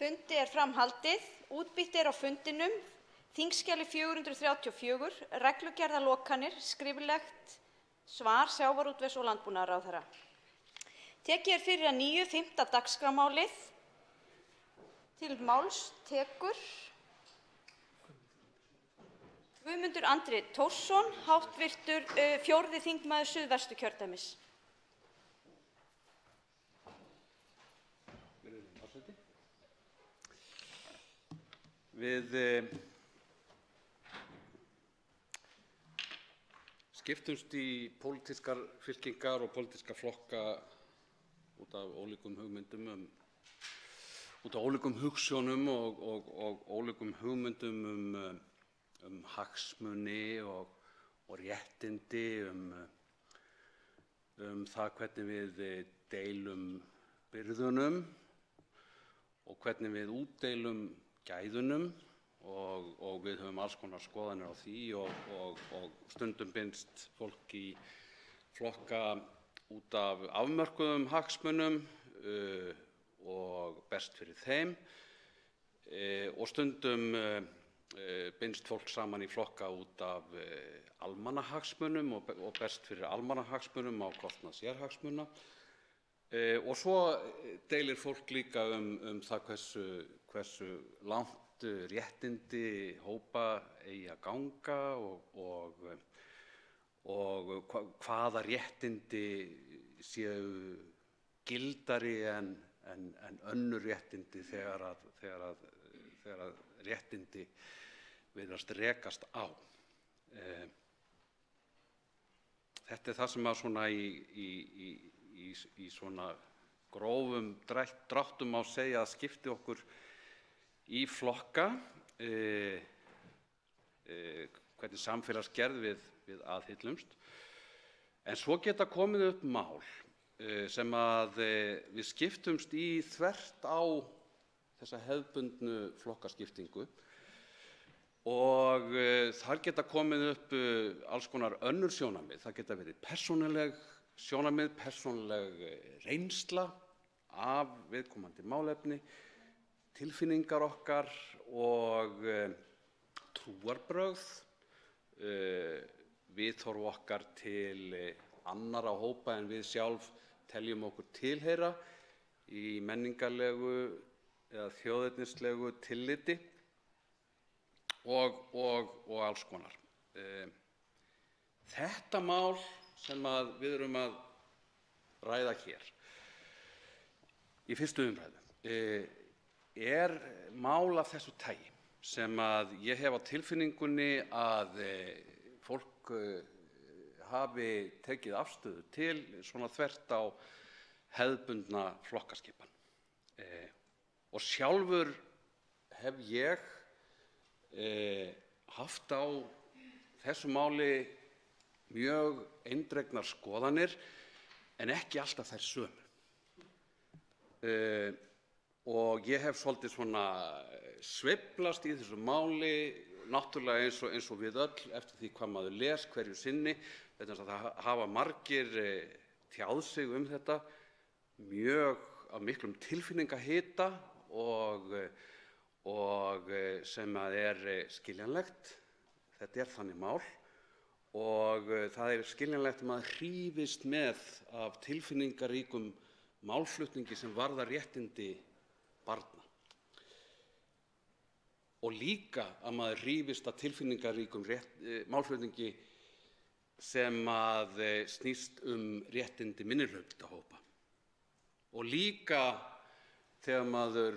Fundi fram haldið. Útbýtt á fundinum. Þingskjali 434, reglugerðarlokanir, skriflegt svar sjávarútvegs- og landbúnaðarráðherra. Tekið fyrir að nýju 5. dagskrármálið. Til máls tekur Guðmundur Andri Thorsson, háttvirtur 4. þingmaður Suðvesturkjördæmis. Við skiptumst í pólitískar fylkingar og pólitíska flokka út af ólíkum hugmyndum út af ólíkum hugsjónum og ólíkum hugmyndum hagsmuni og réttindi, það hvernig við deilum byrðunum og hvernig við útdeilum gæðunum og við höfum alls konar skoðanir á því og stundum binst fólk í flokka út af afmörkuðum hagsmunum og berst fyrir þeim og stundum binst fólk saman í flokka út af almannahagsmunum og berst fyrir almannahagsmunum á kostnað sérhagsmuna og svo deilir fólk líka það hversu langt réttindi hópa eigi að ganga og hvaða réttindi séu gildari en önnur réttindi þegar réttindi virðast rekast á. Þetta það sem að svona í svona grófum dráttum má segja að skipti okkur í flokka, hvernig samfélagsgerð við aðhyllumst. En svo geta komið upp mál sem að við skiptumst í þvert á þessa hefðbundnu flokkaskiptingu og þar geta komið upp alls konar önnur sjónarmið. Það geta verið persónuleg sjónarmið, persónuleg reynsla af viðkomandi málefni, tilfinningar okkar og trúarbrögð, viðhorf okkar til annarra hópa en við sjálf teljum okkur tilheyra í menningarlegu eða þjóðernislegu tilliti og alls konar. Þetta mál sem við erum að ræða hér í fyrstu umræðu mál af þessu tagi sem að ég hef á tilfinningunni að fólk hafi tekið afstöðu til svona þvert á hefðbundna flokkaskipan. Og sjálfur hef ég haft á þessu máli mjög eindregnar skoðanir en ekki alltaf þær sömu. Og ég hef svolítið svona sveiflast í þessu máli, náttúrulega eins og við öll eftir því hvað maður les hverju sinni, vegna þess að það hafa margir tjáð sig þetta mjög af miklum tilfinningahita og sem að skiljanlegt. Þetta þannig mál og það skiljanlegt að maður hrífist með af tilfinningaríkum málflutningi sem varðar réttindi barna. Og líka að maður hrífist af tilfinningaríkum málflutningi sem að snýst réttindi minnihlutahópa. Og líka þegar maður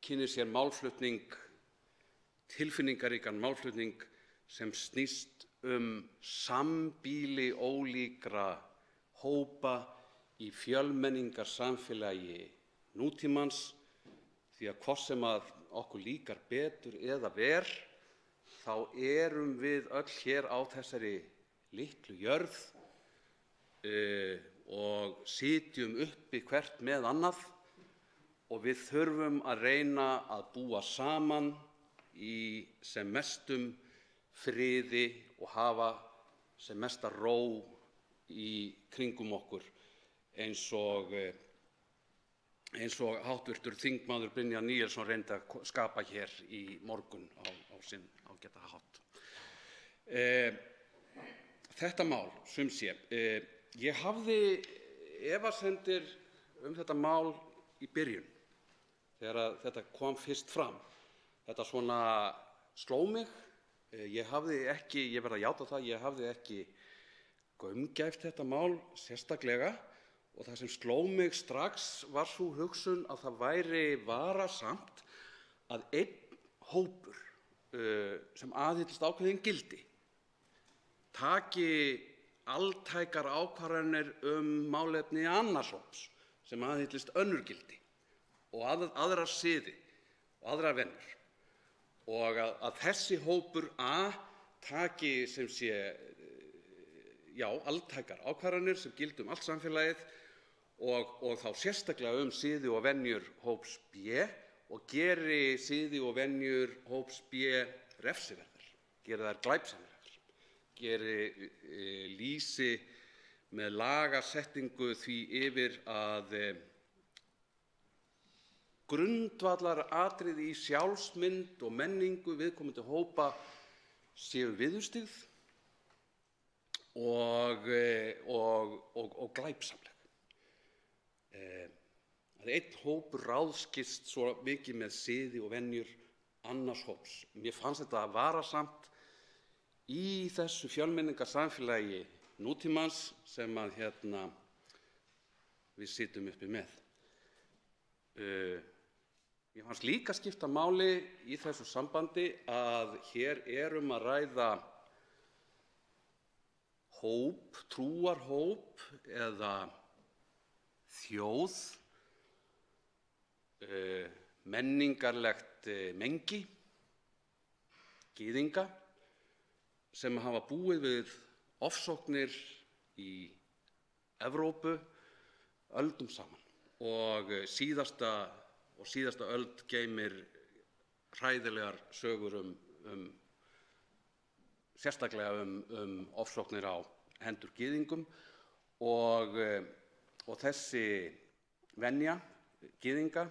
kynnir sér málflutning, tilfinningaríkan málflutning sem snýst sambýli ólíkra hópa í fjölmenningarsamfélagi nútímans, því að hvort sem að okkur líkar betur eða verr, þá erum við öll hér á þessari litlu jörð og sitjum uppi hvert með annað og við þurfum að reyna að búa saman í sem mestum friði og hafa sem mesta ró í kringum okkur eins eins og háttvirtur þingmaður Brynjar Níelsson reyndi að skapa hér í morgun á sinn ágæta hátt. Þetta mál, sumsé, ég hafði efasemdir þetta mál í byrjun, þegar þetta kom fyrst fram. Þetta svona sló mig. Ég verð að játa það, ég hafði ekki gaumgæft þetta mál sérstaklega. Og það sem sló mig strax var sú hugsun að það væri varasamt að einn hópur sem aðhyllist ákveðin gildi taki altækar ákvarðanir málefni annars hóps sem aðhyllist önnur gildi og aðra siði og aðrar venjur. Og að þessi hópur A taki sem sé altækar ákvarðanir sem gilda allt samfélagið og þá sérstaklega siði og venjur hóps B og geri siði og venjur hóps B refsiverðar, geri þær glæpsamlegar, lýsi með lagasetningu því yfir að grundvallaratriði í sjálfsmynd og menningu viðkomandi hópa séu viðurstyggð og glæpsamleg. Að einn hópur ráðskist svo mikið með siði og venjur annars hóps. Mér fannst þetta varasamt í þessu fjölmenningarsamfélagi nútímans sem að við sitjum uppi með. Mér fannst líka skipta máli í þessu sambandi að hér að ræða hóp, trúarhóp eða þjóð, menningarlegt mengi, gyðinga, sem hafa búið við ofsóknir í Evrópu öldum saman og síðasta öld geymir hræðilegar sögur sérstaklega ofsóknir á hendur gyðingum og þessi venja gyðinga,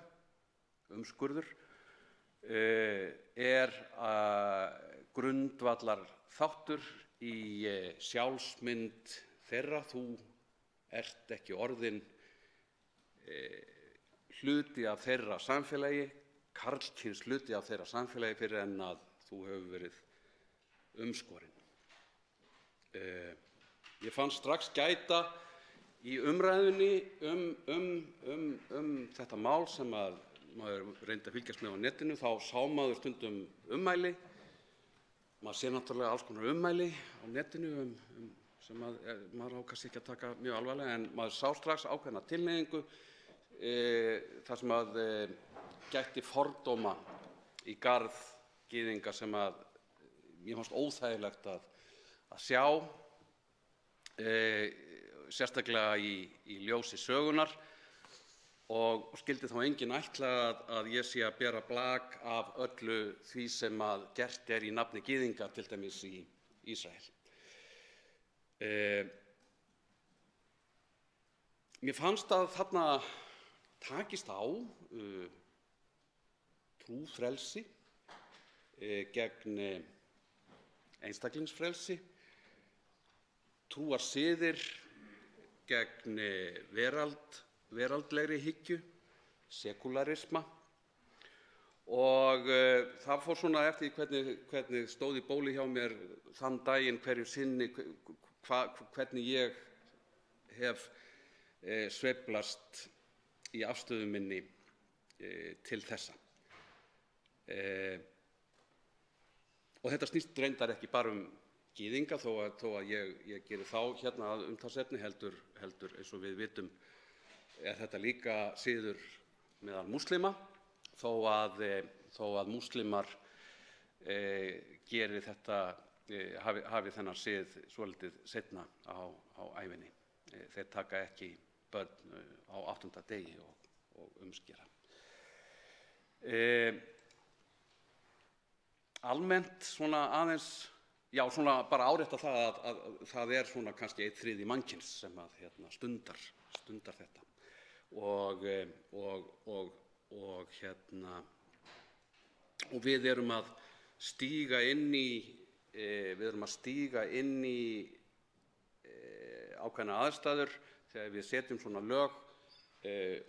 umskurður, grundvallar þáttur í sjálfsmynd þeirra. Þú ert ekki orðinn hluti af þeirra samfélagi, karlkyns hluti af þeirra samfélagi fyrr en að þú hefur verið umskorinn. Ég fann strax gæta í umræðunni þetta mál sem að maður reyndi að fylgjast með á netinu, þá sá maður stundum ummæli. Maður sér náttúrulega alls konar ummæli á netinu sem maður á kannski ekki að taka mjög alvarlega, en maður sá strax ákveðna tilhneigingu þar sem að gætti fordóma í garð gyðinga sem að mér fannst óþægilegt að sjá, sérstaklega í ljósi sögunar, og skyldi þá enginn ætla að ég sé að bera blak af öllu því sem að gert í nafni gyðinga, til dæmis í Ísrael. Mér fannst að þarna takist á trúfrelsi gegn einstaklingsfrelsi, trúarsiðir gegn veraldlegri hyggju, sekúlarisma, og það fór svona eftir hvernig stóð í bóli hjá mér þann daginn hverju sinni hvernig ég hef sveiflast í afstöðu minni til þessa. Og þetta snýst reyndar ekki bara gyðinga, þó að ég geri þá hérna að umtalsefni, heldur eins og við vitum þetta líka siður meðal múslima, þó að múslimar geri þetta, hafi þennan sið svolítið seinna á ævinni. Þeir taka ekki börn á 8. degi og umskera. Almennt svona aðeins, svona bara árétta það að það svona kannski 1/3 mannkyns sem að stundar þetta. og við erum að stíga inn í ákveðnar aðstæður þegar við setjum svona lög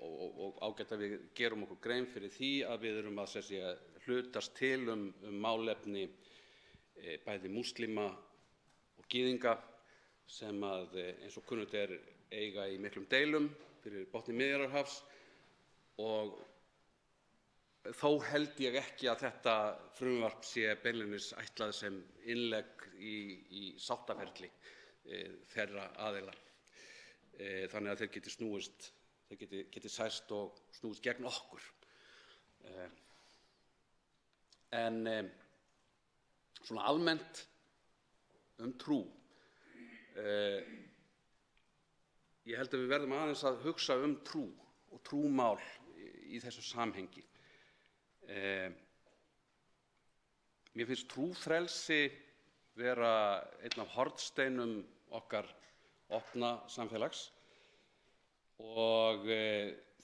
og ágætt að við gerum okkur grein fyrir því að við erum að hlutast til málefni bæði múslima og gyðinga sem að eins og kunnugt eiga í miklum deilum fyrir botni Miðjarðarhafs, og þó held ég ekki að þetta frumvarp sé beinlínis ætlað sem innlegg í sáttaferli þeirra aðila, þannig að þeir geti sæst og snúist gegn okkur. En svona almennt trú. Ég held að við verðum aðeins að hugsa trú og trúmál í þessu samhengi. Mér finnst trúfrelsi vera einn af hornsteinum okkar opna samfélags, og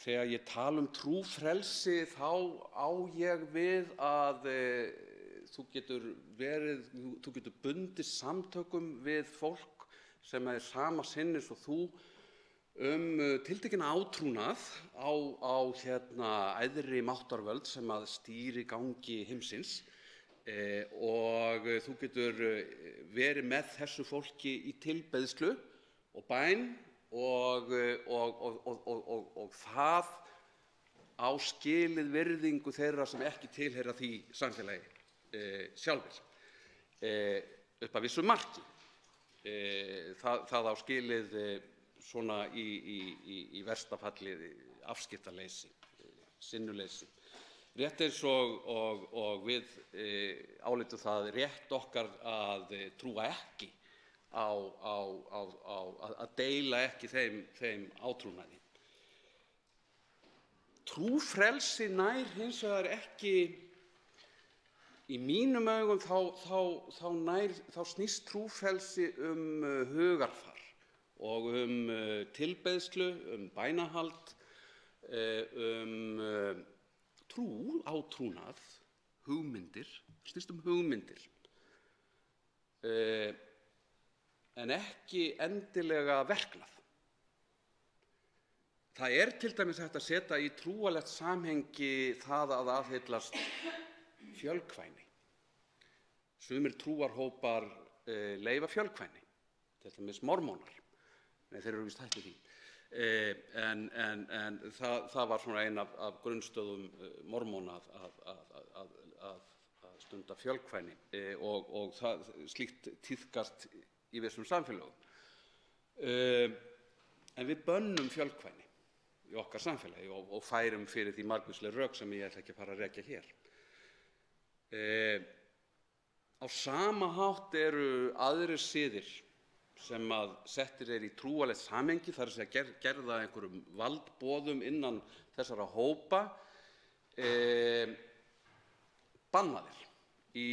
þegar ég tala trúfrelsi þá á ég við að þú getur bundið samtökum við fólk sem er sama sinnis og þú tiltekinn átrúnað á æðri máttarvöld sem að stýri gangi heimsins, og þú getur verið með þessu fólki í tilbeiðslu og bæn og það á skilið virðingu þeirra sem ekki tilheyra því samfélagi sjálfir upp að vissu marki. Það á skilið svona í versta falli afskiptaleysi, sinnuleysi. Rétt eins og við álitum það rétt okkar að trúa ekki að deila ekki þeim átrúnaði. Trúfrelsi nær hins vegar ekki, í mínum augum þá snýst trúfrelsi hugarfar og tilbeiðslu, bænahald, trú, átrúnað, hugmyndir, snýst hugmyndir, en ekki endilega verknað. Það til dæmis hægt að setja í trúarlegt samhengi það að aðhyllast fjölkvæni. Sumir trúarhópar leyfa fjölkvæni, til dæmis mormónar. Nei, þeir eru víst hættir því. En það var svona ein af grunnstöðum mormóna að stunda fjölkvæni, og slíkt tíðkast í vissum samfélögum. En við bönnum fjölkvæni í okkar samfélagi og færum fyrir því margvísleg rök sem ég ætla ekki að fara að rekja hér. Á sama hátt eru aðrir siðir sem að settir í trúarlegt samhengi, þar að gerða einhverjum valdboðum innan þessara hópa, bannaðir í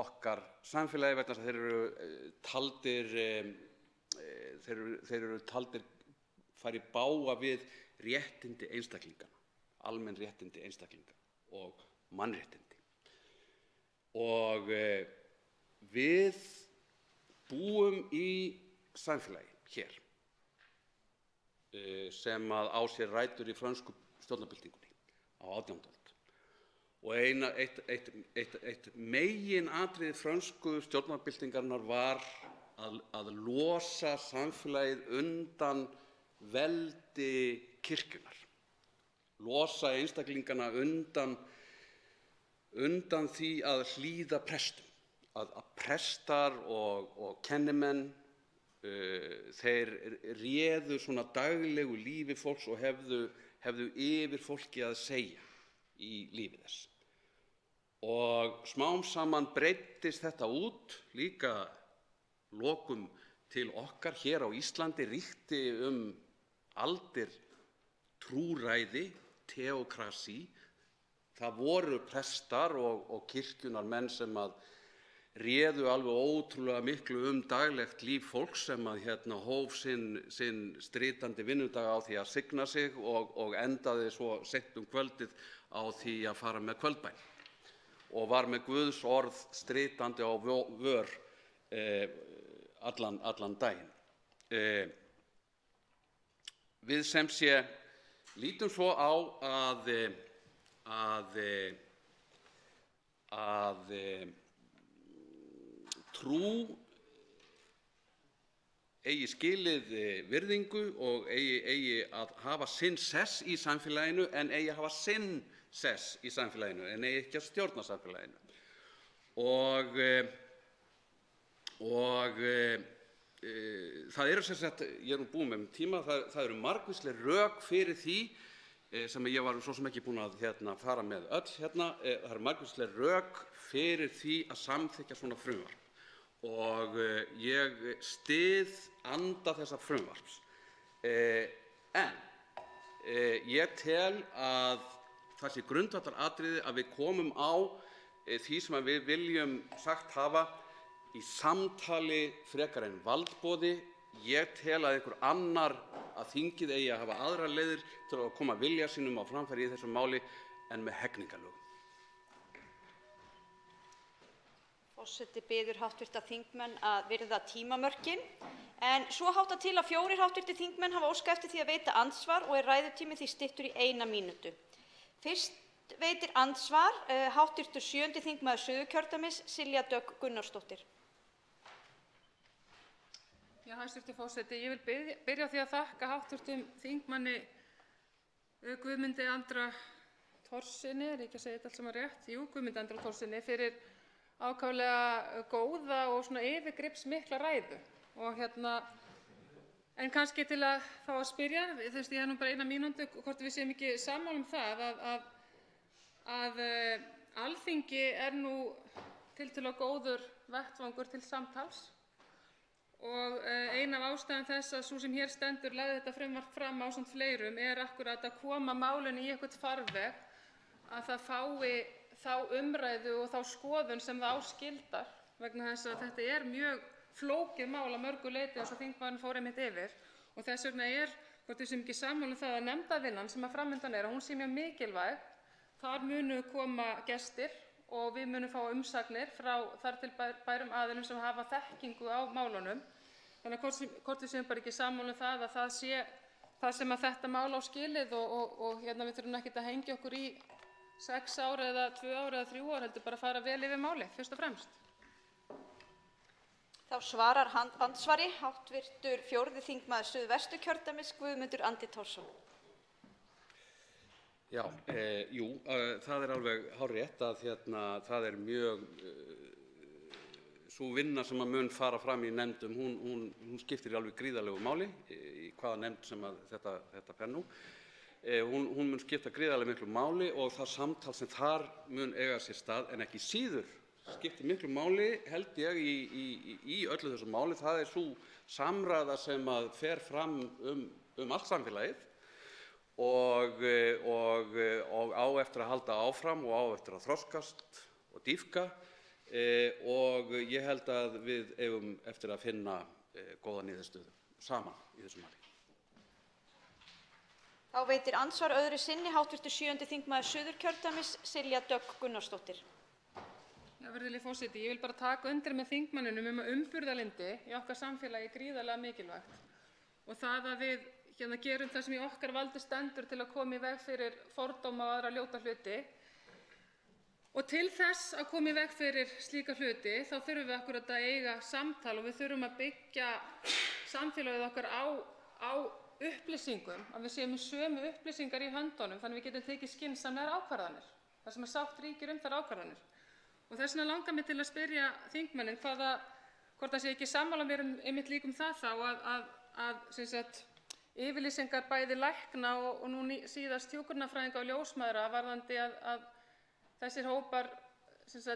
okkar samfélagi vegna þess að þeir eru taldir fara í bága við réttindi einstaklingana, almenn réttindi einstaklinga og mannréttindi. Og við búum í samfélagi hér sem að á sér rætur í frönsku stjórnarbyltingunni á 18. öld. Og eitt meginatriði frönsku stjórnarbyltingarinnar var að losa samfélagið undan veldi kirkjunnar, losa einstaklingana undan því að hlýða prestum, að prestar og kennimenn þeir réðu svona daglegu lífi fólks og hefðu yfir fólki að segja í lífi þess. Og smám saman breiddist þetta út, líka lokum til okkar hér á Íslandi ríkti aldir trúræði, teokrasi. Það voru prestar og kirkjunnar menn sem að réðu alveg ótrúlega miklu daglegt líf fólks sem að hóf sinn stritandi vinnudag á því að signa sig og endaði svo seint kvöldið á því að fara með kvöldbæn og var með Guðs orð stritandi á vör allan daginn. Við sem sé lítum svo á að trú eigi skilið virðingu og eigi að hafa sinn sess í samfélaginu en eigi að hafa sinn sess í samfélaginu en eigi ekki að stjórna samfélaginu. Það eru sem sagt, ég er nú búinn með tíma, það eru margvísleg rök fyrir því sem ég var svo sem ekki búinn að fara með öll það eru margvísleg rök fyrir því að samþykkja svona frumvarp og ég styð anda þessa frumvarps. En ég tel að það sé grundvallaratriði að við komum á því sem við viljum sagt hafa í samtali frekar en valdboði. Ég tel að einhver annar að þingið eigi að hafa aðrar leiðir til að koma vilja sínum á framfæri í þessu máli en með hegningarlögum. Forseti biður hv. þingmenn að virða tímamörkin. En svo háttar til að 4 hv. þingmenn hafa óskað eftir því að veita andsvar og ræðutími því styttur í 1 mínútu. Fyrst veitir andsvar hv. 7. þingmaður Suðurkjördæmis, Silja Dögg Gunnarsdóttir. Já, hæstv. forseti, ég vil byrja á því að þakka hv. þingmanni Guðmundi Andra Thorssyni, er ekki að segja þetta allt saman rétt? Jú, Guðmundi Andra Thorssyni fyrir ákaflega góða og svona yfirgripsmikla ræðu. En kannski til að fá að spyrja, ég hef nú bara 1 mínútu, hvort við séum ekki sammála það að Alþingi nú tiltölulega góður vettvangur til samtals og ein af ástæðum þess að sú sem hér stendur lagði þetta frumvarp fram ásamt fleirum akkúrat að koma málinu í einhvern farveg að það fái þá umræðu og þá skoðun sem það á skildar, vegna þess að þetta mjög flókið mál að mörgu leyti eins og þingmaðurinn fór einmitt yfir og þess vegna hvort við séum ekki sammála það að nefndarvinnan sem fram undan að hún sé mjög mikilvæg. Þar munu koma gestir og við munum fá umsagnir frá þar til bærum aðilum sem hafa þekkingu á málunum. Þannig að hvort við séum bara ekki sammála það að það sé það sem að þetta mál á skilið og við þurfum ekkert að hengja okkur í 6 ár eða 2 ár eða 3 ár, heldur bara að fara vel yfir máli, fyrst og fremst. Þá svarar andsvari hv. 4. þingmaður Suðvesturkjördæmis, Guðmundur Andri Thorsson. Já, jú, það alveg hárrétt að það mjög sú vinna sem að mun fara fram í nefndum, hún skiptir alveg gríðarlegu máli í hvaða nefnd sem að þetta fer nú. Hún mun skipta gríðarlega miklu máli og það samtal sem þar mun eiga sér stað en ekki síður skiptir miklu máli held ég í öllu þessu máli. Það sú samræða sem að fer fram allt samfélagið og á eftir að halda áfram og á eftir að þroskast og dýpka og ég held að við eigum eftir að finna góða niðurstöðu saman í þessu máli. Þá veitir andsvar öðru sinni hv. 7. þingmaður Suðurkjördæmis, Silja Dögg Gunnarsdóttir. Já, virðulegi forseti, ég vil bara taka undir með þingmanninum að umburðarlyndi í okkar samfélagi gríðarlega mikilvægt og það að við gerum það sem í okkar valdi stendur til að koma í veg fyrir fordóma og aðra ljóta hluti. Og til þess að koma í veg fyrir slíka hluti þá þurfum við akkúrat að eiga samtal og við þurfum að byggja samfélagið okkar á upplýsingum, að við séum með sömu upplýsingar í höndunum þannig við getum tekið skynsamlegar ákvarðanir, þar sem sátt ríkir þær ákvarðanir. Og þess vegna langar mig til að spyrja þingmanninn hvort það sé ekki sammála mér einmitt líkum það þá að yfirlýsingar bæði lækna og nú síðast hjúkrunarfræðinga og ljósmæðra varðandi að þessir hópar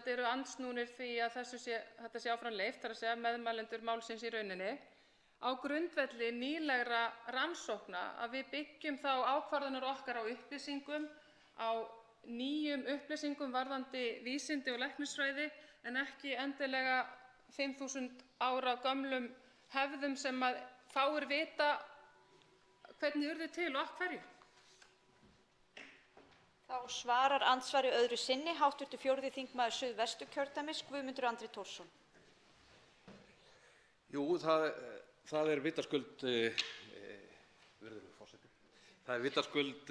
eru andsnúnir því að þetta sé áfram leyft, þar að segja meðmælendur málsins í rauninni, á grundvelli nýlegra rannsókna að við byggjum þá ákvarðanir okkar á upplýsingum, á nýjum upplýsingum varðandi vísindi og læknisfræði en ekki endilega 5.000 ára gömlum hefðum sem að fáir vita hvernig urðu til og af hverju. Þá svarar andsvari öðru sinni hv. 4. þingmaður Suðvesturkjördæmis Guðmundur Andri Thorsson. Jú, það er vitaskuld, virðulegur forseti, það er vitaskuld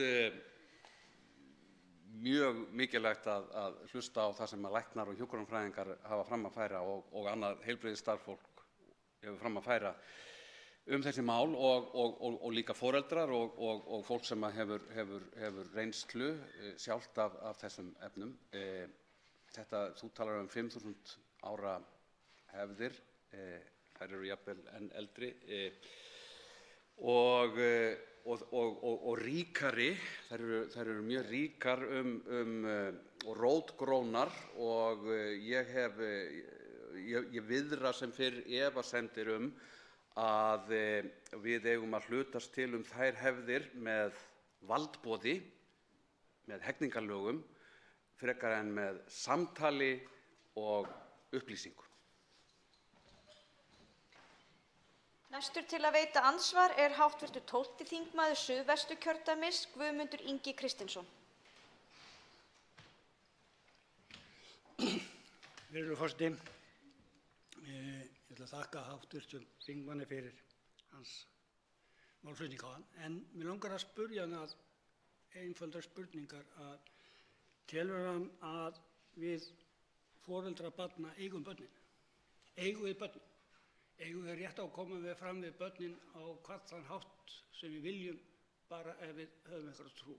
mjög mikilvægt að hlusta á það sem læknar og hjúkrunarfræðingar hafa fram að færa og annað heilbrigðisstarfsfólk hefur fram að færa þessi mál og líka foreldrar og fólk sem hefur reynslu sjálft af þessum efnum. Þú talar 5.000 ára hefðir, þær eru jafnvel enn eldri og ríkari, þær eru mjög ríkar og rótgrónar og ég viðra sem fyrr efasemdir að við eigum að hlutast til þær hefðir með valdboði, með hegningarlögum, frekar en með samtali og upplýsingu. Næstur til að veita andsvar er hv. 12. þingmaður Suðvesturkjördæmis Guðmundur Ingi Kristinsson. Virðulegur forseti, ég ætla að þakka hv. þingmanni fyrir hans málflutning áðan, en mig langar að spyrja hann að einföldar spurningar að telur hann að við foreldrar barna eigum börnin? Eigum við börnin? Eigum við rétt á að koma fram við börnin á hvern þann hátt sem við viljum bara ef við höfum einhverja trú?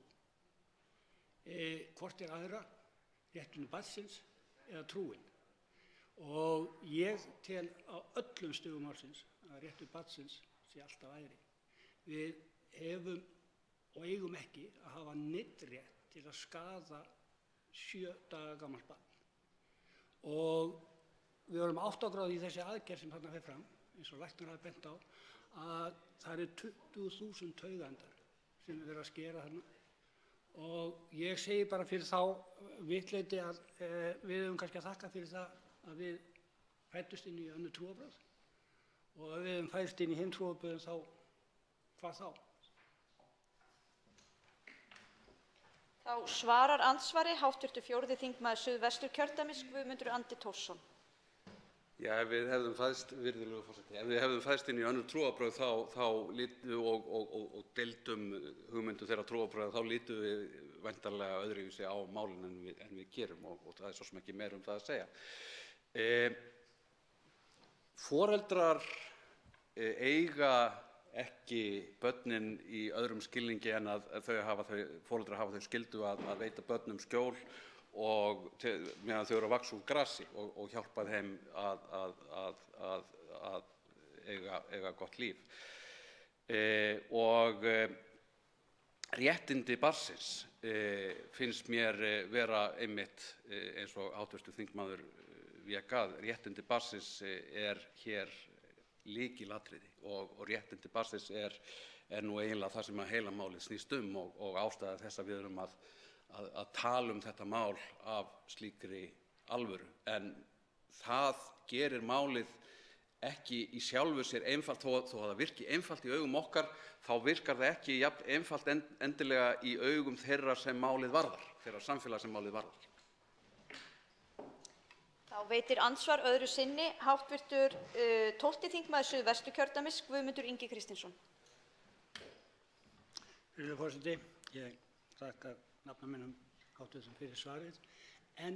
Hvort er aðra, réttinu barnsins eða trúin? Og ég tel á öllum stigum málsins að réttur barnsins sé alltaf æðri. Við hefum og eigum ekki að hafa neinn rétt til að skaða 7 daga gamalt barn. Og við vorum áttagráð í þessi aðgerð sem þarna fer fram, eins og læknar hafa bent á, að það eru 20.000 taugaendar sem er verið að skera þarna. Og ég segi bara fyrir þá vitleiti að við höfum kannski að þakka fyrir það að við fæddust inn í önnur trúarbrögð. Og ef við höfum fæðst inn í hinn trúarbrögðin þá, hvað þá? Þá svarar andsvari hv. 4. þingmaður Suðvesturkjördæmis Guðmundur Andri Thorsson. Já, ef við hefðum fæðst, virðulegur forseti, ef við hefðum fæðst inn í önnur trúarbrögð þá lítum og deildum hugmyndu þeirra trúarbrögða, þá lítum við væntanlega öðruvísi á málin en við gerum og það er svo sem ekki meira það að segja. Foreldrar eiga ekki börnin í öðrum skilningi en að foreldrar hafa þau skyldu að veita börnum skjól og meðan þau eru að vaxa úr grasi og hjálpa þeim að eiga gott líf. Og réttindi barnsins finnst mér vera einmitt eins og hv. þingmaður vék að. Réttindi barnsins er hér lykilatriði og réttindi barnsins er nú eiginlega það sem heila málið snýst og ástæða þess að við erum að tala þetta mál af slíkri alvöru. En það gerir málið ekki í sjálfu sér einfalt, þó að það virki einfalt í augum okkar, þá virkar það ekki jafn einfalt endilega í augum þeirra sem málið varðar, þeirra samfélag sem málið varðar. Þá veitir andsvar öðru sinni hv. 12. þingmaður Suðvesturkjördæmis Guðmundur Ingi Kristinsson. Virðulegur forseti, ég þakka nafnamönnum hv. fyrir svarið, en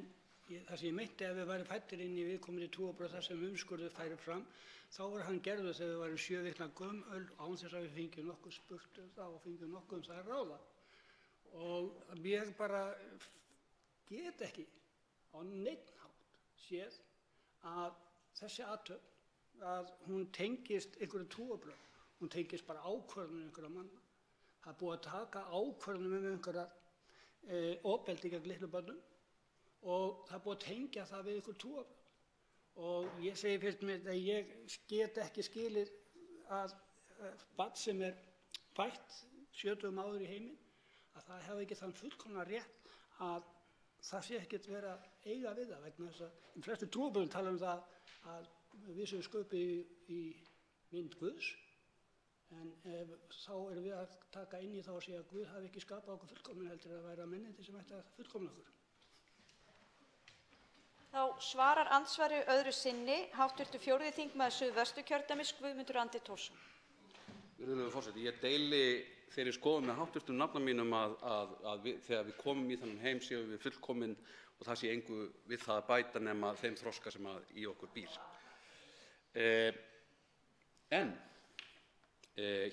það sem ég meinti ef við værum fæddir inn í viðkomandi trúarbrögð þar sem umskurður færi fram, þá var hann gerður þegar við værum 7 vikna gömul án þess að við fengjum nokkuð spurt það og fengjum nokkuð það að ráða. Og ég bara get ekki á neinn hátt séð að þessi athöfn, að hún tengist einhverju trúarbrögð, hún tengist bara ákvörðunum einhverja manna. Það er búið að taka ákvörðunum einhverja ofbeldi gegn litlum börnum og það er búið að tengja það við einhver trúarbrögð. Og ég segi fyrst mér að ég get ekki skilið að barn sem er fætt 7 dögum áður í heiminn, að það hefði ekki þann fullkomna rétt að það sé ekkert vera að eiga við það vegna þess að í flestu trúarbrögðum tala um það að við séum sköpuð í mynd Guðs, en þá erum við að taka inn í þá að segja að Guð hafi ekki skapað okkur fullkomin heldur að vera mennindi sem ætti að fullkomna okkur. Þá svarar andsvari öðru sinni hv. 4. þingmaður Suðvesturkjördæmis Guðmundur Andri Thorsson. Virðulegur forseti, ég deili þeirri skoðun með hv. nafna mínum að þegar við komum í þennan heim séum við fullkomin og það sé engu við það að bæta nema þeim þroska sem í okkur býr. En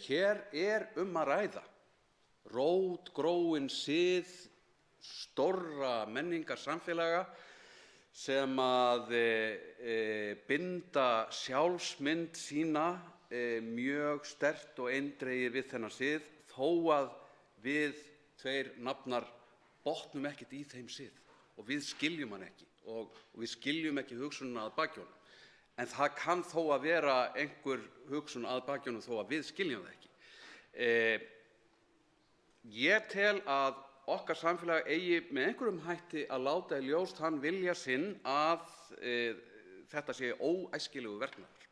hér að ræða rótgróinn sið stórra menningarsamfélaga sem binda sjálfsmynd sína mjög sterkt og eindregið við þennan sið, þó að við tveir nafnar botnum ekkert í þeim sið og við skiljum hann ekki og við skiljum ekki hugsunina að baki honum. En það kann þó að vera einhver hugsun að baki honum þó að við skiljum það ekki. Ég tel að okkar samfélag eigi með einhverjum hætti að láta í ljós þann vilja sinn að þetta sé óæskilegu verknaður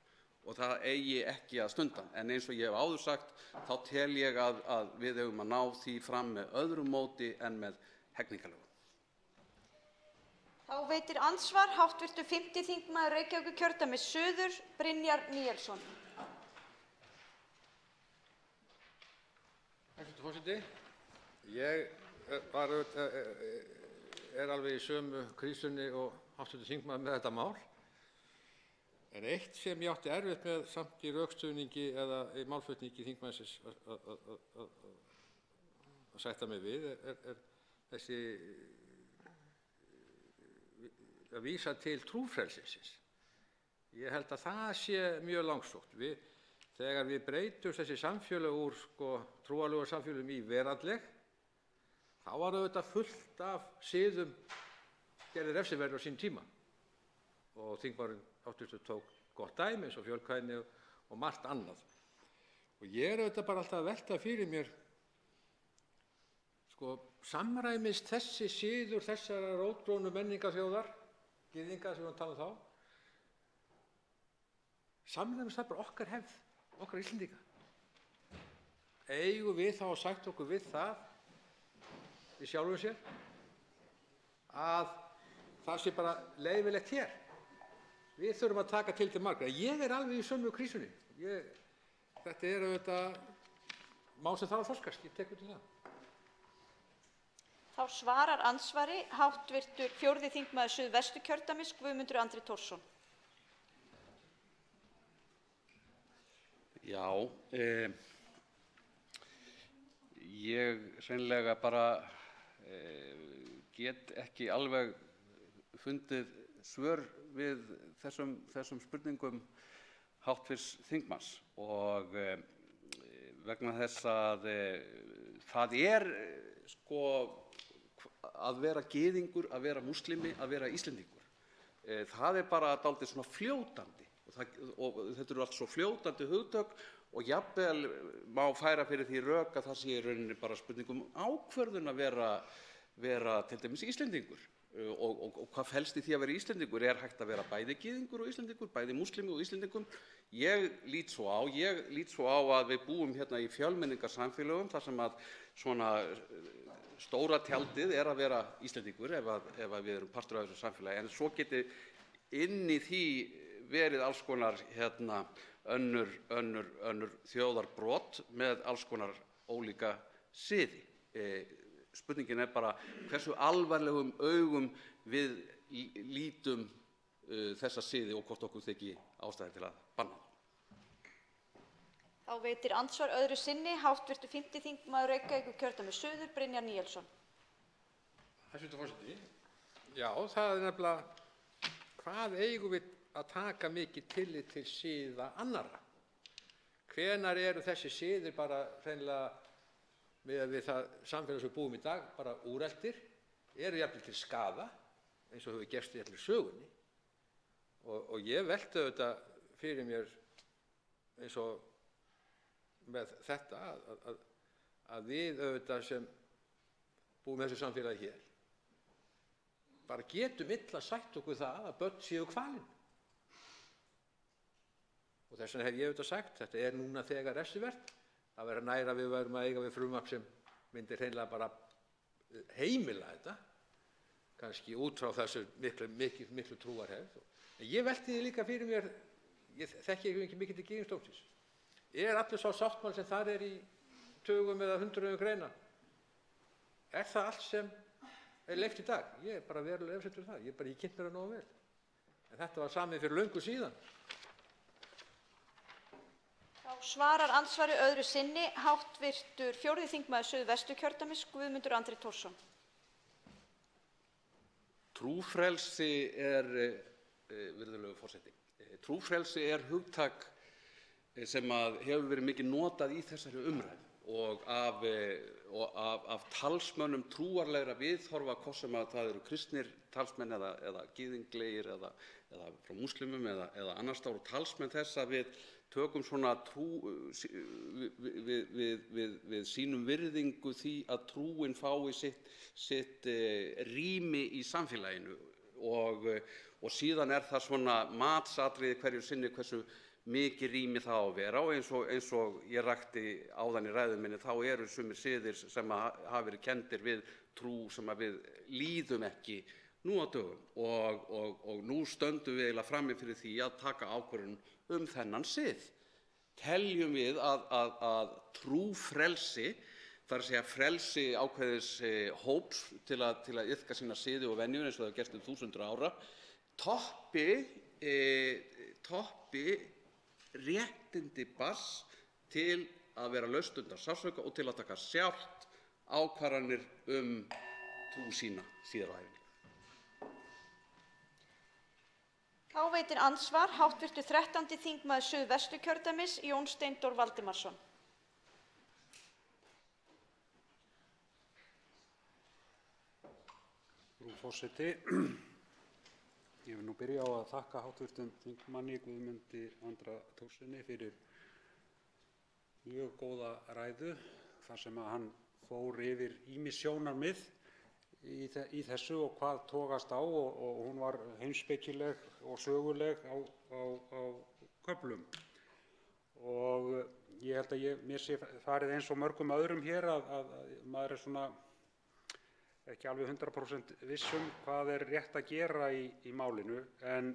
og það eigi ekki að stunda. En eins og ég hef áður sagt, þá tel ég að við eigum að ná því fram með öðru móti en með hegningarlögum. Þá veitir andsvar hv. 5. þingmaður Reykjavíkurkjördæmis suður Brynjar Níelsson. Hæstv. forseti, ég alveg í sömu krísunni og hv. þingmaður með þetta mál. En eitt sem ég átti erfitt með samt í rökstuðningi eða í málflutningi þingmannsins að sætta mig við er þessi að vísa til trúfrelsisins. Ég held að það sé mjög langsótt. Þegar við breytumst þessi samfélög úr trúarlegum samfélögum í veraldleg, þá var auðvitað fullt af siðum gerðir refsiverðir á sín tíma. Og þingmaðurinn hv. tók gott dæmi eins og fjölkvæðni og margt annað. Og ég auðvitað bara alltaf að velta fyrir mér, samræmist þessi siður þessara rótgrónu menningarþjóðar, gyðinga sem við tala um þá, samræmist það bara okkar hefð, okkar Íslendinga. Eigum við þá sagt okkur við það, í sjálfum sér, að það sé bara leyfilegt hér. Við þurfum að taka til margra. Ég alveg í sömu krísunni. Þetta auðvitað mál sem þarf að þroskast. Ég tek undir það. Þá svarar andsvari hv. 4. þingmaður Suðvesturkjördæmis Guðmundur Andri Thorsson. Já, ég hreinlega bara get ekki alveg fundið svör við þessum spurningum hv. þingmanns og vegna þess að það að vera gyðingur, að vera múslimi, að vera Íslendingur. Það bara dálítið svona fljótandi og þetta eru allt svo fljótandi hugtök og jafnvel má færa fyrir því rök að það sé í rauninni bara spurningum ákvörðun að vera til dæmis Íslendingur. Og hvað felst í því að vera Íslendingur? Hægt að vera bæði gyðingur og Íslendingur, bæði múslimi og Íslendingur? Ég lít svo á að við búum hérna í fjölmenningarsamfélögum þar sem að svona stóra tjaldið að vera Íslendingur ef við erum partur af þessu samfélagi, en svo geti inn í því verið alls konar önnur þjóðarbrot með alls konar ólíka siði. Spurningin bara hversu alvarlegum augum við lítum þessa siði og hvort okkur þyki ástæða til að banna þá. Þá veitir andsvar öðru sinni hv. 5. þingmaður Reykjavíkurkjördæmis suður Brynjar Níelsson. Hæstv. forseti, já, það nefnilega hvað eigum við að taka mikið tillit til siða annarra? Hvenær eru þessi siðir bara hreinlega við það samfélag sem við búum í dag bara úreltir, eru jafnvel til skaða eins og hefur gerst í allri sögunni og ég velti auðvitað fyrir mér eins og með þetta að við auðvitað sem búum í þessu samfélagi hér bara getum illa sætt okkur það að börn séu kvalin. Og þess vegna hef ég auðvitað sagt, þetta er núna þegar refsivert. Það verður nær að við værum að eiga við frumvarp sem myndir hreinlega bara heimila þetta, kannski út frá þessu miklu trúarhefð. En ég velti því líka fyrir mér, ég þekki ekki mikið til Gyðingdómsins. Er allur sá sáttmáli sem þar er í tugum eða hundruðum greina? Er það allt sem er leyft í dag? Ég er bara verulega efsettur það. Ég kynnt mér það nógu vel. En þetta var samið fyrir löngu síðan. Þá svarar andsvari öðru sinni hv. 4. þingmaður Suðvesturkjördæmis Guðmundur Andri Thorsson. Trúfrelsi virðulegur forseti, trúfrelsi er hugtak sem hefur verið mikið notað í þessari umræðu og af talsmönnum trúarlegra viðhorfa, hvort sem að það eru kristnir talsmenn eða gyðinglegir eða frá múslimum eða annars staðar, og talsmenn þess að við tökum svona við sínum virðingu því að trúin fái sitt rými í samfélaginu og síðan er það svona matsatriði hverju sinni hversu mikið rými það á að vera, og eins og ég rakti áðan í ræðu minni, þá eru sumir siðir sem hafa verið kenndir við trú sem að við líðum ekki nú á dögum, og nú stöndum við eiginlega frammi fyrir því að taka ákvörðun þennan sið. Teljum við að trúfrelsi, það er að segja frelsi ákveðins hóps til að iðka sína siði og venjur eins og það hefur gerst 1000 ára, toppi réttindi barns til að vera laust undan sársauka og til að taka sjálft ákvarðanir trú sína síðar á ævinni. Þá veitir andsvar hv. 13. þingmaður Suðvesturkjördæmis Jón Steindór Valdimarsson. Frú forseti, ég vil nú byrja á að þakka hv. þingmanni Guðmundi Andra Thorssyni fyrir mjög góða ræðu þar sem að hann fór yfir ýmis sjónarmið í þessu og hvað togast á, og hún var heimspekileg og söguleg á köflum. Og ég held að mér sé farið eins og mörgum öðrum hér að maður er svona ekki alveg 100% viss hvað er rétt að gera í málinu, en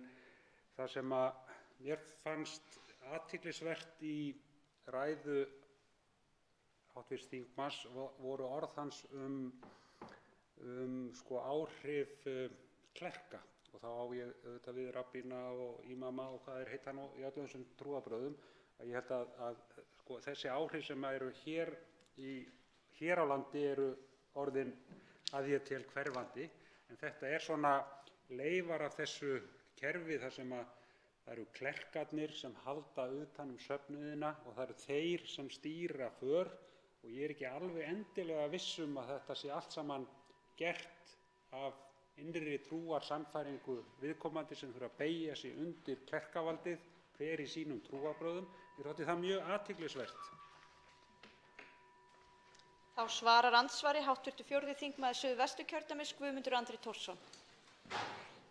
það sem að mér fannst athyglisvert í ræðu hv. þingmanns voru orð hans áhrif klerka, og þá á ég auðvitað við rabbína og ímama og hvað þeir heita nú í öllum þessum trúarbrögðum, að ég held að þessi áhrif sem eru hér á landi eru orðin að ég tel hverfandi, en þetta er svona leifar af þessu kerfi þar sem að það eru klerkarnir sem halda utan söfnuðina og það eru þeir sem stýra för, og ég er ekki alveg endilega viss að þetta sé allt saman gert af innri trúarsannfæringu viðkomandi sem þurfa að beygja sig undir klerkavaldið hver í sínum trúarbrögðum. Mér þótti það mjög athyglisvert. Þá svarar andsvari hv. 4. þingmaður Suðvesturkjördæmis Guðmundur Andri Thorsson.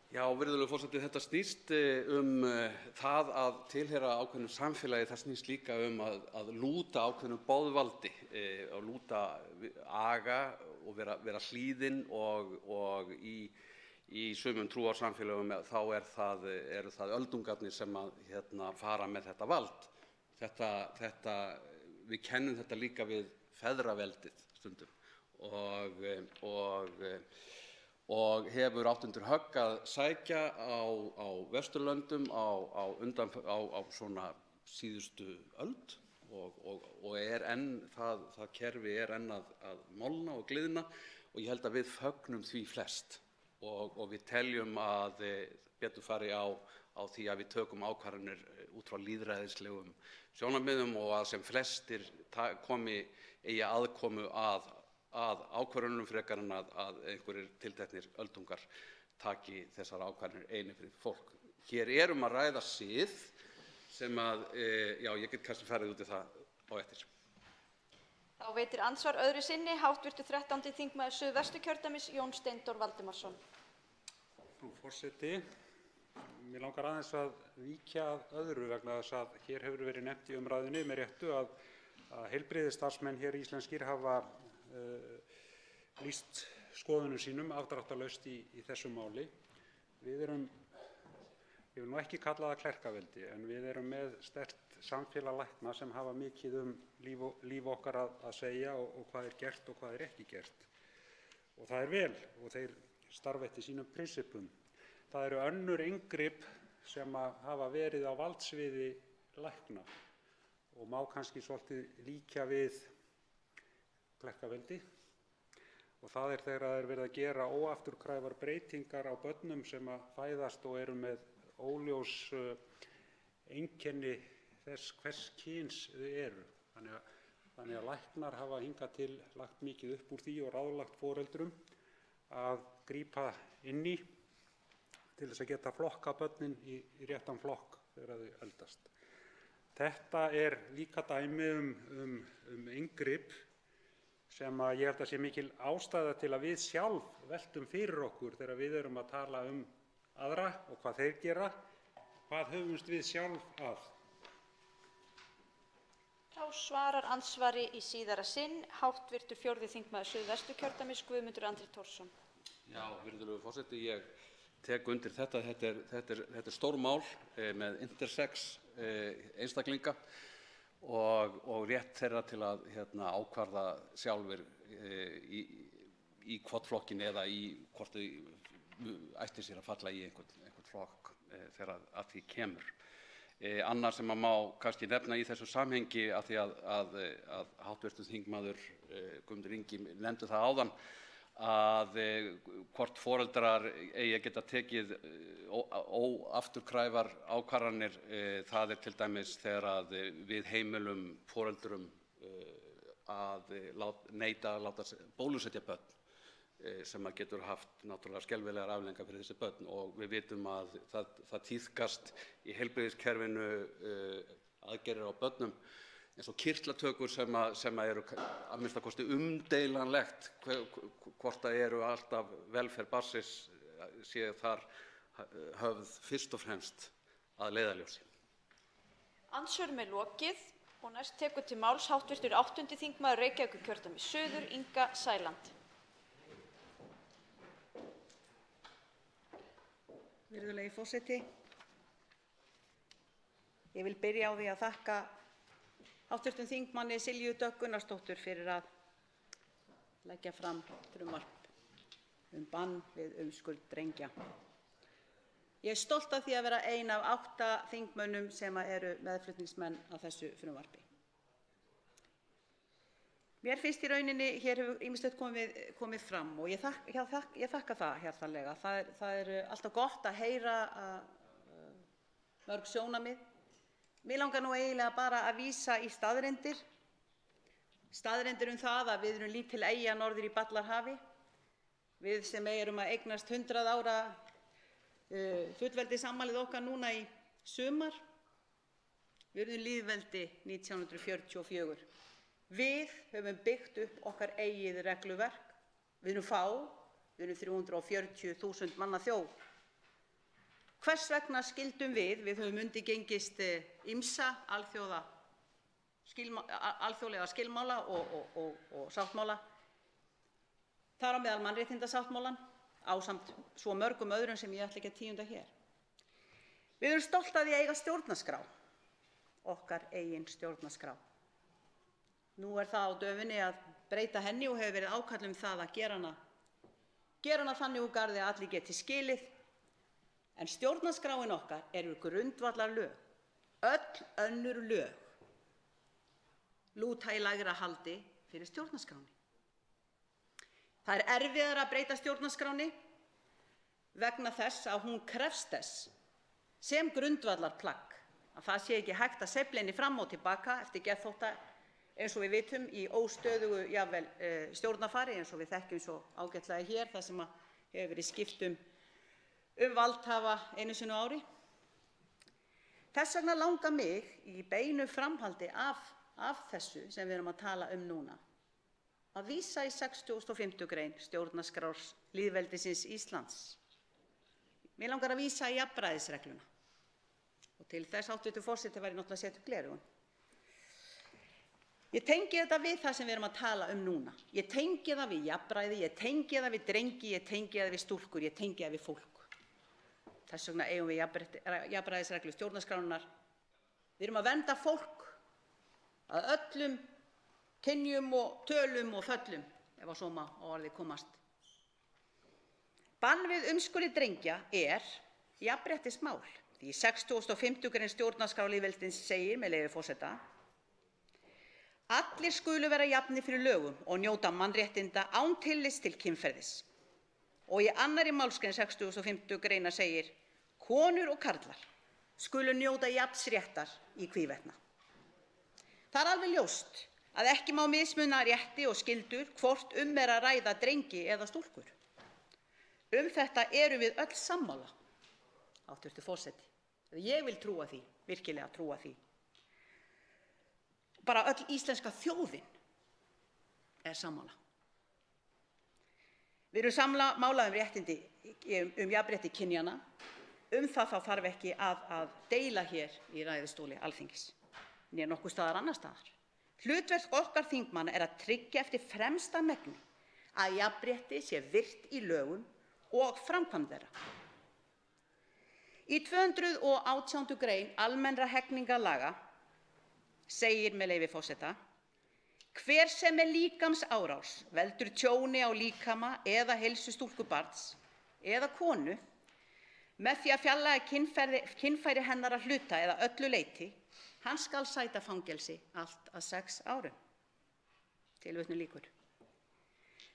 Já, virðulegur forseti, þetta snýst það að tilheyra ákveðnu samfélagi, það snýst líka að lúta ákveðnu boðvaldi, að lúta aga og vera hlýðinn, og í sumum trúarsamfélögum þá eru það öldungarnir sem fara með þetta vald. Við kennum þetta líka við feðraveldið stundum, og hefur átt undir högg að sækja á Vesturlöndum á svona síðustu öld, og er enn það kerfi er enn að molna og gliðna, og ég held að við fögnum því flest, og við teljum að betur fari á því að við tökum ákvarðanir út frá lýðræðislegum sjónarmiðum og að sem flestir eigi aðkomu að ákvörðunum frekar en að einhverjir tilteknir öldungar taki þessar ákvarðanir einu fyrir fólk. Hér að ræða sið sem ég get kannski farið út í það á eftir. Þá veitir andsvar öðru sinni hv. 13. þingmaður Suðvesturkjördæmis Jón Steindór Valdimarsson. Frú forseti, mér langar aðeins að víkja að öðru vegna þess að hér hefur verið nefnt í umræðunni með réttu að heilbrigðisstarfsmenn hér íslenskir hafa lýst skoðunum sínum afdráttarlaust í þessu máli. Við erum, ég vil nú ekki kalla það klerkaveldi, en við erum með sterkt samfélag lækna sem hafa mikið líf okkar að segja og hvað er gert og hvað er ekki gert. Og það er vel og þeir starfa eftir sínum prinsippum. Það eru önnur inngrip sem hafa verið á valdsviði lækna og má kannski svolítið líkja við klerkaveldi. Og það er þegar það er verið að gera óafturkræfar breytingar á börnum sem fæðast og eru með óljós einkenni þess hvers kyns þau eru. Þannig að læknar hafa hingað til lagt mikið upp úr því og ráðlagt foreldrum að grípa inn í til þess að geta flokka börnin í réttan flokk þegar þau eldast. Þetta er líka dæmi um inngrip sem ég held að sé mikil ástæða til að við sjálf veltum fyrir okkur þegar við erum að tala um aðra og hvað þeir gera, hvað höfumst við sjálf að. Þá svarar andsvari í síðara sinn hv. 4. þingmaður Suðvesturkjördæmis Guðmundur Andri Thorsson. Já, virðulegur forseti, ég tek undir þetta. Þetta er stórmál með intersex einstaklinga og rétt þeirra til að ákvarða sjálfir í hvort flokkin eða í hvort þau ætti sér að falla í einhvern flokk þegar að því kemur. Annað sem má kannski nefna í þessu samhengi af því að hv. þingmaður Guðmundur Ingi nefndi það áðan að hvort foreldrar eigi að geta tekið óafturkræfar ákvarðanir, það er til dæmis þegar að við heimilum foreldrum að neita að láta bólusetja börn sem að getur haft náttúrulega skelfilegar afleiðingar fyrir þessi börn og við vitum að það tíðkast í heilbrigðiskerfinu aðgerðir á börnum eins og kirtlatökur sem eru að minnsta kosti umdeilanlegt hvort það eru alltaf velferð barnsins sé þar höfð fyrst og fremst að leiðarljósi. Andsvörum er lokið og næst tekur til máls hv. 8. þingmaður Reykjavíkurkjördæmis suður Inga Sæland. Virðulegi forseti, ég vil byrja á því að þakka hv. þingmanni Silju Dögg Gunnarsdóttur fyrir að leggja fram frumvarp bann við umskurð drengja. Ég er stolt af því að vera ein af 8 þingmönnum sem eru meðflutningsmenn að þessu frumvarpi. Mér finnst í rauninni, hér hefur ýmislegt komið fram og ég þakka það hjartanlega. Það er alltaf gott að heyra mörg sjónarmið. Mig langar nú eiginlega bara að vísa í staðreyndir það að við erum lítil eyja norður í Ballarhafi. Við sem erum að eignast 100 ára fullveldisafmælið okkar núna í sumar. Við urðum lýðveldi 1944. Við höfum byggt upp okkar eigið regluverk. Við erum fá, við erum 340.000 manna þjóð. Hvers vegna skildum við höfum undirgengist ýmsa alþjóðlega skilmála og sáttmála, þar á meðal mannréttindasáttmálann, ásamt svo mörgum öðrum sem ég ætla ekki að tíunda hér. Við erum stolt af því að eiga stjórnarskrá, okkar eigin stjórnarskrá. Nú er það á döfinni að breyta henni og hefur verið ákall það að gera hana þannig úr garði að allir geti skilið. En stjórnarskráin okkar eru grundvallarlög. Öll önnur lög lúta í lægra haldi fyrir stjórnarskráni. Það er erfiðara að breyta stjórnarskránni vegna þess að hún krefst þess sem grundvallarplagg að það sé ekki hægt að sveifla henni fram og tilbaka eftir geðþótta eins og við vitum í óstöðugu jafnvel stjórnarfari eins og við þekkjum svo ágætlega hér þar sem hefur verið skipt um valdhafa einu sinni á ári. Þess vegna langar mig í beinu framhaldi af þessu sem við erum að tala um núna að vísa í 65. grein stjórnarskrár lýðveldisins Íslands Mig langar að vísa í jafnræðisregluna. Og til þess, hæstv. forseti, væri náttúrulega að setja upp gleraugun. Ég tengi þetta við það sem við erum að tala um núna. Ég tengi það við jafnræði, ég tengi það við drengi, ég tengi það við stúlkur, ég tengi það við fólk. Þess vegna eigum við jafnræðisreglu stjórnarskrárinnar. Við erum að vernda fólk að öllum kynjum og tölum og föllum, ef að svo má á orði komast. Bann við umskurði drengja er jafnréttismál. Því í 65. grein stjórnarskrár lýðveldisins segir, með leyfi forseta: Allir skulu vera jafnir fyrir lögum og njóta mannréttinda án tillits til kynferðis. Og í 2. málsgrein 65. greinar segir: Konur og karlar skulu njóta jafns réttar í hvívetna. Það er alveg ljóst að ekki má mismuna rétti og skyldur hvort er að ræða drengi eða stúlkur. Þetta erum við öll sammála, hæstv. forseti. Ég vil trúa því, virkilega trúa því. Bara öll íslenska þjóðin er sammála. Við erum sammála um jafnrétti kynjanna. Það þá þarf ekki að deila hér í ræðustóli Alþingis, né nokkuð staðar annars staðar. Hlutverk okkar þingmanna er að tryggja eftir fremsta megni að jafnrétti sé virt í lögum og framkvæmd þeirra. Í 218. grein almennra hegningarlaga segir, með leyfi forseta: Hver sem með líkamsárás veldur tjóni á líkama eða heilsu stúlku, barns eða konu með því að fjarlægja kynfæri hennar að hluta eða öllu leyti, hann skal sæta fangelsi allt að 6 árum. Tilvitnun lýkur.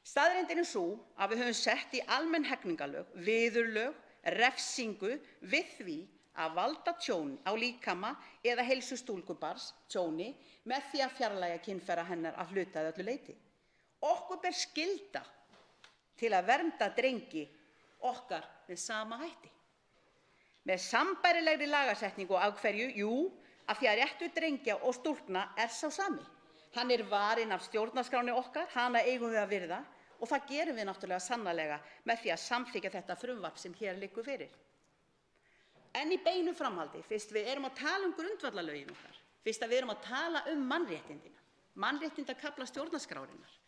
Staðreyndin er sú að við höfum sett í almenn hegningarlög viðurlög, refsingu við því að valda tjón á líkama eða heilsu stúlku, barns tjóni með því að fjarlægja kynfæri hennar að hluta eða öllu leyti. Okkur ber skylda til að vernda drengi okkar með sama hætti. Með sambærilegri lagasetningu og af hverju? Jú, af því að réttur drengja og stúlkna er sá sami. Hann er varinn af stjórnarskránni okkar, hana eigum við að virða, og það gerum við náttúrulega sannarlega með því að samþykkja þetta frumvarp sem hér liggur fyrir. En í beinu framhaldi, fyrst við erum að tala um grundvallarlögin okkar, fyrst að við erum að tala um mannréttindina, mannréttindakafla stjórnarskrárinnar,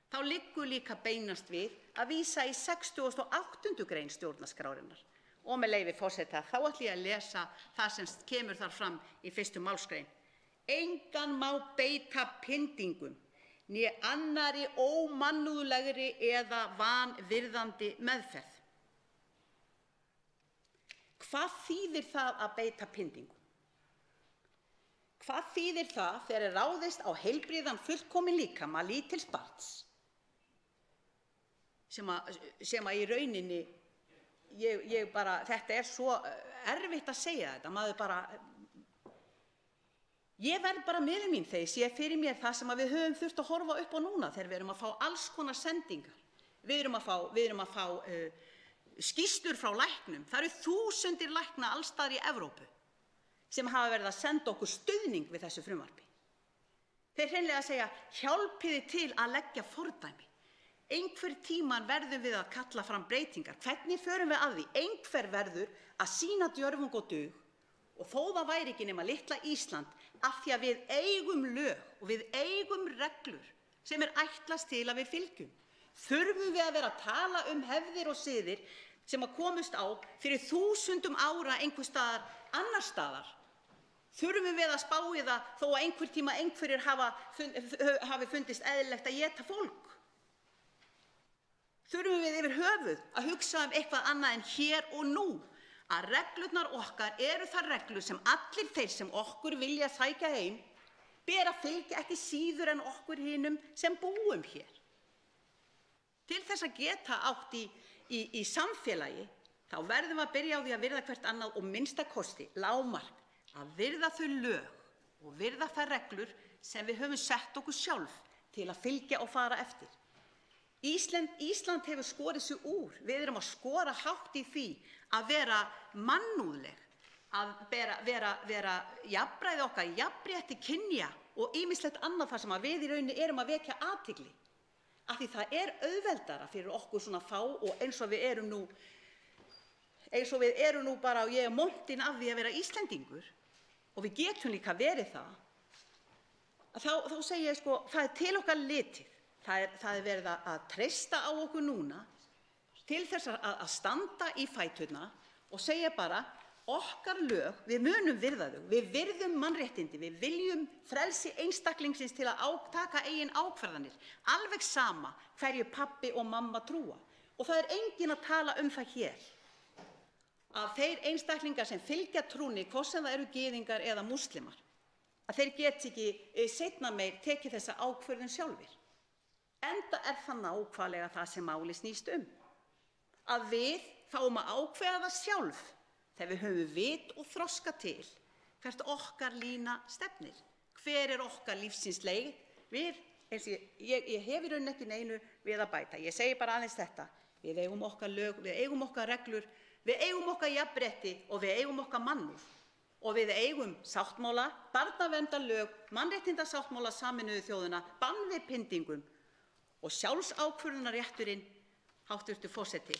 þá liggur líka beinast við að vísa í 68. grein stjórnarskrárinnar. Og með leyfi forseta, þá ætla ég að lesa það sem kemur þar fram í 1. málsgrein. Engan má beita pyndingum né annarri ómannúðlegri eða vanvirðandi meðferð. Hvað þýðir það að beita pyndingum? Hvað þýðir það þegar ráðist á heilbrigðan fullkominn líkama lítils barns sem að í rauninni þetta er svo erfitt að segja þetta, ég verð bara miður mín þegar ég sé fyrir mér það sem við höfum þurft að horfa upp á núna þegar við erum að fá alls konar sendingar. Við erum að fá skýrslur frá læknum. Það eru þúsundir lækna alls staðar í Evrópu sem hafa verið að senda okkur stuðning við þessu frumvarpi. Þeir hreinlega að segja: hjálpiði til að leggja fordæmi. Einhver tíman verðum við að kalla fram breytingar. Hvernig förum við að því? Einhver verður að sýna djörfung og dug, og þó það væri ekki nema litla Ísland, af því að við eigum lög og við eigum reglur sem ætlast til að við fylgjum. Þurfum við að vera að tala um hefðir og siðir sem að komust á fyrir 1000 ára einhvers staðar annars staðar? Þurfum við að spá í það þó að einhver tíma einhverjir hafi fundist eðlilegt að éta fólk? Þurfum við yfir höfuð að hugsa um eitthvað annað en hér og nú? Að reglurnar okkar eru þær reglur sem allir þeir sem okkur vilja sækja heim ber að fylgja, ekki síður en okkur hinum sem búum hér. Til þess að geta átt í samfélagi, þá verðum við að byrja á því að virða hvert annað og minnsta kosti lágmark að virða þau lög og virða þær reglur sem við höfum sett okkur sjálf til að fylgja og fara eftir. Ísland hefur skorið sig úr. Við erum að skora hátt í því að vera mannúðleg, að vera jafnræði okkar, jafnrétti kynja og ýmislegt annað þar sem við í rauninni erum að vekja athygli. Af því það er auðveldara fyrir okkur svona fá og eins og við erum nú eins og við erum nú bara, og ég er montinn af því að vera Íslendingur, og við getum líka verið það, þá segi ég sko, það er til okkar litið. Það er verið að treysta á okkur núna til þess að standa í fæturna og segja bara, okkar lög, við munum virða þau, við virðum mannréttindi, við viljum frelsi einstaklingsins til að taka eigin ákvarðanir, alveg sama hverju pabbi og mamma trúa. Og það er enginn að tala um það hér, að þeir einstaklingar sem fylgja trúnni, hvort sem það eru gyðingar eða múslimar, að þeir geti ekki seinna meir tekið þessa ákvörðun sjálfir. Enda er það nákvæmlega það sem máli snýst um. Að við fáum að ákveða það sjálf þegar við höfum vit og þroska til hvert okkar lína stefnir. Hver er okkar lífsins leið? Ég hef í rauninni ekki neinu við að bæta. Ég segi bara aðeins þetta. Við eigum okkar lög, við eigum okkar reglur, við eigum okkar jafnrétti og við eigum okkar mannúð. Og við eigum sáttmála, barnaverndarlög, mannréttindasáttmála Sameinuðu þjóðanna, bann við pyndingum og sjálfsákvörðunarrétturinn, háttvirtur forseti,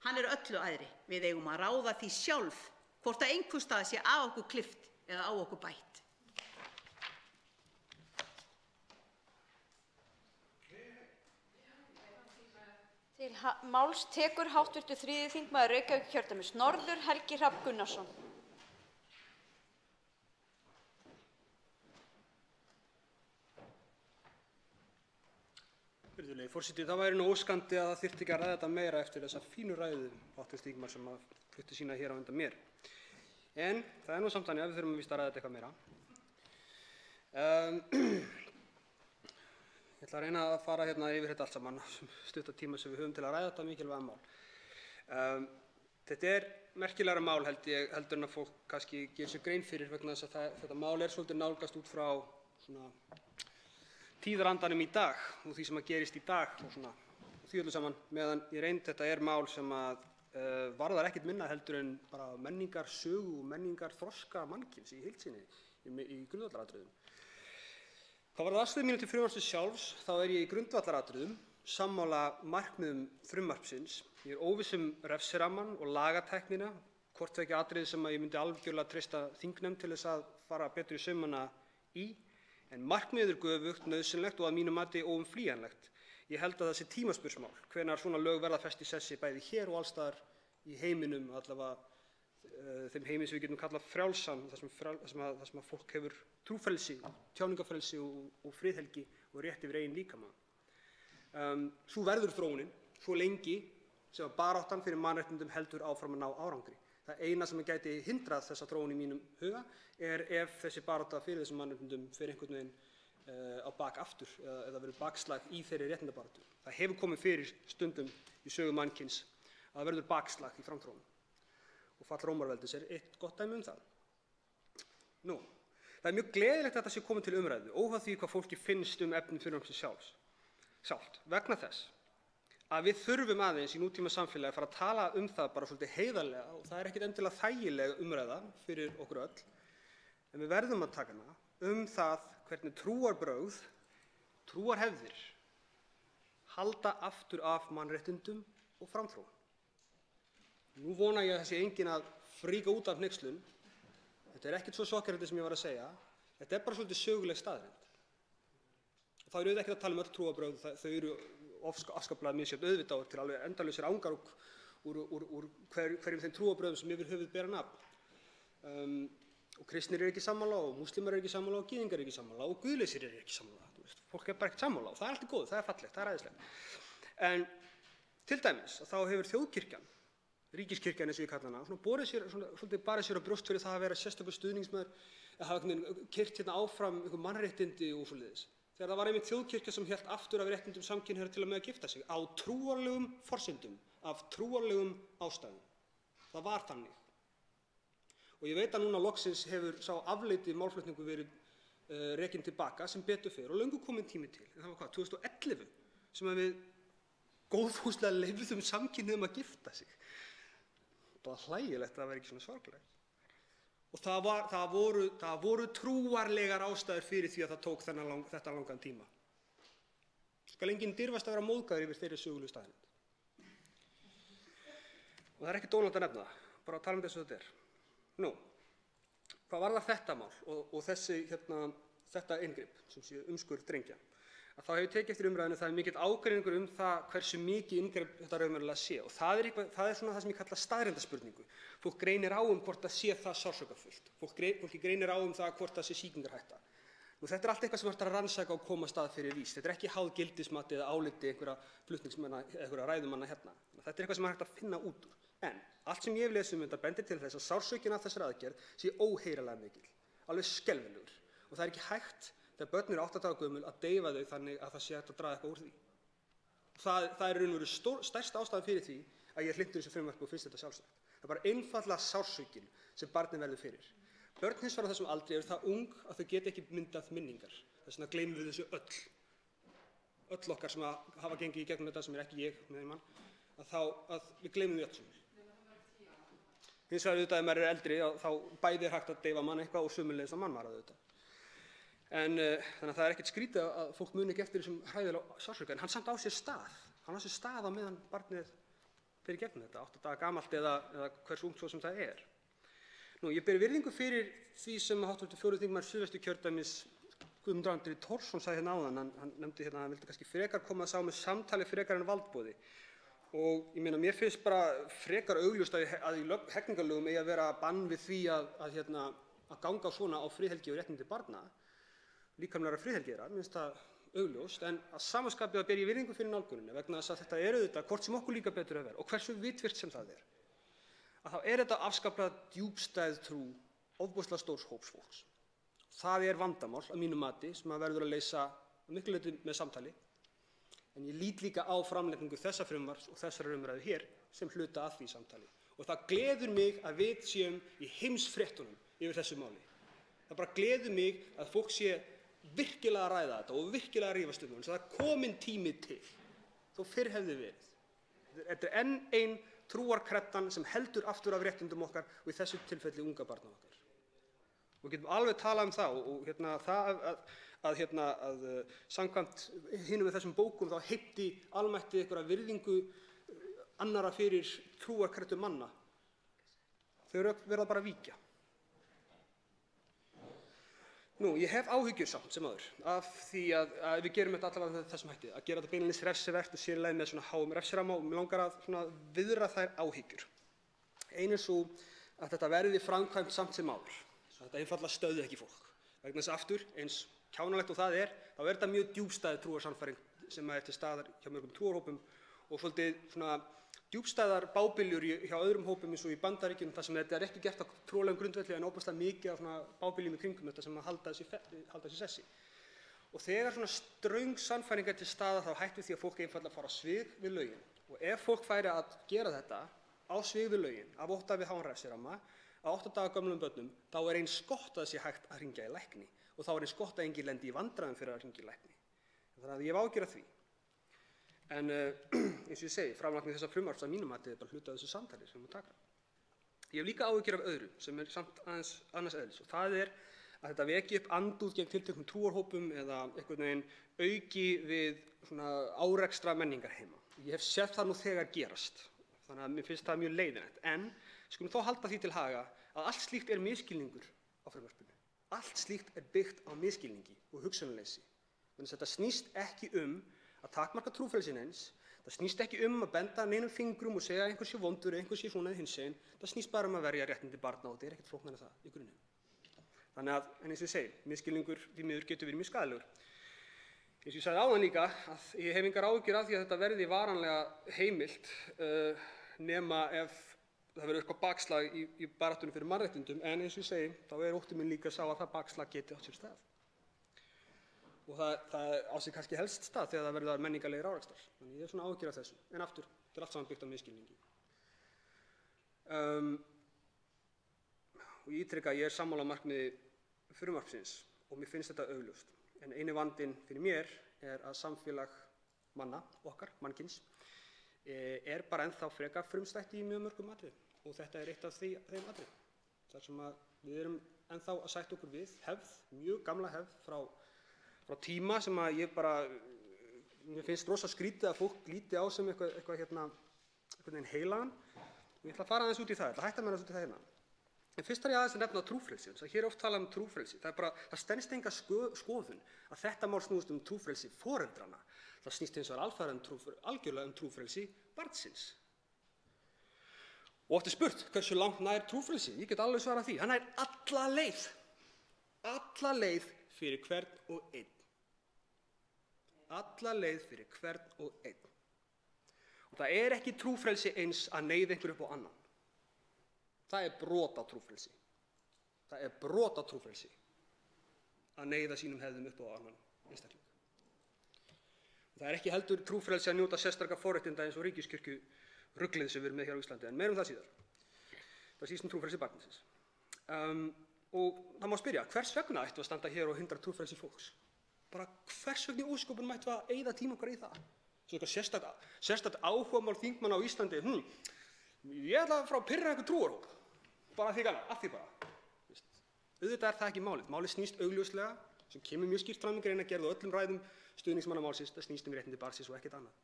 hann er öllu æðri. Við eigum að ráða því sjálf hvort að einhvers staðar sé af okkur klippt eða á okkur bætt. Til máls tekur háttvirtur 3. þingmaður Reykjavíkurkjördæmis norður, Helgi Hrafn Gunnarsson. Virðulegi forseti, það væri nú óskandi að það þyrfti ekki að ræða þetta meira eftir þessa fínu ræðu hv. þingmanns sem flutti sína hér á undan mér. En það er nú samt þannig að við þurfum víst að ræða þetta eitthvað meira. Ég ætla að reyna að fara hérna yfir þetta allt saman, stutta tíma sem við höfum til að ræða þetta mikilvæga mál. Þetta er merkilegra mál heldur en að fólk kannski gerir sér grein fyrir vegna þess að þetta mál er svolítið nálgast út frá svona tíðarandanum í dag og því sem að gerist í dag og svona því öllu saman, meðan í reynd þetta er mál sem að varðar ekkert minna heldur en bara menningarsögu og menningarþroska mannkyns í heild sinni í grundvallaratriðum. Hvað varðar afstöðu mína til frumvarpsins sjálfs, þá er ég í grundvallaratriðum sammála markmiðum frumvarpsins. Ég er óviss refsirammann og lagatæknina, hvort tveggja atriði sem að ég myndi algjörlega treysta þingnefnd til þess að fara betur í saumana í. En markmiðið er göfugt, nauðsynlegt og að mínu mati óumflýjanlegt. Ég held að það sé tímaspursmál, hvenær svona lög verða fest í sessi bæði hér og alls staðar í heiminum, allavega þeim heimi sem við getum kallað frjálsan, þar sem að fólk hefur trúfrelsi, tjáningarfrelsi og friðhelgi og rétt yfir eigin líkama. Svo verður þróunin, svo lengi sem að baráttan fyrir mannréttindum heldur áfram að ná árangri. Það eina sem gæti hindrað þessa þróun í mínum huga er ef þessi barátta fyrir þessum mannréttindum fer einhvern veginn á bak aftur eða verður bakslag í þeirri réttindabaráttu. Það hefur komið fyrir stundum í sögu mannkyns að það verður bakslag í framþróun og fall Rómaveldis er eitt gott dæmi um það. Nú, það er mjög gleðilegt að þetta sé komið til umræðu, óháð því hvað fólki finnst efni frumvarpsins sjálft, vegna þess að við þurfum aðeins í nútíma samfélagi að fara að tala um það bara svolítið heiðarlega og það er ekkert endilega þægileg umræða fyrir okkur öll, en við verðum að taka hana það hvernig trúarbrögð, trúarhefðir halda aftur af mannréttindum og framþróun. Nú vona ég að það sé enginn að fríka út af hneykslun. Þetta er ekkert svo sjokkerandi sem ég var að segja. Þetta er bara svolítið söguleg staðreynd. Og það eru ekki að tala um öll trúarbrögð, þau eru afskaplega misjöfn auðvitað til alveg endalausir ángar úr hverjum þeim trúarbrögðum sem yfir höfuð bera nafn. Og kristnir ekki sammála og múslimar ekki sammála og gyðingar ekki sammála og guðleysir ekki sammála. Fólk bara ekkert sammála og það er allt í góðu, það er fallegt, það er æðislegt. En til dæmis þá hefur þjóðkirkjan, ríkiskirkjan eins og ég kalla hana, svolítið barið sér á brjóst fyrir það að vera sérstakur stuðningsmaður, að hafa keyrt hérna áfram einhver mannréttindi og svoleiðis. Þegar það var einmitt þjóðkirkja sem hélt aftur af réttindum samkynhneigðra til að með að gifta sig á trúarlegum forsendum, af trúarlegum ástæðum. Það var þannig. Og ég veit að núna loksins hefur sá afleiti málflutningur verið rekinn tilbaka sem betur fer og löngu kominn tími til. En það var 2011 sem að við góðfúslega leyfðum samkynhneigðum að gifta sig. Það var hlægilegt að það væri ekki svona sorglegt. Og það voru trúarlegar ástæður fyrir því að það tók þetta langan tíma. Skal enginn dirfast að vera móðgaður yfir þeirri sögulegu staðreynd. og það er ekki dónalegt að nefna það, bara að tala um þessu þetta er. Nú, hvað varðar þetta mál og þetta inngrip sem sé umskurð drengja, að þá hefur tekið eftir umræðinu það er mikill ágreiningur um það hversu mikið inngrip þetta raunverulega sé og það er svona það sem ég kalla staðreyndaspurningu. Fólk greinir á hvort það sé það sársaukafullt. Fólki greinir á það hvort það sé sýkingarhætta. Nú, þetta er allt eitthvað sem hægt að rannsaka og koma stað fyrir víst. Þetta er ekki háð gildismati eða áliti einhverja flutningsmanna eða einhverja ræðumanna hérna. Þetta er eitthvað sem hægt að finna út úr. En allt sem ég hef lesið þetta bendir til þess að sársaukin af þessari aðgerð sé óheyrilega mikil, alveg skelfilegur. Og það er ekki hægt þegar börn eru 8 daga gömul að deyfa þau þannig að það sé hægt að draga eitthvað úr því. Það er raun og veru stærsta ástæðan fyrir því að ég hlynntur þessu frumvarpi og finnst þetta sjálfsagt. Það er bara einfaldlega sársaukin sem barnið verður fyrir. Börn hins vegar á þessum aldri eru það ung að þau geta ekki myndað minningar. Þess vegna gleymum við þessu öll. Öll okkar sem hafa gengið í gegnum þetta sem er ekki ég með mann, að við gleymum því öll. Hins vegar auðvitað ef maður er eldri þá bæði er hægt að deyfa mann eitthvað og sömuleiðis að mann var auðvitað. Þannig að það er ekkert skrítið að fólk muni ekki eftir þessum hræðilega sársauka, en hann samt á sér stað. Hann á sér stað á meðan barnið fer í gegnum þetta, 8 daga gamalt eða hversu ungt svo sem það er. Nú, ég ber virðingu fyrir því sem hv. 4. þingmaður Suðvesturkjördæmis Guðmundur Andri Thorsson sagði hérna áðan. Hann nefndi hérna að hann vildi kannski frekar koma að sá með samtali frekar en valdboði. Og ég meina, mér finnst bara frekar augljóst að í hegningarlögum eigi að vera bann við því að ganga svona á friðhelgi og réttindi barna, líkamlegra friðhelgi þeirra, mér finnst það augljóst, en að sama skapi ber ég virðingu fyrir nálguninni vegna þess að þetta er auðvitað, hvort sem okkur líka betur að vera og hversu vitvirkt sem það er, að þá er þetta afskaplega djúpstæð trú ofboðslega stórs hóps fólks. Það er vandamál að mínu mati sem að verður að leysa að miklu leyti með samtali, en ég lít líka á framlagningu þessa frumvarps og þessarar umræðu hér sem hluta af því samtali. Og það gleður mig að við séum í heimsfréttunum yfir þessu máli. Það bara gleður mig að fólk sé virkilega að ræða þetta og virkilega að rífast um það. Það er kominn tími til, þó fyrr hefði verið. Þetta er enn ein trúarkreddan sem heldur aftur af réttindum okkar og í þessu tilfelli unga barna okkar. Og við getum alveg talað um það og að samkvæmt hinum við þessum bókum þá heimti almætti einhverja virðingu annarra fyrir trúarkreddu manna. Þau verða bara að víkja. Nú, ég hef áhyggjur samt sem áður af því að við gerum þetta allavega með þessum hætti, að gera þetta beinlínis refsivert og sér í lagi með svona háum refsiramma og mig langar að viðra þær áhyggjur. Ein er svo að þetta verði framkvæmt samt sem áður. Þetta einfaldlega stöðvi ekki fólk. Vegna þess aftur, eins kjánalegt og það er, þá er þetta mjög djúpstæð trúarsannfæring sem er til staðar hjá mörgum trúarhópum og svolítið svona djúpstæðar bábiljur hjá öðrum hópum eins og í Bandaríkjunum þar sem þetta er ekki gert á trúarlegum grundvelli en óbærslega mikið af svona bábiljum í kringum þetta sem að halda þessi sessi. Og þegar svona ströng sannfæring er til staðar þá hættu því að fólk einfaldlega fara á svig við lögin. Og ef fólk færi að gera þetta á svig við lögin, af ótta við háan refsiramma, á 8 daga gömlum börnum, þá er eins gott að það sé hægt að hringja í lækni og þá er eins gott að enginn lendi í vandræðum fyrir að hringja í lækni. Þannig að ég hef áhyggjur af því. En eins og ég segi, framlagning þessa frumvarps að mínu mati er bara hluti af þessu samtali sem við taka. Ég hef líka áhyggjur af öðru sem er samt aðeins annars eðlis og það er að þetta veki upp andúð gegn tilteknum trúarhópum eða einhvern veginn auki við svona árekstra menningarheima. Ég hef séð það nú þegar gerast, þannig að mér finnst það mjög leiðinlegt. En skulum þó halda því til haga að allt slíkt er misskilningur á frumvarpinu. Allt slíkt er byggt á misskilningi og hugsunarleysi. Þannig að þetta snýst ekki að takmarka trúfrelsi neins, það snýst ekki að benda neinum fingrum og segja að einhver sé vondur eða einhver sé svona eða hinsegin, það snýst bara að verja réttindi barna og þetta er ekkert flóknara en það í grunninn. Þannig að, eins og ég segi, misskilningur því miður getur verið mjög skaðlegur. Eins og ég sagði áðan líka að ég hef engar áhyggjur af því að þetta verði varanlega heimilt nema ef það verður eitthvað bakslag í baráttunni fyrir mannréttindum, en eins og ég segi, þá er ótti minn líka sá að það bakslag geti átt sér stað. Og það á sig kannski helst stað þegar það verður menningarlegir árekstrar. Þannig ég er svona áhyggjur af þessu. En aftur, þetta er allt saman byggt á misskilningi. Og ég ítreka að ég er sammála markmiði frumvarpsins og mér finnst þetta augljóst. En eini vandinn fyrir mér er að samfélag manna, okkar, mannkyns, er bara ennþá frekar frumstætt í mjög mörgum atriðum. Og þetta er eitt af þeim atriðum. Þar sem að við erum ennþá að sætta okkur við hefð, mjög gamla hefð frá tíma sem að mér finnst rosa skrítið að fólk líti á sem eitthvað heilagan Ég ætla að fara aðeins út í það, ég ætla að hætta með aðeins út í það hérna. En fyrst þarf ég aðeins að nefna trúfrelsi, þess að hér er oft talað trúfrelsi. Það stenst enga skoðun að þetta mál snúist trúfrelsi foreldranna. Það snýst hins vegar algjörlega trúfrelsi barnsins. Og oft er spurt, hversu langt nær trúfrelsi? Ég get alveg svarað því. Hann nær alla leið fyrir hvern og einn. Alla leið fyrir hvern og einn. Og það er ekki trúfrelsi eins að neyða einhver upp á annan. Það er brot á trúfrelsi. Það er brot á trúfrelsi að neyða sínum hefðum upp á annan einstakling. Það er ekki heldur trúfrelsi að njóta sérstakra forréttinda eins og ríkiskirkju ruglið sem við erum með hér á Íslandi, en meira það síðar. Það snýst trúfrelsi barnsins. Og það má spyrja, hvers vegna ættu að standa hér og hindra trúfrelsi fólks? Bara hvers vegna í ósköpunum ættu að eyða tíma okkar í það? Svo eitthvað sérstakt áhugamál þingmanna á Íslandi, ég ætla að pirra einhver trúarhóp. Bara því gaman, að því bara. Auðvitað er það ekki málið. Málið snýst augljóslega, sem kemur mjög skýrt fram í greinargerð og öllum ræðum stuðningsmanna málsins, það snýst réttindi barnsins og ekkert annað.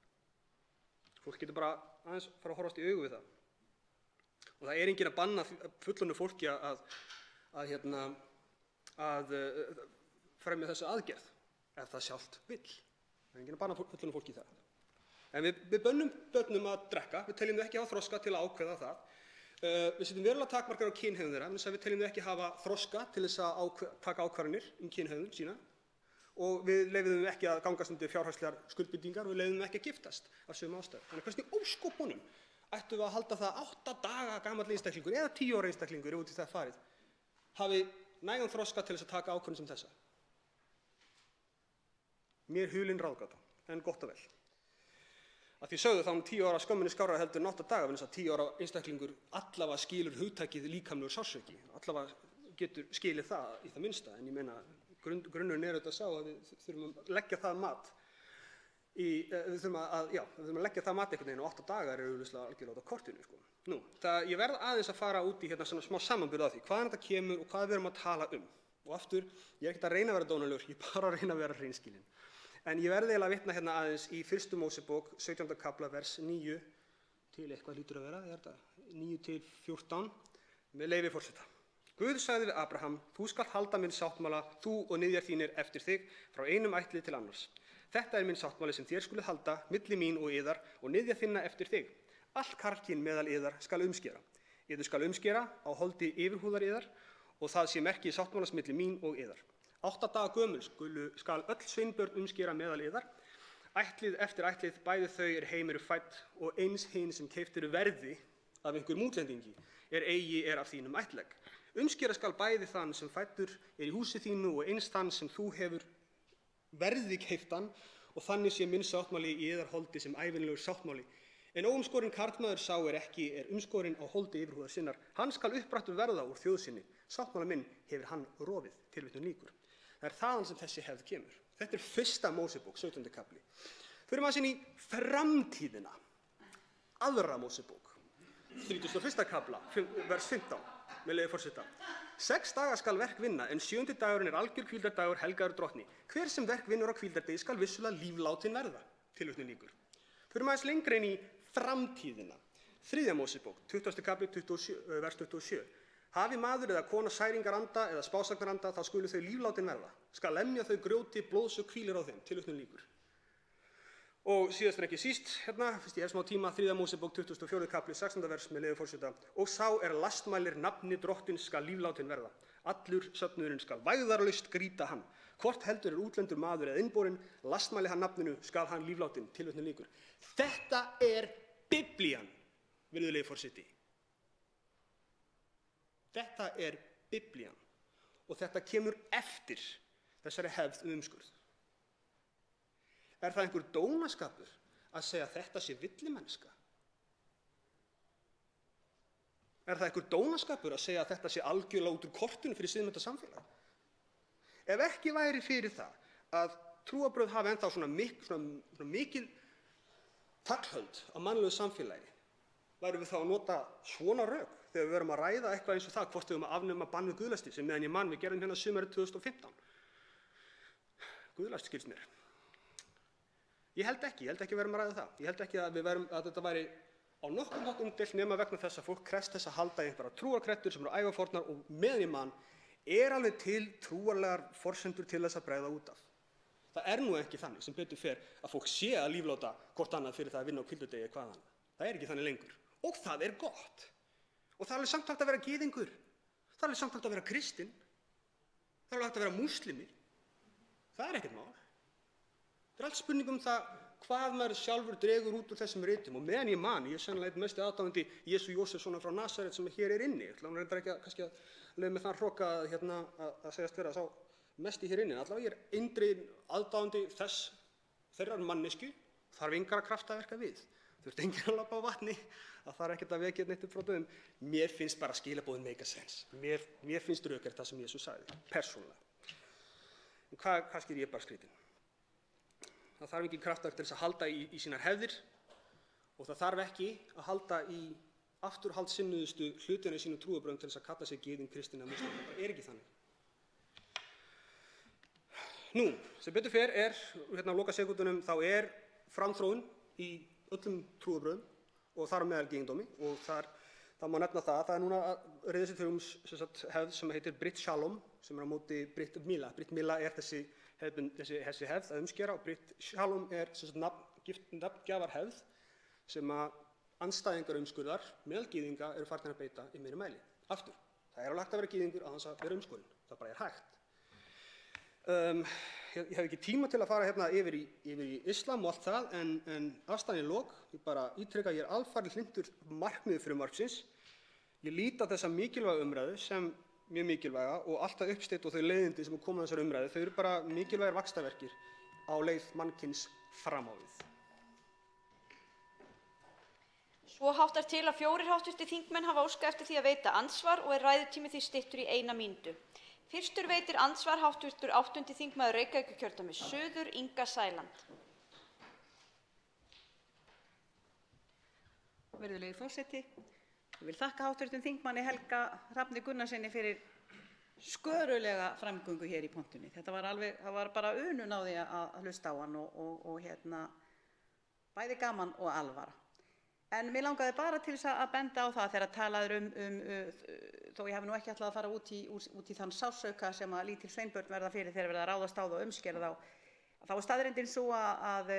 Fólk getur bara aðeins fara að horfast í augu við það. Og það er enginn að banna fullorðnu fólki að fremja þessa aðgerð, ef það sjálft vill. Það er enginn að banna fullorðnu fólki það. En við bönnum börnum að drekka, við teljum þau ekki hafa þroska til að ákveða það. Við setjum verulega takmarkanir á kynhegðun þeirra, þess að við teljum þau ekki hafa þroska til þess að taka ákvarðanir kynhegðun sína. Og við leyfum þeim ekki að gangast undir fjárhagslegar skuldbindingar og við leyfum þeim ekki að giftast af sömu ástæðu. Þannig hvernig óskopunum ættum við að halda það 8 daga gamall einstaklingur eða 10 ára einstaklingur út í það farið hafi nægan þroska til þess að taka ákvörðun sem þessa? Mér hulin ráðgáta, en gott og vel. Að því sögðu þá 10 ára skömminni skárra heldur en 8 daga, vegna þess að 10 ára einstaklingur allavega skilur hugtakið líkamlegur sársauki, allavega getur skilið það í það minnsta, en ég meina grunnurinn er auðvitað sá að við þurfum að leggja það mat við þurfum að leggja það mat einhvern veginn og 8 dagar eru auðvitað algjörlega á kortinu, sko. Nú, ég verð aðeins að fara út í hérna svona smá samanburð á því, hvaðan þetta kemur og hvað við erum að tala um. Og aftur, ég er ekkert að reyna að vera dónalegur, ég er bara að reyna að vera hreinskilinn. En ég verði eiginlega að vitna hérna aðeins í 1. Mósebók, 17. kafla, vers 9 til eitthvað hlýtur að vera, 9 til 14, með leyfi forseta. Guð sagði við Abraham, þú skalt halda minn sáttmála, þú og niðjar þínir eftir þig, frá einum ættlið til annars. Þetta er minn sáttmáli sem þér skuluð halda, milli mín og yðar, og niðja þinna eftir þig. Allt karlkyn meðal yðar skal umskera. Yður skal umskera á holdi yfirhúðar yðar, og það sé merki sáttmálas milli mín og yðar. 8 daga gömul skal öll sveinbörn umskera meðal yðar, ættlið eftir ættlið, bæði þau heim eru fædd og eins hinn sem keypt eru verði af einhverjum útlendingi er af þínum ættlegg. Umskera skal bæði þann sem fæddur í húsi þínu og eins þann sem þú hefur verði keyptan og þannig sé minn sáttmáli í yðar holdi sem ævinlegur sáttmáli. En óumskorinn karlmaður sá er umskorinn á holdi yfirhúðar sinnar. Hann skal upprættur verða úr þjóð sinni. Sáttmála minn hefur hann rofið, tilvitnun lýkur. Það er þaðan sem þessi hefð kemur. Þetta er 1. Mósebók, 17. kafli. Förum aðeins inn í framtíðina. 2. Mósebók, 31. kafla, vers 15, með leyfi forseta. 6 daga skal verk vinna, en 7. dagurinn er algjör hvíldardagur helgaður drottni. Hver sem verk vinnur á hvíldardegi skal vissulega líflátin verða, tilvitnun lýkur. Förum aðeins lengra inn í framtíðina. 3. Mósebók, 20. kafli, vers 27. Hafi maður eða kona særingaranda eða spásagnaranda, þá skulu þau líflátin verða. Skal lemja þau grjóti, blóðs og hvílir á þeim, tilvitnun lýkur. Og síðast en ekki síst, fyrst ég hef smá tíma, 3. Mósebók, 24. kafli, 16. vers með leyfi forseta. Og sá lastmælir nafni drottins skal líflátin verða. Allur söfnuðurinn skal vægðarlaust grýta hann. Hvort heldur útlendur maður eða innborinn, lastmæli hann nafninu, skal hann líflátin, tilvitnun lýkur. Þetta er Biblían, virðulegi forseti. Þetta er Biblían og þetta kemur eftir þessari hefð umskurð. Er það einhver dónaskapur að segja að þetta sé villimennska? Er það einhver dónaskapur að segja að þetta sé algjörlega út úr kortinu fyrir siðmennta samfélag? Ef ekki væri fyrir það að trúarbrögð hafa ennþá svona mikil taglhöld á mannlegu samfélagi, værum við þá að nota svona rök þegar við verum að ræða eitthvað eins og það hvort við að afnema bann við guðlasti sem meðan ég man við gerðum hérna sumarið 2015. Guðlast skilst mér. Ég held ekki að við verum að ræða það. Ég held ekki að þetta væri á nokkurn hátt umdeilt nema vegna þess að fólk krefst þess að halda í einhverjar trúarkreddur sem eru ævafornar og meðan ég man alveg til trúarlegar forsendur til þess að bregða út af. Það er nú ekki þannig sem betur fer að fólk sé að lífláta hvort annað fyrir það að vinna á hvíldardegi hvað annað. Það er ekki þannig lengur. Og það er gott. Og það er alveg samt hægt að vera gyðingur. Það er alveg samt hægt að vera kristinn. Það er alveg hægt að vera múslimir. Það er ekkert mál. Það er allt spurning um það hvað maður sjálfur dregur út úr þessum ritum. Og meðan ég man, ég er sennilega einn mesti aðdáandi Jesú Jósefssonar frá Nasaret sem hér er inni. Ég ætla reyndar ekki kannski að leyfa mér þann hroka að segjast vera sá mesti hér inni. Allavega ég er eindreginn aðdáandi þeirrar mannesku, þarf engar að kraftaverka við. Þurfti enginn að labba á vatni, það þarf ekkert að vekja neitt upp frá döðum. Mér finnst bara skilaboðin make a sense. Mér finnst rökrétt það sem Jesús sagði, persónulega. En hvað skýr ég bara skrýtin? Það þarf ekki kraftaverk til þess að halda í sínar hefðir og það þarf ekki að halda í afturhaldssinnuðustu hlutina í sínum trúarbrögðum til þess að kalla sig gyðing, kristinn eða múslim. Það er ekki þannig. Nú, sem betur fer á lokasekúndunum þá er framþróun í öllum trúarbrögðum og þar á meðal gyðingdómi og það má nefna það er núna að reiða sig til hefð sem heitir Brit Shalom sem er á móti Brit Mila. Brit Mila er þessi hefð að umskera og Brit Shalom er nafngjafarhefð sem að andstæðingar umskurðar meðal gyðinga eru farnir að beita í meiri mæli. Aftur, það er alveg hægt að vera gyðingur án þess að vera umskorinn. Það bara er hægt. Ég hef ekki tíma til að fara hérna yfir í islam og allt það, en afstæðan í lok, ég bara ítreka að ég er alfarið hlynntur markmiði frumvarpsins. Ég lít á þessa mikilvæga umræðu sem mjög mikilvæga og alltaf uppsteytt og þau leiðindi sem koma þessar umræðu, þau eru bara mikilvægir vaxtarverkir á leið mannkyns fram á við. Svo háttar til að 4 hv. þingmenn hafa óskað eftir því að veita andsvar og er ræðutími því styttur í 1 mínútu. Fyrstur veitir andsvar hv. 8. þingmaður Reykjavíkurkjördæmis suður, Inga Sæland. Virðulegi forseti, ég vil þakka hv. þingmanni Helga Hrafni Gunnarssyni fyrir skörulega framgöngu hér í pontunni. Það var bara unun á því að hlusta á hann og bæði gaman og alvara. En mér langaði bara til þess að benda á það þegar talaður þó ég hafi nú ekki ætlað að fara út í þann sársauka sem að lítil sveinbörn verða fyrir þegar verða að ráðast á það og umskera þá er staðreyndin sú að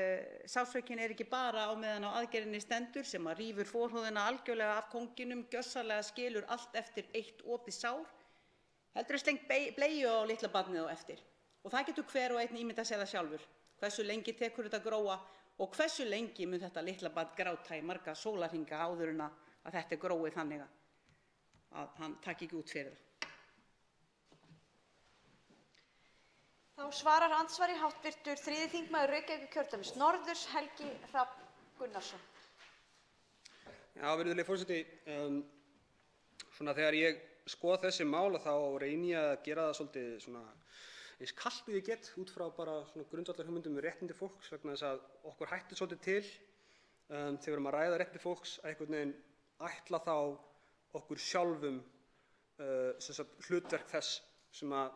sársaukin er ekki bara á meðan á aðgerðinni stendur sem að rífur forhúðina algjörlega af kónginum, gjörsamlega skilur allt eftir eitt opið sár, heldur er slengt bleiu á litla barnið á eftir. Og það getur hver og einn ímyndað sér það sjálfur, hversu lengi tekur þetta gróa og hversu lengi mun þetta litla barn gráta í marga sólarhringa áður en að þetta er gróið þannig að hann taki ekki út fyrir það. Þá svarar andsvari hv. 3. þingmaður Reykjavíkurkjördæmis norðurs, Helgi Hrafn Gunnarsson. Já, virðulegi forseti, þegar ég skoða þessi mál þá reyni ég að gera það svolítið eins kalt og ég get út frá bara grundvallarhugmyndum um réttindi fólks vegna þess að okkur hættir svolítið til þegar við erum að ræða réttindi fólks að einhvern veginn ætla þá okkur sjálfum hlutverk þess sem að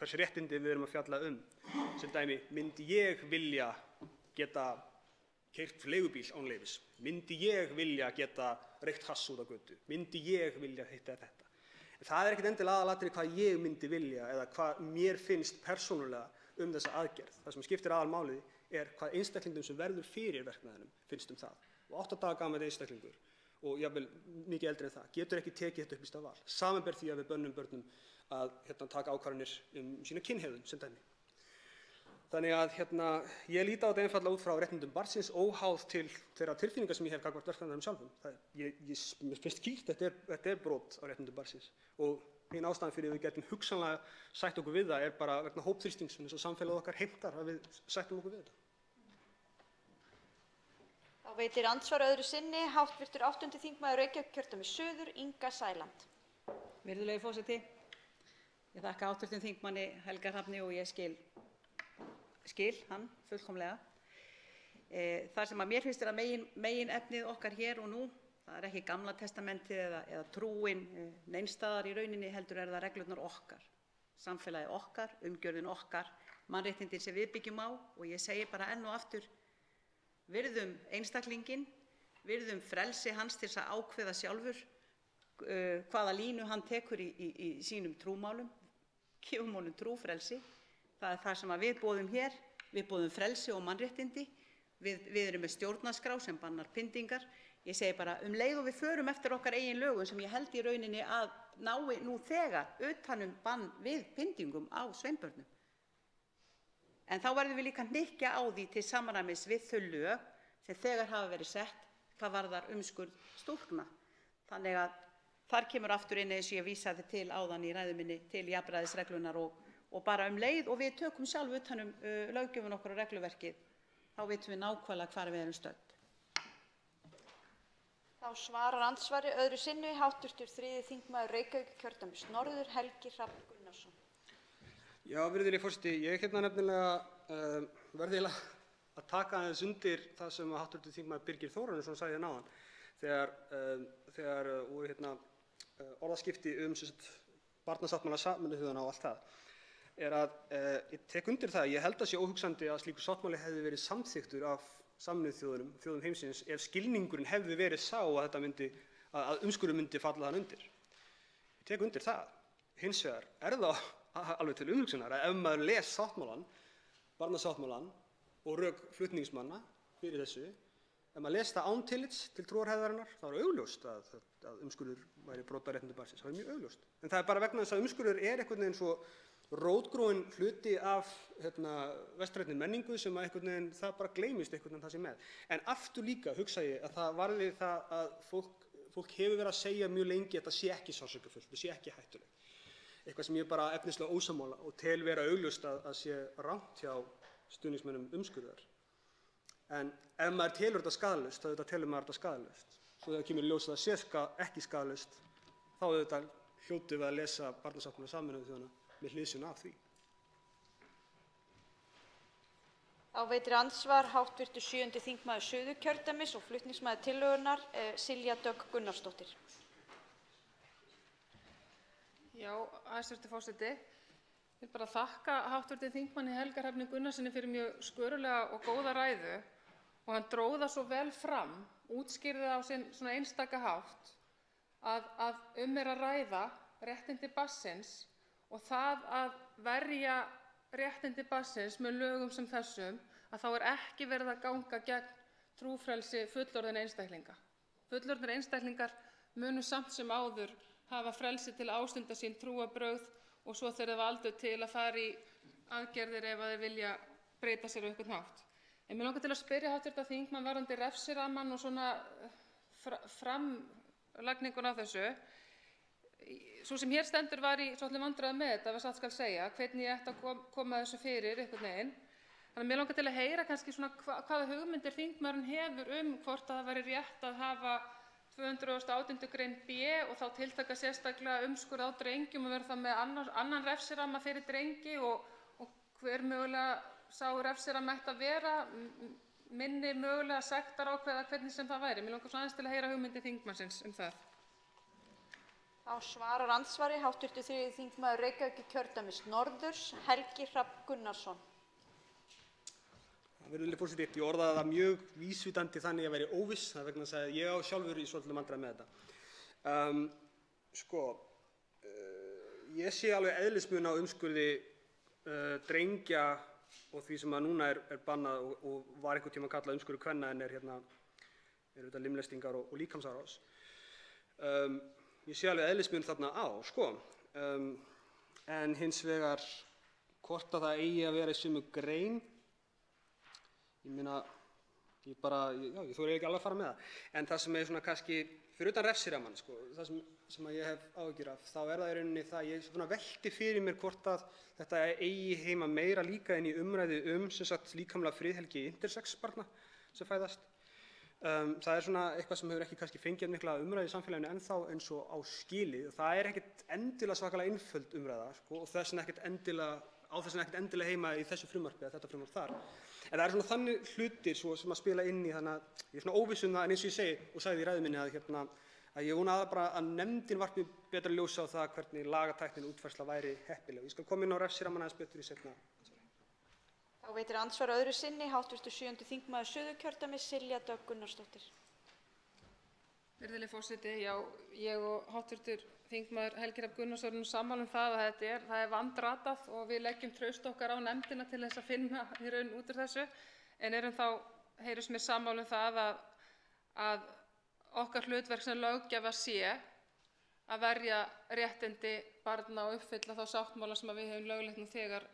hversu réttindi við erum að fjalla um. Sem dæmi, myndi ég vilja geta keyrt leigubíl án leyfis? Myndi ég vilja geta reykt hass út á götu? Myndi ég vilja hitta þetta? Það er ekkert endilega aðalatriði hvað ég myndi vilja eða hvað mér finnst persónulega þessa aðgerð. Það sem skiptir aðalmáli er hvað einstaklingum sem verður fyrir verknaðinum finnst það. Og 8 daga gamall einstaklingur og jafnvel mikið eldri en það getur ekki tekið þetta upplýsta val. Samanber því að við bönnum börnum að taka ákvarðanir sína kynhegðun sem dæmi. Þannig að ég líti á þetta einfaldlega út frá réttindum barnsins óháð til þeirra tilfinninga sem ég hef gagnvart verknaðinum sjálfum. Mér finnst skýrt þetta er brot á réttindum barnsins og ein ástæðan fyrir við getum hugsanlega sætt okkur við það er bara vegna hópþrýstings eins og samfélagið okkar heimtar að við sættum okkur við þetta. Þá veitir andsvar öðru sinni hv. 8. þingmaður Reykjavíkurkjördæmis suður, Inga Sæland. Virðulegi forseti, ég þakka hv. þingmanni Helga Hrafni og ég skil hann fullkomlega. Það sem að mér finnst að megin efnið okkar hér og nú, það er ekki Gamla testamentið eða trúin neins staðar í rauninni, heldur er það reglurnar okkar, samfélagið okkar, umgjörðin okkar, mannréttindin sem við byggjum á og ég segi bara enn og aftur, virðum einstaklinginn, virðum frelsi hans til að ákveða sjálfur hvaða línu hann tekur í sínum trúmálum, gefum honum trúfrelsi. Það er það sem við boðum hér, við boðum frelsi og mannréttindi, við erum með stjórnarskrá sem bannar pyndingar. Ég segi bara leið og við förum eftir okkar eigin lögum sem ég held í rauninni að nái nú þegar utan bann við pyndingum á sveinbörnum. En þá verðum við líka að hnykkja á því til samræmis við þau lög sem þegar hafa verið sett hvað varðar umskurð stúlkna. Þannig að þar kemur aftur inn eins og ég vísaði til áðan í ræðu minni til jafnræðisreglunar og bara leið og við tökum sjálf utan löggjöfin okkar og regluverkið, þá vitum við nákvæmlega hvar við erum stödd. Þá svarar andsvari öðru sinni hv. 3. þingmaður Reykjavíkurkjördæmis norður, Helgi Hrafn Gunnarsson. Já, virðulegi forseti, ég nefnilega verði að taka aðeins undir það sem hv. þingmaður Birgir Þórarinsson sagði áðan þegar voru orðaskipti barnasáttmála Sameinuðu þjóðanna og allt það, að ég tek undir það. Ég held að sé óhugsandi að slíkur sáttmáli hefði verið samþykktur af Sameinuðu þjóðum heimsins ef skilningurinn hefði verið sá að umskurður myndi falla þar undir. Ég tek undir það. Hins vegar það alveg til umhugsunar að ef maður les sáttmálann, barnasáttmálann og rök flutningsmanna fyrir þessu, ef maður les það án tillits til trúarhefðarinnar, þá augljóst að umskurður væri brot á réttindum barnsins. Það er mjög augljóst. En það er bara vegna þess að umskurður einhvern veginn svo rótgróinn hluti af vestrænni menningu sem það bara gleymist einhvern veginn það sem með. En aftur líka hugsa ég að það varði það að fólk hefur verið að segja mjög lengi að þetta sé ekki sársaukafullt, þetta sé ekki hættulegt. Eitthvað sem ég bara efnislega ósammála og tel vera augljóst að sé rangt hjá stuðningsmönnum umskurðar. En ef maður telur þetta skaðlaust, þá telur maður þetta skaðlaust. Svo þegar kemur í ljós að það sé ekki skaðlaust, þá hljótum við að lesa barnasáttmála Sameinuðu þjóðanna með hliðsjón af því. Þá veitir andsvar hv. 7. þingmaður Suðurkjördæmis og flutningsmaður tillögunnar Silja Dögg Gunnarsdóttir. Já, hæstv. forseti. Ég vil bara þakka hv. þingmanni Helga Hrafni Gunnarsssyni fyrir mjög skörulega og góða ræðu og hann dró það svo vel fram, útskýrði það á sinn svona einstaka hátt að er að ræða réttindi barnsins og það að verja réttindi barnsins með lögum sem þessum, að þá er ekki verið að ganga gegn trúfrelsi fullorðinna einstaklinga. Fullorðnir einstaklingar munu samt sem áður hafa frelsi til að ástunda sín trúarbrögð og svo þeir eru valdir til að fara í aðgerðir ef þeir vilja breyta sér á einhvern hátt. En mig langar til að spyrja hv. þingmann varðandi refsirammann og svona framlagninguna á þessu. Sú sem hér stendur var í svolítið vandræðum með þetta, satt skal segja, hvernig ég ætti að koma þessu fyrir einhvern veginn. Þannig að mig langar til að heyra kannski svona hvaða hugmyndir þingmaðurinn hefur hvort að það væri rétt að hafa 218. grein B og þá tiltaka sérstaklega umskurð á drengjum og vera það með annan refsiramma fyrir drengi og hver mögulega sá refsiramma ætti að vera, minni mögulega sektarákvæða hvernig sem það væri. Mig langar svo aðeins til að heyra hugmyndir þingmannsins það. Þá svarar andsvari hv. 3. þingmaður Reykjavíkurkjördæmis norðurs, Helgi Hrafn Gunnarsson. Virðulegi forseti, ég orðaði það mjög vísvitandi þannig að væri óviss, það vegna þess að ég á sjálfur í svolítið vandræðum með þetta. Ég sé alveg eðlismun á umskurði drengja og því sem að núna er bannað og var einhvern tímann kallað umskurður kvenna en er þetta limlestingar og líkamsárás. Ég sé alveg eðlismun þarna á, en hins vegar hvort að það eigi að vera í sömu grein, ég meina, ég þori ekki alveg að fara með það. En það sem er svona kannski, fyrir utan refsirammann, það sem ég hef áhyggjur af, þá er það í rauninni það, ég svona velti fyrir mér hvort að þetta eigi heima meira líka inn í umræðu líkamlega friðhelgi intersex barna sem fæðast. Það er svona eitthvað sem hefur ekki kannski fengið mikla umræðu í samfélaginu ennþá eins og á skilið. Það er ekkert endilega svakalega einföld umræða og þess vegna ekkert endilega heima í þessu frumvarpi eða þetta frumvarp þar. En það eru svona þannig hlutir sem að spila inn í þannig að ég er svona óviss það en eins og ég segi og sagði í ræðu minni að ég vona bara að nefndin varpi betra ljósa á það hvernig lagatæknin útfærsla væri heppileg. Ég skal koma inn á refsirammann aðeins betur í seinna. Þá veitir andsvar öðru sinni hv. 7. þingmaður Suðurkjördæmis Silja Dögg Gunnarsdóttir. Virðulegi forseti, já, ég og hv. þingmaður Helgi Hrafn Gunnarsson erum sammála það að það er vandratað og við leggjum traust okkar á nefndina til þess að finna í raun út úr þessu, en erum þá, heyrist mér, sammála það að okkar hlutverk sem löggjafa sé að verja réttindi barna og uppfylla þá sáttmála sem við höfum lögleitt nú þegar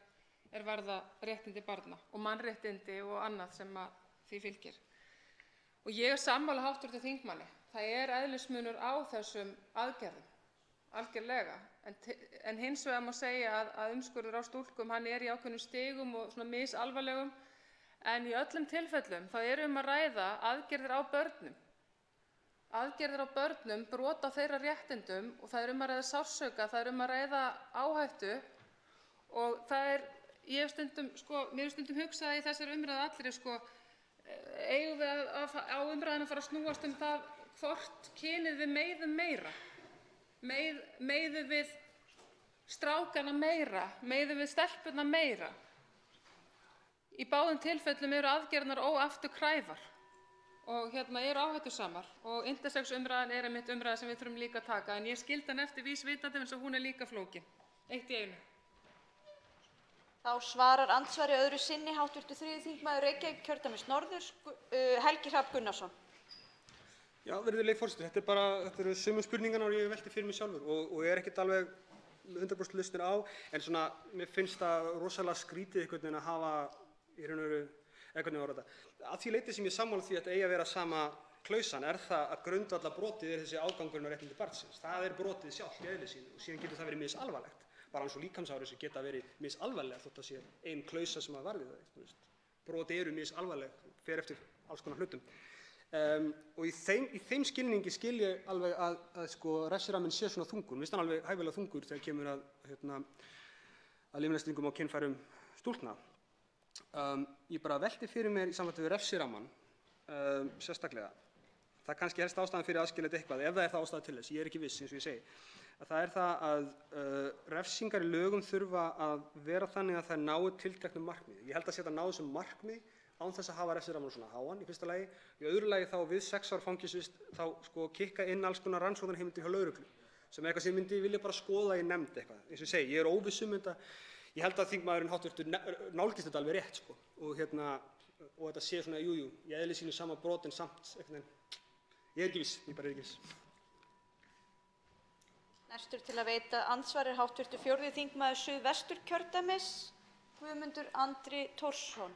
varða réttindi barna og mannréttindi og annað sem því fylgir. Og ég er sammála hv. þingmanni. Það er eðlismunur á þessum aðgerðum, algjörlega, en hins vegar má segja að umskurður á stúlkum, hann er í ákveðnum stigum og svona misalvarlegum, en í öllum tilfellum þá er að ræða aðgerðir á börnum, brot á þeirra réttindum, og það er að ræða sársauka, það er að ræða áhættu, og það er, mér er stundum hugsað í þessari umræðu allri, eigum við á umræðuna að fara að snúast það hvort kynið við meiðum meira, meiðum við strákana meira, meiðum við stelpurna meira. Í báðum tilfellum eru aðgerðirnar óafturkræfar og eru áhættusamar, og intersex umræðan er einmitt umræða sem við þurfum líka að taka, en ég skildi hann eftir vísvitandi eins og hún er líka flókin. Eitt í einu. Þá svarar andsvari öðru sinni hv. 3. þingmaður Reykjavíkurkjördæmis norðurs, Helgi Hrafn Gunnarsson. Já, virðulegi forseti, þetta eru sömu spurningarnar og ég velti fyrir mig sjálfur og er ekkert alveg 100% lausnir á, en svona, mér finnst það rosalega skrítið einhvern veginn að hafa í raun og veru, hvernig var þetta, að því leyti sem ég sammála því að þetta eigi að vera sama klausan er það að grundvallarbrotið er þessi ágangurinn á réttindi barnsins. Það er brotið sjálft í eðli sínu og síðan getur það verið misalvarlegt, bara eins og líkamsárásir geta verið misalvarlegar þótt að sé ein klausa sem að varði það. Brotið eru misalvarleg, fer eftir alls konar hlutum. Og í þeim skilningi skil ég alveg að refsiramminn sé svona þungur. Mér finnst hann alveg hæfilega þungur þegar kemur að limlestingum og kynfærum stúlkna. Ég bara velti fyrir mér í sambandi við refsirammann sérstaklega. Það er kannski helst ástæðan fyrir að aðskilja þetta eitthvað, ef það er það ástæða til þess, ég er ekki viss eins og ég segi. Það er það að refsingar í lögum þurfa að vera þannig að þær nái tilteknum markmiði. Ég held að setja náð sem markmið án þess að hafa refsirammann svona háan í fyrsta lagi. Í öðru lagi þá við 6 ára fangelsisvist þá kikka inn alls konar rannsóknarheimildir hjá lögreglu sem er eitthvað sem ég myndi vilja bara skoða í nefnd eitthvað. Eins og ég segi, ég er óviss um þetta. Ég held að þingmaðurinn hv. Nálgist þetta alveg rétt og þetta sé svona, jú, ég eðli sínu sama brot en samt eitthvað. Ég er ekki viss, ég bara er ekki viss. Næstur til að veita andsvar er hv. 4. þingmaður Suðvesturkjördæmis, Guðmundur Andri Thorsson.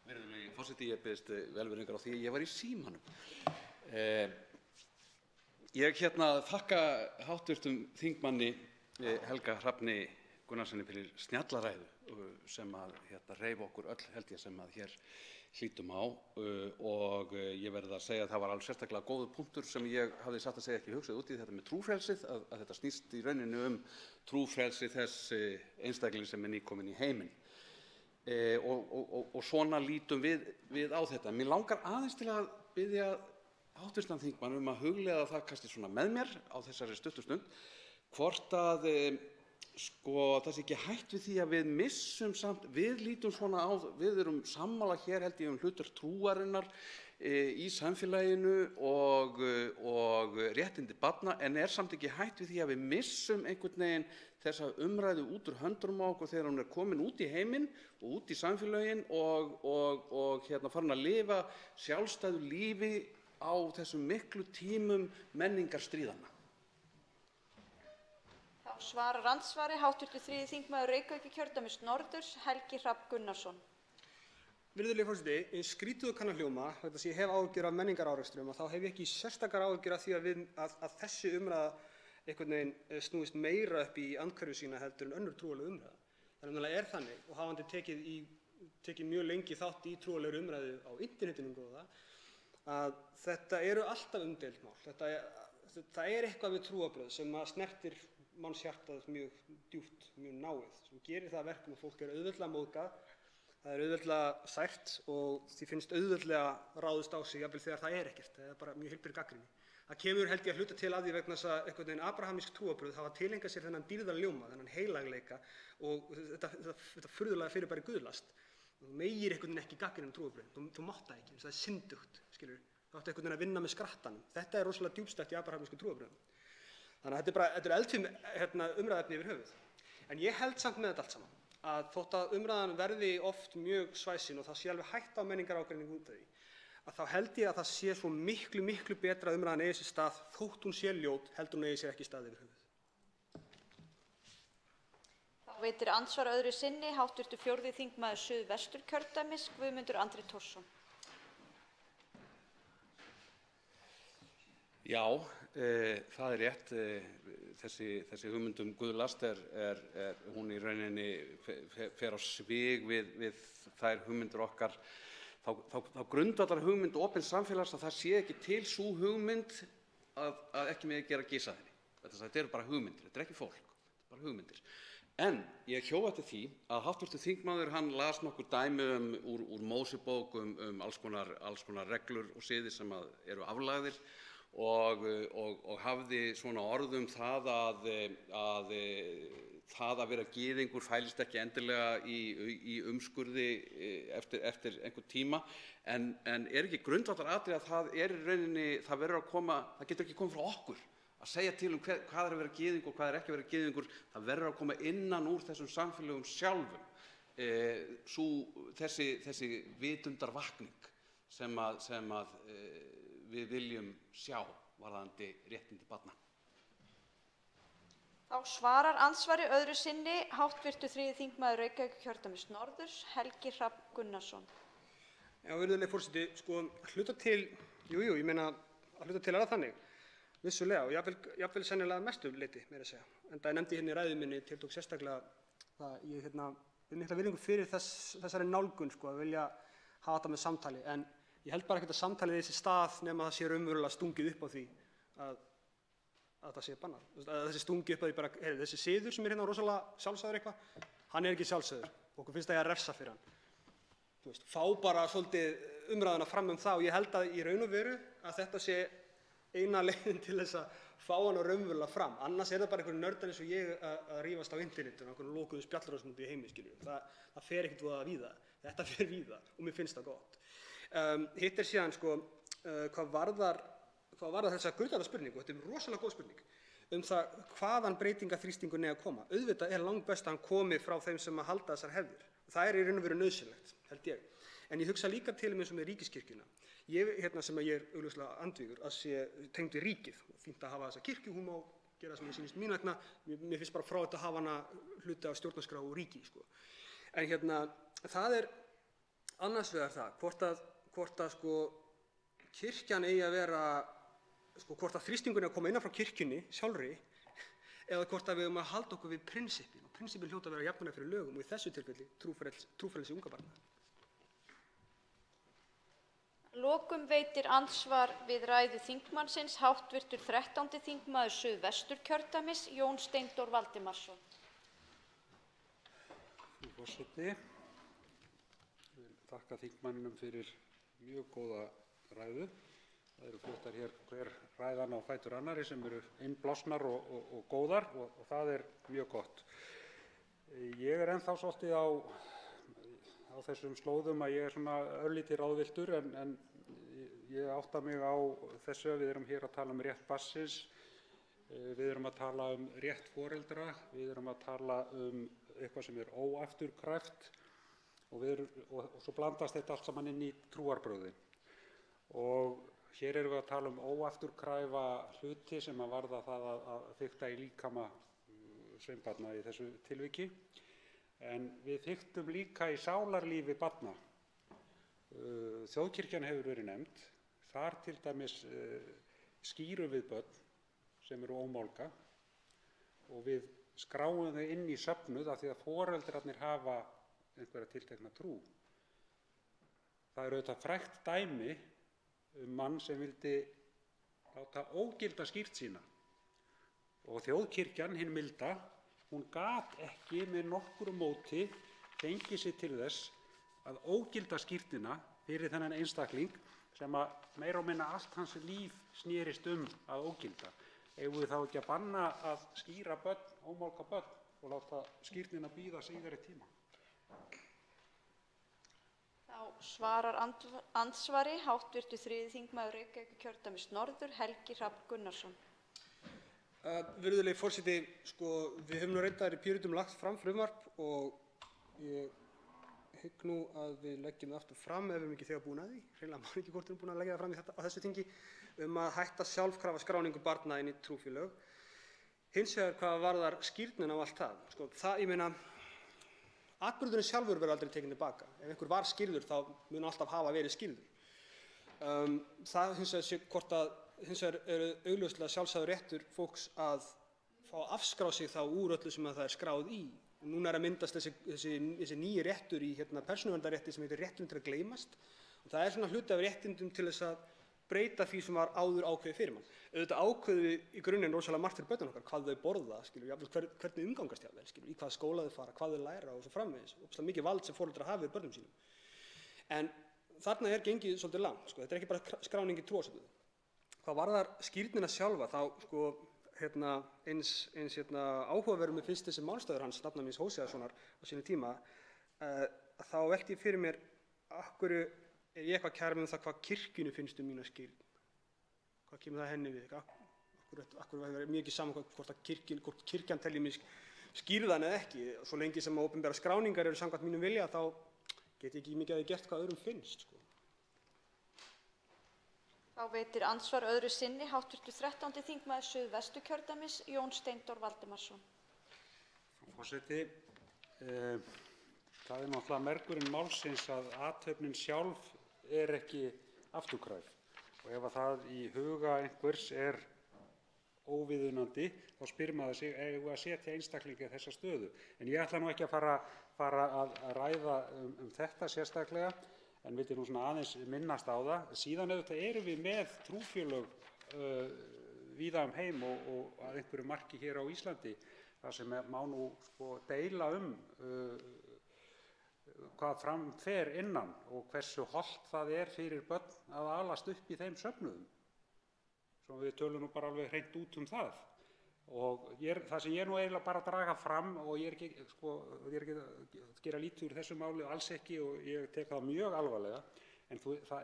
Virðulegi forseti, ég biðst velvirðingar á því að ég var í símanum. Ég þakka hv. þingmanni Helga Hrafni Gunnarssoni fyrir snjallaræðu sem reif okkur öll, held ég, sem hér hlýtum á, og ég verð að segja að það var alveg sérstaklega góður punktur sem ég hafði satt að segja ekki hugsað út í þetta með trúfrelsið, að þetta snýst í rauninni trúfrelsi þess einstaklings sem er nýkominn í heiminn. Og svona lítum við á þetta. Mér langar aðeins til að biðja hv. þingmann að hugleiða það kannski svona með mér á þessari stuttu stund, hvort að það sé ekki hætt við því að við missum samt, við lítum svona á, við erum sammála hér held ég hlutverk trúarinnar í samfélaginu og réttindi barna, en er samt ekki hætt við því að við missum einhvern veginn þessa umræðu út úr höndunum á okkur þegar hún er komin út í heiminn og út í samfélagin og farin að lifa sjálfstæðu lífi á þessum miklu tímum menningarstríðanna. Þá svarar andsvari hv. 3. þingmaður Reykjavíkurkjördæmis norðurs, Helgi Hrafn Gunnarsson. Virðulegi forseti, eins skrítið og kann að hljóma, þetta sem ég hef áhyggjur af menningarárekstrum, þá hef ég ekki sérstakar áhyggjur af því að þessi umræða einhvern veginn snúist meira upp í andhverfu sína heldur en önnur trúarleg umræða. Það er þannig, og hafandi tekið mjög lengi þátt í trúarlegri umræðu á internetinu góða, að þetta eru alltaf umdeild mál. Það er eitthvað við trúarbrögð sem snertir mannshjartað mjög djúpt, mjög náið, sem gerir það að verkum að fólk er auðveldlega móðgað, það er auðveldlega sært og því finnst auðveldlega ráðist á sig jafnvel þegar það er ekkert, það er bara mjög heilbrigð gagnrýni. Það kemur held ég að hluta til að því vegna þess að einhvern veginn abrahamísk trúarbrögð hafa tileinkað sér þennan dýrðarljóma, þennan heilagleika og þetta furðulega fyrirbæri guðlast. Þú megir einhvern veginn ekki gagnrýna trúarbrögðin, þú mátt það ekki, það er syndugt, skilurðu. Þú átt einhvern veginn að vinna með skrattanum. Þetta er rosalega djúpstætt í abrahamísku trúarbrögðum. Þannig að þetta er eldfim umræðuefni yfir höfuð. En ég held samt með þetta allt saman að þótt að umræðan verði oft mjög svæsin og það sé alveg hætta á menningarágreiningu út af því, að þá held ég að það sé svo miklu, miklu betra að umræðan eigi sér stað þótt hún sé ljót heldur hún eigi sér ekki stað yfir höfuð. Þá veitir andsvar öðru sinni hv. 4. þingmaður Suðvesturkjördæmis Guðmundur Andri Thorsson. Já, það er rétt. Þessi hugmynd guðlast hún í rauninni fer á svig við þær hugmyndir okkar. Þá grundvallar hugmynd opins samfélags að það sé ekki til sú hugmynd að ekki megi gera gys að henni. Þetta eru bara hugmyndir, þetta er ekki fólk, þetta eru bara hugmyndir. En ég hjó eftir því að hv. þingmaður hann las nokkur dæmi úr Mósebók alls konar reglur og siði sem eru aflagðir og hafði svona orð það að það að vera gyðingur fælist ekki endilega í umskurði eftir einhvern tíma, en er ekki grundvallaratriði að það er í rauninni, það getur ekki komið frá okkur að segja til hvað er að vera gyðingur og hvað er ekki að vera gyðingur. Það verður að koma innan úr þessum samfélögum sjálfum, þessi vitundarvakning sem við viljum sjá varðandi réttindi barna. Þá svarar andsvari öðru sinni hv. 3. þingmaður Reykjavíkurkjördæmis norðurs Helgi Hrafn Gunnarsson. Já, virðulegi forseti, sko, hluta til, ég meina að hluta til er það þannig, vissulega, og jafnvel sennilega mestu leyti, meira að segja. Enda ég nefndi hérna í ræðu minni tiltók sérstaklega það ég mikla virðingu fyrir þessari nálgun, sko, að vilja hafa þetta með samtali, en ég held bara ekkert að samtalið í þessi stað nema það sé raunverulega stungið upp á því að það sé bannað. Að þessi stungið upp á því bara, þessi siður sem er hérna rosalega sjálfsagður eitthvað, hann er ekki sjálfsagður. Okkur finnst það að refsa fyrir hann. Þú veist, fá bara svolítið umræðuna fram það og ég held að í raun og veru að þetta sé eina leiðin til þess að fá hana raunverulega fram. Annars er það bara einhverjum nördar eins og ég að rífast á internetinu, einhverjum lokuðum spjallrásum út í heimi, skilju. Það fer ekkert voða víða. Þetta fer víða og mér finnst það gott. Hitt er síðan sko, hvað varðar þessa grundvallarspurningu, þetta er rosalega góð spurning, það hvaðan breytingaþrýstingur eigi að koma. Auðvitað er langbest að hann komi frá þeim sem að halda þessar hefðir. Það er í raun og veru nauðsynlegt, held ég. En ég hugsa líka til eins og með ríkiskirkjuna. Sem ég er augljóslega andvígur að sé tengd við ríkið. Fínt að hafa þessa kirkju, hún má gera sem ég sýnist mín vegna. Mér finnst bara frá þetta að hafa hana hluti af stjórnarskrá og ríki, sko. En það er annars vegar það, hvort að sko kirkjan eigi að vera, sko hvort að þrýstingurinn að koma innan frá kirkjunni sjálfri, eða hvort að við höfum að halda okkur við prinsippin, og prinsippin hljóta að vera jafnvægi fyrir lögum og í þessu tilfelli trúfrelsi unga barna. Lokum veitir andsvar við ræðu þingmannsins hv. 13. þingmaður Suðvesturkjördæmis Jón Steindór Valdimarsson. Frú forseti, ég vil þakka þingmanninum fyrir mjög góða ræðu. Það eru fluttar hér hver ræðan á fætur annarri sem eru innblásnar og góðar og það er mjög gott. Ég er ennþá svolítið á þessum slóðum að ég er svona örlítið ráðvilltur en ég átta mig á þessu að við erum hér að tala rétt barnsins, við erum að tala rétt foreldra, við erum að tala eitthvað sem er óafturkræft og svo blandast þetta allt saman inn í trúarbrögðin. Og hér erum við að tala óafturkræfa hluti sem að varða það að fikta í líkama sveinbarna í þessu tilviki. En við fiktum líka í sálarlífi barna. Þjóðkirkjan hefur verið nefnd. Þar til dæmis skýrum við börn sem eru ómálga og við skráum þau inn í söfnuð af því að foreldrarnir hafa einhverja tiltekna trú. Það er auðvitað frægt dæmi mann sem vildi láta ógilda skírn sína og þjóðkirkjan, hin milda, hún gat ekki með nokkru móti fengið sig til þess að ógilda skírnina fyrir þennan einstakling sem að meira og minna allt hans líf snerist að ógilda. Eigum við þá ekki að banna að skíra börn, ómálga börn og láta skírnina bíða síðari tíma? Þá svarar andsvari hv. 3. þingmaður Reykjavíkurkjördæmis norður, Helgi Hrafn Gunnarsson. Virðulegi forseti, við höfum nú reyndar í Pírötum lagt fram frumvarp og ég hygg nú að við leggjum það aftur fram ef við erum ekki þegar búin að því. Hreinlega man ekki hvort við erum búin að leggja það fram á þessu þingi að hætta sjálfkrafa skráningu barna inn í trúfélög. Hins vegar hvað varðar skírnina og allt það. Ég meina, atburðurinn sjálfur verður aldrei tekinn til baka. Ef einhver var skírður þá mun alltaf hafa verið skírður. Það hins vegar eru augljóslega sjálfsagður réttur fólks að fá að afskrá sig þá úr öllu sem það er skráð í. Núna er að myndast þessi nýji réttur í persónuverndarrétti sem heitir rétturinn til að gleymast. Og það er svona hluti af réttindum til þess að breyta því sem var áður ákveðið fyrir mann. Auðvitað ákveðum við í grunninn rosalega margt fyrir börnin okkar, hvað þau borða, hvernig umgangast jafnvel, í hvaða skóla þau fara, hvað þau læra og svo framvegis. Ógeðslega mikið vald sem foreldrar hafa yfir börnum sínum. En þarna er gengið svolítið langt. Þetta er ekki bara skráning í trúarsöfnuði. Hvað varðar skírnina sjálfa, þá eins áhugaverður mér finnst þessi málstæður hans, nafna míns Hóseassonar á sínu tíma, þá velti ég fyrir mér af hverju er ég eitthvað kæra með það hvað kirkjunni finnst mína skírn. Hvað kemur það henni við? Af hverju er mér ekki saman hvort kirkjan telji mig skírðan eða ekki. Svo lengi sem opinberar skráningar eru samkvæmt mínum vilja þá get ég ekki mikið að gert hvað öðrum finnst. Þá veitir andsvar öðru sinni hv. 13. þingmaður Suðvesturkjördæmis, Jón Steindór Valdimarsson. Frú forseti, það er náttúrulega mergurinn málsins að athöfnin sjálf er ekki afturkræf. Og ef það í huga einhvers er óviðunandi, þá spyr maður sig, eigum við að setja einstaklinga í þessa stöðu? En ég ætla nú ekki að fara að ræða þetta sérstaklega, en vildi nú svona aðeins minnast á það. Síðan auðvitað erum við með trúfélög víða heim og að einhverju marki hér á Íslandi, þar sem má nú deila hvað fram fer innan og hversu hollt það er fyrir börn að alast upp í þeim söfnuðum. Svo við tölum nú bara alveg hreint út það. Og það sem ég nú eiginlega bara draga fram, og ég er ekki að gera lítið úr þessu máli, alls ekki, og ég tek það mjög alvarlega, en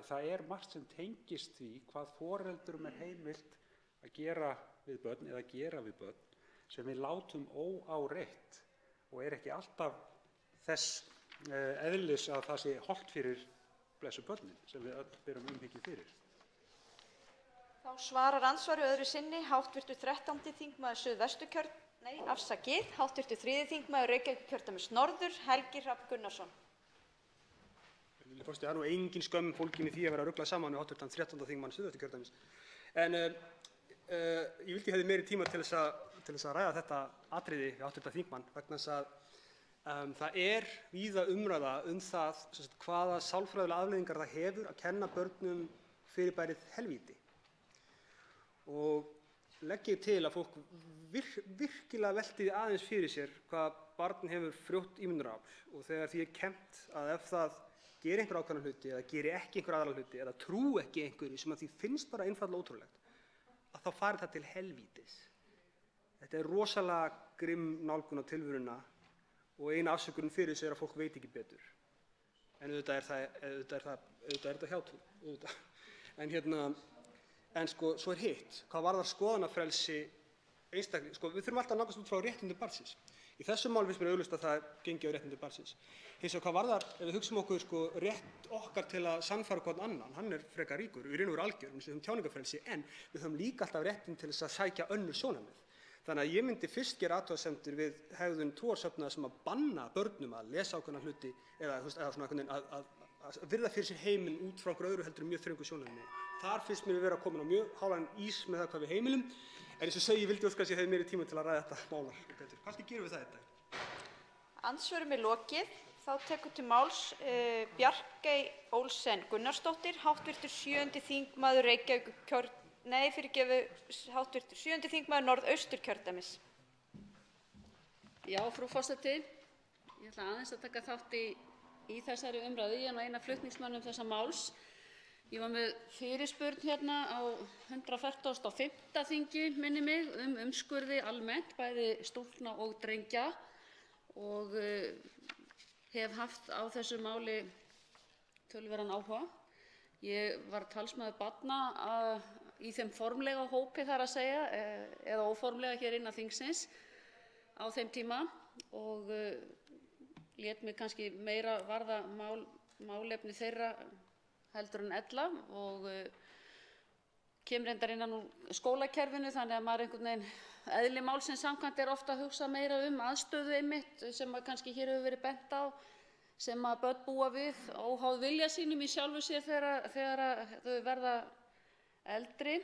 það er margt sem tengist því hvað foreldrum er heimilt að gera við börn eða gera við börn sem við látum óáreitt og er ekki alltaf þess eðlis að það sé hollt fyrir blessuð börnin sem við öll berum umhyggju fyrir. Þá svarar andsvari öðru sinni hv. 13. þingmaður Suðvesturkjördæmis, hv. 3. þingmaður Reykjavíkurkjördæmis norður, Helgi Hrafn Gunnarsson. Það er nú engin skömm fólgin í því að vera að rugla saman með hv. 13. þingmann Suðvesturkjördæmis. En ég vildi hefði meiri tíma til þess að ræða þetta atriði við hv. þingmann vegna þess að það er víða umræða það hvaða sálfræðilegar afleiðingar það hefur að kenna börnum fyrirbærið helvíti. Og legg ég til að fólk virkilega velti aðeins fyrir sér hvað barn hefur frjótt ímyndunarafl og þegar því er kennt að ef það geri einhver ákveðna hluti eða geri ekki einhver aðra hluti eða trúi ekki einhverju sem að því finnst bara einfaldlega ótrúlegt, að þá fari það til helvítis. Þetta er rosalega grimm nálgun á tilveruna og eina afsökunin fyrir þessu er að fólk veit ekki betur. En auðvitað er þetta hjátrú, auðvitað. En svo er hitt, hvað varðar skoðanafrelsi einstaklinga, við þurfum alltaf að nálgast út frá réttindum barnsins. Í þessu máli finnst mér augljóst að það gengi á réttindum barnsins. Hins vegar hvað varðar, ef við hugsum okkur rétt okkar til að sannfæra hvern annan, hann er frekar ríkur, við erum algjör, við höfum tjáningarfrelsi, en við höfum líka alltaf réttinn til þess að sækja önnur sjónarmið. Þannig að ég myndi fyrst gera athugasemdir við hegðun trúarsöfnuða sem að banna börnum að lesa ákveðna hluti eða svona að virða fyrir sér heiminn út frá einhverju öðru heldur en mjög þröngu sjónarmiði. Þar finnst mér vera komin á mjög hálan ís með það hvað við heimilum, en eins og segi, ég vildi óska að ég hefði meiri tíma til að ræða þetta málar betur. Kannski gerum við það þetta. Andsvörum er lokið. Þá tekur til máls Bjarkey Olsen Gunnarsdóttir, hv. 7. þingmaður hv. 7. þingmaður Norðausturkjördæmis. Já, frú forseti, ég ætla aðeins að taka þátt í þessari umræðu. Ég er nú ein af flutningsmönnum þessa máls. Ég var með fyrirspurn hérna á 145. þingi, minni mig, umskurði almennt, bæði stúlkna og drengja og hef haft á þessu máli töluverðan áhuga. Ég var talsmaður barna í þeim formlega hópi þar að segja, eða óformlega hér innan þingsins á þeim tíma og lét mig kannski meira varða málefni þeirra heldur en ella og kem reyndar innan úr skólakerfinu þannig að maður einhvern veginn eðli málsins samkvæmt ofta að hugsa meira aðstöðu einmitt sem kannski hér hefur verið bent á sem að börn búa við óháð vilja sínum í sjálfu sér þegar þau verða eldri.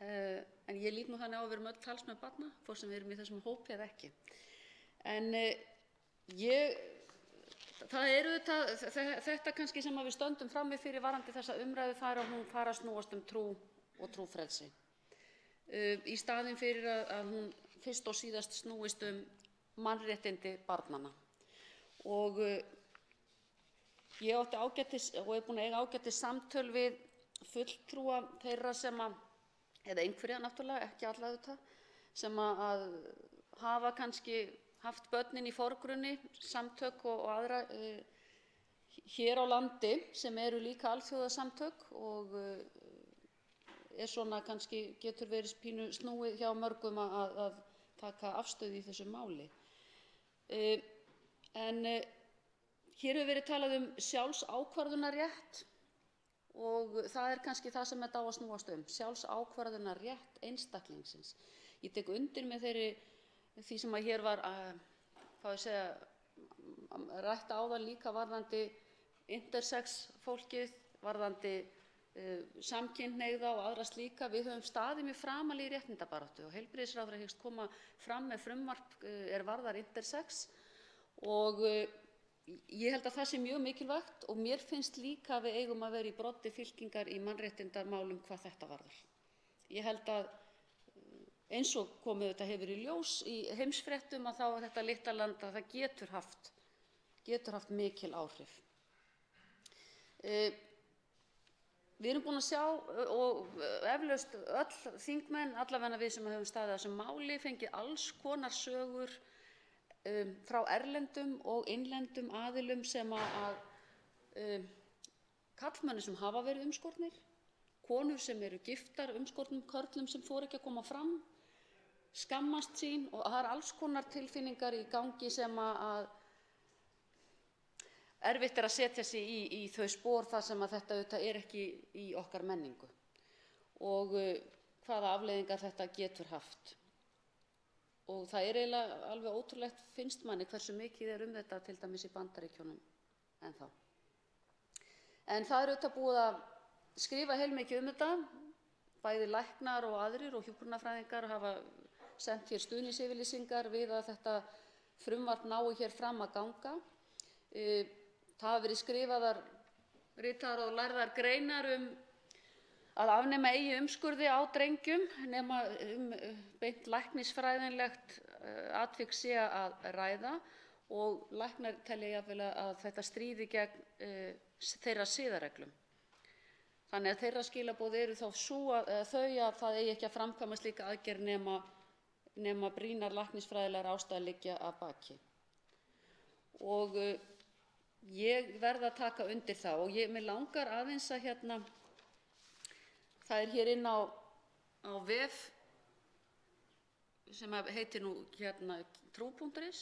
En ég lít nú þannig á að við erum öll talsmenn barna, hvort sem við erum í þessum hópi eða ekki. En það þetta kannski sem við stöndum frammi fyrir varðandi þessa umræðu, það að hún fari að snúast trú og trúfrelsi. Í staðinn fyrir að hún fyrst og síðast snúist mannréttindi barnanna. Og ég átti ágætis og er búin að eiga ágætis samtöl við fulltrúa þeirra sem eða einhverja náttúrulega, ekki alla auðvitað, sem að hafa kannski haft börnin í forgrunni, samtök og aðra hér á landi sem eru líka alþjóðasamtök og svona kannski getur verið pínu snúið hjá mörgum að taka afstöðu í þessu máli. En hér hefur verið talað sjálfsákvörðunarrétt og það kannski það sem þetta á að snúast sjálfsákvörðunarrétt einstaklingsins. Ég tek undir með því sem hér var rætt áðan líka varðandi intersex fólkið, varðandi samkynhneigða og aðra slíka. Við höfum staðið mjög framarlega í réttindabaráttu og heilbrigðisráðherra hyggst koma fram með frumvarp varðar intersex og ég held að það sé mjög mikilvægt og mér finnst líka að við eigum að vera í broddi fylkingar í mannréttindamálum hvað þetta varðar. Ég held að eins og komið þetta hefur í ljós í heimsfréttum að þá þetta litla land að það getur haft mikil áhrif. Við erum búin að sjá og eflaust öll þingmenn, allavega við sem höfum staðið að þessu máli, fengið alls konar sögur frá erlendum og innlendum aðilum sem að karlmönnum sem hafa verið umskornir, konur sem eru giftar umskornum körlum sem þora ekki að koma fram, skammast sín og það alls konar tilfinningar í gangi sem að erfitt að setja sig í þau spor þar sem að þetta auðvitað ekki í okkar menningu og hvaða afleiðingar þetta getur haft. Og það eiginlega alveg ótrúlegt finnst manni hversu mikið þetta til dæmis í Bandaríkjunum ennþá. En það auðvitað búið að skrifa heilmikið þetta, bæði læknar og aðrir og hjúkrunarfræðingar hafa sent hér stuðningsyfirlýsingar við að þetta frumvarp nái hér fram að ganga. Það hafa verið skrifaðar, ritaðar og lærðar greinar að afnema eigi umskurði á drengjum nema beint læknisfræðilegt atvik sé að ræða og læknar telja jafnvel að þetta stríði gegn þeirra siðareglum. Þannig að þeirra skilaboð eru þá þau að það eigi ekki að framkvæma slíka aðgerð nema brýnar læknisfræðilegar ástæður liggja að baki. Og ég verð að taka undir það og mig langar aðeins að það hér inn á vef sem heitir nú trú.is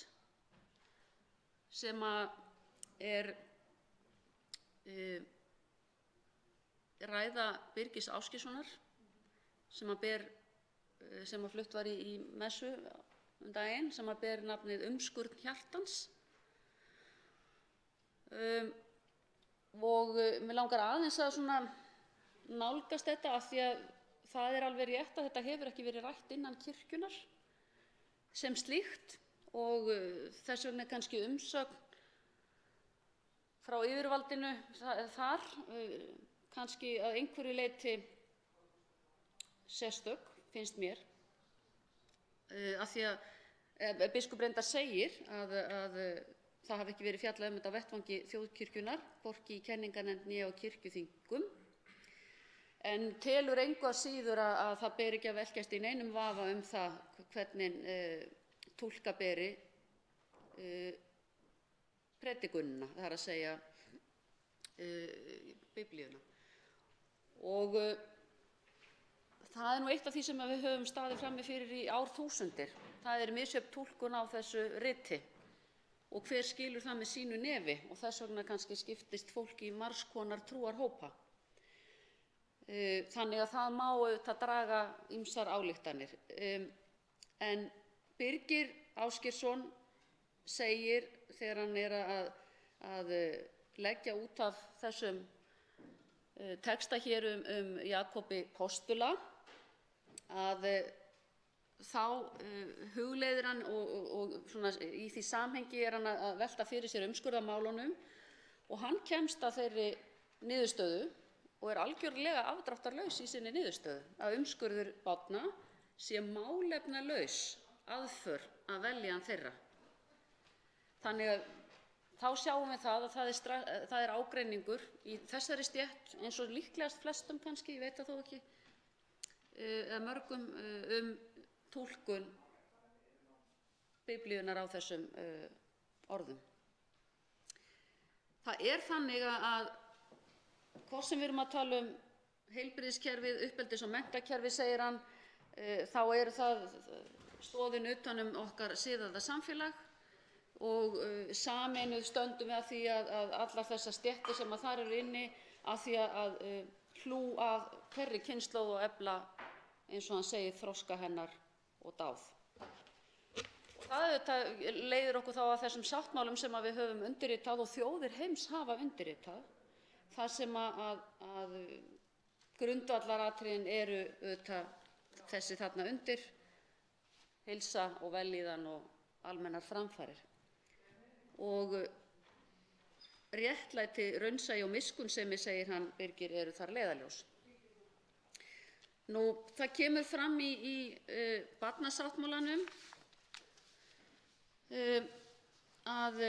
sem er ræða Birgis Ásgeirssonar sem flutt var í messu daginn sem ber nafnið Umskurn hjartans. Og mig langar aðeins að nálgast þetta af því að það alveg rétt að þetta hefur ekki verið rætt innan kirkjunnar sem slíkt og þess vegna kannski umsögn frá yfirvaldinu þar kannski að einhverju leyti sérstök finnst mér af því að biskup reyndar segir að það hafi ekki verið fjallað um þetta á vettvangi þjóðkirkjunnar, hvorki í kenningarnefnd né á kirkjuþingum, en telur engu að síður að það beri ekki að velkjast í neinum vafa um það hvernig túlka beri predikunina, það er að segja Biblíuna. Og það er nú eitt af því sem við höfum staðið frammi fyrir í árþúsundir. Það er misjöfn túlkun á þessu riti og hver skilur það með sínu nefi, og þess vegna kannski skiptist fólk í margs konar trúarhópa. Þannig að það má auðvitað draga ýmsar ályktanir. En Birgir Ásgeirsson segir þegar hann er að leggja út af þessum texta hér Jakobi postula, að þá hugleiðir hann og svona í því samhengi er hann að velta fyrir sér umskurðarmálunum, og hann kemst að þeirri niðurstöðu og er algjörlega afdráttarlaus í sinni niðurstöðu, að umskurður barna sé málefnalaus aðför að velja þeirra. Þannig að þá sjáum við það að það er ágreiningur í þessari stétt, eins og líklegast flestum kannski, ég veit það þó ekki, eða mörgum, túlkun Biblíunnar á þessum orðum. Það er þannig að hvort sem við erum að tala um heilbrigðiskerfið, uppeldis- og menntakerfið, segir hann, þá er það stoðin utan okkar siðaða samfélag, og sameinuð stöndum við að því að allar þessar stéttir sem þar eru inni, að því að hlúa að hverri kynslóð og efla, eins og hann segir, þroska hennar og dáð. Það leiðir okkur þá að þessum sáttmálum sem við höfum undirritað og þjóðir heims hafa undirritað, þar sem að grundvallaratriðin eru auðvitað þessi þarna undir, heilsa og vellíðan og almennar framfarir. Og réttlæti, raunsæi og miskunnsemi, segir hann Birgir, eru þar leiðarljós. Nú, það kemur fram í barnasáttmálanum að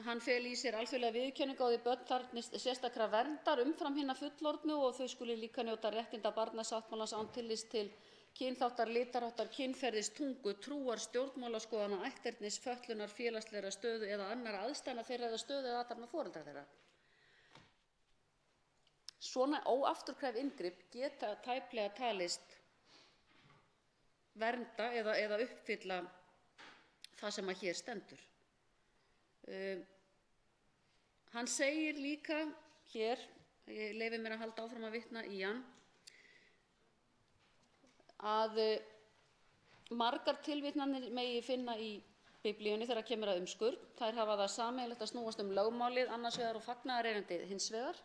hann feli í sér alþjóðlega viðurkenningu á því börn þarfnist sérstakra verndar umfram hina fullorðnu, og þau skuli líka njóta réttinda barnasáttmálans án tillits til kynþáttar, litarháttar, kynferðis, tungu, trúar, stjórnmálaskoðana, ætternis, fötlunar, félagslegra stöðu eða annarra aðstæðna þeirra eða stöðu eða athafna foreldra þeirra. Svona óafturkræf inngrip geta tæplega talist vernda eða uppfylla það sem hér stendur. Hann segir líka hér, ég leyfi mér að halda áfram að vitna í hann, að margar tilvitnanir megi finna í Biblíunni þegar kemur að umskurð. Þær hafa það sameiginlegt að snúast lögmálið annars vegar og fagnaðarerindið hins vegar.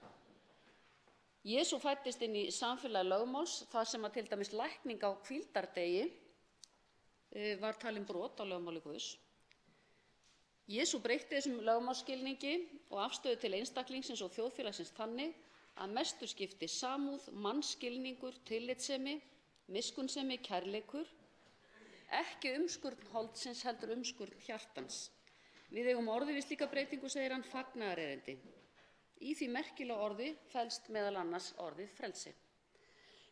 Jesú fæddist inn í samfélagi lögmáls, þar sem að til dæmis lækning á hvíldardegi var talin brot á lögmáli Guðs. Jesú breytti þessum lögmálsskilningi og afstöðu til einstaklingsins og þjóðfélagsins þannig að mestu skipti samúð, mannskilningur, tillitssemi, miskunnsemi, kærleikur, ekki umskurn holdsins heldur umskurn hjartans. Við eigum orði við slíka breytingu, segir hann, fagnaðarerindi. Í því merkilega orði felst meðal annars orðið frelsi.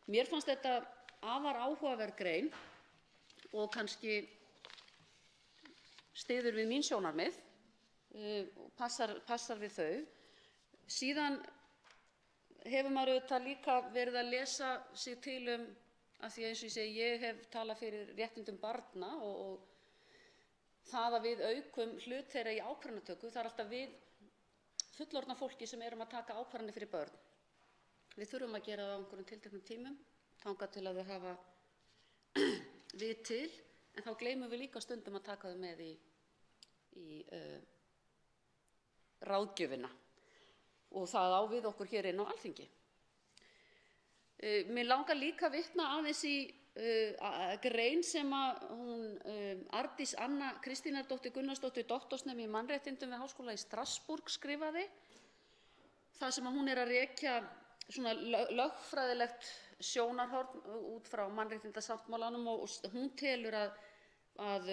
Mér fannst þetta afar áhugaverð grein og kannski styður við mín sjónarmið og passar við þau. Síðan hefur maður auðvitað líka verið að lesa sig til af því eins og ég segi, ég hef talað fyrir réttindum barna og það að við aukum hlut þeirra í ákvarðanatöku, það er alltaf við fullorðna fólki sem erum að taka ákvarðanir fyrir börn. Við þurfum að gera það á einhverjum tilteknum tímum, þangað til að þau hafa við til, en þá gleymum við líka stundum að taka þau með í ráðgjöfina, og það á við okkur hér inn á Alþingi. Mér langar líka að vitna aðeins í grein sem hún Arndís Anna Kristínardóttir Gunnarsdóttir, doktorsnemi í mannréttindum við Háskóla í Strassborg, skrifaði, þar sem hún er að rekja svona lögfræðilegt sjónarhorn út frá mannréttindasáttmálanum, og hún telur að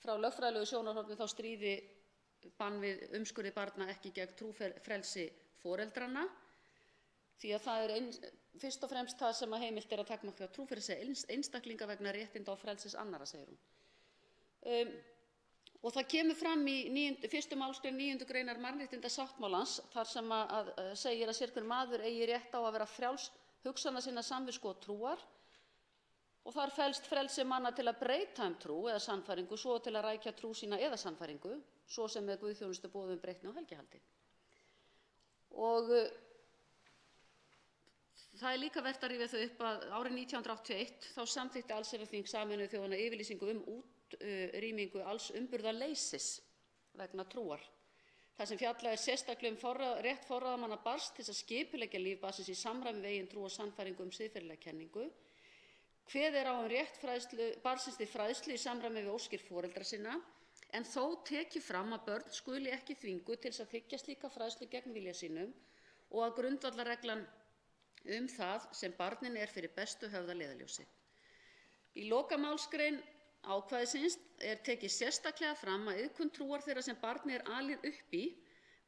frá lögfræðilegu sjónarhorni þá stríði bann við umskurði barna ekki gegn trúfrelsi foreldranna, því að það fyrst og fremst það sem heimilt að takmarka trúfrelsi einstaklinga vegna réttinda og frelsis annarra, segir hún. Og það kemur fram í 1. málsgrein 9. greinar mannréttindasáttmálans þar sem segir að sérhver maður eigi rétt á að vera frjáls hugsana sinna, samvisku og trúar, og þar felst frelsi manna til að breyta trú eða sannfæringu, svo til að rækja trú sína eða sannfæringu, svo sem með guðþjónustuboðum, breytni og helgihaldi. Og það líka vert að rifja þau upp að árið 1981 þá samþykkti allsherjarþing Sameinuðu þjóðanna yfirlýsingu útrýmingu alls umburðarleysis vegna trúar. Það sem fjallað sérstaklega rétt forráðamanna barns til að skipuleggja líf barnsins í samræmi við eigin trú og sannfæringu siðferðilega kenningu. Kveðið á rétt barnsins til fræðslu í samræmi við óskir foreldra sinna, en þó tekið fram að börn skuli ekki þvinguð til að þiggja slíka fræðslu gegn vilja sínum og að grundvallarreglan það sem barninu fyrir bestu höfð að leiðarljósi. Í lokamálsgrein ákvæðisins tekið sérstaklega fram að iðkun trúar þeirra sem barnið alið upp í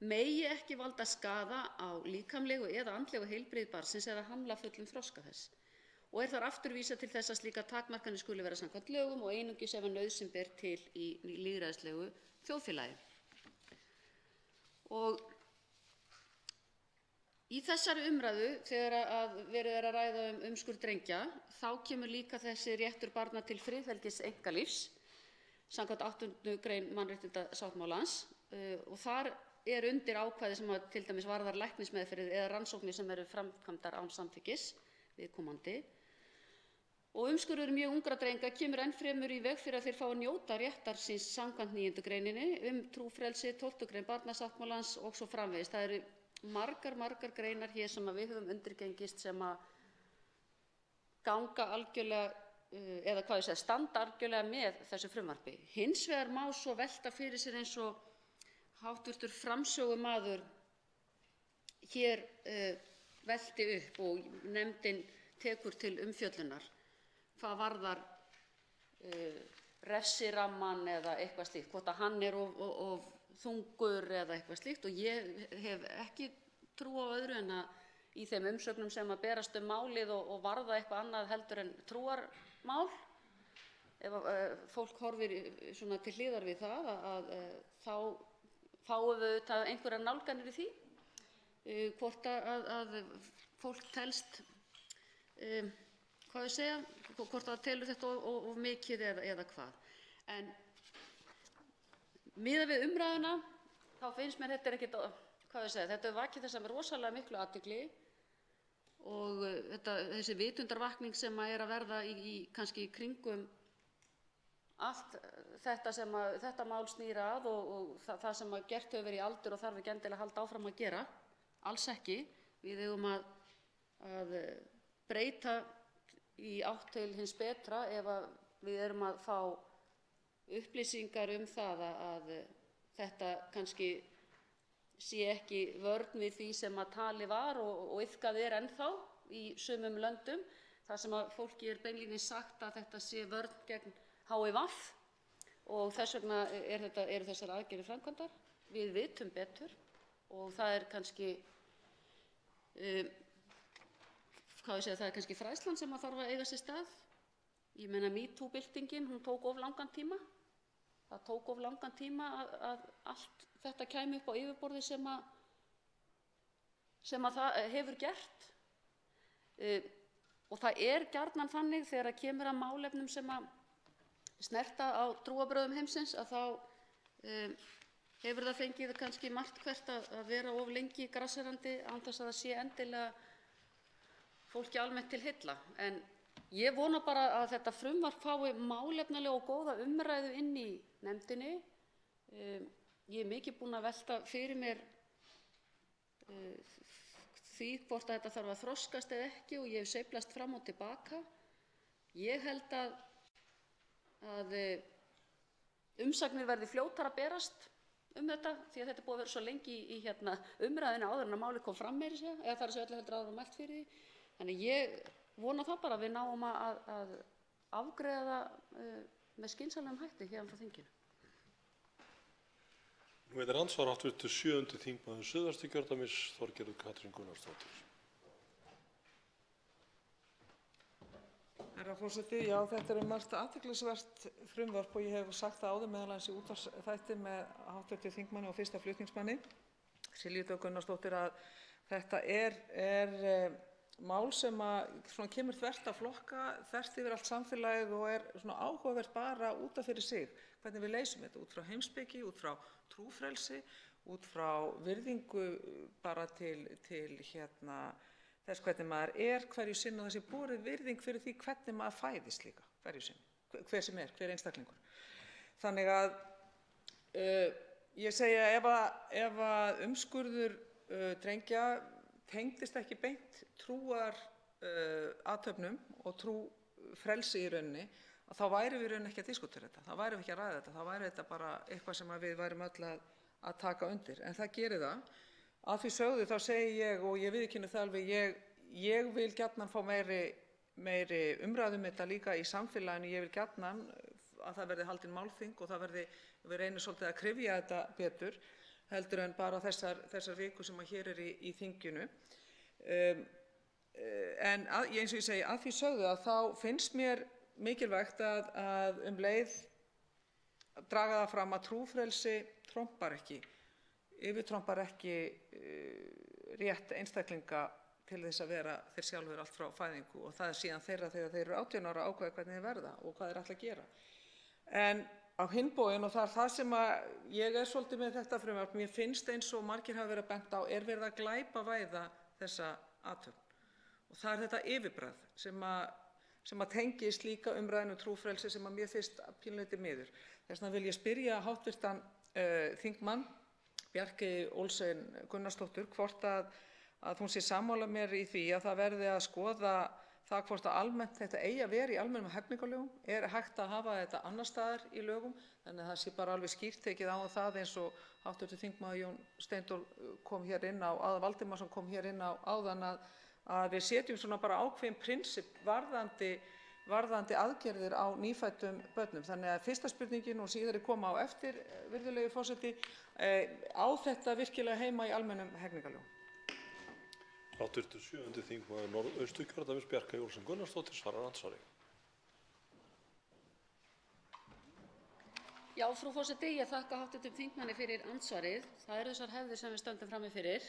megi ekki valda skaða á líkamlegu eða andlegu heilbrigði barnsins eða hamla fullum þroska þess. Og þar aftur vísað til þess að slíkar takmarkanir skuli vera samkvæmt lögum og einungis ef nauðsyn ber til í lýðræðislegu þjóðfélagi. Og í þessari umræðu, þegar verið að ræða umskurð drengja, þá kemur líka þessi réttur barna til friðhelgis einkalífs, samkvæmt 8. grein mannréttindasáttmálans, og þar undir ákvæði sem til dæmis varðar læknismeðferð eða rannsóknir sem eru framkvæmdar án samþykkis viðkomandi. Og umskurður mjög ungra drenga kemur enn fremur í veg fyrir að þeir fá að njóta réttar síns samkvæmt 9. greininni trúfrelsi, 12. grein barnasáttmálans og svo framvegis. Það eru margar greinar hér sem við höfum undirgengist sem ganga algjörlega, eða standa algjörlega með þessu frumvarpi. Hins vegar má svo velta fyrir sér eins og hv. framsögumaður hér velti upp og nefndin tekur til umfjöllunar hvað varðar refsirammann eða eitthvað slíkt, hvort að hann of þungur eða eitthvað slíkt, og ég hef ekki trú á öðru en að í þeim umsögnum sem berast málið og varða eitthvað annað heldur en trúarmál, ef fólk horfir svona til hliðar við það, þá fáum við auðvitað einhverjar nálganir í því, hvort að fólk telst, hvort það telur þetta of mikið eða hvað. En miðað við umræðuna, þá finnst mér þetta ekkert, þetta hefur vakið þessa rosalega miklu athygli og þessi vitundarvakning sem að verða kannski í kringum allt þetta sem þetta mál snýr að og það sem gert hefur verið í aldur og þarf ekki endilega að halda áfram að gera, alls ekki. Við eigum að breyta í átt til hins betra ef við erum að fá upplýsingar það að þetta kannski sé ekki vörn við því sem að talið var og iðkað ennþá í sumum löndum, þar sem að fólki beinlínis sagt að þetta sé vörn gegn HIV og þess vegna eru þessar aðgerðir framkvæmdar. Við vitum betur og það kannski það kannski fræðslan sem þarf að eiga sér stað. Ég meina MeToo-byltingin, hún tók of langan tíma. Það tók of langan tíma að allt þetta kæmi upp á yfirborði sem það hefur gert. Og það gjarnan þannig þegar kemur að málefnum sem að snerta á trúarbrögðum heimsins að þá hefur það fengið kannski margt hvert að vera of lengi grasserandi án þess að það sé endilega fólki almennt til heilla. En ég vona bara að þetta frumvarp fái málefnalega og góða umræðu inn í nefndinni. Ég mikið búin að velta fyrir mér því hvort að þetta þarf að þroskast eða ekki og ég hef sveiflast fram og tilbaka. Ég held að umsagnir verði fljótar að berast þetta því að þetta búið að vera svo lengi í umræðinu áður en að málið kom fram meira segja, eða það svo öllu heldur áður og mælt fyrir því. Þannig ég vona það bara að við náum að afgreiða það með skynsamlegum hætti héðan frá þinginu. Nú er andsvar hv. 7. þingmaður Suðvesturkjördæmis, Þorgerður Katrín Gunnarsdóttir. Herra forseti, já, þetta margt athyglisvert frumvarp og ég hef sagt það áður meðal annars í útvarpsþætti með hv. þingmanni og fyrsta flutningsmanni, Silju Dögg Gunnarsdóttur, að þetta er mál sem kemur þvert að flokka, þvert yfir allt samfélagið og áhugavert bara út af fyrir sig, hvernig við leysum þetta, út frá heimspeki, út frá trúfrelsi, út frá virðingu bara til þess hvernig maður hverju sinni og þessi borið virðing fyrir því hvernig maður fæðist líka, hverju sinni, hver sem hver einstaklingur. Þannig að ég segi ef að umskurður drengja tengdist ekki beint trúarathöfnum og trúfrelsi í rauninni, að þá værum við í rauninni ekki að diskutera þetta, þá værum við ekki að ræða þetta, þá væri þetta bara eitthvað sem við værum öll að taka undir. En það gerir það. Að því sögðu þá segi ég, og ég viðurkenni það alveg, ég vil gjarnan fá meiri umræðu um þetta líka í samfélaginu. Ég vil gjarnan að það verði haldin málþing og við reynum svolítið að kryfja þetta betur heldur en bara þessar vikur sem hér í þinginu. En eins og ég segi, að því sögðu að þá finnst mér mikilvægt að leið draga það fram að trúfrelsi yfirtrompar ekki rétt einstaklinga til þess að vera þeir sjálfur allt frá fæðingu og það síðan þeirra þegar þeir eru 18 ára ákveða hvernig þeir verða og hvað þeir ætla að gera. En á hinn bóginn, og það það sem ég svolítið með þetta frumvarp, mér finnst eins og margir hafa verið að benda á, verið að glæpavæða þessa athöfn. Og það þetta yfirbragð sem tengist líka umræðinu trúfrelsi sem mér finnst pínulítið miður. Þess vegna vil ég spyrja hv. Þingmann Bjarkeyju Olsen Gunnarsdóttur hvort að hún sé sammála mér í því að það verði að skoða það hvort að almennt þetta eigi að vera í almennum hegningarlögum. Hægt að hafa þetta annars staðar í lögum, þannig að það sé bara alveg skýrt tekið á það eins og hv. þingmaður Jón Steindór kom hér inn á, Valdimarsson kom hér inn á áðan, að við setjum svona bara ákveðin prinsipp varðandi aðgerðir á nýfæddum börnum. Þannig að fyrsta spurningin og síðari koma á eftir, virðulegi forseti, á þetta virkilega heima í almennum hegningarlögum? Hv. 7. þingmaður Norðausturkjördæmis, Bjarkeyju Olsen Gunnarsdóttir, svarar andsvari. Já, frú forseti, ég þakka hv. þingmanni fyrir andsvarið. Það eru þessar hefðir sem við stöndum frammi fyrir.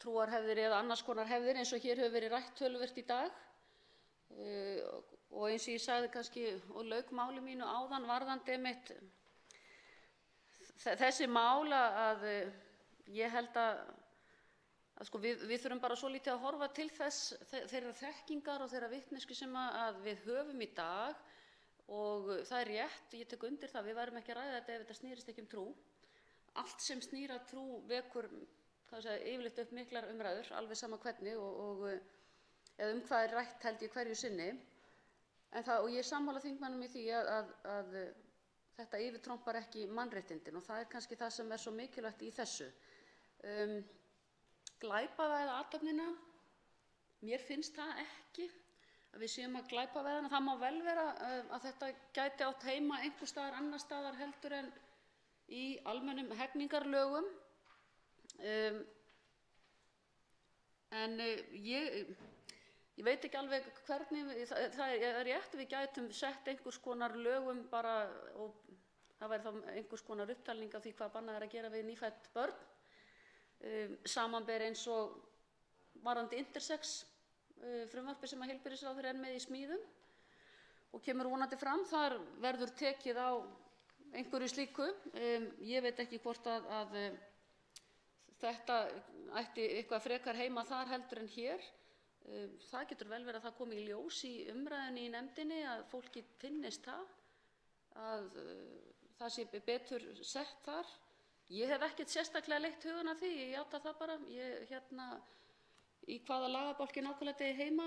Trúarhefðir eða annars konar hefðir eins og hér hefur verið rætt töluvert í dag. Og eins og ég sagði kannski og lauk máli mínu áðan varðandi einmitt þessi mál að ég held að sko við þurfum bara svo lítið að horfa til þeirra þekkingar og þeirra vitneskju sem að við höfum í dag og það er rétt, ég tek undir það, við værum ekki að ræða þetta ef þetta snýrist ekki um trú. Allt sem snýr að trú vekur yfirleitt upp miklar umræður, alveg sama hvernig eða hvað er rætt held ég hverju sinni. Og ég er sammála þingmannum í því að þetta yfirtrompar ekki mannréttindin og það er kannski það sem er svo mikilvægt í þessu. Glæpavæða athöfnina, mér finnst það ekki að við séum að glæpavæða hana. Það má vel vera að þetta gæti átt heima einhvers staðar annars staðar heldur en í almennum hegningarlögum. En ég veit ekki alveg hvernig, það er rétt, við gætum sett einhvers konar lögum bara og það væri þá einhvers konar upptalning af því hvað bannað er að gera við nýfædd börn. Samanber eins og varðandi intersex frumvarpi sem heilbrigðisráðherra er með í smíðum og kemur vonandi fram, þar verður tekið á einhverju slíku. Ég veit ekki hvort að þetta ætti eitthvað frekar heima þar heldur en hér. Það getur vel verið að það komi í ljós í umræðunni í nefndinni að fólki finnist að það sé betur sett þar. Ég hef ekkert sérstaklega leitt hugann að því, ég játa það bara. Í hvaða lagabálki nákvæmlega þetta er heima.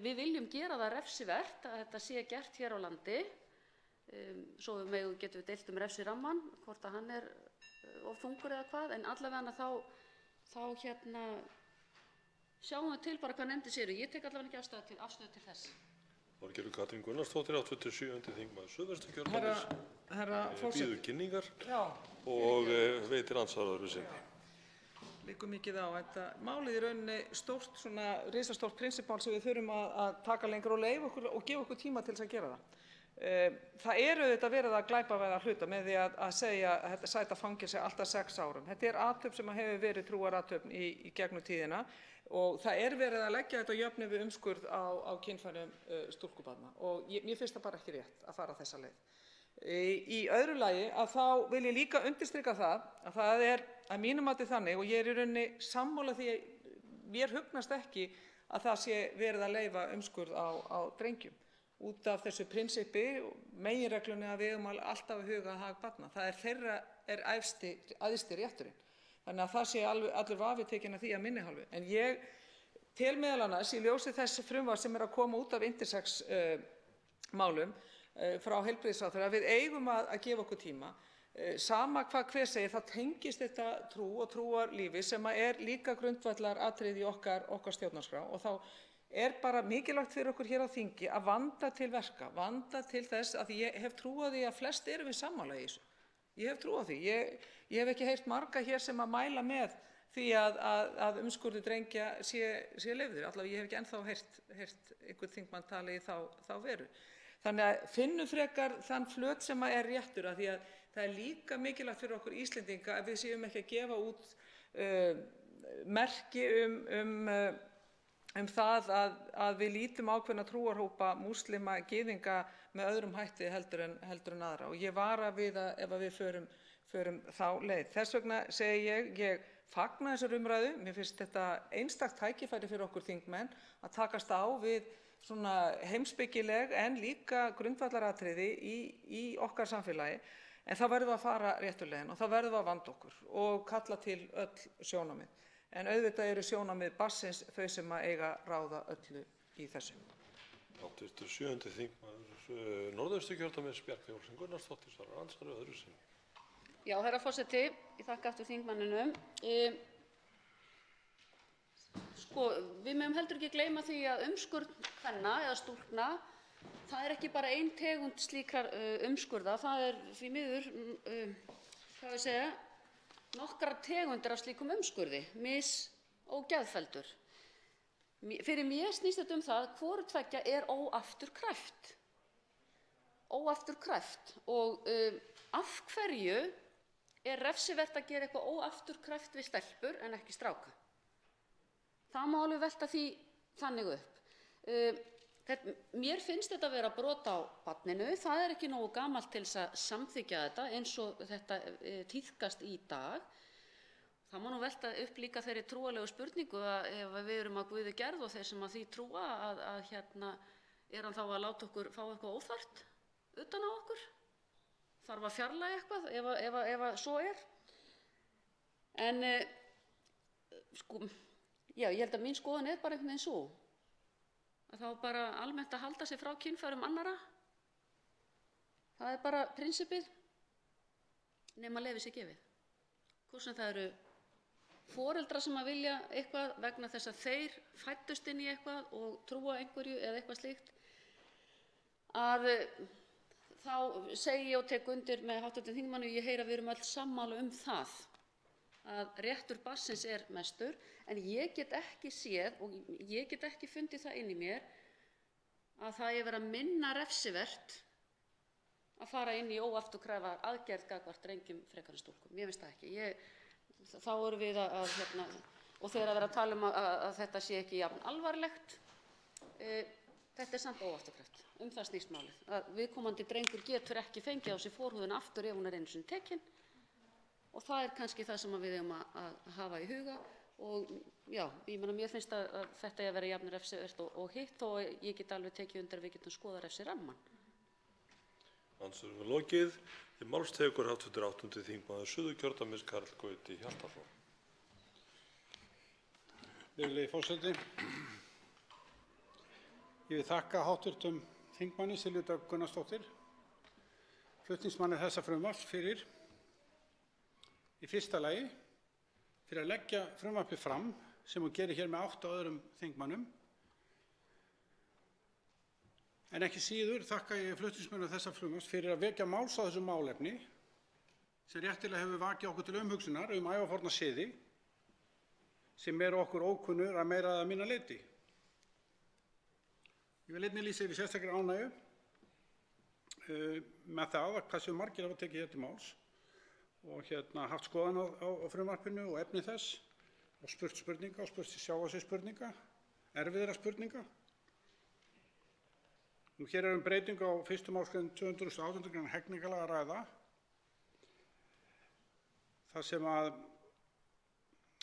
Við viljum gera það refsivert að þetta sé gert hér á landi. Svo getum við deilt refsirammann, hvort að hann er of þungur eða hvað, en allavega þá sjáum við til bara hvað nefndin séu. Ég tek allavega ekki afstöðu til þess. Þorgerður Katrín Gunnarsdóttir, 87. þingmaður Suðvesturkjördæmis, Herra forseti. býður kynningar Já. og veitir andsvar öðru sinni. Liggur mikið á. Þetta málið í rauninni stórt, svona risastórt prinsippmál sem við þurfum að taka lengra og leyfa okkur og gefa okkur tíma til þess að gera það. Það auðvitað verið að glæpavæða hluta með því að segja að þetta sæta fangelsi allt að 6 árum. Þetta athöfn sem hefur verið trúarathöfn í gegnum tíðina og það verið að leggja þetta á jöfnu við umskurð á kynfærum stúlkubarna og mér finnst það bara ekki rétt að fara þessa leið. Í öðru lagi að þá vil ég líka undirstrika að það að mínum mati þannig, og ég í rauninni sammála því að mér hugnast ekki að það sé verið að leyfa umskurð á drengjum út af þessu prinsippi og meginreglunni að við eigum alltaf að huga að hag barna. Það þeirra æðsti rétturinn. Þannig að það sé allur vafi tekinn af því að minni hálfu. En ég tel meðal annars í ljósi þess frumvarps sem að koma út af intersex málum frá heilbrigðisráðherra að við eigum að gefa okkur tíma. Sama hvað hver segir, það tengist þetta trú og trúarlífi sem líka grundvallaratriði í okkar stjórnarskrá og þá bara mikilvægt fyrir okkur hér á þingi að vanda til verka, vanda til þess að ég hef trú á því að flest erum við sammála í þessu. Ég hef trú á því. Ég hef ekki heyrt marga hér sem að mæla með því að umskurður drengja sé leyfður. Allavega ég hef ekki ennþá heyrt einhvern þingmann tala í þá veru. Þannig að finnum frekar þann flöt sem er réttur af því að það líka mikilvægt fyrir okkur Íslendinga að við séum ekki að gefa út merki það að við lítum ákveðna trúarhópa múslima, gyðinga með öðrum hætti heldur en aðra og ég vara við að ef við förum þá leið. Þess vegna segi ég fagna þessar umræðu. Mér finnst þetta einstakt tækifæri fyrir okkur þingmenn að takast á við svona heimspekileg en líka grundvallaratriði í okkar samfélagi. En þá verðum við að fara réttu leiðina og þá verðum við að vanda okkur og kalla til öll sjónarmið. En auðvitað eru sjónarmið barnsins þau sem eiga ráða öllu í þessu. 87. þingmaður Norðausturkjördæmis Bjarkey Olsen Gunnarsdóttir svarar andsvari öðru sinni. Já, herra forseti, ég þakka aftur þingmanninum. Við megum heldur ekki gleyma því að umskurð kvenna eða stúlkna, það ekki bara ein tegund slíkrar umskurða, það því miður, nokkrar tegundir af slíkum umskurði, og geðfelldur. Fyrir mér snýst þetta það hvoru tveggja óafturkræft. Og af hverju refsivert að gera eitthvað óafturkræft við stelpur en ekki stráka? Það má alveg velta því þannig upp. Mér finnst þetta vera brot á barninu. Það ekki nógu gamalt til þess að samþykkja þetta eins og þetta tíðkast í dag. Það má nú velta upp líka þeirri trúarlegu spurningu að ef við erum að Guði gerð og þeir sem að því trúa að hann þá að láta okkur fá eitthvað óþarft utan á okkur? Þarf að fjarlægja eitthvað ef svo er? En já, ég held að mín skoðun bara einhvern veginn svo. Að þá bara almennt að halda sig frá kynfærum annarra. Það bara prinsippið nema leyfi sé gefið. Hvort sem það eru foreldrar sem að vilja eitthvað vegna þess að þeir fæddust inn í eitthvað og trúa einhverju eða eitthvað slíkt, að þá segi ég og tek undir með hv. þingmanni, ég heyri að við erum öll sammála um það að réttur barnsins mestur, en ég get ekki séð og ég get ekki fundið það inn í mér að það vera minna refsivert að fara inn í óafturkræfa aðgerð gagnvart drengjum frekar en stúlkum. Mér finnst það ekki. Þá erum við og þegar að vera að tala um að þetta sé ekki jafn alvarlegt, þetta samt óafturkræft. Það snýst málið. Að viðkomandi drengur getur ekki fengið á sig forhúðina aftur ef hún einu sinni tekin. Og það kannski það sem við eigum að hafa í huga og já, mér finnst að þetta vera jafn refsivert og hitt og ég get alveg tekið undir að við getum skoðað refsirammann. Andsvörum lokið. Til máls tekur hv. 8. þingmaður Suðurkjördæmis Karl Gauti Hjaltason. Virðulegi forseti. Ég vil þakka hv. þingmanni Silju Dögg Gunnarsdóttur, flutningsmanni þessa frumvarps fyrir í fyrsta lagi fyrir að leggja frumvarpið fram sem hún gerir hér með 8 öðrum þingmönnum En ekki síður þakka ég flutningsmönnum þessa frumvarps fyrir að vekja máls á þessu málefni sem réttilega hefur vakið okkur til umhugsunar ævaforna siði sem eru okkur ókunnur að meira eða minna leyti. Ég vil einnig lýsa yfir sérstakri ánægju með það að hversu margir hafa tekið hér til máls og haft skoðun á frumvarpinu og efni þess og spurt spurninga og spurt sjálfa sig spurninga, erfiðra spurninga. Hér er breytingu á 1. málsgrein 218. grein hegningarlaga að ræða, þar sem að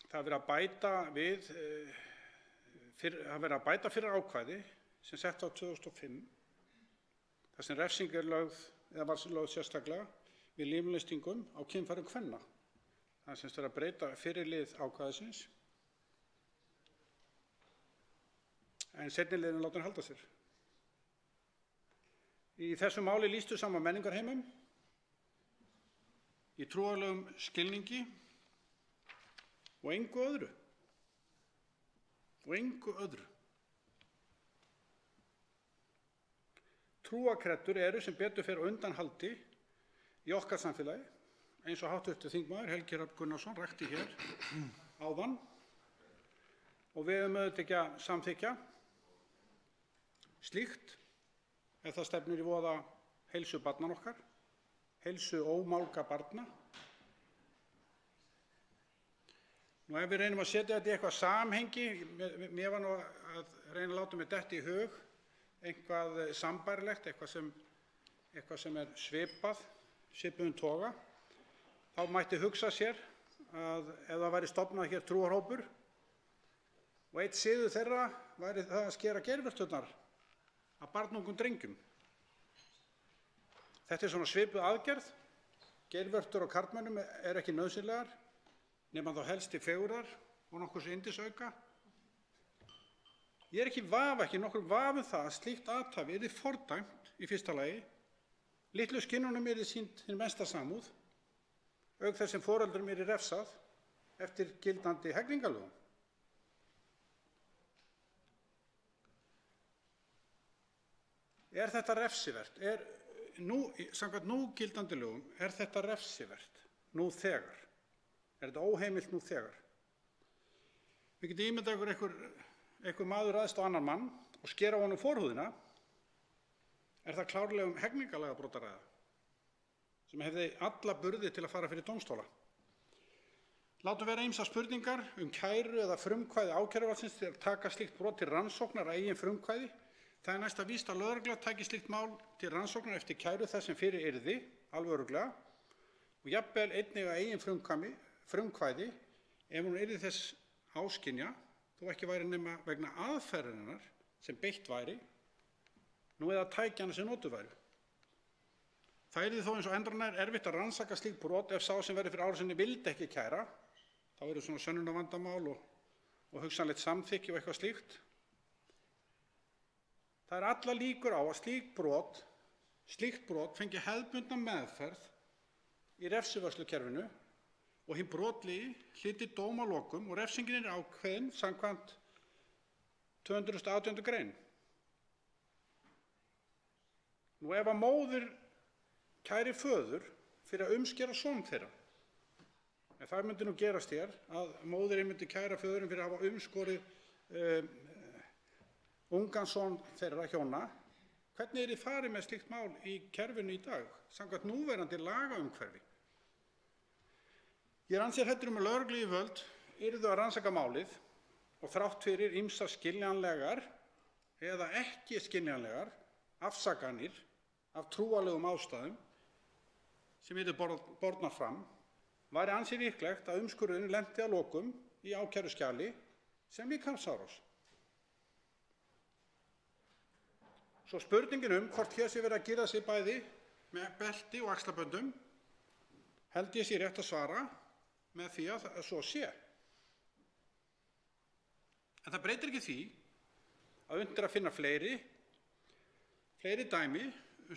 það er verið að bæta fyrir ákvæði sem sett á 2005, þar sem refsing er lögð, eða var lögð sérstaklega, við limlestingum á kynfærum kvenna. Það er semst verið að breyta fyrri lið ákvæðisins, en seinni liðin er látin halda sér. Í þessu máli lýstu saman menningarheimum, í trúarlegum skilningi og engu öðru. Trúarkreddur eru sem betur fer á undanhaldi í okkar samfélagi, eins og hv. þingmaður Helgi Hrafn Gunnarsson rakti hér áðan, og við höfum auðvitað ekki að samþykkja slíkt ef það stefnir í voða heilsu barnanna okkar, heilsu ómálga barna. Nú ef við reynum að setja þetta í eitthvað samhengi, mér var nú að reyna að láta mig detta í hug eitthvað sambærilegt, eitthvað sem er svipuðum toga, þá mætti hugsa sér að ef það væri stofnað hér trúarhópur og einn siður þeirra væri það að skera geirvörturnar af barnungum drengjum. Þetta er svona svipuð aðgerð. Geirvörtur á karlmönnum er ekki nauðsynlegar nema þá helst til fegurðar og nokkurs yndisauka. Ég er ekki nokkur vafi um það að slíkt athæfi yrði fordæmt í fyrsta lagi, litlu skinnunum yrði sýnd hin mesta samúð, auk þess sem foreldrum yrði refsað eftir gildandi hegningarlögum. Er þetta refsivert? Samkvæmt núgildandi lögum er þetta refsivert nú þegar? Er þetta óheimilt nú þegar? Við getum ímyndað okkur einhver maður ræðst á annan mann og skera á honum forhúðina. Er það klárlega hegningarlagabrot að ræða sem hefði alla burði til að fara fyrir dómstóla. Látum vera ýmsar spurningar kæru eða frumkvæði ákæruvaldsins til að taka slíkt brot til rannsóknar að eigin frumkvæði. Það er næsta víst að lögregla taki slíkt mál til rannsóknar eftir kæru þess sem fyrir yrði, alveg örugglega, og jafnvel einnig að eigin frumkvæði ef hún yrði þess áskynja, þó ekki væri nema vegna aðferðarinnar sem beitt væri, nú eða tækjana sem notuð væru. Það yrði þó eins og endranær erfitt að rannsaka slík brot ef sá sem verið fyrir ári sinni vildi ekki kæra, þá eru svona sönnunarvandamál og hugsanlegt samþykki og eitthvað slíkt. Það er allar líkur á að slíkt brot fengi hefðbundna meðferð í refsivörslukerfinu og hinn brotlegi hlyti dóm að lokum og refsingin er ákveðin samkvæmt 218. grein. Nú ef að móðir kæri föður fyrir að umskera son þeirra, en það myndi nú gerast hér að móðirinn myndi kæra föðurinn fyrir að hafa umskorið ungan son þeirra hjóna, hvernig er þið farið með slíkt mál í kerfinu í dag, samkvæmt núverandi lagaumhverfi? Ég er ansi hræddur að lögregluyfirvöld yrðu að rannsaka málið og þrátt fyrir ýmsar skiljanlegar eða ekki skiljanlegar afsakanir af trúarlegum ástæðum sem yrðu bornar fram, væri ansi líklegt að umskurðurinn lenti að lokum í ákæruskjali sem líkamsárás. Svo spurningin hvort hér sé verið að gera sig bæði með belti og axlaböndum held ég sé rétt að svara með því að svo sé. En það breytir ekki því að unnt er að finna fleiri dæmi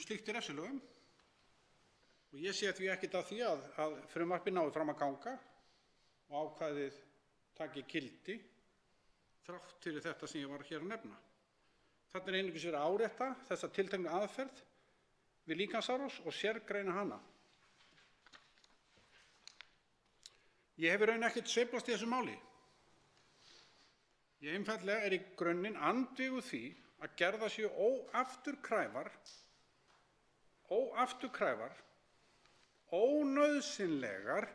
slíkt í refsilögum og ég sé því ekkert að því að frumvarpið nái fram að ganga og ákvæðið taki gildi þrátt fyrir þetta sem ég var hér að nefna. Þarna er einungis verið að árétta þessa tilteknu aðferð við líkamsárás og sérgreina hana. Ég hef í raun ekkert sveiflast í þessu máli. Ég einfaldlega er í grunninn andvígur því að gerðar séu óafturkræfar, ónauðsynlegar,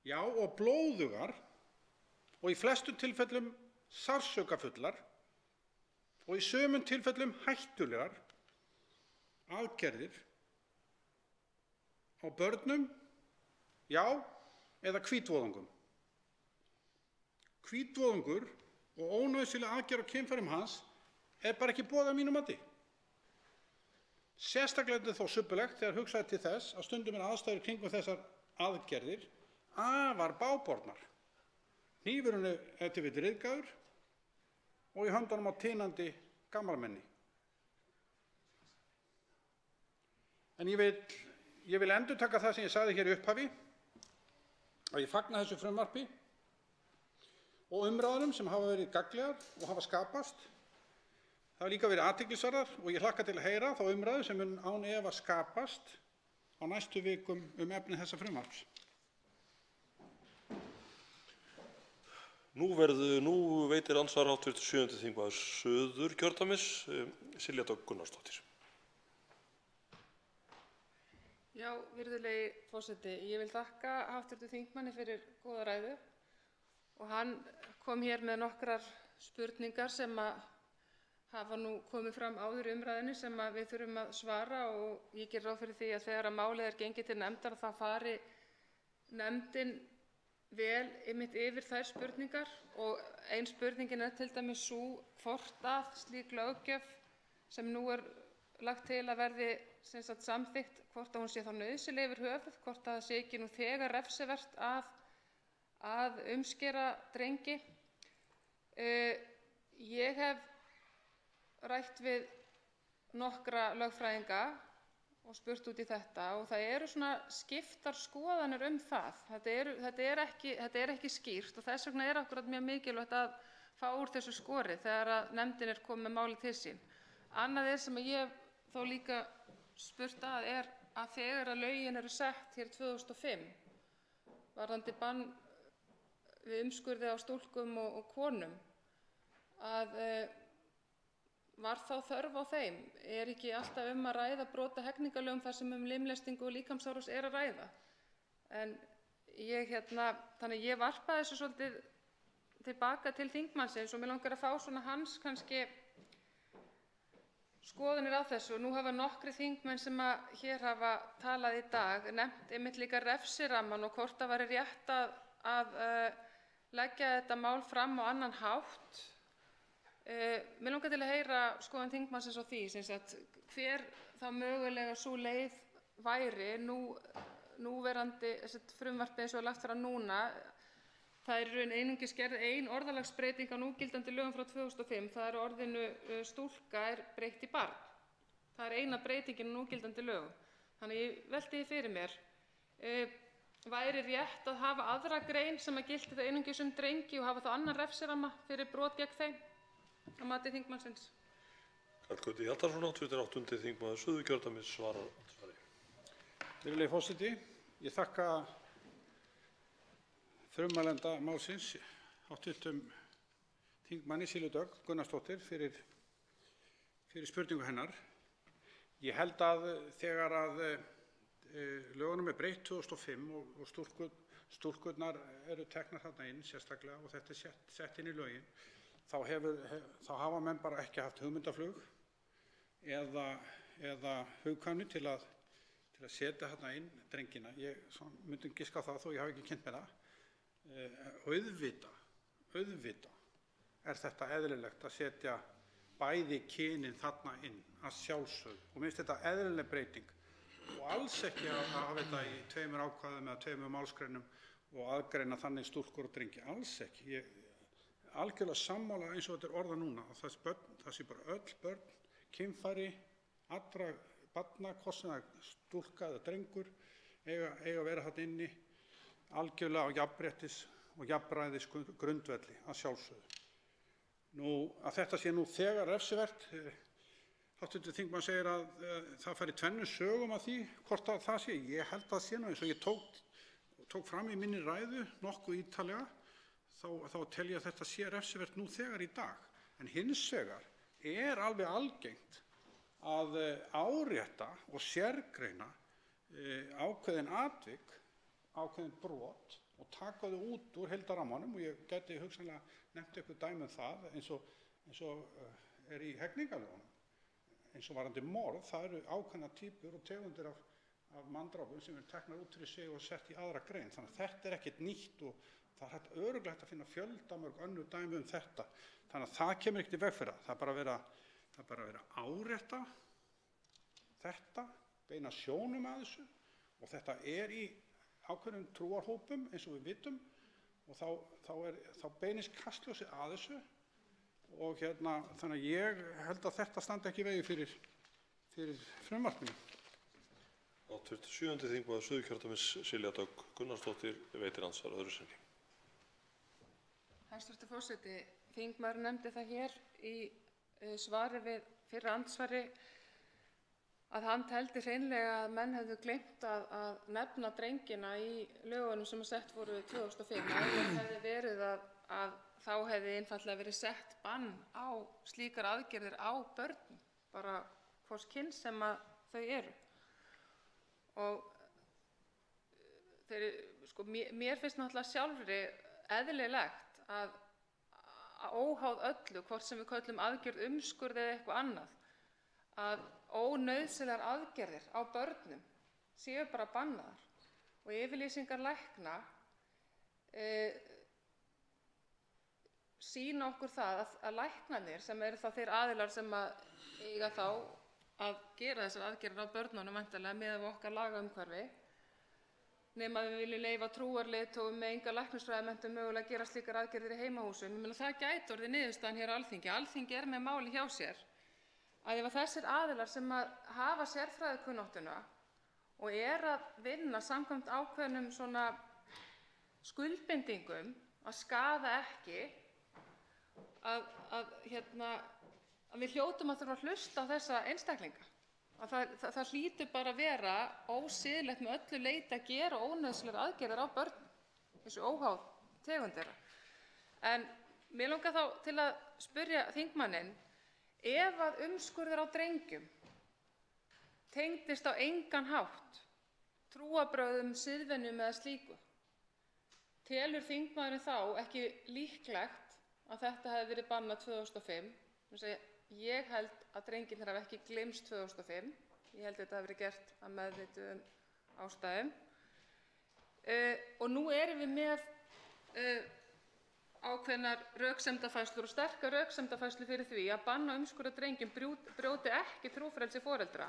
já og blóðugar og í flestum tilfellum sársaukafullar og í sumum tilfellum hættulegar aðgerðir á börnum, já, eða hvítvoðungum. Hvítvoðungur og ónauðsynleg aðgerð á kynfærum hans er bara ekki boðið að mínu mati. Sérstaklega er þetta þó subbulegt þegar hugsað er til þess að stundum er aðstæður í kringum þessar aðgerðir afar bágbornar. Hnífurinn er ef til vill ryðgaður og í höndunum á tínandi gamalmenni. En ég vil endurtaka það sem ég sagði hér í upphafi, að ég fagna þessu frumvarpi og umræðunum sem hafa verið gagnlegar og hafa skapast. Það hafa líka verið athyglisverðar og ég hlakka til að heyra þá umræðu sem mun án efa skapast á næstu vikum efni þessa frumvarps. Nú veitir andsvar hv. 7. þingmaður Suðurkjördæmis, Silja Dögg Gunnarsdóttir. Já, virðulegi forseti, ég vil þakka hv. þingmanni fyrir góða ræðu og hann kom hér með nokkrar spurningar sem hafa nú komið fram áður í umræðunni sem við þurfum að svara og ég geri ráð fyrir því að þegar málið er gengið til nefndar þá fari nefndin vel einmitt yfir þær spurningar og ein spurningin er til dæmis sú hvort að slík löggjöf sem nú er lagt til að verði samþykkt, hvort að hún sé þá nauðsynleg yfir höfuð, hvort að það sé ekki nú þegar refsivert að umskera drengi. Ég hef rætt við nokkra lögfræðinga og spurt út í þetta og það eru svona skiptar skoðanir það. Þetta er ekki skýrt og þess vegna er akkúrat mjög mikilvægt að fá úr þessu skori þegar að nefndin er komið með málið til sín. Annað sem ég hef þó líka spurt er að þegar að lögin eru sett hér 2005 varðandi bann við umskurði á stúlkum og konum að var þá þörf á þeim? Er ekki alltaf að ræða brot á hegningarlögum þar sem limlestingu og líkamsárás er að ræða? En þannig ég varpa þessu svolítið tilbaka til þingmannsins og mig langar að fá svona hans kannski skoðanir á þessu. Nú hafa nokkrir þingmenn sem hér hafa talað í dag nefnt einmitt líka refsirammann og hvort það væri rétt að leggja þetta mál fram á annan hátt. Mig langar til að heyra skoðun þingmannsins á því, hver þá mögulega sú leið væri núverandi frumvarpi eins og er lagt fram núna. Það er í raun einungis gerð ein orðalagsbreyting á núgildandi lögum frá 2005. Það er orðinu stúlka er breytt í barn. Það er eina breytingin á núgildandi lögum. Þannig ég velti því fyrir mér, væri rétt að hafa aðra grein sem að gilti það einungis drengi og hafa þá annan refsiramma fyrir brot gegn þeim að mati þingmannsins? Karl Gauti Hjaltason, 8. þingmaður Suðurkjördæmis, svarar andsvari. Virðulegi forseti, ég þakka frummælanda málsins, hv. þingmanni Silju Dögg Gunnarsdóttur fyrir spurningu hennar. Ég held að þegar að lögunum er breytt 2005 og stúlkurnar eru teknar þarna inn sérstaklega og þetta er sett inn í lögin, þá hafa menn bara ekki haft hugmyndaflug eða hugkvæmni til að setja þarna inn drengina. Ég myndi giska á það þó ég hafi ekki kynnt með það. Auðvitað er þetta eðlilegt að setja bæði kynin þarna inn að sjálfsögðu og mér finnst þetta eðlileg breyting og alls ekki að hafa þetta í 2 ákvæðum eða 2 málsgreinum og aðgreina þannig stúlkur og drengi, alls ekki. Ég algjörlega sammála eins og þetta er orðað núna að það sé bara öll börn, kynfæri allra barna, hvort sem það er stúlka eða drengur, eiga að vera þarna inni algjörlega á jafnréttis og jafnræðis grundvelli að sjálfsögðu. að þetta sé nú þegar refsivert. Hv. þingmaður segir að það fari tvennum sögum af því hvort að það sé. Ég held að það sé nú eins og ég tók fram í minni ræðu nokkuð ítarlega, þá tel ég að þetta sé refsivert nú þegar í dag. En hins vegar alveg algengt að árétta og sérgreina ákveðin atvik, ákveðin brot og taka þau út úr heildarrammanum, og ég gæti hugsanlega nefnt eitthvað dæmi það eins og í hegningarlögunum. Eins og varðandi morð, það eru ákveðnar týpur og tegundir af manndrápum sem eru teknar út fyrir sig og sett í aðra grein. Þannig að þetta ekkert nýtt og það er örugglega hægt að finna fjöldamörg önnur dæmi þetta. Þannig að það kemur ekkert í veg fyrir það. Það er bara að vera árétta þetta, beina sjónum að þessu, og þetta í ákveðnum trúarhópum eins og við vitum, og þá beinist kastljósið að þessu. Og þannig að ég held að þetta standi ekki í vegi fyrir frumvarpinu. Hv. 7. þingmaður Suðurkjördæmis Silja Dögg Gunnarsdóttir veitir andsvar öðru sinni. Hæstv. forseti, þingmaður nefndi það hér í svari við fyrra andsvari að hann teldi hreinlega að menn hefðu gleymt að nefna drengina í lögunum sem sett voru 2005. Það hefði verið að þá hefði einfaldlega verið sett bann á slíkar aðgerðir á börnum, bara hvors kyns sem að þau eru. Og mér finnst náttúrulega sjálfri eðlilegt að óháð öllu, hvort sem við köllum aðgerð umskurð eða eitthvað annað, að ónauðsynlegar aðgerðir á börnum séu bara bannaðar. Og yfirlýsingar lækna sýna okkur það að læknarnir, sem eru þá þeir aðilar sem eiga þá að gera þessar aðgerðir á börnunum væntanlega miðað við okkar lagaumhverfi, nema að við viljum leyfa trúarleiðtogum með enga læknisfræðimenntun mögulega að gera slíkar aðgerðir í heimahúsum. Ég meina það gæti orðið niðurstaðan hér á Alþingi. Alþingi með máli hjá sér að ef þessir aðilar sem hafa sérfræðikunnátuna og að vinna samkvæmt ákveðnum svona skuldbindingum að skaða ekki, að við hljótum að þurfa að hlusta á þessa einstaklinga. Það hlýtur bara að vera ósiðlegt með öllu leyti að gera ónauðsynlegar aðgerðir á börnum, þessu óháð tegund þeirra. En mig langar þá til að spyrja þingmanninn, ef að umskurður á drengjum tengdist á engan hátt trúarbrögðum, siðvenjum eða slíku, telur þingmaðurinn þá ekki líklegt að þetta hefði verið bannað 2005? Ég held að drengirnir hafi ekki gleymst 2005. Ég held að þetta hafi verið gert af meðvituðum ástæðum. Og nú erum við með ákveðnar röksemdafærslur og sterkar röksemdafærslur fyrir því að banna umskurð á drengjum brjóti ekki trúfrelsi foreldra.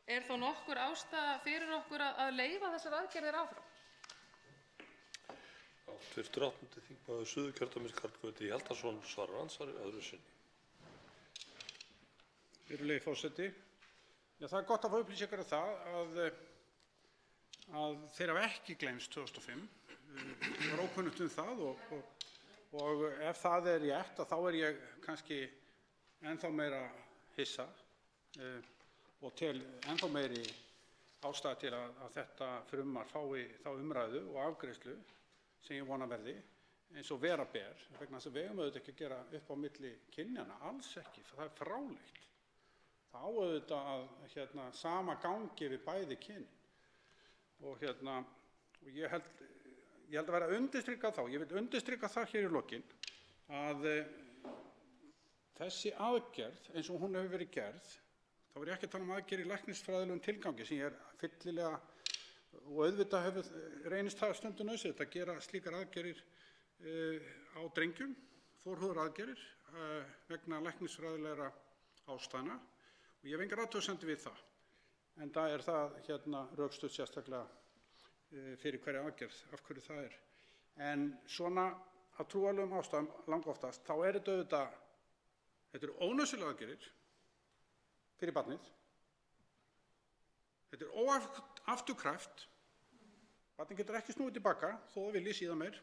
Er þá nokkur ástæða fyrir okkur að leyfa þessar aðgerðir áfram? Hv. 8. þingmaður Suðurkjördæmis Karl Gauti Hjaltason svarar andsvari öðru sinni. Virðulegi forseti, það gott að fá upplýsingar það að þeir hafa ekki gleymst 2005. Ég var ókunnugt það og ef það rétt þá ég kannski ennþá meira hissa og tel ennþá meiri ástæðu til að þetta frumvarp fái þá umræðu og afgreiðslu sem ég vona verði eins og vera ber, vegna þess að við eigum auðvitað ekki að gera upp á milli kynjanna, alls ekki, það er fráleitt. Það á auðvitað að sama gangi við bæði kyn. Og ég held að vera að undirstrika þá, ég vil undirstrika það hér í lokin, að þessi aðgerð eins og hún hefur verið gerð, þá er ég ekki að tala aðgerð í læknisfræðilegum tilgangi sem ég fyllilega, og auðvitað reynist það stundum nauðsynlegt að gera slíkar aðgerðir á drengjum, forhúðaraðgerðir vegna læknisfræðilegra ástæðna, og ég hef engar athugasemdir við það, enda það rökstutt sérstaklega fyrir hverja aðgerð, af hverju það er. En svona af trúarlegum ástæðum langoftast, þá þetta eru ónauðsynlegar aðgerðir fyrir barnið. Þetta er óafturkræft. Barnið getur ekki snúið tilbaka þó það vilji síðan meir.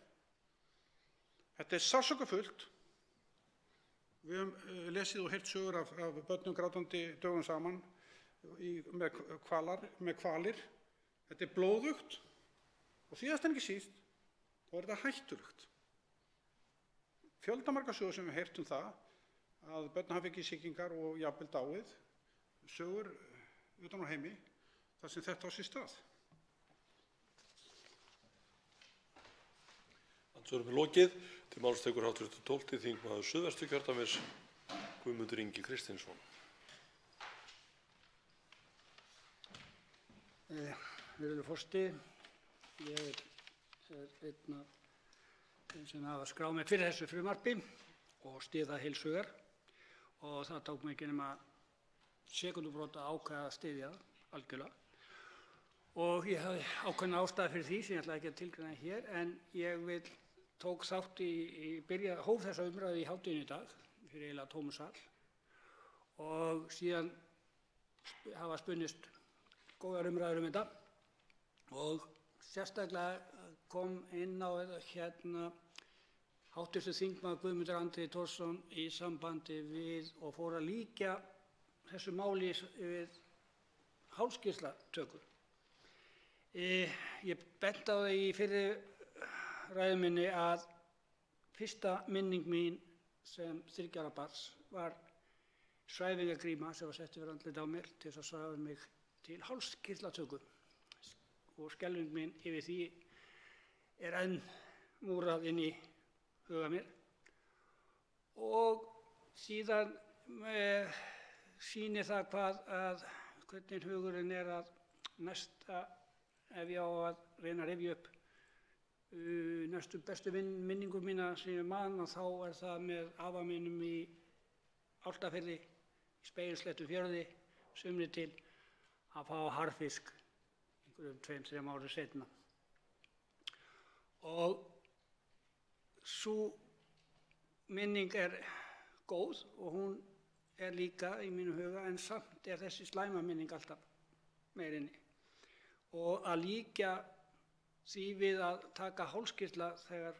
Þetta er sársaukafullt Við höfum lesið og heyrt sögur af börnum grátandi dögum saman með kvalir. Þetta er blóðugt og síðast en ekki síst, þá er þetta hættulegt. Fjöldamargar sögur sem við heyrt það að börn hafi ekki sýkingar og jafnvel dáið, sögur utan á heimi þar sem þetta á sér stað. Andsvörum er lokið. Til máls tekur hv. 12. þingmaður Suðvesturkjördæmis, Guðmundur Ingi Kristinsson. Virðulegur forseti, ég er einn af þeim sem hafa skráð mig fyrir þessu frumvarpi og styð það heils hugar og það tók mig ekki nema sekúndubrot að ákveða að styðja það algjörlega. Og ég hafði ákveðna ástæðu fyrir því sem ég ætla ekki að tilgreina hér, en ég tók þátt hóf þessa umræðu í hádeginu í dag fyrir eiginlega tómum sal og síðan hafa spunnist góðar umræður þetta og sérstaklega kom inn á þetta hv. þingmaður Guðmundur Andri Thorsson í sambandi við og fór að líkja þessu máli við hálfskýrslatöku. Ég benti á það í fyrri ræðu minni að fyrsta minning mín sem 3 ára barns var svæfingagríma sem var sett yfir andlitið á mér til þess að svæfa mig til hálfskýrslatöku og skelfing mín yfir því er enn múrað inn í huga mér. Og síðan sýnir það hvernig hugurinn er að næsta, ef ég á að reyna að rifja upp næstu bestu minningum mína sem ég man, þá er það með afa mínum í Álftafirði, í Spegilsléttufjörði, sumri til að fá harðfisk einhverjum 2-3 árum seinna. Og sú minning er góð og hún er líka í mínu huga, en samt er þessi slæma minning alltaf meir inni. Og að líkja því við að taka hálfskýrsla þegar,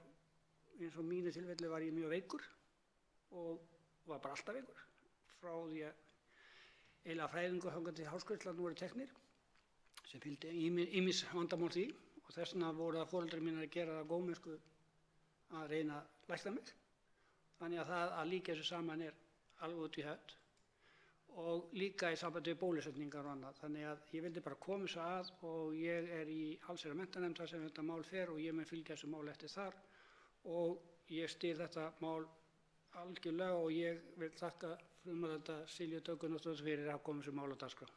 eins og mínu tilfelli, var ég mjög veikur og var bara alltaf veikur frá því að eiginlega fæðingu þangað til hálfskýrslan voru teknir, sem fylgdi ýmis vandamál því og þess vegna voru það foreldrar mínir að gera það góðmennsku að reyna að lækna mig. Þannig að það að líka þessu saman er alveg út í hött og líka í sambandi við bólusetningar og annað. Þannig að ég vildi bara koma þessu að og ég er í allsherjar- og menntanemnd þar sem þetta mál fer og ég mun fylgja þessu mál eftir þar og ég styð þetta mál algjörlega og ég vil þakka frumvarpshöfunda Silju Dögg Gunnarsdóttur fyrir að koma þessu mál á dagskrá.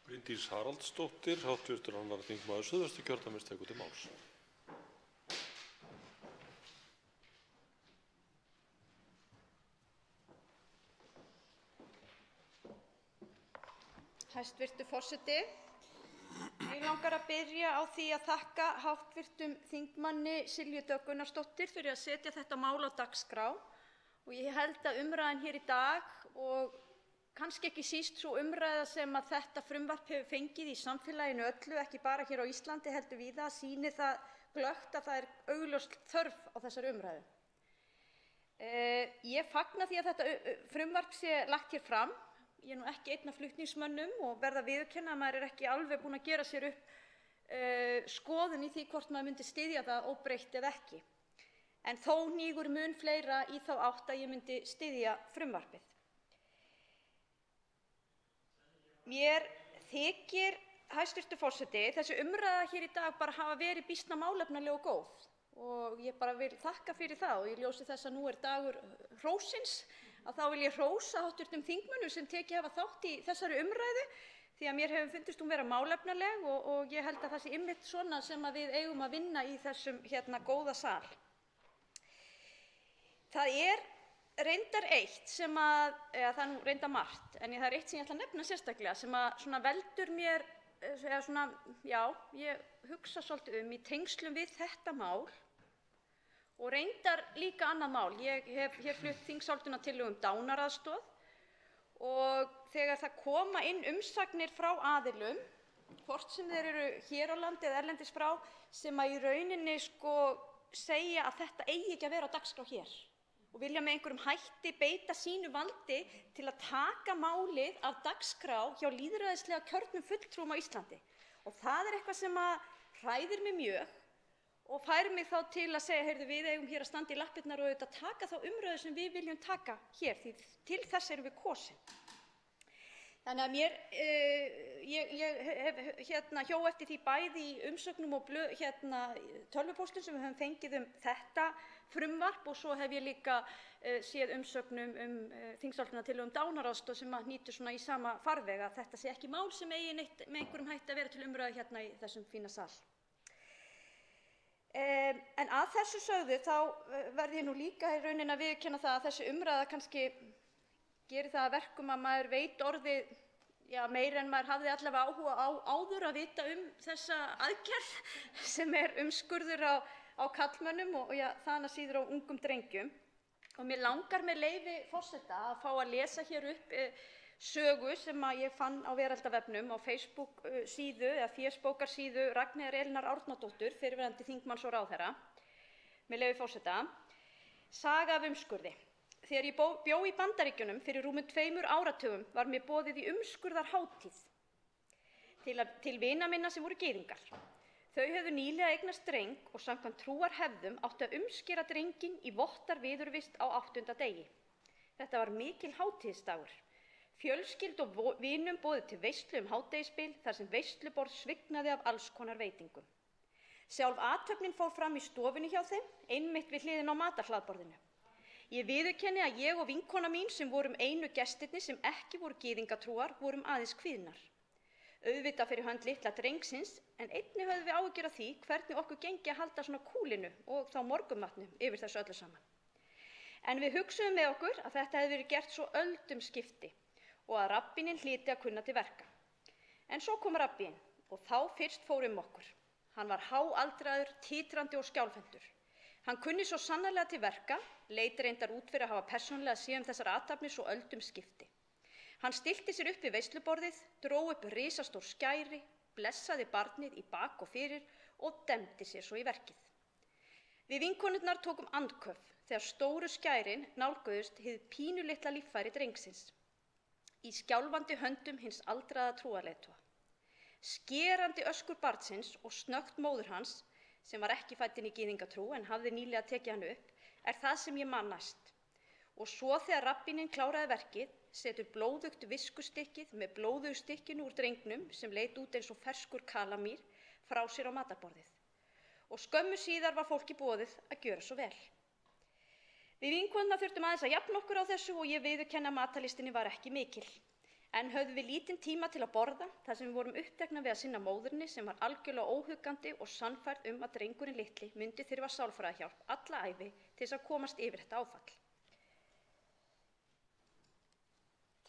Bryndís Haraldsdóttir, hv. 2. þingmaður Suðvesturkjördæmis, tekur til máls. Hæstvirtur forseti, mig langar að byrja á því að þakka hv. þingmanni Silju Dögg Gunnarsdóttur fyrir að setja þetta mál á dagskrá og ég held að umræðan hér í dag og kannski ekki síst sú umræða sem að þetta frumvarp hefur fengið í samfélaginu öllu, ekki bara hér á Íslandi heldur víða, sýnir það glöggt að það er augljóst þörf á þessari umræðu. Ég fagna því að þetta frumvarp sé lagt hér fram. Ég er nú ekki einn af flutningsmönnum og verð að viðurkenna að maður er ekki alveg búinn að gera sér upp skoðun í því hvort maður myndi styðja það óbreytt eða ekki. En þó hnígur mun fleira í þá átt að ég myndi styðja frumvarpið. Mér þykir, hæstv. forseti, þessi umræða hér í dag bara hafa verið býsna málefnaleg og góð og ég bara vil þakka fyrir það og í ljósi þess að nú er dagur hróssins að þá vil ég hrósa hv. þingmönnum sem tekið hafa þátt í þessari umræðu því að mér hefur fundist hún vera málefnaleg og ég held að það sé einmitt svona sem að við eigum að vinna í þessum góða sal. Það er reyndar eitt sem að, eða það er nú reyndar margt, en það er eitt sem ég ætla að nefna sérstaklega sem að svona veldur mér, eða svona, já, ég hugsa svolítið í tengslum við þetta mál og reyndar líka annað mál. Ég hef hér flutt þingsályktunartillögu dánaraðstoð og þegar það koma inn umsagnir frá aðilum, hvort sem þeir eru hér á landi eða erlendis frá, sem að í rauninni segja að þetta eigi ekki að vera á dagskrá hér. og vilja með einhverjum hætti beita sínu valdi til að taka málið af dagskrá hjá lýðræðislega kjörnum fulltrúum á Íslandi. Og það eitthvað sem hræðir mig mjög og fær mig þá til að segja, heyrðu, við eigum hér að standa í lappirnar og auðvitað taka þá umræðu sem við viljum taka hér, því til þess erum við kosin. Þannig að ég hjó eftir því bæði í umsögnum og tölvupóstum sem við höfum fengið þetta frumvarp og svo hef ég líka séð umsögnum þingsályktunartillögu dánaraðstoð sem hnýtur svona í sama farveg, að þetta sé ekki mál sem eigi neitt með einhverjum hætti að vera til umræðu í þessum fína sal. En að þessu sögðu þá verð ég nú líka í rauninni að viðurkenna það að þessi umræða kannski gerir það að verkum að maður veit orðið meira en maður hafði allavega áhuga á áður að vita þessa aðgerð sem umskurður á karlmönnum og þaðan síður á ungum drengjum. Og mér langar með leyfi forseta að fá að lesa hér upp sögu sem ég fann á Veraldarvefnum á Facebook síðu eða fésbókarsíðu Ragnheiðar Elínar Árnadóttur, fyrrverandi þingmanns og ráðherra. Með leyfi forseta. Saga af umskurði. Þegar ég bjó í Bandaríkjunum fyrir rúmum 2 áratugum var mér boðið í umskurðarhátíð til vina minna sem voru gyðingar. Þau höfðu nýlega eignast dreng og samkvæmt trúarhefðum áttu að umskera drenginn í vottarviðurvist á 8. degi. Þetta var mikil hátíðisdagur. Fjölskyldu og vinum boðið til veislu hádegisbil þar sem veisluborð svignaði af alls konar veitingum. Sjálf athöfnin fór fram í stofunni hjá þeim, einmitt við hliðina á matarhlaðborðinu. Ég viðurkenni að ég og vinkona mín sem vorum einu gestirnir sem ekki voru gyðingatrúar vorum aðeins kvíðnar. Auðvitað fyrir hönd litla drengsins, en einnig höfðum við áhyggjur af því hvernig okkur gengi að halda svona kúlinu og þá morgunmatnum yfir þessu öllu saman. En við hugsuðum með okkur að þetta hefði verið gert svo öldum skipti og að rabbíninn hlyti að kunna til verka. En svo kom rabbíinn og þá fyrst fór okkur. Hann var háaldraður, titrandi og skjálfhentur. Hann kunni svo sannarlega til verka, leit reyndar út fyrir að hafa persónulega séð þessar athafnir svo öldum skipti. Hann stillti sér upp við veisluborðið, dró upp risastór skæri, blessaði barnið í bak og fyrir og demdi sér svo í verkið. Við vinkonurnar tókum andköf þegar stóru skærin nálguðust hið pínulitla líffæri drengsins í skjálfandi höndum hins aldraða trúarleiðtoga. Skerandi öskur barnsins og snöggt móður hans, sem var ekki fæddin í gyðingatrú en hafði nýlega tekið hann upp, það sem ég man næst. Og svo þegar rabbíninn kláraði verkið, setur blóðugt viskustykkið með blóðugu stykkinu úr drengnum sem leit út eins og ferskur kalamír frá sér á matarborðið. Og skömmu síðar var fólki boðið að gjöra svo vel. Við vinkonurnar þurftum aðeins að jafna okkur á þessu og ég viðurkenni að matarlistinni var ekki mikil. En höfðum við lítinn tíma til að borða þar sem við vorum uppteknar við að sinna móðurinni sem var algjörlega óhuggandi og sannfærð að drengurinn litli myndi þurfa sálfræðihjálp alla ævi til þess að komast yfir þetta áfall.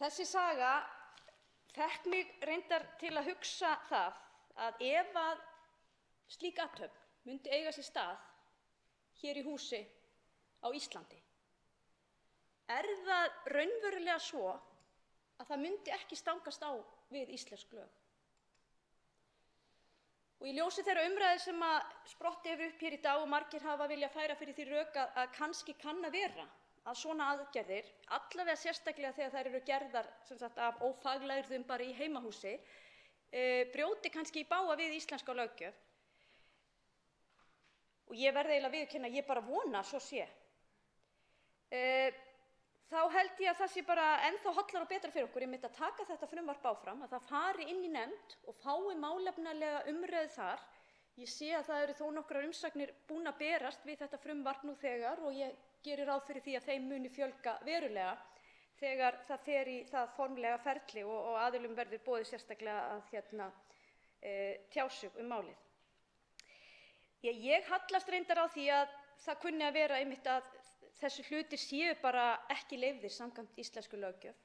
Þessi saga fékk mig reyndar til að hugsa það að ef að slík athöfn myndi eiga sér stað hér í húsi á Íslandi, það raunverulega svo að það myndi ekki stangast á við íslensk lög. Og í ljósi þeirra umræðu sem sprottið hefur upp hér í dag og margir hafa viljað færa fyrir því rök að kannski kann að vera að svona aðgerðir, allavega sérstaklega þegar þær eru gerðar af ófaglærðum bara í heimahúsi, brjóti kannski í bága við íslenska löggjöf. Og ég verð eiginlega að viðurkenna að ég bara vona að svo sé. Þá held ég að það sé bara ennþá hollara og betra fyrir okkur einmitt að taka þetta frumvarp áfram, að það fari inn í nefnd og fái málefnalega umræðu þar. Ég sé að það eru þó nokkrar umsagnir búin að berast við þetta frumvarp nú þegar og ég geri ráð fyrir því að þeim muni fjölga verulega þegar það fer í það formlega ferli og aðilum verður boðið sérstaklega að tjá sig málið. Ég hallast reyndar á því að það kunni að vera einmitt að þessi hlutir séu bara ekki leyfðir samkvæmt íslensku löggjöf.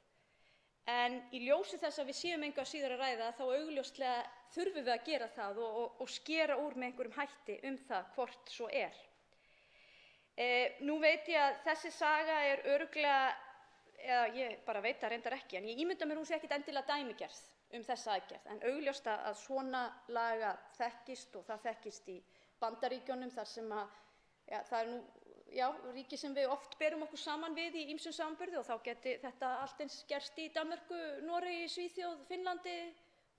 En í ljósi þess að við séum engu að síður að ræða þá augljóslega þurfum við að gera það og skera úr með einhverjum hætti það hvort svo er. Nú veit ég að þessi saga örugglega, eða ég bara veit það reyndar ekki, en ég ímynda mér hún sé ekkit endilega dæmigerð þessa aðgerð. En augljóst að svona laga þekkist og það þekkist í Bandaríkjunum þar sem það nú ríki sem við oft berum okkur saman við í ýmsum samanburði, og þá geti þetta allt eins gerst í Danmörku, Noregi, Svíþjóð, Finnlandi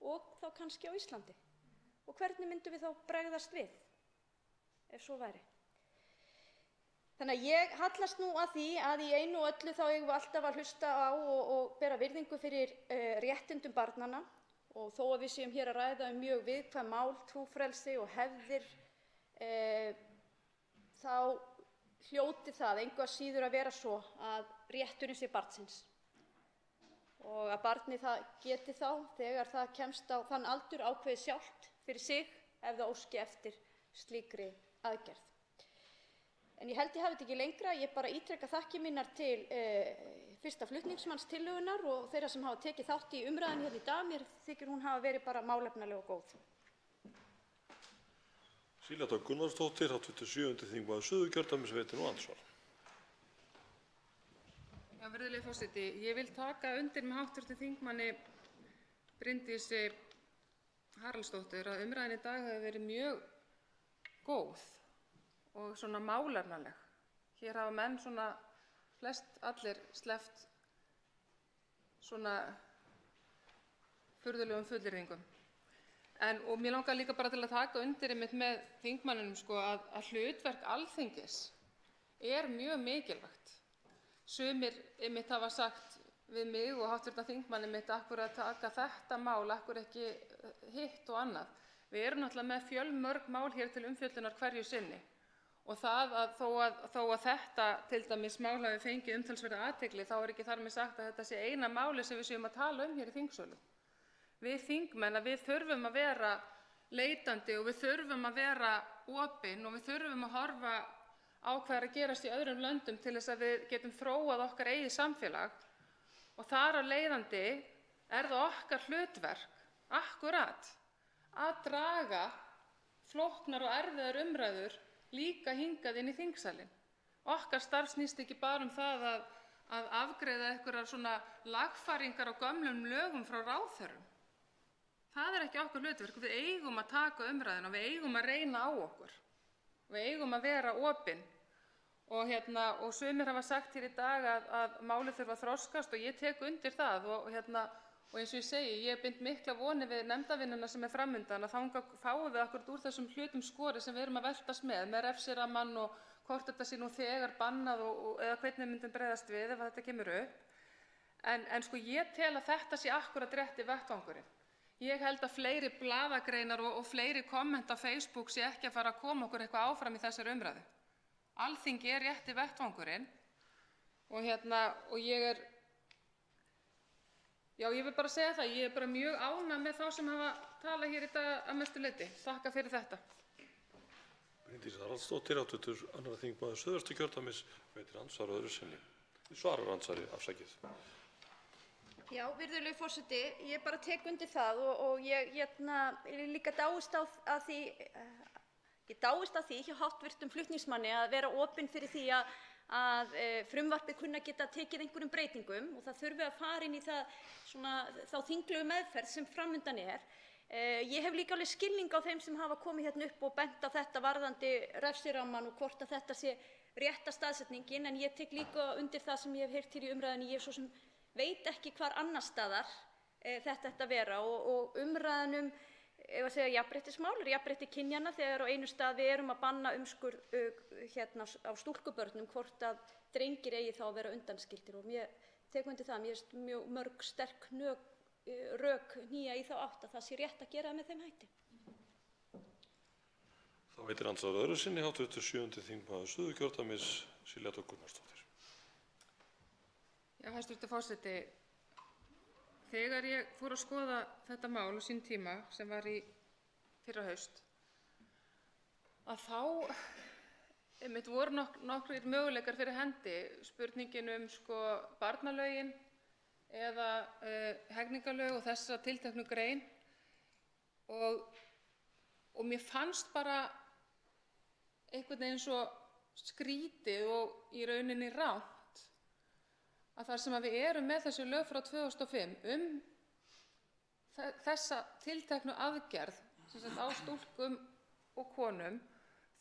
og þá kannski á Íslandi. Og hvernig myndum við þá bregðast við ef svo væri? Þannig að ég hallast nú að því að í einu og öllu þá eigum við alltaf að hlusta á og bera virðingu fyrir réttindum barnanna, og þó að við séum hér að ræða mjög viðkvæm mál, trúfrelsi og hefðir, þá hljóti það engu að síður að vera svo að rétturinn sé barnsins og að barnið það geti þá, þegar það kemst á þann aldur, ákveðið sjálft fyrir sig ef það óski eftir slíkri aðgerð. En ég held ég hafi þetta ekki lengra. Ég bara ítreka þakkir mínar til fyrsta flutningsmanns tillögunnar og þeirra sem hafa tekið þátt í umræðunni hérna í dag. Mér þykir hún hafa verið bara málefnaleg og góð. Silja Dögg Gunnarsdóttir, hv. 7. þingmaður Suðurkjördæmis, veitir nú andsvar. Já, virðulegi forseti, ég vil taka undir með hv. þingmanni Bryndísi Haraldsdóttur að umræðan í dag hefur verið mjög góð og svona málefnaleg. Hér hafa menn svona flest allir sleppt svona furðulegum fullyrðingum. Og mér langar líka bara til að taka undir einmitt með þingmanninum að hlutverk Alþingis mjög mikilvægt. Sumir einmitt hafa sagt við mig og hv. þingmann einmitt akkur að taka þetta mál, akkur ekki hitt og annað. Við erum náttúrulega með fjölmörg mál hér til umfjöllunar hverju sinni, og það að þó að þetta til dæmis mál hafi fengið umtalsverða athygli, þá ekki þar með sagt að þetta sé eina máli sem við séum að tala hér í þingsölum. Við þingmenn við þurfum að vera leitandi og við þurfum að vera opin og við þurfum að horfa á hvað að gerast í öðrum löndum til þess að við getum þróað okkar eigið samfélag, og þar af leiðandi það okkar hlutverk akkúrat að draga flóknar og erfiðar umræður líka hingað inn í þingsalinn. Okkar starf snýst ekki bara það að afgreiða einhverjar svona lagfæringar á gömlum lögum frá ráðherrum. Það ekki okkar hlutverk. Við eigum að taka umræðuna, við eigum að reyna á okkur. Við eigum að vera opin. Og sumir hafa sagt hér í dag að málið þurfa að þroskast og ég tek undir það og eins og ég segi, ég bind mikla vonir við nefndavinnuna sem framundan að þangað fáum við akkurat úr þessum hlutum skorið sem við erum að veltast með refsirammann og hvort þetta sé nú þegar bannað eða hvernig við myndum bregðast við ef þetta kemur upp. En ég tel að þetta sé akkurat rétti vettvangurinn. Ég held að fleiri blaðagreinar og fleiri komment á Facebook sé ekki að fara að koma okkur eitthvað áfram í þessari umræðu. Alþingi rétti vettvangurinn og ég vil bara segja það, ég bara mjög ánægð með þá sem hafa talað hér í dag að mestu leyti. Þakka fyrir þetta. Bryndís Haraldsdóttir, hv. 2. þingmaður Suðvesturkjördæmis, veitir andsvar öðru sinni. Svarar andsvari, afsakið. Já, virðulegi forseti, ég bara tek undir það og ég líka dáist að því, ég dáist að því hjá hv. flutningsmanni að vera opin fyrir því að frumvarpið kunni að geta tekið einhverjum breytingum og það þurfi að fara inn í þá þinglegu meðferð sem framundan er. Ég hef líka alveg skilning á þeim sem hafa komið hérna upp og bent á þetta varðandi refsirammann og hvort að þetta sé rétta staðsetningin, en ég tek líka undir það sem ég hef heyrt hér í umræðunni. Ég svo sem veit ekki hvar annars staðar þetta ætti að vera og umræðan jafnréttismál, jafnrétti kynjanna, þegar á einu stað við erum að banna umskurð á stúlkubörnum, hvort að drengir eigi þá að vera undanskildir, og ég tek undir það. Mér finnst mjög mörg sterk rök knýja í þá átt að það sé rétt að gera með þeim hætti. Þá veitir andsvar öðru sinni hv. 7. þingmaður Suðurkjördæmis, Silja Dögg Gunnarsdóttir. Já, hæstv. Forseti, þegar ég fór að skoða þetta mál á sínum tíma sem var í fyrra haust, að þá einmitt voru nokkrir möguleikar fyrir hendi. Spurningin barnalögin eða hegningarlög og þessa tilteknu grein, og mér fannst bara einhvern veginn svo skrítið og í rauninni rangt að þar sem við erum með þessi lög frá 2005 þessa tilteknu aðgerð á stúlkum og konum,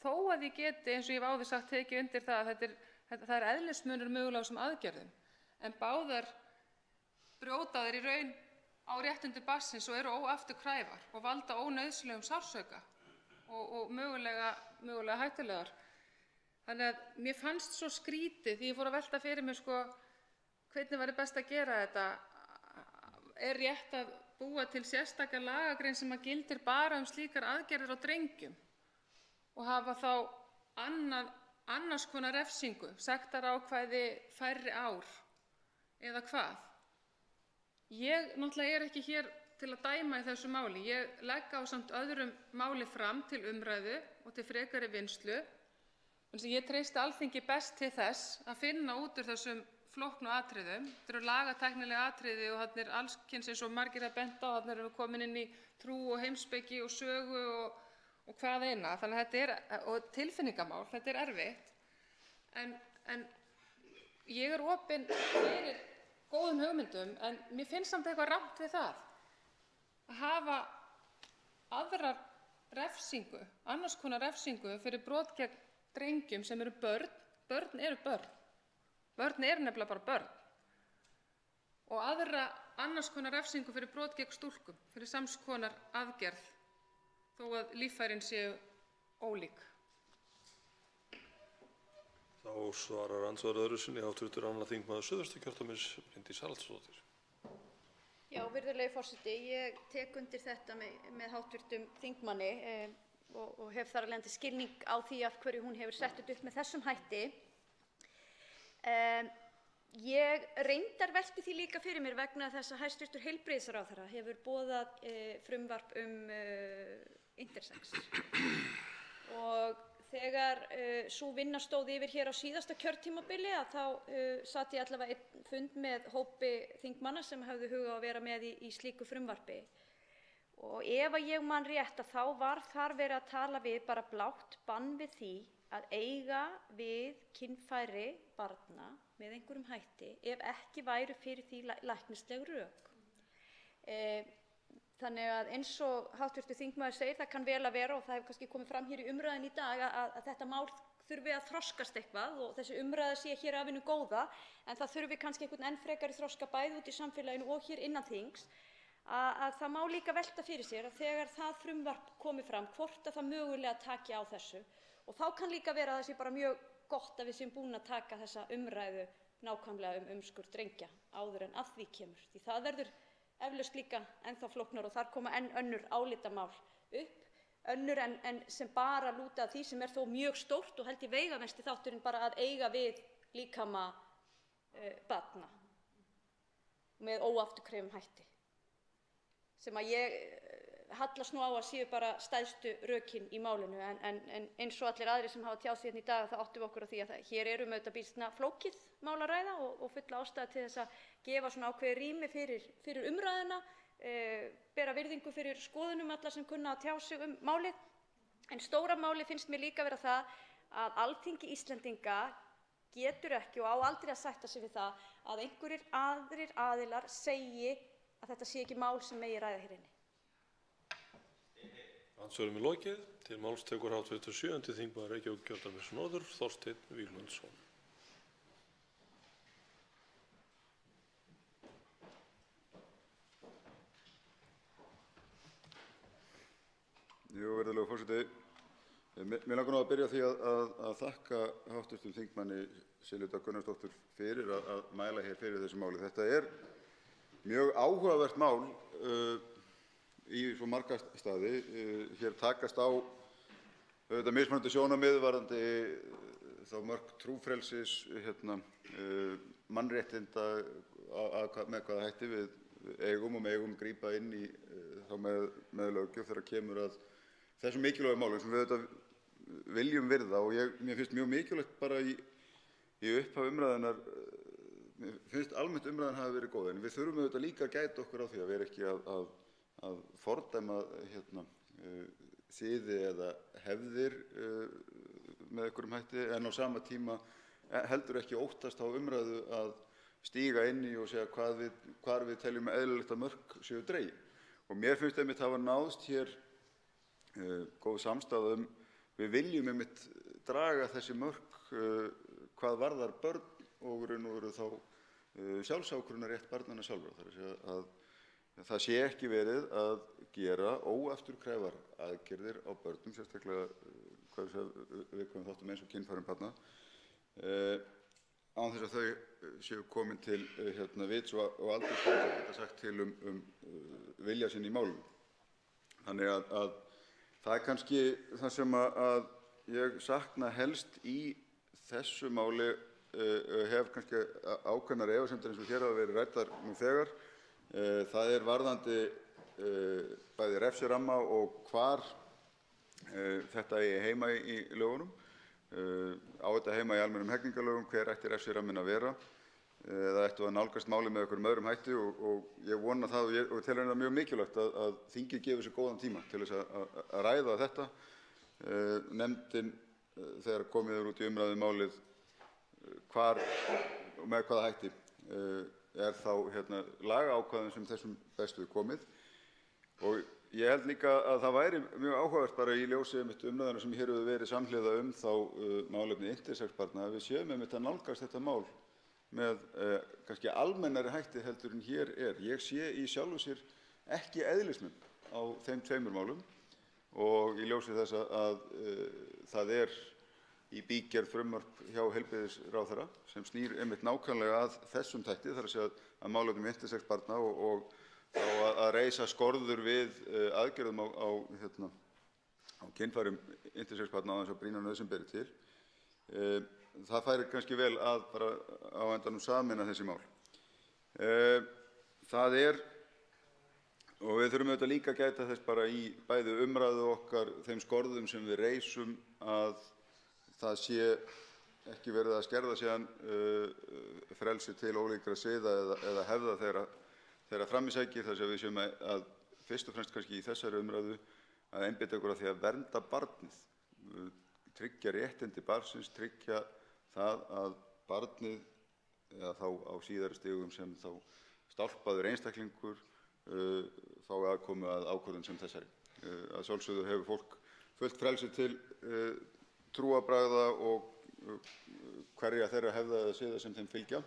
þó að ég geti, eins og ég hef áður sagt, tekið undir það að það er eðlismunur mögulega á þessum aðgerðum, en báðar brjóta þær í raun á réttindi barnsins og eru óafturkræfar og valda ónauðsynlegum sársauka og mögulega hættulegar. Þannig að mér fannst svo skrítið því ég fór að velta fyrir mér hvernig væri best að gera þetta. Er rétt að búa til sérstaka lagagrein sem að gildir bara slíkar aðgerðir á drengjum og hafa þá annars konar refsingu, sektarákvæði færri ár eða hvað? Ég náttúrulega ekki hér til að dæma í þessu máli. Ég legg ásamt öðrum máli fram til umræðu og til frekari vinnslu. Ég treysti Alþingi best til þess að finna út úr þessum flóknu atriðum. Þetta eru lagatæknileg atriði og þarna alls kyns eins og margir hafa bent á. Þarna erum við komin inn í trú og heimspeki og sögu og hvað eina. Þannig að þetta og tilfinningamál, þetta erfitt. En ég opin fyrir góðum hugmyndum, en mér finnst samt eitthvað rangt við það að hafa aðrar refsingu, annars konar refsingu fyrir brot gegn drengjum sem eru börn. Börn eru börn. Börn eru nefnilega bara börn. Og annars konar refsingu fyrir brot gegn stúlkum, fyrir sams konar aðgerð, þó að líffærin séu ólík. Þá svarar andsvar öðru sinni hv. 2. þingmaður Suðvesturkjördæmis, Bryndís Haraldsdóttir. Já, virðulegi forseti, ég tek undir þetta með hv. þingmanni og hef þar af leiðandi skilning á því af hverju hún hefur sett þetta upp með þessum hætti. Ég reyndar velti því líka fyrir mér vegna þess að hæstv. Heilbrigðisráðherra hefur boðað frumvarp intersex og þegar sú vinna stóð yfir hér á síðasta kjörtímabili þá sat ég allavega einn fund með hópi þingmanna sem höfðu hug á að vera með í slíku frumvarpi. Og ef ég man rétt þá var þar verið að tala við bara blátt bann við því að eiga við kynfæri barna með einhverjum hætti ef ekki væru fyrir því læknisleg rök. Þannig að eins og hv. þingmaður segir, það kann vel að vera og það hefur kannski komið fram hér í umræðunni í dag að þetta mál þurfi að þroskast eitthvað og þessi umræða sé hér af hinu góða, en það þurfi kannski einhvern enn frekari þroska bæði út í samfélaginu og hér innan þings, að það má líka velta fyrir sér að þegar það frumvarp komi fram, hvort að það mögulega taki á þessu. Og þá kann líka vera að það sé bara mjög gott að við séum búin að taka þessa umræðu nákvæmlega umskurð drengja áður en að því kemur. Því það verður eflaust líka ennþá flóknara og þar koma enn önnur álitamál upp, önnur en sem bara lúta að því sem þó mjög stórt og held ég veigamesti þátturinn bara að eiga við líkama barna með óafturkræfum hætti, sem að ég hallast nú á að séu bara stærstu rökin í málinu, en eins og allir aðrir sem hafa tjáð sig hérna í dag þá áttum við okkur á því að hér erum auðvitað býsna flókið mál að ræða og fulla ástæða til þess að gefa svona ákveðið rými fyrir umræðuna, bera virðingu fyrir skoðunum allar sem kunna að tjá sig málið. En stóra málið finnst mér líka vera það að Alþingi Íslendinga getur ekki og á aldrei að sætta sig við það að einhverjir aðrir aðilar segi að þetta sé ekki mál sem megi ræða hér inni. Andsvörum lokið. Til máls tekur hv. 7. þingmaður Reykjavíkurkjördæmis norður, Þorsteinn Víglundsson. Virðulegur forseti. Mér langar nú að byrja á því að þakka hv. þingmanni Silju Dögg Gunnarsdóttur fyrir að mæla hér fyrir þessu máli. Þetta mjög áhugavert mál í svo marga staði. Hér takast á auðvitað mismunandi sjónarmið varðandi þá mörk trúfrelsis, mannréttinda, með hvaða hætti við eigum grípa inn í þá með löggjöf þegar kemur að þessum mikilvægu málum sem við auðvitað viljum virða. Og mér finnst mjög mikilvægt bara í upphaf umræðunnar, mér finnst almennt umræðan hafi verið góð, en við þurfum auðvitað líka að gæta okkur á því að vera ekki að fordæma siði eða hefðir með einhverjum hætti, en á sama tíma heldur ekki óttast á umræðu að stíga inn í og segja hvar við teljum eðlilegt að mörk séu dregin. Og mér finnst einmitt hafa náðst hér góð samstaða við viljum einmitt draga þessi mörk hvað varðar börn og raun og veru þá sjálfsákvörðunarrétt barnanna sjálfra. Það er að segja að það sé ekki verið að gera óafturkræfar aðgerðir á börnum, sérstaklega viðkvæmum þáttum eins og kynfærum barna, án þess að þau séu komin til vits og aldurs til að geta sagt til vilja sinn í málum. Þannig að það er kannski það sem að ég sakna helst í þessu máli, hef kannski ákveðnar efasemdir eins og hér hafa verið ræddar nú þegar. Það er varðandi bæði refsiramma og hvar þetta eigi heima í lögunum. Á þetta heima í almennum hegningarlögum, hver ætti refsiramminn að vera. Það ættu að nálgast málið með einhverjum öðrum hætti og ég vona það og tel það mjög mikilvægt að þingið gefi sér góðan tíma til þess að ræða þetta. Nefndin, þegar komið er út í umræðu málið, hvar og með hvaða hætti þá lagaákvæðum sem þessum bestu komið. Og ég held líka að það væri mjög áhugavert bara í ljósi umræðuna sem hér hefur verið samhliða þá málefni intersex barna að við séum að nálgast þetta mál með kannski almennari hætti heldur en hér er. Ég sé í sjálfu sér ekki eðlismun á þeim tveimur málum og í ljósi þess að það er í bígerð frumvarp hjá heilbrigðisráðherra sem snýr einmitt nákvæmlega að þessum þætti, þar að segja að málefnum intersex barna og þá að reisa skorður við aðgerðum á kynfærum intersex barna á þess að brýna nauðsyn beri til. Það færi kannski vel að bara á endanum sameina þessi mál. Það er, og við þurfum auðvitað líka að gæta þess bara í bæði umræðu okkar, þeim skorðum sem við reisum, að það sé ekki verið að skerða síðan frelsi til ólíkra siða eða hefða þeirra framísækir, þess að við séum að fyrst og fremst kannski í þessari umræðu að einbeita okkur á því að vernda barnið, tryggja réttindi barnsins, tryggja það að barnið, eða þá á síðari stigum sem þá stálpaður einstaklingur, fái aðkomu að ákvörðun sem þessari. Að sjálfsögðu hefur fólk fullt frelsi til trúarbragða og hverja þeirra hefða eða siða sem þeim fylgja.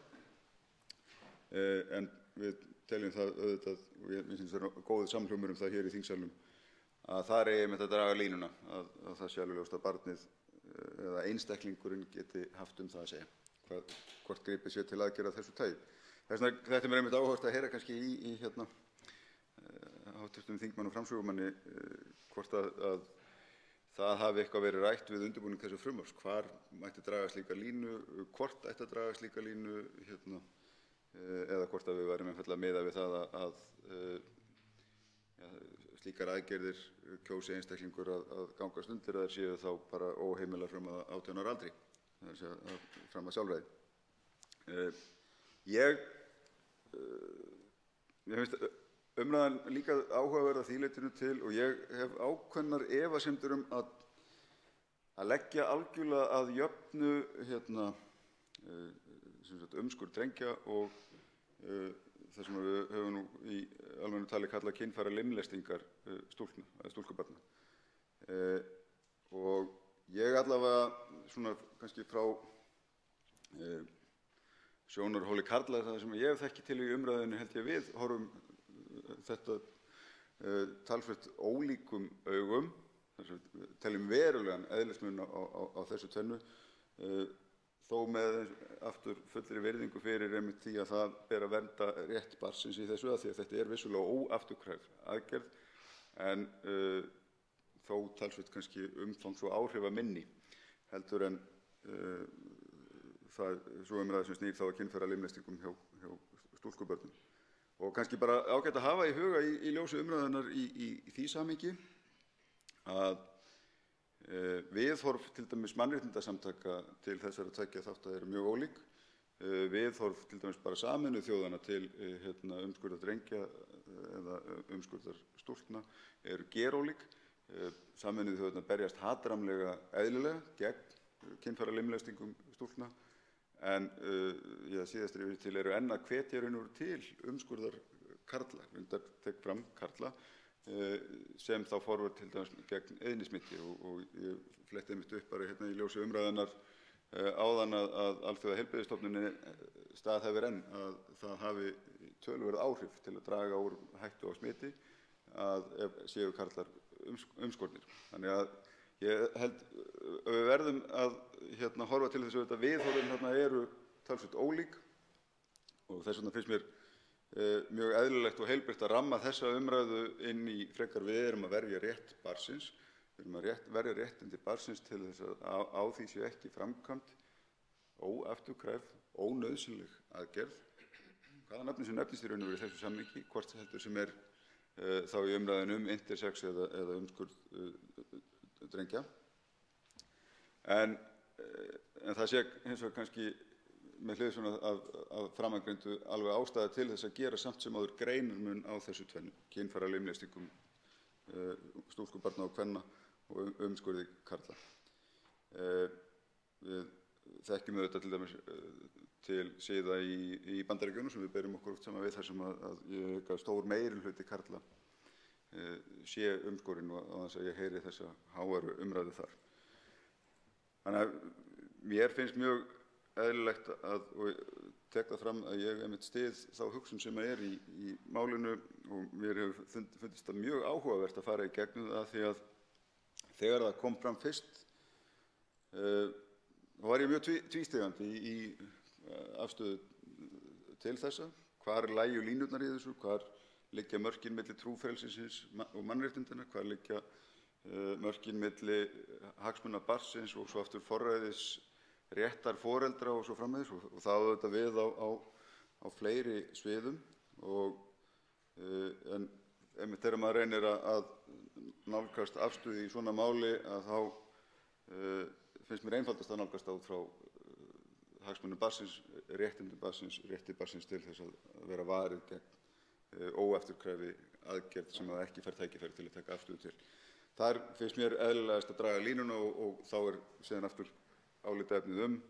En við teljum það auðvitað, og ég finnst það góðið samhljómur það hér í þingsalnum, að þar eigi einmitt að draga línuna, að það sé alveg ljóst að barnið eða einstaklingurinn geti haft það að segja, hvort gripið sé til aðgerða þessu tagi. Þetta er mér einmitt áhugavert að heyra kannski í háttvirtum þingmanni og framsögumanni hvort að það hafi eitthvað verið rætt við undirbúning þessu frumvarps, hvar mætti draga slíka línu, hvort ætti að draga slíka línu, eða hvort að við værum einfaldlega að miða við það að slíkar aðgerðir kjósi einstaklingur að gangast undir, að þær séu þá bara óheimilar fram að 18 ára aldri, það er að segja fram að sjálfræði. Ég finnst umræðan líka áhugaverð að því leytinu til og ég hef ákveðnar efasemdir að leggja algjörlega að jöfnu umskurð drengja og það sem við höfum nú í almennu tali kallað kynfæra limlestingar stúlkna, eða stúlkubarna. Og ég allavega svona kannski frá sjónarhóli karla, það sem ég hef þekki til í umræðinu, held ég við horfum þetta talsvert ólíkum augum, teljum verulegan eðlismun á þessu tvennu, þó með aftur fullri virðingu fyrir einmitt því að það ber að vernda rétt barnsins í þessu, því að þetta er vissulega óafturkræf aðgerð, en þó talsvert kannski umfangs- og áhrifaminni heldur en það svo umræða sem snýr þá að kynfæra limlestingum hjá stúlkubörnum. Og kannski bara ágætt að hafa í huga í ljósi umræðunar í því samhengi að viðhorf til dæmis mannréttindasamtaka til þessara tveggja þátta eru mjög ólík. Viðhorf til dæmis bara Sameinuðu þjóðanna til umskurðar drengja eða umskurðar stúlkna eru gerólík. Sameinuðu þjóðirnar berjast hatramlega eðlilega gegn kynfæra limlestingum stúlkna, en síðastri til eru enn að hvetja raun og veru til umskurðar karla, reyndar tek fram karla, sem þá forvörð til dæmis gegn eyðnismiti og ég fletti einmitt upp bara hérna í ljósi umræðunnar áðan að Alþjóða heilbrigðisstofnunin staðhæfir enn að það hafi töluverð áhrif til að draga úr hættu á smiti að séu karlar umskornir. Þannig að ég held við verðum að horfa til þess að viðhorfin þarna eru talsvert ólík og þess vegna finnst mér mjög eðlilegt og heilbrigt að ramma þessa umræðu inn í frekar við erum að verja rétt barnsins, við erum að verja réttindi barnsins til þess að á því sé ekki framkvæmd óafturkræf, ónauðsynleg aðgerð, hvaða nafni sem nefnist í raun og veru í þessu samhengi, hvort heldur sem þá í umræðinu intersex eða umskurð drengja. En það sé hins vegar kannski með hliðsjón af framangreindu alveg ástæða til þess að gera samt sem áður greinarmun á þessu tvennu, kynfæralimlestingum stúlku, barna og kvenna og umskurði karla. Við þekkjum auðvitað til dæmis til siða í Bandaríkjunum sem við berum okkur oft saman við þar sem að stór meirihluti karla sé umskorinn og á þess að ég heyri þessa háværu umræðu þar. Þannig að mér finnst mjög eðlilegt og tek það fram að ég einmitt styð þá hugsun sem í málinu og mér hefur fundist það mjög áhugavert að fara í gegnum það því að þegar það kom fram fyrst var ég mjög tvístígandi í afstöðu til þessa, hvar lægju línurnar í þessu, hvar liggja mörkin milli trúfrelsisins og mannréttindana, hvar liggja mörkin milli hagsmuna barnsins og svo aftur forræðis réttar foreldra og svo framvegis og það auðvitað við á fleiri sviðum en einmitt þegar maður reynir að nálgast afstöðu í svona máli að þá finnst mér einfaldast að nálgast út frá hagsmunum barnsins, réttindum barnsins, rétti barnsins til þess að vera varið gegn óafturkræfi aðgerð sem það ekki fær tækifæri til að taka afstöðu til. Þar finnst mér eðlilegast að draga línuna og þá síðan aftur álitaefnið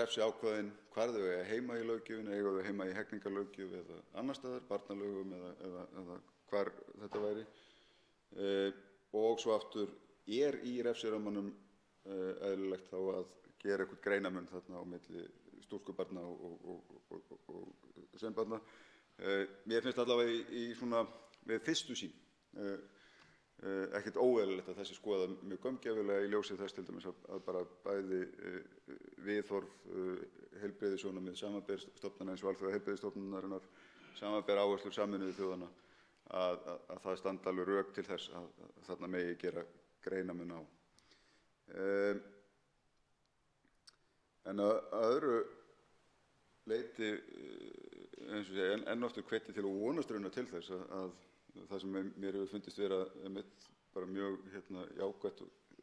refsiákvæðin, hvar þau eiga heima í löggjöfinni, eiga þau heima í hegningarlöggjöf eða annar staðar, barnalögum eða hvar þetta væri. Og svo aftur í refsirammanum eðlilegt þá að gera eitthvað greinamun þarna á milli stúlkubarna og sveinbarna. Mér finnst allavega við fyrstu sýn ekkert óeðlilegt að þessi skoða mjög gaumgæfilega í ljósi þess til dæmis að bara bæði viðhorf heilbrigðissjónarmið, samanber stofnana eins og Alþjóða heilbrigðisstofnunarinnar, samanber áherslur Sameinuðu þjóðanna að það standa alveg rök til þess að þarna megi gera greinamun á. En að öðru leyti eins og segja enn aftur hvetji til og vonast raunar til þess að það sem mér hefur fundist vera bara mjög jákvætt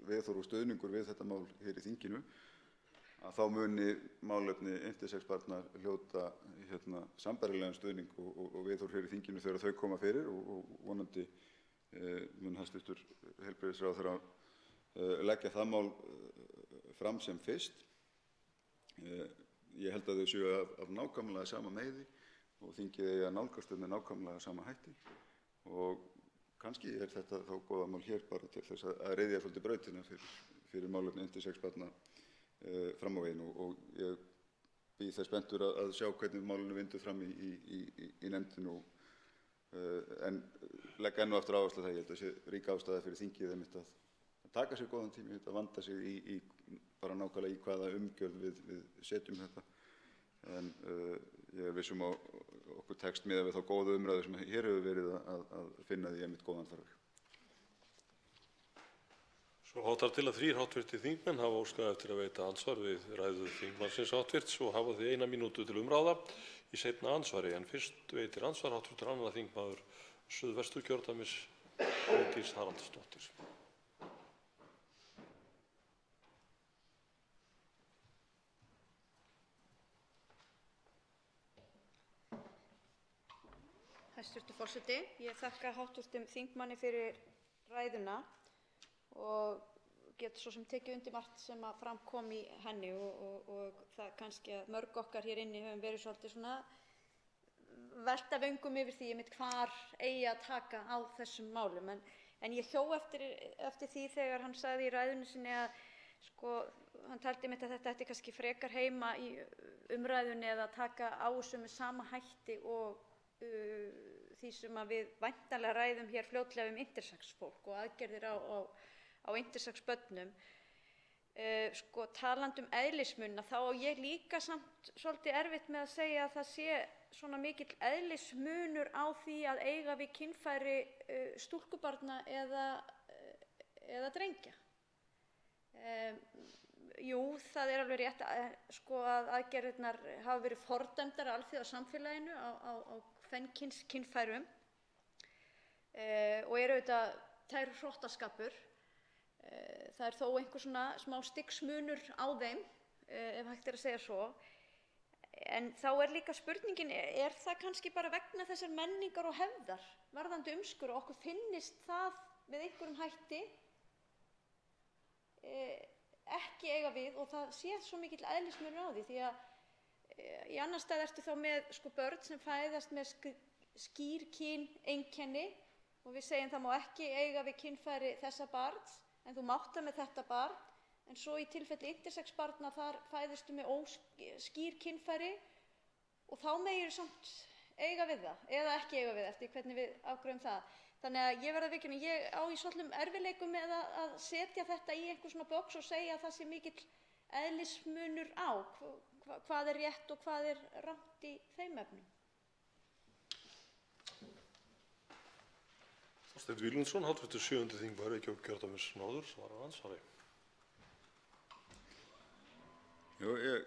viðhorf og stuðningur við þetta mál hér í þinginu, að þá muni málefni intersex barna hljóta sambærilegan stuðning og viðhorf hér í þinginu þegar þau koma fyrir og vonandi mun hæstv. Heilbrigðisráðherra leggja það mál fram sem fyrst. Ég held að þau séu af nákvæmlega sama meiði og þingið eigi að nálgast með nákvæmlega sama hætti. Og kannski þetta þá góða mál hér bara til þess að ryðja svolítið brautina fyrir málefni intersex barna fram á veginn og ég bíð þess spenntur að sjá hvernig málinu vindur fram í nefndinu en legg enn og aftur áherslu á það, ég held að sé rík ástæða fyrir þingið einmitt að taka sér góðan tíma að vanda sig í bara nákvæmlega í hvaða umgjörð við setjum þetta en ég vissum á okkur tekst miðað við þá góðu umræðu sem hér hefur verið að finna því einmitt góðan farveg. Svo háttar til að 3 hv. þingmenn hafa óskað eftir að veita andsvar við ræðu þingmannsins hv. og hafa því 1 mínútu til umráða í seinna andsvari en fyrst veitir andsvar hv. 2. þingmaður Suðvesturkjördæmis Bryndís Haraldsdóttir. Hæstv. forseti, ég þakka hv. þingmanni fyrir ræðuna og get svo sem tekið undir margt sem fram kom í henni og það kannski að mörg okkar hér inni höfum verið svolítið svona velta vöngum yfir því einmitt hvar eigi að taka á þessum málum. En ég hjó eftir því þegar hann sagði í ræðunni sinni að hann taldi einmitt að þetta ætti kannski frekar heima í umræðunni eða taka á þessu með sama hætti og því sem að við væntanlega ræðum hér fljótlega intersex fólk og aðgerðir á intersex börnum. Talandi eðlismun, þá á ég líka samt svolítið erfitt með að segja að það sé svona mikill eðlismunur á því að eiga við kynfæri stúlkubarna eða drengja. Jú, það er alveg rétt að aðgerðirnar hafa verið fordæmdar af alþjóðasamfélaginu á kvenkyns kynfærum og auðvitað það er hrottaskapur. Það er þó einhver svona smá stigsmunur á þeim, ef hægt er að segja svo. En þá er líka spurningin, er það kannski bara vegna þessar menningar og hefðar varðandi umskur og okkur finnist það með einhverjum hætti ekki eiga við og það sé svo mikill eðlismunur á því, því að í annar stað ertu þá með börn sem fæðast með skýr kyneinkenni og við segjum það má ekki eiga við kynfæri þessa barns en þú mátt það með þetta barn, en svo í tilfelli intersex barna þar fæðistu með óskýr kynfæri og þá megirðu samt eiga við það eða ekki eiga við eftir hvernig við afgreiðum það. Þannig að ég verð að viðurkenna, ég á í svolítlum erfiðleikum með að setja þetta í einhver svona box og segja að það sé mikill eðlismunur á hvað er rétt og hvað er rangt í þeim efnum. Þorsteinn Víglundsson, hv. 7. þingmaður Reykjavíkurkjördæmis norður, svarar andsvari. Ég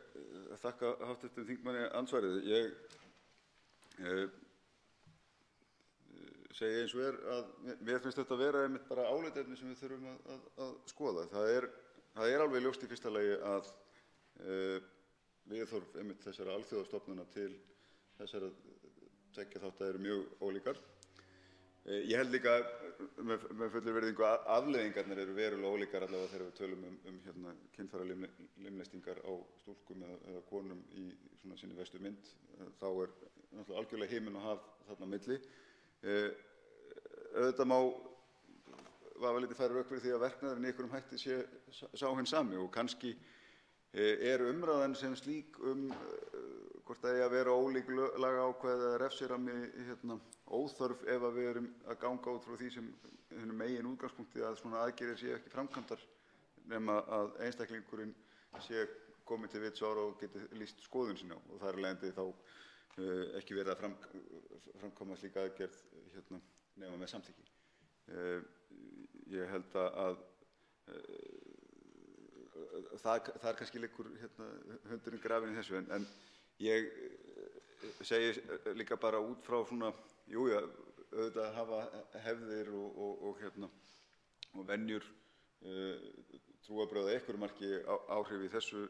þakka hv. þingmanni andsvarið. Ég segi eins og að mér finnst þetta vera einmitt bara álitaefni sem við þurfum að skoða. Það er alveg ljóst í fyrsta lagi að viðhorf einmitt þessara alþjóðastofnana til þessara tveggja þátta eru mjög ólíkar. Ég held líka með fullri virðingu að afleiðingarnar eru verulega ólíkar allavega þegar við tölum kynfæralimlestingar á stúlkum eða konum í svona sinni verstu mynd. Þá er náttúrulega algjörlega himinn og haf þarna á milli. Auðvitað má vafalítið færa rök fyrir því að verknaðurinn í einhverjum hætti sé sá hinn sami og kannski er umræðan sem slík hvort það eigi að vera ólík lagaákvæði eða refsirammi óþörf ef að við erum að ganga út frá því sem hinum megin útgangspunkti að svona aðgerðir séu ekki framkvæmdar nema að einstaklingurinn sé kominn til vits ára og geti lýst skoðun sína og þar af leiðandi þá ekki verið að framkvæma slíka aðgerð nema með samþykki. Ég held að þar kannski liggur hundurinn grafinn í þessu en ég segi líka bara út frá svona, auðvitað hafa hefðir og venjur trúarbrögð að einhverju marki áhrif í þessu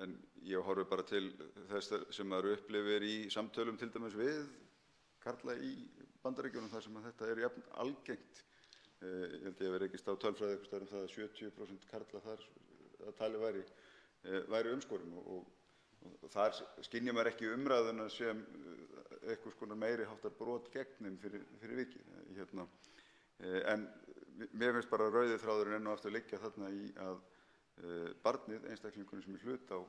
en ég horfi bara til þess sem maður upplifir í samtölum til dæmis við karla í Bandaríkjunum þar sem að þetta er jafn algengt. Ég held ég að vera rekist á tölfræði einhvers staðar það að 70% karla þar að tali væri umskorin og þar skynja maður ekki umræðuna sem einhvers konar meiri háttar brot gegn þeim fyrir vikið. En mér finnst bara rauði þráðurinn enn og aftur liggja þarna í að barnið, einstaklingurinn sem hlut á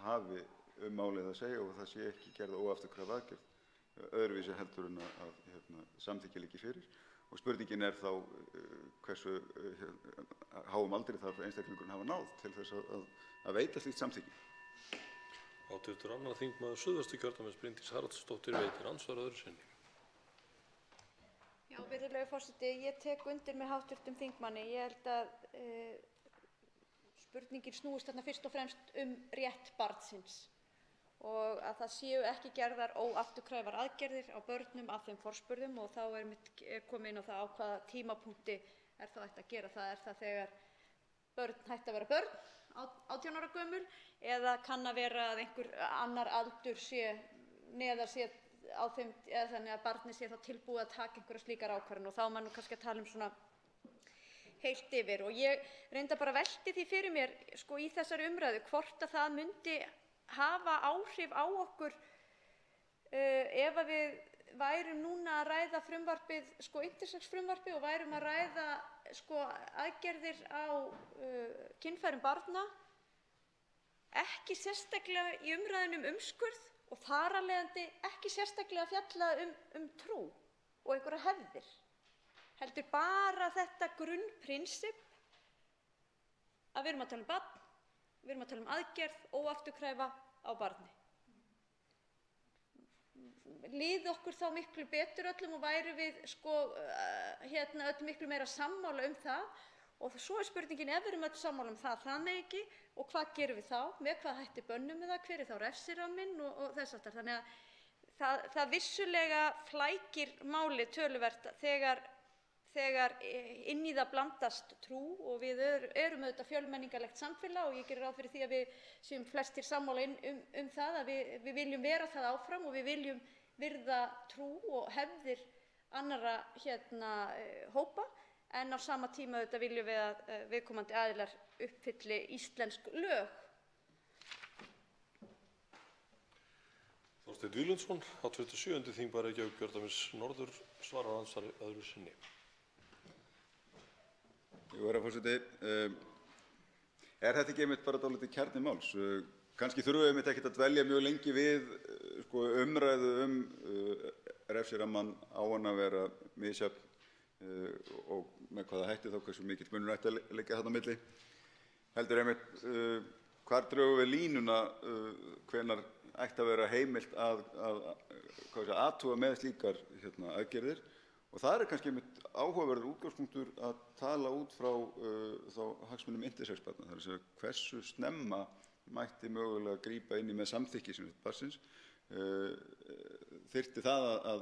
hafi málið að segja og það sé ekki gerð óafturkræf aðgerð öðruvísi heldur en að samþykki liggi fyrir. Og spurningin er þá hversu háum aldri þarf einstaklingurinn hafa náð til þess að veita slíkt samþykki. Hv. 2. þingmaður Suðvesturkjördæmis Bryndís Haraldsdóttir veitir andsvar öðru sinni. Já, virðulegi forseti, ég tek undir með hv. þingmanni. Ég held að spurningin snúist þarna fyrst og fremst rétt barnsins og að það séu ekki gerðar óafturkræfar aðgerðir á börnum af þeim forspurðum og þá er komið inn á það á hvaða tímapunkti er þá hægt að gera það. Er það þegar börn hætt að vera börn, 18 ára gömul, eða kann að vera að einhver annar aldur sé neðar sé á þeim, eða þannig að barnið sé þá tilbúið að taka einhverja slíkar ákvarðanir og þá er maður nú kannski að tala svona heilt yfir. Og ég reynda bara að velti því fyrir mér í þessari umræðu hvort að það myndi hafa áhrif á okkur ef að við værum núna að ræða frumvarpið, intersex frumvarpið, og værum að ræða aðgerðir á kynfærum barna, ekki sérstaklega í umræðunni um umskurð og þar af leiðandi ekki sérstaklega fjalla um trú og einhverjar hefðir, heldur bara þetta grunnprinsipp að við erum að tala um barn, við erum að tala um aðgerð óafturkræfa á barni. Líði okkur þá miklu betur öllum og værum við öll miklu meira sammála um það. Og svo spurningin, ef við erum öll sammála um það megi ekki, og hvað gerum við þá? Með hvað hætti bönnum við það? Hver er þá refsiramminn og þess háttar? Þannig að það vissulega flækir málið töluvert þegar inn í það blandast trú, og við erum auðvitað fjölmenningarlegt samfélag og ég geri ráð fyrir því að við séum flestir sammála um það að við viljum vera það áfram og við viljum virða trú og hefðir annarra hópa, en á sama tíma auðvitað viljum við að viðkomandi aðilar uppfylli íslensk lög. Þorsteinn Víglundsson, 27. þingmaður Reykjavíkurkjördæmis norður, svarar andsvari öðru sinni. Herra forseti, þetta ekki einmitt bara dálítið kjarni máls? Kannski þurfum við einmitt ekkert að dvelja mjög lengi við umræðu refsirammann á hann að vera misjafn og með hvaða hætti þá, hversu mikill munur ætti að liggja þarna á milli. Heldur einmitt hvar drögum við línuna, hvenær ætti að vera heimilt að athuga með slíkar aðgerðir. Og það kannski einmitt áhugaverður útgangspunktur að tala út frá þá hagsmunum intersex barna. Það að segja hversu snemma mætti mögulega grípa inn í með samþykki barnsins. Þyrfti það að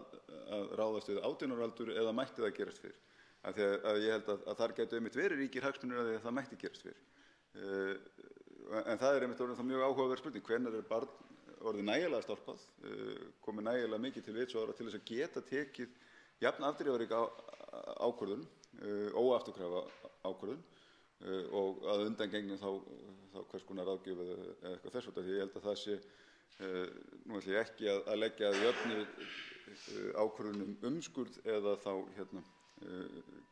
ráðast við 18 ára aldur eða mætti það gerast fyrr? Af því að ég held að þar gætu einmitt verið ríkir hagsmunir að því að það mætti gerast fyrr. En það einmitt orðin þá mjög áhugaverð spurning. Hvenær barn orðið nægilega stálpað, komið nægilega mikið til vits og ára til þess að geta tekið jafn afdrifaríka ákvörðun, óafturkræfa ákvörðun, og að undangengnu þá hvers konar ráðgjöf eða eitthvað þess vegna, því ég held að það sé, nú ætla ég ekki að leggja að jöfnu ákvörðun umskurð eða þá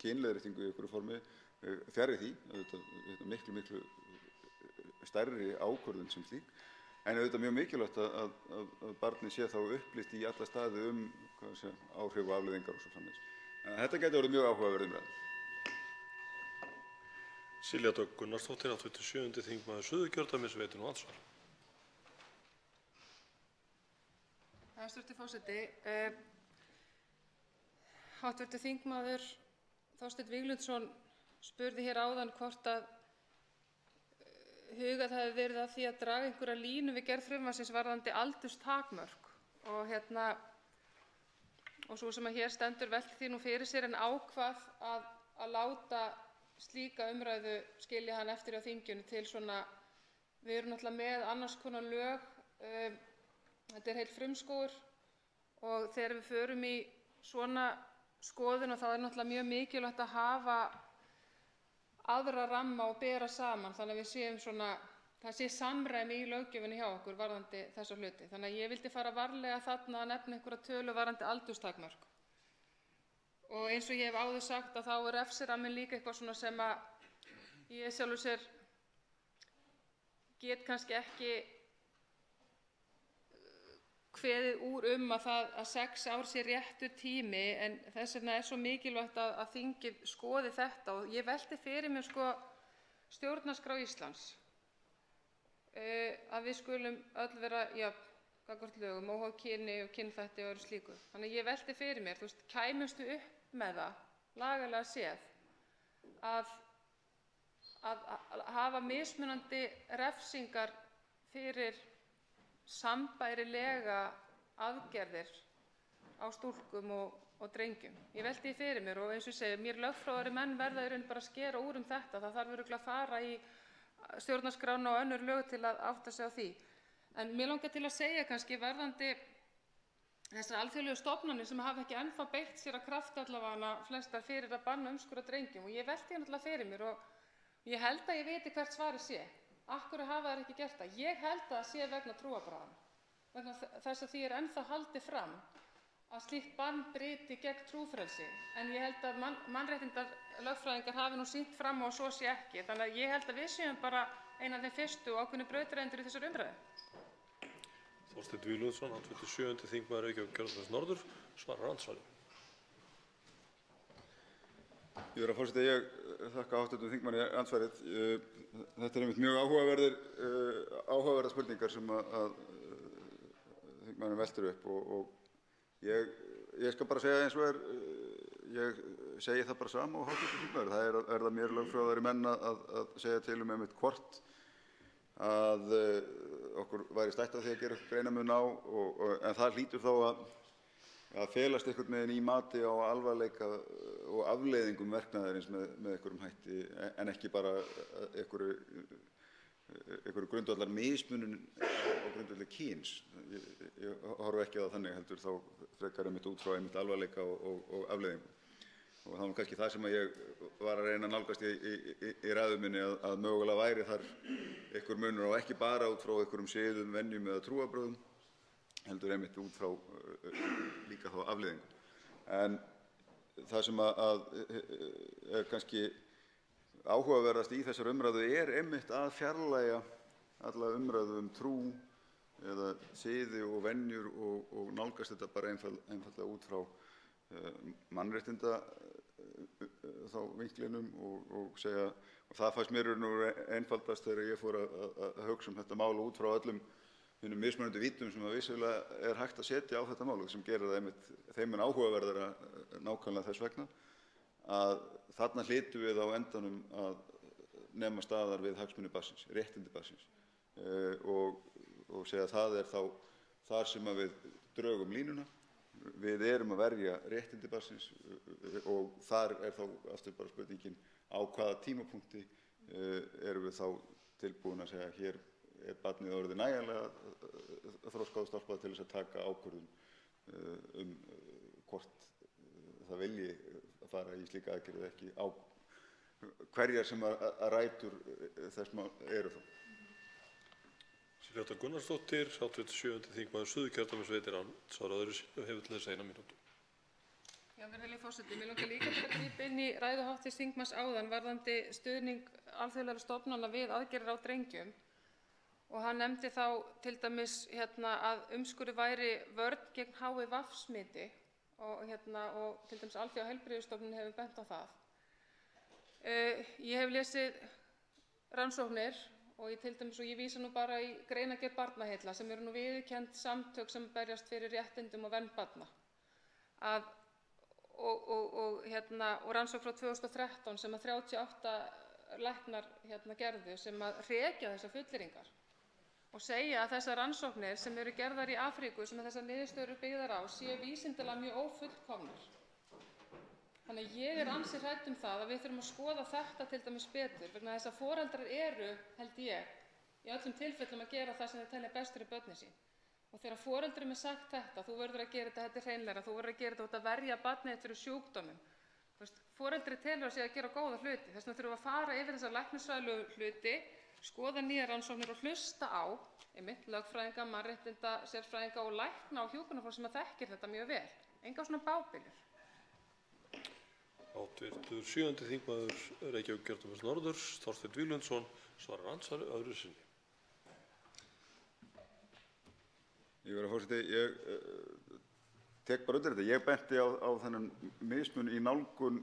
kynleiðréttingu í einhverju formi, fjarri því, miklu stærri ákvörðun sem slík, en auðvitað mjög mikilvægt að barnið sé þá upplýst í alla staði áhrif og afleiðingar og svo framvegis. Þetta gæti orðið mjög áhugaverð umræða. Silja Dögg Gunnarsdóttir, 27. þingmaður Suðurkjördæmis, veitir nú andsvar. Hæstv. forseti, hv. þingmaður Þorsteinn Víglundsson spurði hér áðan hvort að hugað hafi verið að því að draga einhverja línu við gerð frumvarpsins varðandi aldurstakmörk og svo sem að hér stendur velti því nú fyrir sér en ákvað að láta slíka umræðu skilja hann eftir á þinginu til við erum náttúrulega með annars konar lög, þetta heill frumskógur og þegar við förum í svona skoðun og þá náttúrulega mjög mikilvægt að hafa aðra ramma og bera saman þannig að við séum það sé samræmi í löggjöfinni hjá okkur varðandi þessa hluti. Þannig að ég vildi fara varlega þarna að nefna einhverja tölu varðandi aldurstakmörk. Og eins og ég hef áður sagt að þá refsiramminn líka eitthvað sem að ég sjálfur sér get kannski ekki kveðið úr að 6 ár sé réttur tími, en þess vegna svo mikilvægt að þingið skoði þetta og ég velti fyrir mér stjórnarskrá Íslands, að við skulum öll vera jöfn gagnvart lögum, óháð kyni og kynþætti og öðru slíku. Þannig að ég velti fyrir mér, kæmustu upp með það, lagalega séð, að hafa mismunandi refsingar fyrir sambærilega aðgerðir á stúlkum og drengjum. Ég velti því fyrir mér og eins og ég segi, mér lögfróðari menn verða í raun bara að skera úr þetta. Það þarf örugglega að fara í stjórnarskrána og önnur lög til að átta sig á því. En mér langar til að segja kannski varðandi þessar alþjóðlegu stofnanir sem hafa ekki ennþá beitt sér að krafti allavega flestar fyrir að banna umskurð á drengjum og ég velti náttúrulega fyrir mér og ég held að ég viti hvert svarið sé. Af hverju hafa þær ekki gert það? Ég held að það sé vegna trúarbragðanna. vegna þess að því ennþá haldið fram að slíkt bann bryti gegn trúfrelsi. En ég held að mannréttindalögfræðingar hafi nú sýnt fram á að svo sé ekki. Þannig að ég held að við séum bara ein af þeim fyrstu og ákveðnu brautryðjendur í þessari umræðu. Þorsteinn Víglundsson, hv. 7. þingmaður Reykjavíkurkjördæmis norður, svarar andsvari. Herra forseti, ég þakka hv. þingmanni andsvarið. Þetta er einmitt mjög áhugaverðar spurningar sem að þingmaðurinn veltir upp og ég skal bara segja eins og ég segi það bara sama og hv. þingmaður. Það er það mér lögfróðari menn að segja til einmitt hvort að okkur væri stætt af því að gera greinarmun á, en það hlýtur þá að felast einhvern veginn í mati á alvarleika og afleiðingum verknaðarins með einhverjum hætti, en ekki bara einhverju grundvallar mismunun á grundvalli kyns. Ég horfi ekki á það þannig, heldur þá frekar einmitt út frá einmitt alvarleika og afleiðingum. Og það var kannski það sem ég var að reyna að nálgast í ræðu minni, að mögulega væri þar einhver munur og ekki bara út frá einhverjum siðum, venjum eða trúarbrögðum, heldur einmitt út frá líka þá afleiðingum. En það sem er kannski áhugaverðast í þessar umræðu er einmitt að fjarlægja alla umræðu trú eða siði og venjur og nálgast þetta bara einfaldlega út frá mannréttinda þá vinklinum og segja, og það fannst mér nú einfaldast þegar ég fór að hugsa þetta mál út frá öllum hinum mismunandi vítum sem að vissulega er hægt að setja á þetta mál, sem gerir það einmitt þeim áhugaverðara nákvæmlega þess vegna, að þarna hlytum við á endanum að nema staðar við hagsmuni barnsins, réttindi barnsins, og segja að það er þá þar sem að við drögum línuna. Við erum að verja réttindi barnsins og þar er þá aftur bara spurningin á hvaða tímapunkti erum við þá tilbúin að segja hér er barnið orðið nægjanlega þroskað og stálpað til þess að taka ákvörðun hvort það vilji að fara í slíka aðgerð eða ekki, á hverjar sem að rætur þess eru þá. Silja Gunnarsdóttir, hv. 7. þingmaður Suðurkjördæmis veitir andsvar öðru sinni og hefur til þess 1 mínútu. Já, virðulegi forseti, mig langar líka til að grípa inn í ræðu hv. þingmanns áðan varðandi stuðning alþjóðlegra stofnana við aðgerðir á drengjum. Og hann nefndi þá til dæmis að umskurður væri vörn gegn HIV-smiti og til dæmis Alþjóðaheilbrigðisstofnunin hefur bent á það. Ég hef lesið rannsóknir og ég vísa nú bara í greinargerð Barnaheilla sem eru nú viðurkennd samtök sem berjast fyrir réttindum og vernd barna. Og rannsókn frá 2013 sem að 38 læknar gerðu sem að hrekja þessar fullyrðingar og segja að þessar rannsóknir sem eru gerðar í Afríku sem þessar niðurstöður eru byggðar á séu vísindalega mjög ófullkomnar. Þannig að ég er ansi hrædd það að við þurfum að skoða þetta til dæmis betur vegna þess að foreldrar eru, held ég, í öllum tilfellum að gera það sem þeir telja best fyrir börnin sín. Og þegar foreldrum er sagt þetta, þú verður að gera þetta er hreinlegra, þú verður að gera þetta út að verja barnið þitt fyrir sjúkdómum. Foreldri telur að sé að gera góða hluti, þess vegna þurfum við að fara yfir þessa læknisfræðilegu hluti, skoða nýjar rannsóknir og hlusta á einmitt lögfræðinga, mannréttinda, sérfræðinga og lækna og hjúkrunarfólk sem að þekkir þetta mjög vel. Enga svona bábiljur. Hv. 7. þingmaður Reykjavíkurkjördæmis norður, Þorsteinn Víglundsson, svarar andsvari öðru sinni. Forseti, ég tek bara undir þetta. Ég benti á þennan mismun í nálgun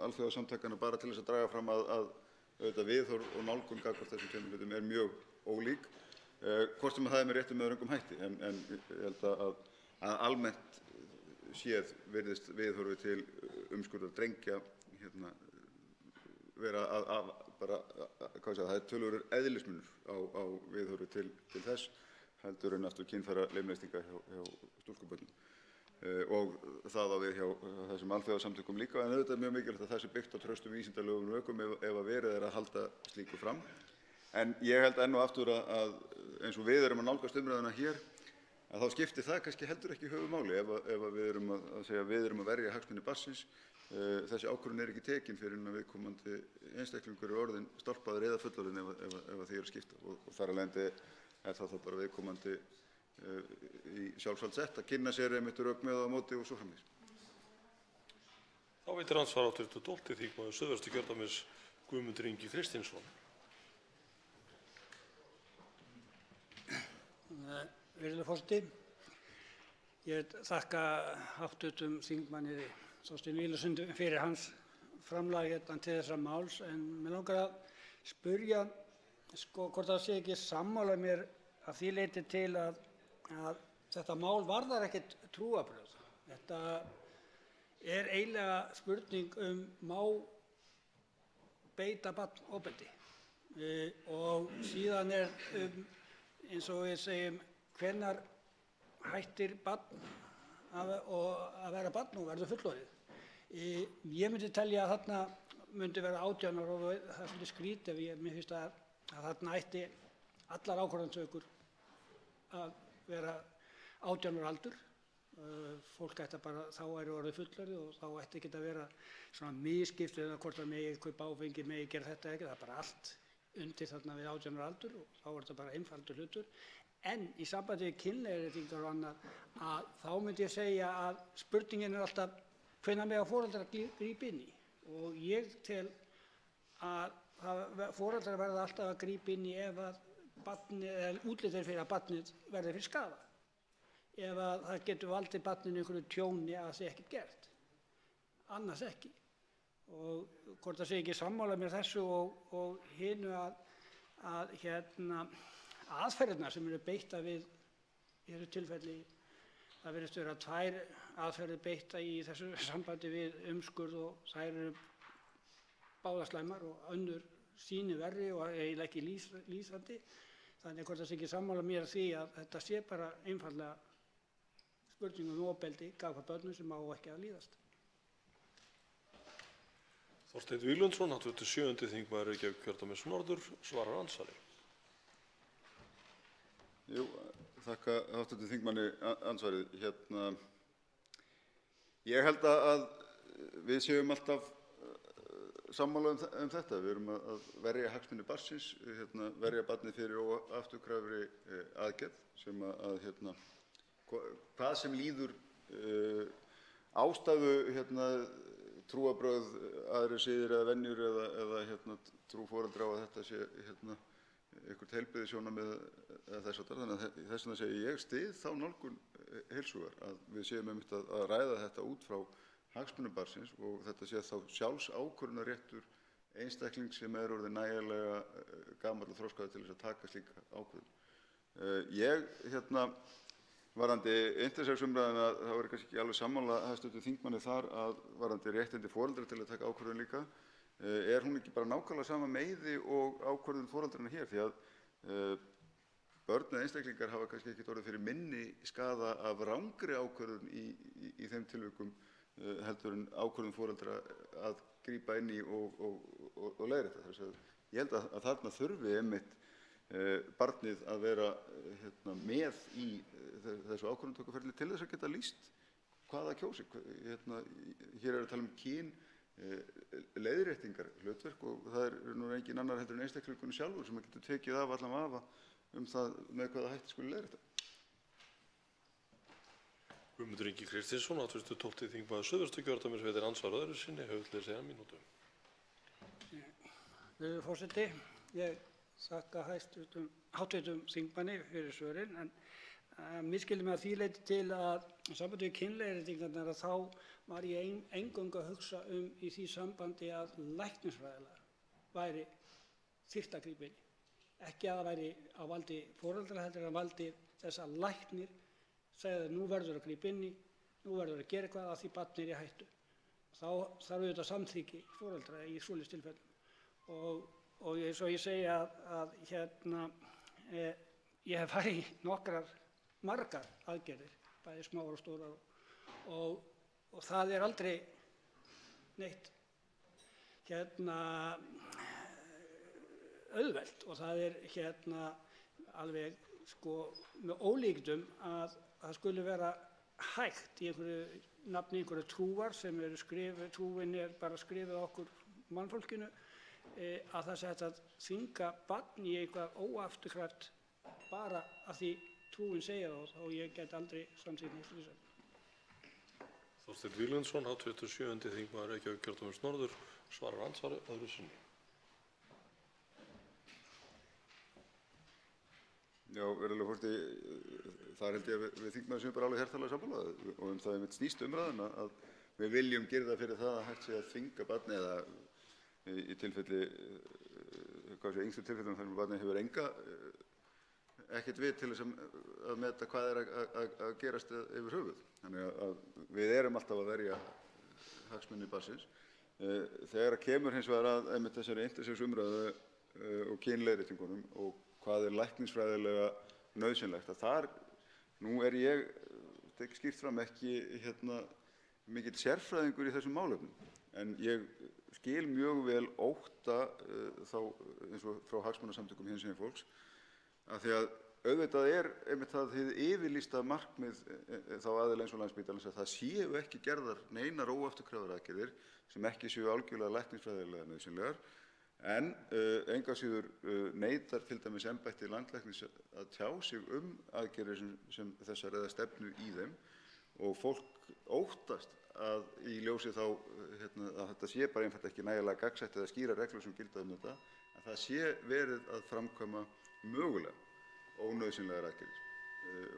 alþjóðasamtakanna bara til þess að draga fram að auðvitað viðhorf og nálgun gagnvart þessum tveimur hlutum er mjög ólík, hvort sem það er með réttum eða röngum hætti. En ég held að almennt séð virðist viðhorfi til umskurðar drengja vera það er töluverður eðlismunur á viðhorfi til þess heldur en aftur kynfæralimlestinga hjá stúlkubörnum. Og það á við hjá þessum alþjóðasamtökum líka, en auðvitað er mjög mikilvægt að það sé byggt á traustum vísindalegum rökum ef að verið er að halda slíku fram. En ég held enn og aftur að eins og við erum að nálgast umræðuna hér, að þá skiptir það kannski heldur ekki höfuðmáli ef við erum að segja að við erum að verja hagsmuni barnsins. Þessi ákvörðun er ekki tekin fyrir en að viðkomandi einstaklingur er orðinn stálpaður eða fullorðinn ef því er að skipta og þar af leiðandi er það þá bara viðkomandi í sjálfsvald sett að kynna sér einmitt rök með á móti og svo framvegis. Þá veitir andsvar hv. 12. þingmaður Suðvesturkjördæmis Guðmundur Ingi Kristinsson. Virðulegur forseti, ég þakka hv. þingmanni Þorsteini Vilhjálmssyni fyrir hans framlag til þessa máls, en mig langar að spyrja hvort það sé ekki sammála mér að því leyti til að þetta mál varðar ekkert trúarbrögð. Þetta er eiginlega spurning má beita barn ofbeldi og síðan eins og við segjum, hvenær hættir barn að vera barn og verður fullorðið. Ég myndi telja að þarna myndi vera 18 ára og það er svolítið skrítið ef mér finnst að þarna ætti allar ákvarðanatökur að vera 18 ára aldur. Fólk ætti bara, þá væri orðið fullorðið og þá ætti ekki að vera svona misskipt eða hvort það megi kaupa áfengi, megi gera þetta ekki, það er bara allt undir þarna við 18 ára aldur og þá er þetta bara einfaldur hlutur. En í sambandi við kynleiðréttingar og annað að þá myndi ég segja að spurningin er alltaf hvenær mega foreldrar grípa inn í, og ég tel að foreldrar verða alltaf að grípa inn í ef að barnið eða útlit er fyrir að barnið verði fyrir skaða. Ef að það getur valdið barninu einhverju tjóni að það sé ekkert gert, annars ekki. Og hvort það sé ekki sammála mér þessu og hinu að aðferðirnar sem eru beittar við í þessu tilfelli, það virðist vera 2 aðferðir beittar í þessu sambandi við umskurð og þær eru báðar slæmar og önnur sýni verri og eiginlega ekki lýsandi. Þannig hvort það sé ekki sammála mér því að þetta sé bara einfaldlega spurning ofbeldi gagnvart börnum sem á ekki að líðast. Þorsteinn Víglundsson, hv. 7. þingmaður Reykjavíkurkjördæmis norður, svarar andsvari. Jú, þakka hv. þingmanni andsvarið. Ég held að við séum alltaf sammála þetta. Við erum að verja hagsmuni barnsins, verja barnið fyrir óafturkræfri aðgerð sem hvað sem líður ástæðu trúarbrögð, aðrir siðir eða venjur eða trú foreldra á að þetta sé eitthvert heilbrigðissjónarmið eða þess háttar. Þannig að þess vegna segi ég styð þá nálgun heils hugar að við séum einmitt að ræða þetta út frá hagsmunum barnsins og þetta sé þá sjálfsákvörðunarréttur einstakling sem er orðið nægilega gamall og þroskaður til þess að taka slíka ákvörðun. Ég varðandi intersex-umræðuna, þá er kannski ekki alveg sammála hæstv. Þingmanni þar að varðandi réttindi foreldra til að taka ákvörðun líka, er hún ekki bara nákvæmlega sama meiði og ákvörðun foreldrana hér, því að börn eða einstaklingar hafa kannski ekkert orðið fyrir minni skaða af rangri ákvörðun í þeim tilvikum heldur en ákvörðun foreldra að grípa inn í og leiðrétta. Þess að ég held að þarna þurfi einmitt barnið að vera með í þessu ákvörðunartökuferli til þess að geta lýst hvað það kjósi. Hér er að tala um kyn leiðréttingar hlutverk og það er nú engin annar heldur en einstaklingunum sjálfur sem getur tekið af allan vafa það með hvaða hætti skuli leiðrétta. Guðmundur Ingi Kristinsson, hv. 12. þingmaður Suðvesturkjördæmis veitir andsvar öðru sinni, höfðlega segja mínútu. Virðulegur forseti, ég þakka hv. þingmanni fyrir svörin, en misskildi mig að því leyti til að sambandi við kynleiðréttingarnar að þá var ég eingöngu að hugsa í því sambandi að læknisfræðilega væri þyrfti að grípa inn í. Ekki að það væri á valdi foreldra heldur en á valdi þess að læknir segja að nú verður að grípa inn í, nú verður að gera eitthvað að því barnið er í hættu. Þá þarf auðvitað samþykki foreldra í svoleiðis tilfellum. Og eins og ég segi að ég hef farið í margar aðgerðir, bæði smáar og stórar og það er aldrei neitt auðvelt og það er alveg með ólíkindum að það skuli vera hægt í einhverju nafni einhverju trúar sem eru skrifuð, trúin er bara skrifuð okkur mannfólkinu, að það sé hægt að þvinga barn í eitthvað óafturkræft bara af því trúin segja þá ég get aldrei samþykkt neitt slíkt. Þorsteinn Víglundsson, hv. 7. þingmaður Reykjavíkurkjördæmis norður, svarar andsvari öðru sinni. Já, virðulegur forseti, þar held ég að við þingmenn séum bara alveg hjartanlega sammála og það einmitt snýst umræðan að við viljum girða fyrir það að hægt sé að þvinga barni eða í tilfelli, yngstu tilfellum þar sem barnið hefur ekkert við til þess að meta hvað að gerast yfir höfuð. Þannig að við erum alltaf að verja hagsmuni barnsins. Þegar kemur hins vegar að einmitt þessari intersex umræðu og kynleiðréttingunum og hvað læknisfræðilega nauðsynlegt, að þar, nú ég, tek skýrt fram, ekki mikill sérfræðingur í þessum málefnum, en ég skil mjög vel ótta þá eins og frá hagsmunasamtökum hinsegin fólks, af því að auðvitað einmitt það hið yfirlýsta markmið þá aðila eins og Landspítalans að það séu ekki gerðar neinar óafturkræfar aðgerðir sem ekki séu algjörlega læknisfræðilega nauðsynlegar, en engu að síður neitar til dæmis embætti landlæknis að tjá sig aðgerðir sem þessar eða stefnu í þeim og fólk óttast að í ljósi þá að þetta sé bara einfalt ekki nægilega gagnsætt eða skýra reglur sem gilda þetta, að það sé verið að framkvæma mögulega ónauðsynlegar aðgerðir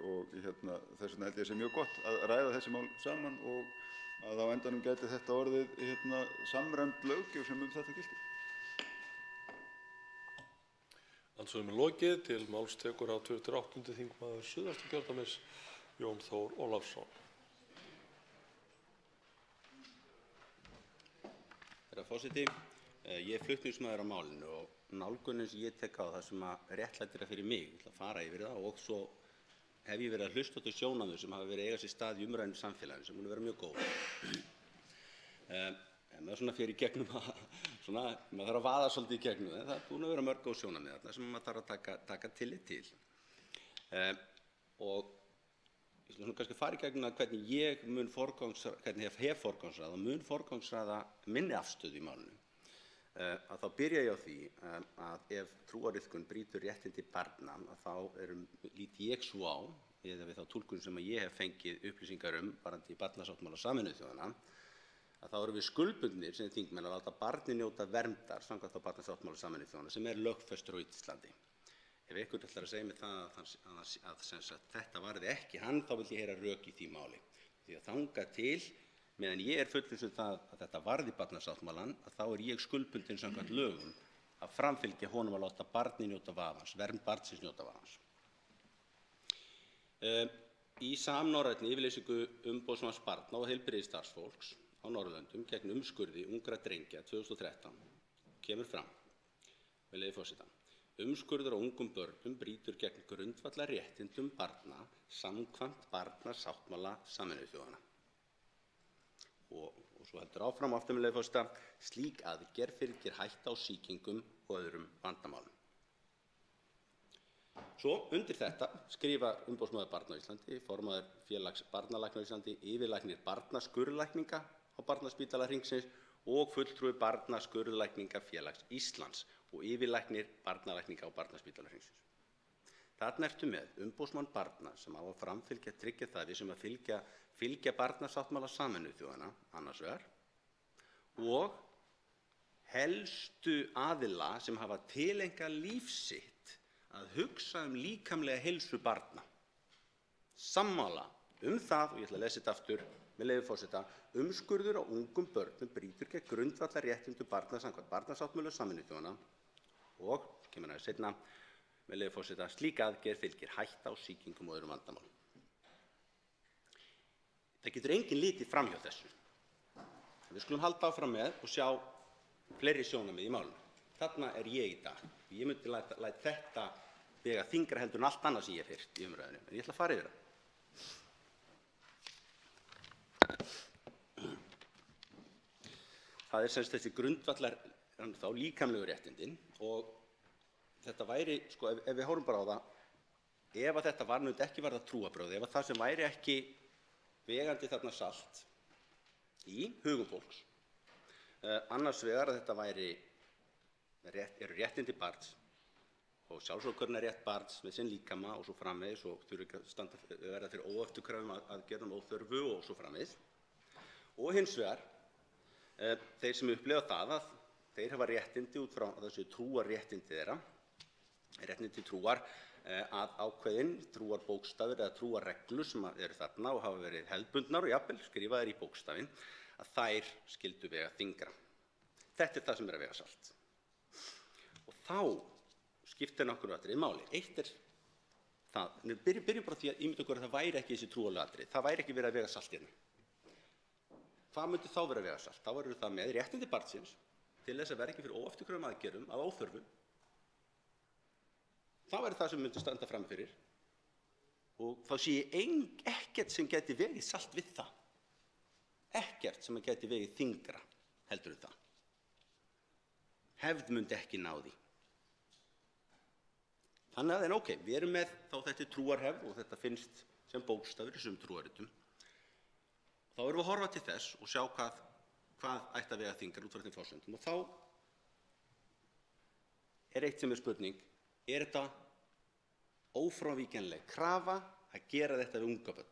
og þess vegna held ég að sé mjög gott að ræða þessi mál saman og að á endanum gæti þetta orðið samræmd löggjöf sem þetta gildir. Andsvörum lokið. Til máls tekur hv. 8. þingmaður Suðvesturkjördæmis Jón Þór Ólafsson. Herra forseti, ég flutningsmaður á málinu og nálgunin sem ég tek á það sem að réttlætir fyrir mig, ég ætla að fara yfir það og svo hef ég verið að hlusta á þau sjónarmið sem hafa verið eiga sér stað í umræðunni í samfélaginu sem munu vera mjög góð. Maður svona fer í gegnum maður þarf að vaða svolítið í gegnum það er búin að vera mörg góð sjónarmið þarna sem maður þarf að taka tillit til. Og ég ætla kannski að fara í gegnum það hvernig ég mun hvernig ég hef forgangsraða og mun forgangsraða minni afstöðu í málinu. Að þá byrja ég á því að ef trúariðkun brýtur réttindi barna þá lít ég svo á, eða við þá túlkun sem ég hef fengið upplýsingar varðandi barnasáttmála Sameinuðu þjóðanna, að þá erum við skuldbundnir sem þingmenn að láta barni njóta verndar samkvæmt á barnasáttmála Sameinuðu þjóðanna sem lögfestur á Íslandi. Ef einhver ætlar að segja mér það að þetta varði ekki hann, þá vil ég heyra rök í því máli. Því að þangað til, meðan ég fullviss það að þetta varði barnasáttmálann, að þá ég skuldbundinn samkvæmt lögum að framfylgja honum að láta barni njóta vafans, vernd barnsins njóta vafans. Í samnorrænni yfirlýsingu umboðsmanns barna og heilbrigðisstarfsfólks á Norðurlöndum gegn umskurði ungra drengja 2013 kemur fram, með leyfi forseta, umskurður á ungum börnum brýtur gegn grundvallarréttindum barna samkvæmt barnasáttmála Sameinuðu þjóðanna. Og svo heldur áfram aftur með leyfi forseta, slík aðgerð fylgir hætta á sýkingum og öðrum vandamálum. Svo undir þetta skrifa umboðsmaður barna á Íslandi, formaður félags barnalækna á Íslandi, yfirlæknir barnaskurðlækninga á Barnaspítala Hringsins og fulltrúi Barnaskurðlækningafélags Íslands og yfirlæknir barnalækninga á Barnaspítala Hringsins. Þarna ertu með umboðsmann barna sem á að framfylgja tryggja það við sem að fylgja barnasáttmála Sameinuðu þjóðanna annars vegar og helstu aðila sem hafa tileinkað líf sitt að hugsa líkamlega heilsu barna. Sammála það, og ég ætla að lesa þetta aftur með leyfi forseta, umskurður á ungum börnum brýtur gegn grundvallarréttindum barna samkvæmt barnasáttmála Sameinuðu þjóðanna og, kemur aðeins seinna, með leyfi forseta, slík aðgerð fylgir hætta á sýkingum og öðrum vandamálum. Það getur enginn litið framhjá þessu. Við skulum halda áfram með og sjá fleiri sjónarmið í málinu. Þarna ég í dag. Ég myndi læta þetta vega þyngra heldur en allt annað sem ég hef heyrt í umræðunni, en ég ætla að fara yfir það. Það sem sagt þessi grundvallar þá líkamlegu réttindin og þetta væri, sko, ef við horfum bara á það, ef að þetta var ekki varða trúarbrögð, ef að það sem væri ekki vegandi þarna salt í hugum fólks, annars vegar að þetta eru réttindi barns og sjálfsákvörðunarrétt barns með sinn líkama og svo framvegis og þurfi ekki að verða fyrir óafturkræfum aðgerðum óþörfu og svo framvegis. Og hins vegar þeir sem upplifa það að þeir hafa réttindi út frá þessu trúarréttindi þeirra, réttindi trúar að ákveðin trúarbókstafir eða trúarreglur sem eru þarna og hafa verið hefðbundnar og jafnvel skrifaðar í bókstafinn, að þær skyldu vega þyngra. Þetta það sem að vega salt. Og þá skiptir nokkur atriði máli. Eitt það, byrjum bara því að ímynda okkur að það væri ekki þessi trúarlegu atriði, það væri ekki verið að vega salt hérna. Hvað myndi þá vera að vega salt? Þá verður það með réttindi barnsins til þess að vera ekki fyrir óafturkræfum aðgerðum að óþörfu. Það væri það sem myndi standa fram fyrir og þá sé ég ekkert sem geti vegið salt við það. Ekkert sem geti vegið þyngra heldur það. Hefð myndi ekki ná því. Þannig að ok, við erum með þá þetta trúarhefð og þetta finnst sem bókstafur í sum trúarritum. Þá erum við að horfa til þess og sjá hvað ætti að vega þyngra út frá þeim forsendum og þá eitt sem spurning, þetta ófrávíkjanleg krafa að gera þetta við unga börn?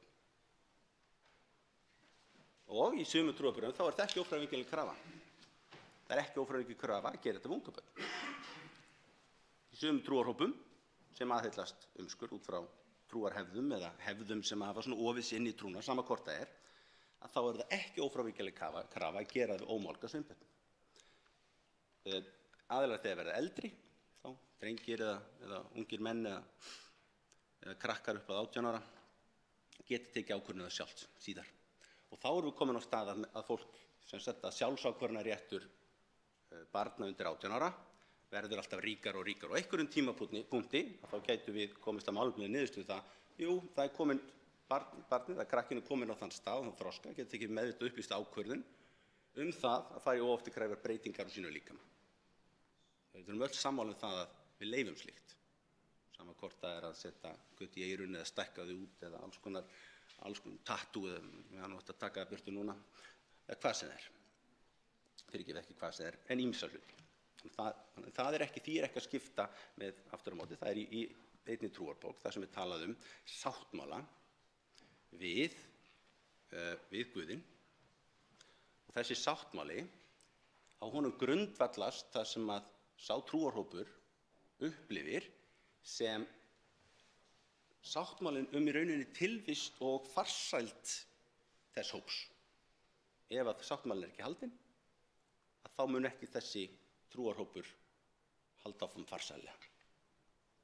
Og í sumum trúarbrögðum þá þetta ekki ófrávíkjanleg krafa. Það ekki ófrávíkjanleg krafa að gera þetta við unga börn. Í sumum trúarhópum sem aðhyllast umskurð út frá trúarhefðum eða hefðum sem hafa svona ofið inn í trúna, sama hvort það að þá það ekki ófrávíkjanleg krafa að gera það við ómálga sveinbörn. Aðilar þegar verða eldri, þá drengir eða ungir menn eða krakkar upp að 18 ára geti tekið ákvörðun sjálft síðar. Og þá erum við komin á stað að fólk sem að sjálfsákvörðunarréttur barna undir 18 ára verður alltaf ríkar og ríkar og einhverjum tímapunkti að þá gætum við komist að málefnilegri niðurstöðu það er komin barnið að krakkinu komin á þann stað og þann þroska getur tekið meðvitað upplýst ákvörðun það að fara í óafturkræfar breytingar á sínu líkama. Við erum öll sammála það að við leyfum slíkt. Sama hvort það að setja gutt í eyrun eða stækka þau út eða alls konar tattoo eða við hann átt að taka það burtu núna eða hvað sem fyrirgefið ekki hvað sem en ýmsa hluti. Það ekki, því ekki að skipta með aftur á móti, það í einni trúarbók þar sem við talaðum sáttmála við Guðinn og þessi sáttmáli á honum grundvallast það sem að sá trúarhópur upplifir sem sáttmálinn í rauninni tilvist og farsæld þess hóps. Ef að sáttmálinn ekki haldinn, að þá mun ekki þessi trúarhópur halda áfram farsællega.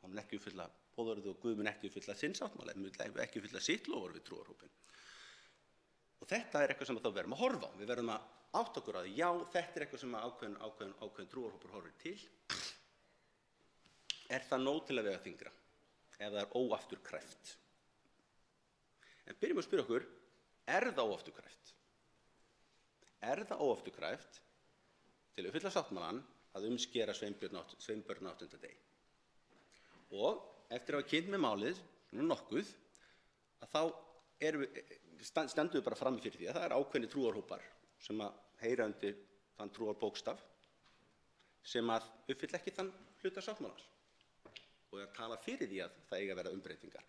Hann mun ekki uppfylla boðorðið og Guð mun ekki uppfylla sinn sáttmála, mun ekki uppfylla sitt loforð við trúarhópinn. Og þetta eitthvað sem þá verðum að horfa á. Við verðum að átta okkur á því, já, þetta eitthvað sem ákveðin trúarhópur horfir til. Það nóg til að vega þyngra ef það óafturkræft? En byrjum að spyrja okkur, það óafturkræft? Það óafturkræft til að uppfylla sáttmálann að umskera sveinbörn á 8. degi? Og eftir að hafa kynnt með málið nokkuð, að þá stendum við bara frammi fyrir því að það ákveðnir trúarhópar sem að heyra undir þann trúarbókstaf sem að uppfylla ekki þann hluta sáttmálans og að tala fyrir því að það eiga að vera umbreytingar.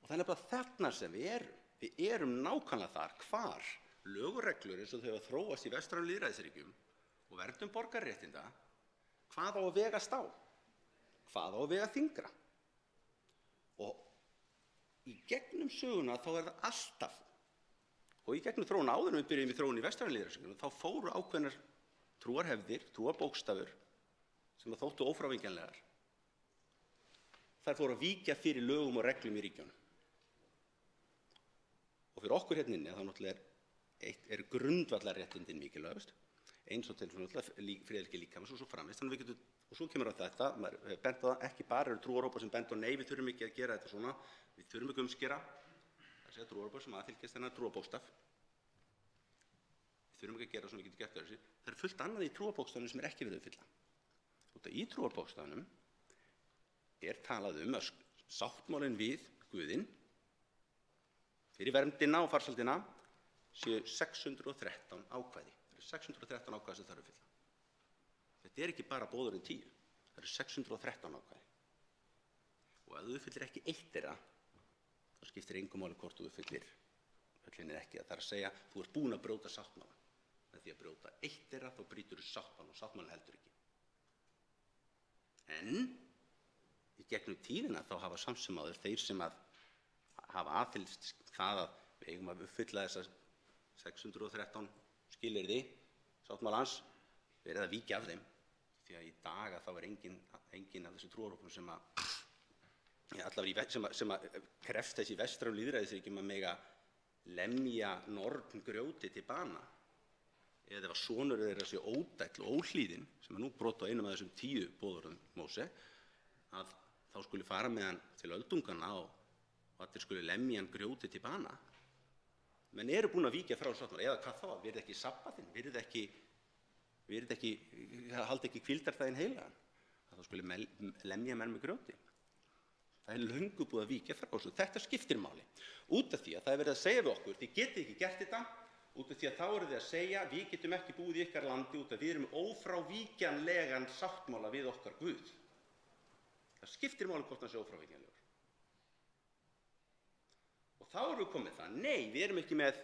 Og það bara þarna sem við erum nákvæmlega þar hvar lög og reglur eins og þau að þróast í vestrænum lýðræðisríkjum og verndun borgararéttinda, hvað á að vegast á? Hvað á að vega þyngra? Og í gegnum söguna þá það alltaf, og í gegnum þróun áður en við byrjum í þróun í vestrænum lýðræðisríkjum, þá fóru ákveðnar trúarhefðir, trúarbókstafur sem þóttu ófrávíkjanlegar. Þær fóru að víkja fyrir lögum og reglum í ríkjunum. Og fyrir okkur hérna inni, þá náttúrulega grundvallarréttindin mikilvægust, eins og til friðhelgi líkamans og svo framvegis. Og svo kemur að þetta, maður bent á það, ekki bara eru trúarhópar sem bent á nei, við þurfum ekki að gera þetta svona, við þurfum ekki umskera, það segja trúarhópar sem aðfylgjast þennan trúarbókstaf. Við þurfum ekki að gera svona, við getum gert þessi. Það fullt annað í trúarbókstafnum sem ekki verið uppfylla. Í trúarbókstafnum talað að sáttmálinn við Guðinn fyrir verndina og farsældina séu 613 ákvæði. Það eru 613 ákvæði sem þarf að uppfylla. Þetta ekki bara boðorðin 10, það eru 613 ákvæði. og ef þú uppfyllir ekki eitt þeirra, þá skiptir engu máli hvort þú uppfyllir öll hin ekki. Það er að segja, þú ert búin að brjóta sáttmála. Með því að brjóta eitt þeirra, þá brýtur þú sáttmála og sáttmála heldur ekki. En í gegnum tíðina þá hafa samt sem áður þeir sem að hafa aðfyllst það að við eigum að uppfylla þessa 613 skilyrði sáttmálans verið að víkja af þeim. Því að í dag þá er engin af þessu trúarhópum sem að krefst þessi vestrænu lýðræðisríkjum að mega lemja norngrjóti til bana, eða ef að sonur þeirra sé ódæll og óhlýðinn, sem er nú brot á einum af þessum 10 boðorðum Móse, að þá skuli fara með hann til öldunganna og allir skuli lemja hann grjóti til bana. Menn eru búin að víkja frá sáttmála, eða hvað þá, virði ekki sabbatinn, halda ekki hvíldardaginn heilagan, að þá skuli lemja menn með grjóti. Það er löngu búið að víkja frá þessu. Þetta skiptir máli. Út af því að það er verið að segja við okkur, þið getið ekki gert þetta, út af því að þá eru þið að segja, við getum ekki búið í ykkar landi út af við erum ófrávíkjanlegan sáttmála við okkar Guð. Það skiptir máli hvort hann sé ófrávíkjanlegur. Og þá erum við komið það, nei, við erum ekki með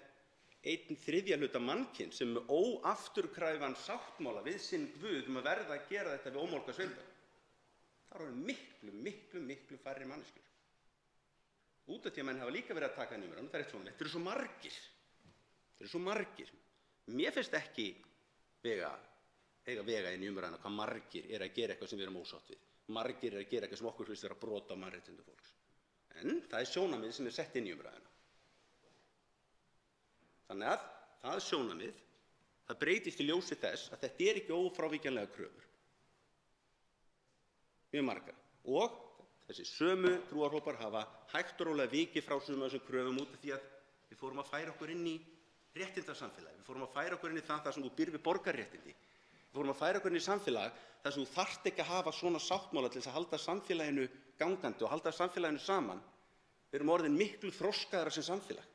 1/3 hluta mannkyns sem er óafturkræfan sáttmála við sinn Guð að verða að gera þetta við ómálga sveinda. Það eru miklu færri manneskjur. Út af því að menn hafa líka verið að taka henni umræðan, það er eitt svona, þetta eru svo margir. Mér finnst ekki eiga vega inn í umræðana hvað margir er að gera eitthvað sem við erum ósátt við. Margir er að gera eitthvað sem okkur finnst vera að brota á mannréttindum fólks. En það er sjónarmið sem er sett inn í umræðana. Þannig að það sjónarmið, það breytist í ljósi þess að þetta er ekki ófrávíkjanlega kröfur. Mjög margar. Og þessi sömu trúarhópar hafa hægt og rólega vikið frá sömu þessum kröfum út af því að við fórum að færa okkur inn í réttindasamfélagi. Við fórum að færa okkur inn í það sem þú býr við borgarréttindi. Við fórum að færa okkur inn í samfélag þar sem þú þarft ekki að hafa svona sáttmála til þess að halda samfélaginu gangandi og halda samfélaginu saman. Við erum orðin miklu þroskaðra sem samfélag.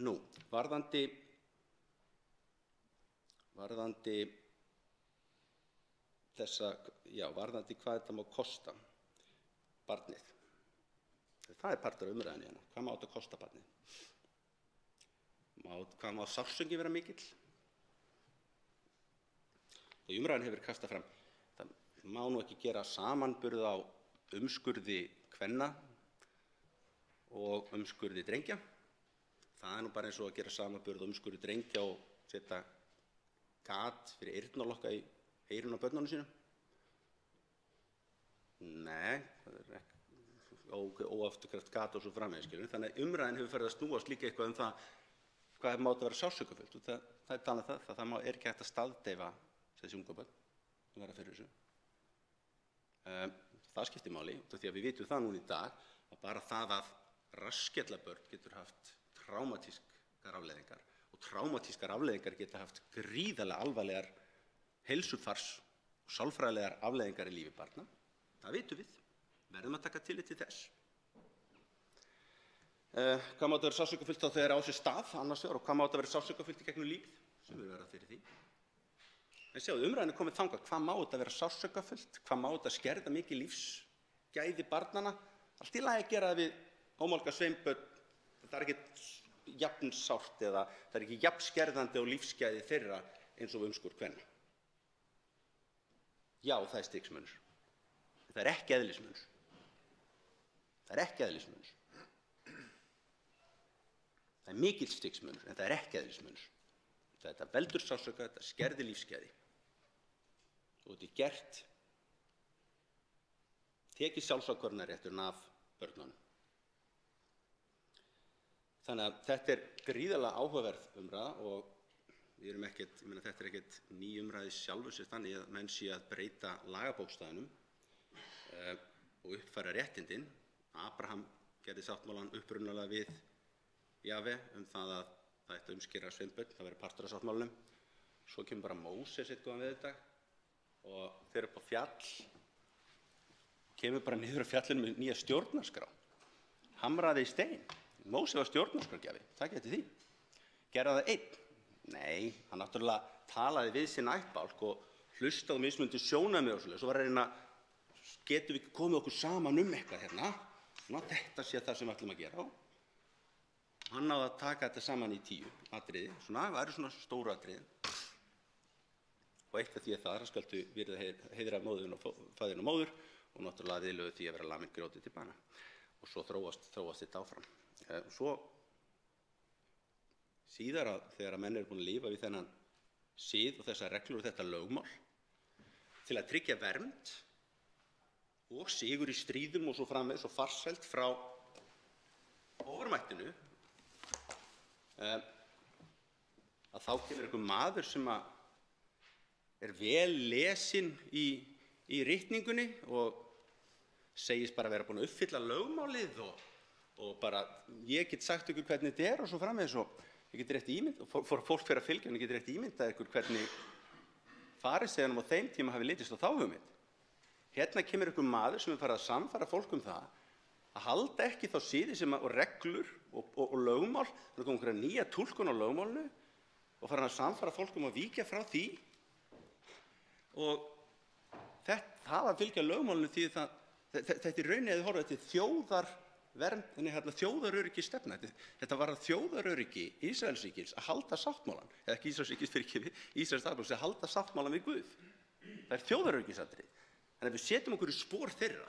Nú, varðandi hvað þetta má kosta barnið. Það er partur af umræðunni hérna. Hvað má þetta kosta barnið? Hvað má sársauki vera mikill? Og umræðan hefur kastað fram, það má nú ekki gera samanburð á umskurði kvenna og umskurði drengja. Það er nú bara eins og að gera samanburð á umskurði drengja og setja gat fyrir eyrnalokka í eyrun á börnunum sínum. Nei, það er ekki óafturkræft gat og svo framvegis, skilur. Þannig að umræðan hefur farið að snúast líka eitthvað það hvað má þetta vera sársaukafullt. Það er talað það það er ekki hægt að staðdeyfa þessi unga börn sem verða fyrir þessu. Það skiptir máli, því að við vitum það núna í dag að bara það að rassskellabörn getur haft traumatískar afleiðingar og traumatískar afleiðingar geta haft gríðarlega alvarlegar heilsufars og sálfræðilegar afleiðingar í lífi barna. Það vitum við. Verðum að taka tillit til þess. Hvað má þetta vera sársaukafullt þá þegar á sér stað annars vegar og hvað má þetta vera sársaukafullt í gegnum lífið sem við verðum fyrir því. En sjáðu, umræðan er komið þangað, hvað má þetta vera sársaukamikið, hvað má þetta skerða mikið lífsgæði barnanna. Allt í lagi að gera það við ómálga sveinbörn, það er ekki jafn sárt eða það er ekki jafn skerðandi á lífsgæði þeirra eins og umskurð kvenna. Já, það er stigsmunur. Það er ekki eðlismunur. Það er ekki eðlismunur. Það er mikill stigsmunur, en það er ekki eðlismunur. Þetta veldur sársauka, þetta skerðir lífsgæði. Og þetta er gert, tekið sjálfsákvörðunarrétturinn af börnunum. Þannig að þetta er gríðarlega áhugaverð umræða og við erum ekkert, þetta er ekkert ný umræði sjálfur sér þannig að menn sé að breyta lagabókstafnum og uppfæra réttindin. Abraham gerði sáttmálann upprunalega við Jahve það að það ætti að umskera sveinbörn, það verið partur af sáttmálanum. Svo kemur bara Móses einn góðan veðurdag og fer upp á fjall, kemur bara niður á fjallinu með nýja stjórnarskrá, hamraði í stein. Móse var stjórnarskrárgjafi, það geti því. Gerði það einn? Nei, hann náttúrulega talaði við sinn ættbálk og hlustaði á mismunandi sjónarmið og svoleiðis. Svo var að reyna að getum við komið okkur saman eitthvað hérna, svona, þetta sé það sem við ætlum að gera. Hann náði að taka þetta saman í 10 atriði, svona, það eru svona stóru atriði. Og eitt af því það skaltu virða heiðra móðurinn og faðirinn og móður og náttúrulega viðlögu því að vera lamin grjóti til bana. Og svo þróast þetta áfram. Svo síðar þegar menn eru búin að lifa við þennan sið og þessar reglur og þetta lögmál til að tryggja vernd og sigur í stríðum og svo framvegis og farsæld frá ofurmættinu, að þá kemur einhver maður sem er vel lesinn í ritningunni og segist bara vera búin að uppfylla lögmálið og bara ég get sagt ykkur hvernig þetta og svo framvegis og ég get rétt ímynd og fólk fyrir að fylgja og ég get rétt ímyndað ykkur hvernig fariseiðunum á þeim tíma hafi litist á þá hugmynd. Hérna kemur einhver maður sem farið að sannfæra fólk það að halda ekki þá siði og reglur og lögmál, þannig að koma einhverja nýja túlkun á lögmálinu og fara að sannfæra fólk að víkja frá því og það að fylgja lögmálinu því þetta er rauninni að þið horfa þetta þjóðaröryggi stefna. Þetta var að þjóðaröryggi Ísraelsríkis að halda sáttmálann, eða ekki Ísraelsríkis Ísraels dagblaðs að halda sáttmálann við Guð. Það er þjóðaröryggisatriði. Þannig að við setjum okkur í spor þeirra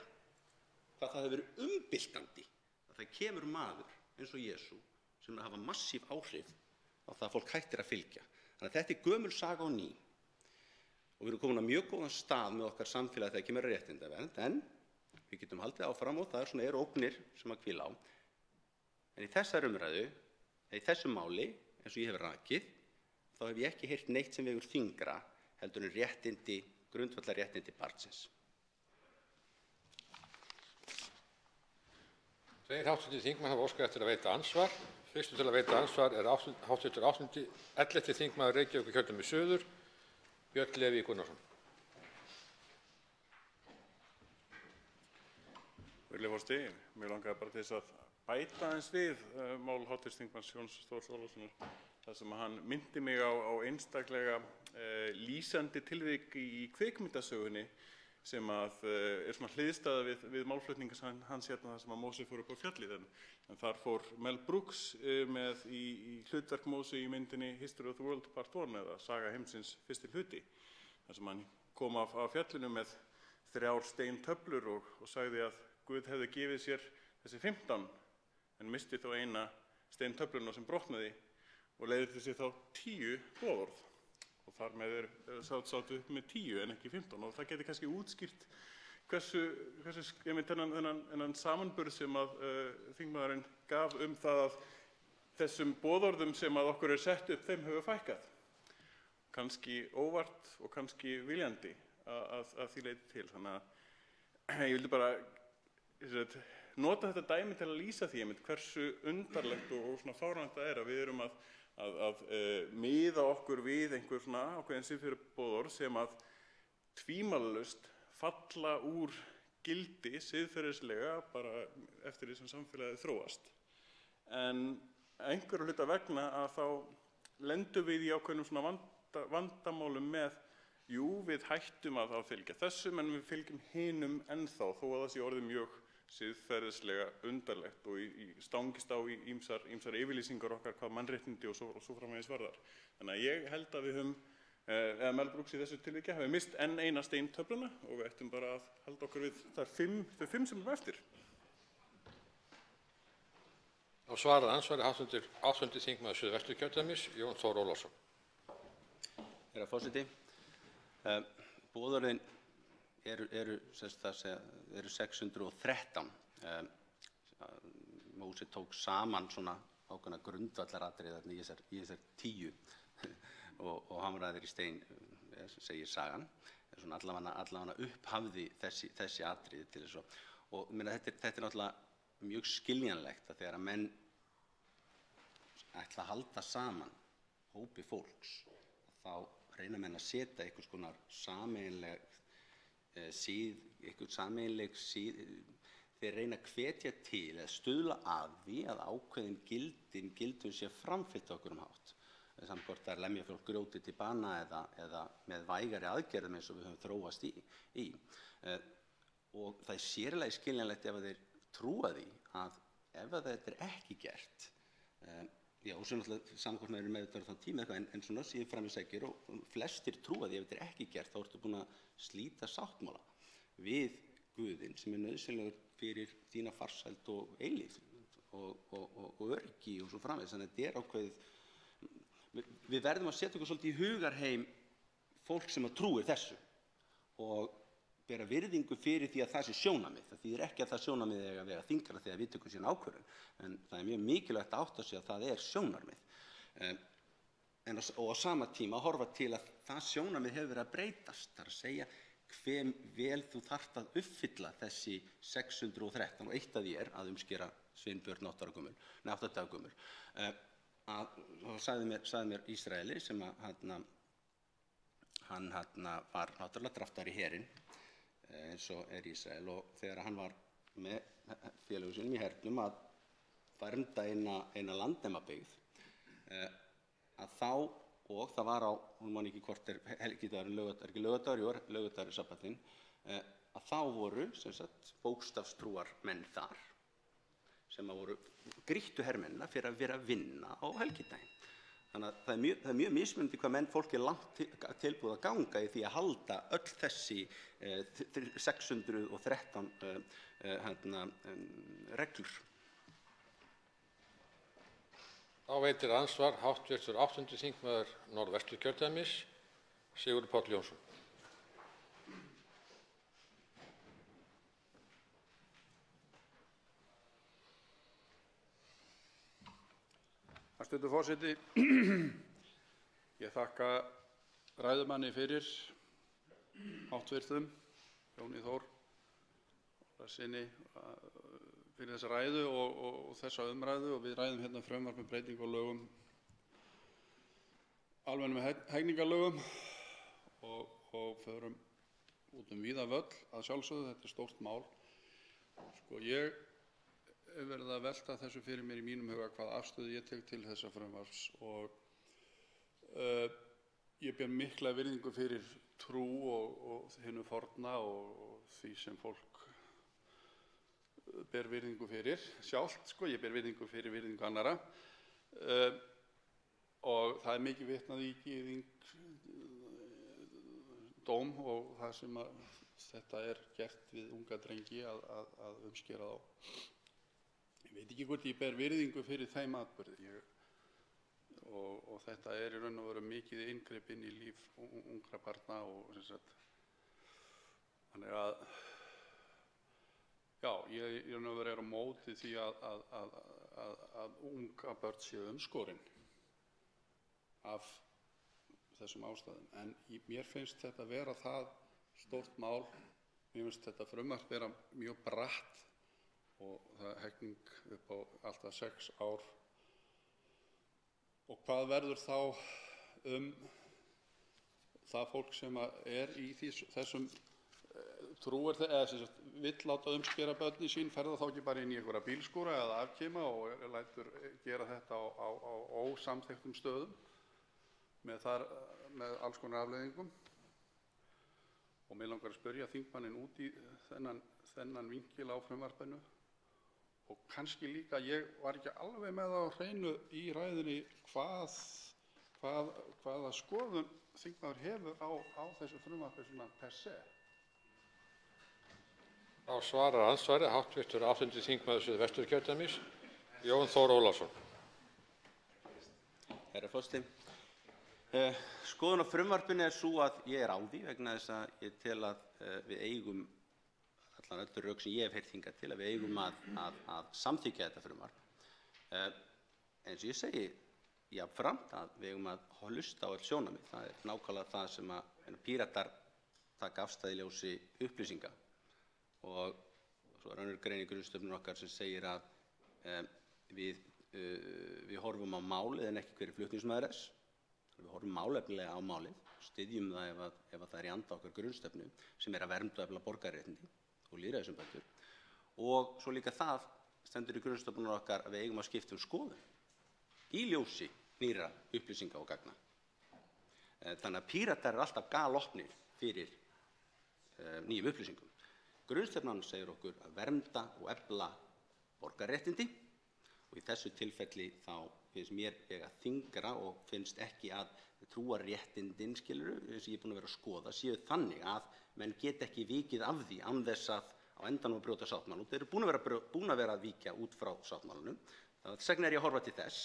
hvað það hefur verið umbyltandi að það kemur maður eins og Jesú sem hafa massív áhrif á það að fólk hættir að fylgja. Þannig að þetta er gömul saga á ný og við erum komin á mjög góðan stað með okkar samfélagi þegar kemur að réttindavernd, en við getum haldið áfram og það eru ógnir sem að hvíla á. En í þessar umræðu, í þessu máli, eins og ég hef rakið, þá hef ég ekki heyrt neitt sem vegur þyngra heldur en réttindi, grundvallarréttindi barnsins. Tveir hv. þingmenn hafa óskað eftir að veita andsvar. Fyrstur til að veita andsvar er hv. 11. þingmaður Reykjavíkurkjördæmis suður, Björn Leví Gunnarsson. Virðulegi forseti, mig langaði bara til þess að bæta aðeins við mál hv. þingmanns Jóns Þórs Ólafssonar þar sem hann myndi mig á einstaklega lýsandi tilvik í kvikmyndasögunni sem er svona hliðstæða við málflutningas hans hérna þar sem að Móse fór upp á fjallið. En þar fór Mel Brooks með í hlutverk Móse í myndinni History of the World Part 1 eða Saga heimsins fyrsti hluti. Þar sem hann kom af fjallinu með 3 steintöflur og sagði að Guð hefði gefið sér þessi 15 en misti þó eina steintöfluna sem brotnaði og leiðir til sér þá 10 boðorð. Og þar með sátu upp með 10 en ekki 15 og það geti kannski útskýrt hversu þennan samanburð sem að þingmaðurinn gaf það að þessum boðorðum sem að okkur sett upp þeim hefur fækkað. Kannski óvart og kannski viljandi að því leyti til. Þannig að ég vildi bara nota þetta dæmi til að lýsa því hversu undarlegt og svona fáránlegt það er að við erum að miða okkur við einhver svona ákveðin siðferðisboðorð sem að tvímælalaust falla úr gildi siðferðislega bara eftir því sem samfélagið þróast. En einhverju hluta vegna að þá lendum við í ákveðnum svona vandamálum með við hættum að fylgja þessum en við fylgjum hinum ennþá þó að það sé orðið mjög siðferðislega undarlegt og stangist á í ýmsar yfirlýsingar okkar hvað mannréttindi og svo framvegis varðar. Þannig að ég held að við höfum, eða Mel Brooks í þessu tilviki, hafi mist enn eina steintöfluna og við ættum bara að halda okkur við þau 5 sem eru eftir. Og svarað ansvari hv. 8. þingmaður Suðvesturkjördæmis, Jón Þór Ólafsson. Herra forseti, boðorðin eru 613. Móse tók saman svona ákveðna grundvallaratriði í þessar 10 og hamraði í stein, segir sagan. Svona allavega upphafði þessi atriði til þess og þetta er náttúrulega mjög skiljanlegt að þegar að menn ætla að halda saman hópi fólks þá reyna menn að setja einhvers konar sameiginleg þeir reyna að hvetja til eða stuðla að því að ákveðin gildum sé framfylgt á einhverjum hátt. Samt hvort það lemja fólk grjóti til bana eða með vægari aðgerðum eins og við höfum þróast í. og það sér í lagi skiljanlegt ef þeir trúa því að ef þetta ekki gert, já, og svo náttúrulega samkvæmt með þetta þann tíma eitthvað, en svona síðan fram í sækir og flestir trúa því ef þetta ekki gert, þá ertu búin að slíta sáttmála við Guðinn sem nauðsynlegur fyrir þína farsæld og eilífð og öryggi og svo framvegis. Þannig að þetta ákveðið, við verðum að setja okkur svolítið í hugarheim fólk sem að trúir þessu og bera virðingu fyrir því að það sé sjónarmið. Það þýðir ekki að það sjónarmið eiga að vega þyngra þegar við tökum sína ákvörðun, en það er mjög mikilvægt að átta sig að það er sjónarmið. Og á sama tíma horfa til að það sjónarmið hefur verið að breytast, það er að segja hve vel þú þarft að uppfylla þessi 613 og eitt af því er að umskera Sveinbjörn 8 daga gömul. Þá sagði mér Ísraeli sem að hann var náttúrulega draftar í herinn eins og er Ísrael, og þegar hann var með félögum sínum í hernum að vernda eina landnemabyggð, að þá, og það var á, hún man ekki hvort er helgidagurinn, ekki laugardagur, laugardagur í sabbatinn, að þá voru sem sagt bókstafstrúar menn þar sem að voru grýttu hermennina fyrir að vera að vinna á helgidaginn. Þannig að það er mjög mismunandi hvað fólk er langt tilbúið að ganga í því að halda öll þessi 613 reglur. Þá veitir andsvar hv. 8. þingmaður Norðvesturkjördæmis, Sigurður Páll Jónsson. Hæstvirtur forseti, ég þakka ræðumanni fyrir, háttvirtum Jóni Þór Ólafssyni, fyrir þessa ræðu og þessa umræðu, og við ræðum hérna frumvarp um breytingu á lögum, almennum hegningarlögum, og förum út víða völl að sjálfsögðu. Þetta er stórt mál. Sko, ég hef verið að velta þessu fyrir mér í mínum huga hvaða afstöðu ég tek til þessa frumvarps, og ég ber mikla virðingu fyrir trú og hinu forna og því sem fólk ber virðingu fyrir sjálft, sko. Ég ber virðingu fyrir virðingu annarra, og það er mikið vitnað í gyðingdóm og það sem þetta er gert við unga drengi að umskera þá. Ég veit ekki hvort ég ber virðingu fyrir þeim atburði, og þetta er í raun og veru mikið inngrip inn í líf ungra barna, og þannig að já, ég í raun og veru er á móti því að unga börn séu umskorin af þessum ástæðum, en mér finnst þetta vera það stórt mál, mér finnst þetta frumvarp vera mjög bratt, og það er hegning upp á alltaf 6 ár. Og hvað verður þá það fólk sem er í þessum trúir, eða sem sagt vill láta umskera börnin sín, fer það þá ekki bara inn í einhverja bílskúra eða afkima og lætur gera þetta á ósamþykktum stöðum með alls konar afleiðingum? Og mig langar að spyrja þingmanninn út í þennan vinkil á frumvarpinu. Og kannski líka, ég var ekki alveg með það á hreinu í ræðunni hvaða skoðun þingmaður hefur á þessu frumvarpi svona per se. Þá svarar andsvari hv. 8. þingmaður Suðvesturkjördæmis, Jón Þór Ólafsson. Herra forseti, skoðun á frumvarpinu er sú að ég er á því vegna þess að ég tel að við eigum, allan öllu rök sem ég hef heyrt hingað til, að við eigum að samþykkja þetta frumvarp. Eins og ég segi jafnframt að við eigum að hlusta á öll sjónarmið. Það er nákvæmlega það sem að Píratar taka afstæð í ljósi upplýsinga, og svo er önnur grein í grunnstefnu okkar sem segir að við horfum á málið en ekki hver er flutningsmaður þess. Við horfum málefnilega á málið, styðjum það ef það er í anda okkar grunnstefnu sem er að vernda og efla borgararéttindi og lýðræðisumbætur, og svo líka það stendur í grunnstefnu okkar að við eigum að skipta skoðun í ljósi nýrra upplýsinga og gagna. Þannig að Píratar eru alltaf galopnir fyrir nýjum upplýsingum. Grunnstefnan segir okkur að vernda og efla borgarréttindi og í þessu tilfelli þá finnst mér vega þyngra og finnst ekki að trúarréttindin, skilurðu, eins og ég er búinn að vera að skoða, séu þannig að menn get ekki vikið af því án þess að á endanum að brjóta sáttmálann. Þeir eru búin að vera að víkja út frá sáttmálanum. Þess vegna er ég að horfa til þess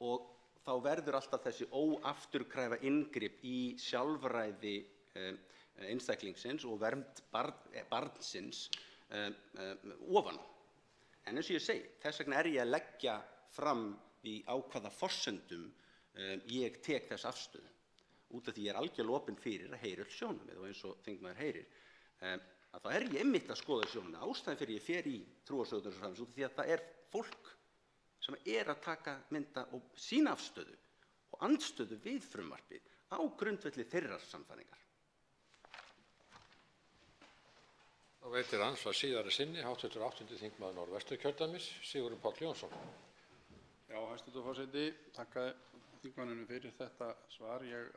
og þá verður alltaf þessi óafturkræfa inngrip í sjálfræði einstaklingsins og vernd barnsins ofan á. En eins og ég segi, þess vegna er ég að leggja fram á hvaða forsendum ég tek þess afstöðu. Út af því ég er algjörlega opinn fyrir að heyra öll sjónarmið og eins og þingmaður heyrir, að þá er ég einmitt að skoða sjónarmið. Ástæðan fyrir ég fer í trúarsögurnar og svo framvegis út af því að það er fólk sem er að taka mynda og sína afstöðu og andstöðu við frumvarpið á grundvelli þeirrar sannfæringar. Þá veitir andsvar síðari sinni hv. 8. þingmaður Norðvesturkjördæmis, Sigurður Páll Jónsson. Já, hæstv. Forseti, þakka þingmanninum fyrir þetta svar. Ég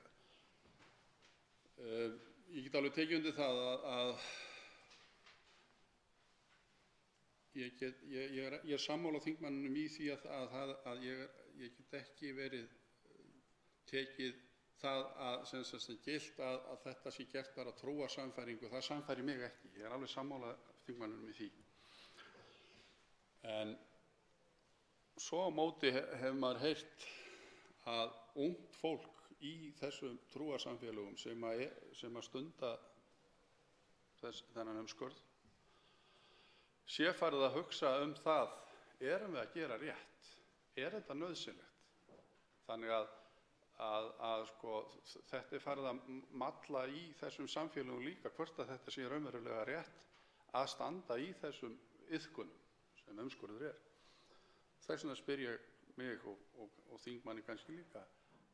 get alveg tekið undir það að ég er sammála þingmanninum í því að ég get ekki verið tekið það sem gilt að þetta sé gert bara trúarsannfæringu. Það sannfærir mig ekki. Ég er alveg sammála þingmanninum í því. En svo á móti hefur maður heyrt að ungt fólk í þessum trúarsamfélögum sem að stunda þennan umskurð sé farið að hugsa það, erum við að gera rétt? Er þetta nauðsynlegt? Þannig að sko, þetta er farið að malla í þessum samfélögum líka hvort að þetta sé raunverulega rétt að standa í þessum iðkunum sem umskurður er. Þess vegna spyr ég mig og þingmanni kannski líka,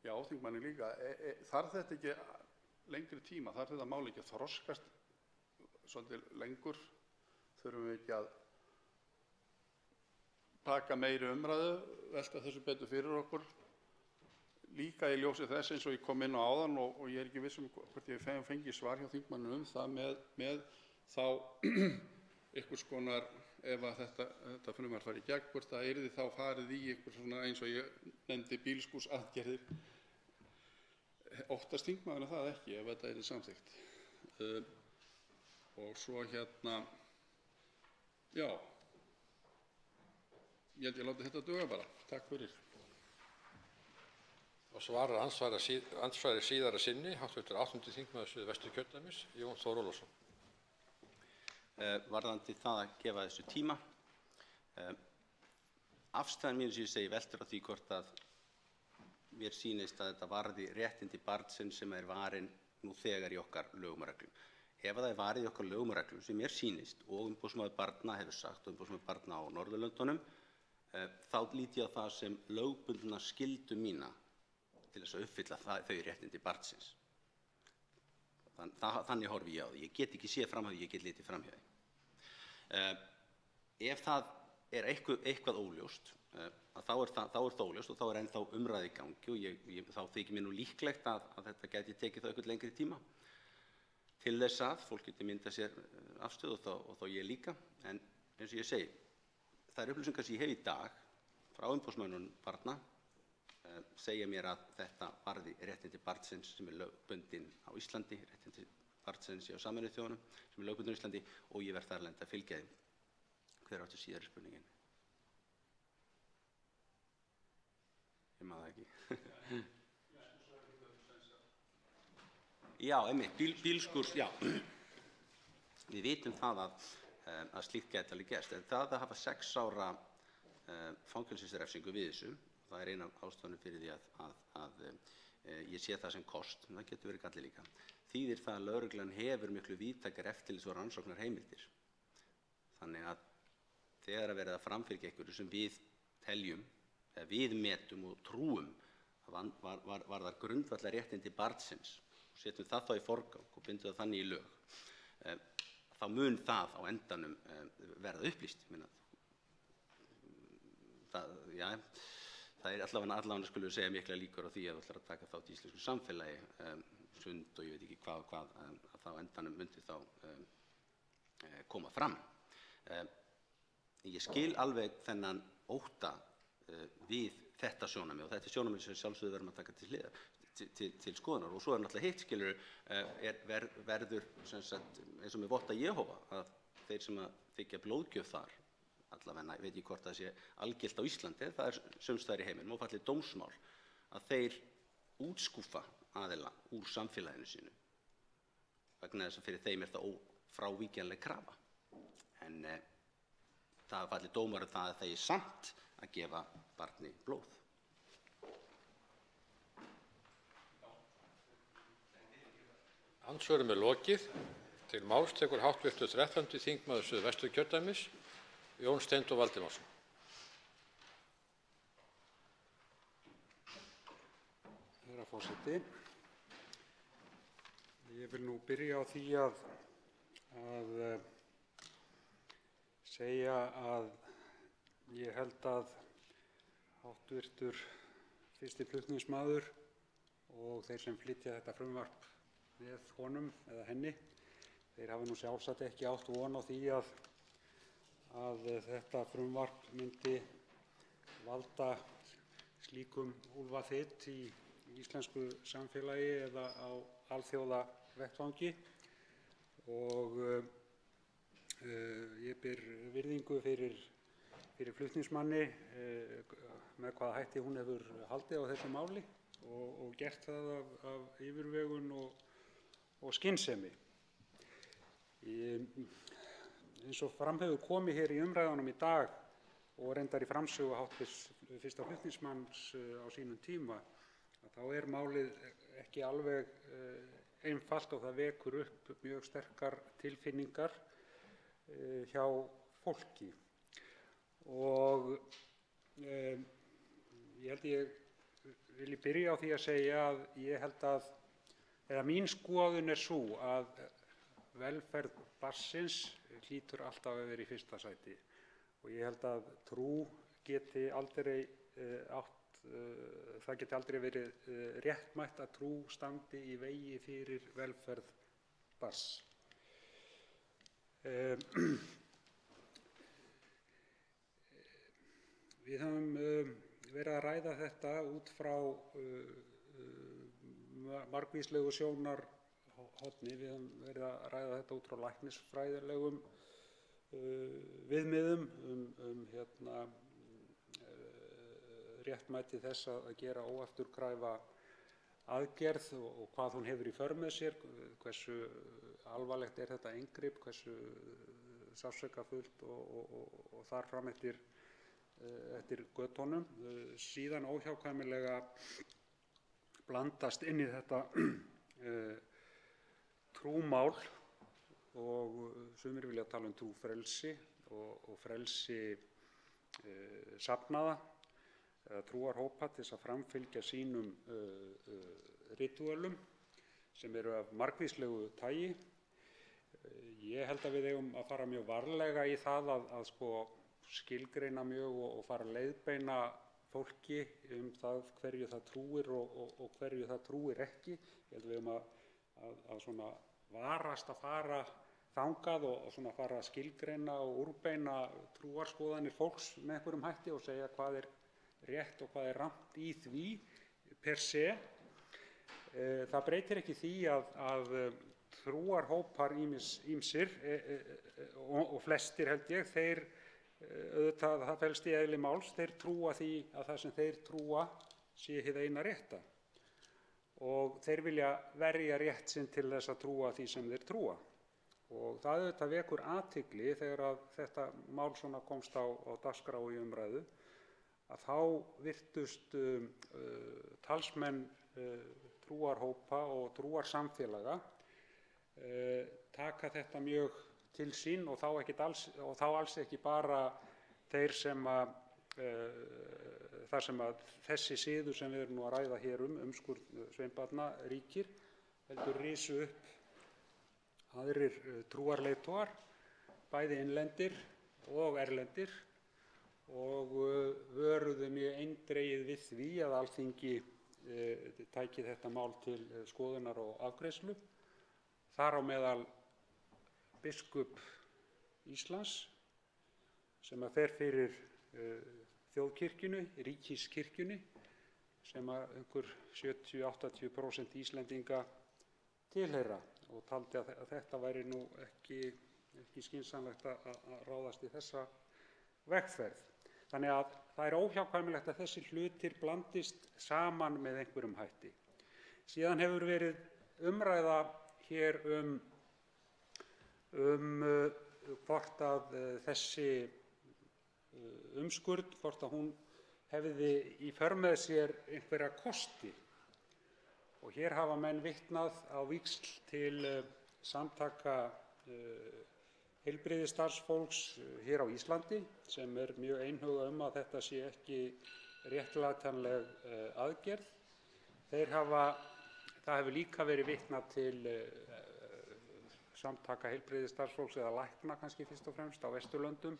já, þingmanni líka, þarf þetta ekki lengri tíma, þarf þetta mál ekki að þroskast svolítið lengur, þurfum við ekki að taka meiri umræðu, velta þessu betur fyrir okkur, líka í ljósi þess eins og ég kom inn á áðan og ég er ekki viss hvort ég fengi svar hjá þingmannum það með þá einhvers konar, ef að þetta frumvarp fari í gegn, hvort það yrði þá farið í einhver svona eins og ég nefndi bílskúrsaðgerðir. Óttast þingmaðurinn það ekki ef þetta yrði samþykkt. Og svo já, ég held ég láti þetta duga bara. Takk fyrir. Og svarar andsvari síðara sinni, hv. 8. þingmaður Suðvesturkjördæmis, Jón Þór Ólafsson. Varðandi það að gefa þessu tíma. Afstæðan mín sem ég segi veltur á því hvort að mér sýnist að þetta varði réttindi barnsins sem er varin nú þegar í okkar lögum og reglum. Ef það er varið í okkar lögum og reglum sem mér sýnist og umboðsmaður barna hefur sagt og umboðsmaður barna á Norðurlöndunum, þá lít ég á það sem lögbundna skyldu mína til þess að uppfylla þau réttindi barnsins. Þannig horfi ég á því. Ég get ekki séð fram á því, ég get litið fram hjá því. Ef það er eitthvað óljóst, þá er það óljóst og þá er ennþá umræða í gangi og þá þykir mér nú líklegt að þetta gæti tekið þá eitthvað lengri tíma til þess að fólk geti myndað sér afstöðu og þá ég líka. En eins og ég segi, þær upplýsingar sem ég hef í dag frá umboðsmönnum barna segja mér að þetta varði réttindi barnsins sem er lögbundin á Íslandi, réttindi barnsins á Sameinuðu þjóðunum sem er lögbundin á Íslandi og ég verð þar alveg að fylgja þeim. Hver áttu síðari spurningin? Ég maður það ekki. Já, einmitt, bílskúrs, já. Við vitum það að slíkt gæti alveg gerst, en það að hafa 6 ára fangelsisrefsingu við þessu, það er eina af ástæðunum fyrir því að ég sé það sem kost, en það getur verið galli líka. Þýðir það að lögreglan hefur miklu víðtækar eftirlits- og rannsóknarheimildir. Þannig að þegar að verið að framfylgja einhverju sem við teljum, eða við metum og trúum að varðar grundvallarréttindi barnsins og setjum það þá í forgang og bindum það þannig í lög, þá mun það á endanum verða upplýst. Það er allavega skulum við segja mikla líkur á því að þú ætlar að taka þátt í íslensku samfélagi, sund og ég veit ekki hvað, að þá endanum myndi þá koma fram. Ég skil alveg þennan ótta við þetta sjónarmið og þetta sjónarmið sem sjálfsögðu verðum að taka til skoðunar og svo náttúrulega hitt skilur verður sem sagt eins og með votta Jehóva að þeir sem að þiggja blóðgjöf þar allavega, ég veit ekki hvort það sé algilt á Íslandi, það sums staðar í heiminum og fallið dómsmál að þeir útskúfa aðila úr samfélaginu sínu vegna þess að fyrir þeim það ófrávíkjanleg krafa. En það fallið dómar það að það er samt að gefa barni blóð. Andsvörum lokið. Til máls tekur hv. 13. þingmaður Suðvesturkjördæmis, Jón Steindór Valdimarsson. Herra forseti, ég vil nú byrja á því að segja að ég held að hv. fyrsti flutningsmaður og þeir sem flytja þetta frumvarp með honum eða henni, þeir hafa nú sjálfsagt ekki átt von á því að þetta frumvarp myndi valda slíkum úlfaþyt í íslensku samfélagi eða á alþjóðavettvangi og ég ber virðingu fyrir flutningsmanni með hvaða hætti hún hefur haldið á þessu máli og gert það af yfirvegun og skynsemi. Eins og fram hefur komið hér í umræðunum í dag og reyndar í framsögu hv. fyrsta flutningsmanns á sínum tíma, þá er málið ekki alveg einfalt og það vekur upp mjög sterkar tilfinningar hjá fólki. Og ég vil byrja á því að segja að ég held eða mín skoðun er sú að velferð barnsins hlýtur alltaf að vera í fyrsta sæti og ég held að geti aldrei verið réttmætt að trú standi í vegi fyrir velferð barns. Við höfum verið að ræða þetta út frá margvíslegu sjónarhorni. Við höfum verið að ræða þetta út frá læknisfræðilegum viðmiðum réttmæti þess að gera óafturkræfa aðgerð og hvað hún hefur í för með sér, hversu alvarlegt er þetta inngrip, hversu sársaukafullt og þar fram eftir götunum. Síðan óhjákvæmilega blandast inn í þetta trúmál og sumir vilja tala um trúfrelsi og frelsi safnaða eða trúarhópa til þess að framfylgja sínum ritúölum sem eru af margvíslegu tagi. Ég held að við eigum að fara mjög varlega í það að skilgreina mjög og fara að leiðbeina fólki það hverju það trúir og hverju það trúir ekki. Ég held að við eigum að svona varast að fara þangað og svona fara að skilgreina og úrbeina trúarskoðanir fólks með einhverjum hætti og segja hvað er rétt og hvað er rangt í því per se. Það breytir ekki því að trúarhópar ýmsir og flestir held ég, þeir auðvitað, það felst í eðli máls, þeir trúa því að það sem þeir trúa sé hið eina rétta og þeir vilja verja rétt sinn til þess að trúa því sem þeir trúa. Og það auðvitað vekur athygli þegar að þetta mál svona komst á dagskrá í umræðu að þá virtust talsmenn trúarhópa og trúarsamfélaga taka þetta mjög til sín og þá alls ekki bara þeir sem þar sem að þessi siður sem við erum nú að ræða hér umskurð sveinbarna ríkir, heldur risu upp aðrir trúarleiðtogar, bæði innlendir og erlendir og vöruðu mjög eindregið við því að Alþingi tæki þetta mál til skoðunar og afgreiðslu. Þar á meðal biskup Íslands sem fer fyrir þjóðkirkjunni, ríkiskirkjunni, sem einhver 70–80% Íslendinga tilheyra, og taldi að þetta væri nú ekki skynsamlegt að ráðast í þessa vegferð. Þannig að það er óhjákvæmilegt að þessir hlutir blandist saman með einhverjum hætti. Síðan hefur verið umræða hér hvort að þessi umskurð, hvort að hún hefði í för með sér einhverja kosti. Og hér hafa menn vitnað á víxl til samtaka heilbrigðisstarfsfólks hér á Íslandi, sem er mjög einhuga að þetta sé ekki réttlætanleg aðgerð. Það hefur líka verið vitnað til samtaka heilbrigðisstarfsfólks eða lækna kannski fyrst og fremst á Vesturlöndum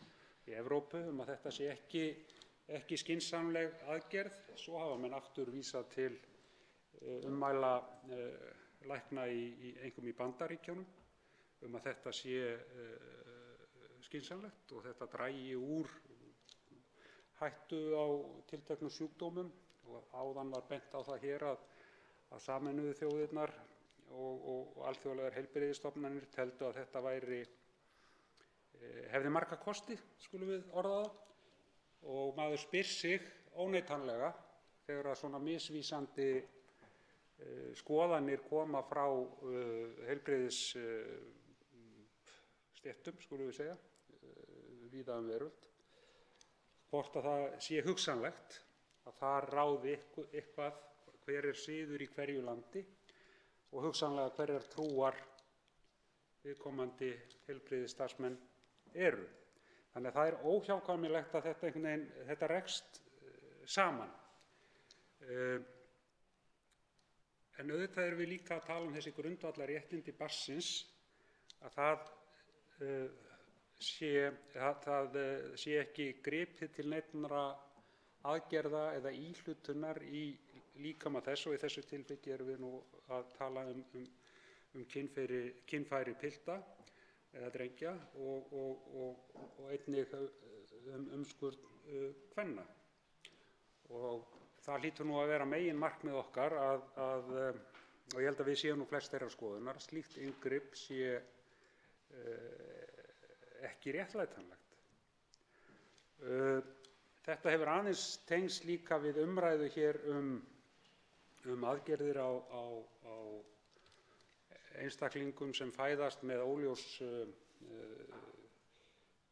í Evrópu að þetta sé ekki skynsamleg aðgerð. Svo hafa menn aftur vísað til ummæla lækna einkum í Bandaríkjunum að þetta sé skynsamlegt og þetta dragi úr hættu á tilteknum sjúkdómum. Og áðan var bent á það hér að Sameinuðu þjóðirnar og alþjóðlegar heilbrigðisstofnanir teldu að þetta hefði marga kosti, skulum við orða það, og maður spyr sig óneitanlega þegar svona misvísandi skoðanir koma frá heilbrigðisstéttum, skulum við segja, víða veröld, hvort að það sé hugsanlegt að þar ráði eitthvað hver siður í hverju landi og hugsanlega hverjar trúar viðkomandi heilbrigðisstarfsmenn eru. Þannig að það er óhjákvæmilegt að þetta rekst saman. En auðvitað erum við líka að tala þessi grundvallarréttindi barnsins, að það sé ekki gripið til neinna aðgerða eða íhlutunar í líkama þess, og í þessu tilviki erum við nú að tala kynfæri pilta eða drengja og einnig umskurð kvenna. Og það hlýtur nú að vera meginmarkmið okkar og ég held að við séum nú flest þeirrar skoðunar að slíkt inngrip sé ekki réttlætanlegt. Þetta hefur aðeins tengst líka við umræðu hér aðgerðir á einstaklingum sem fæðast með óljós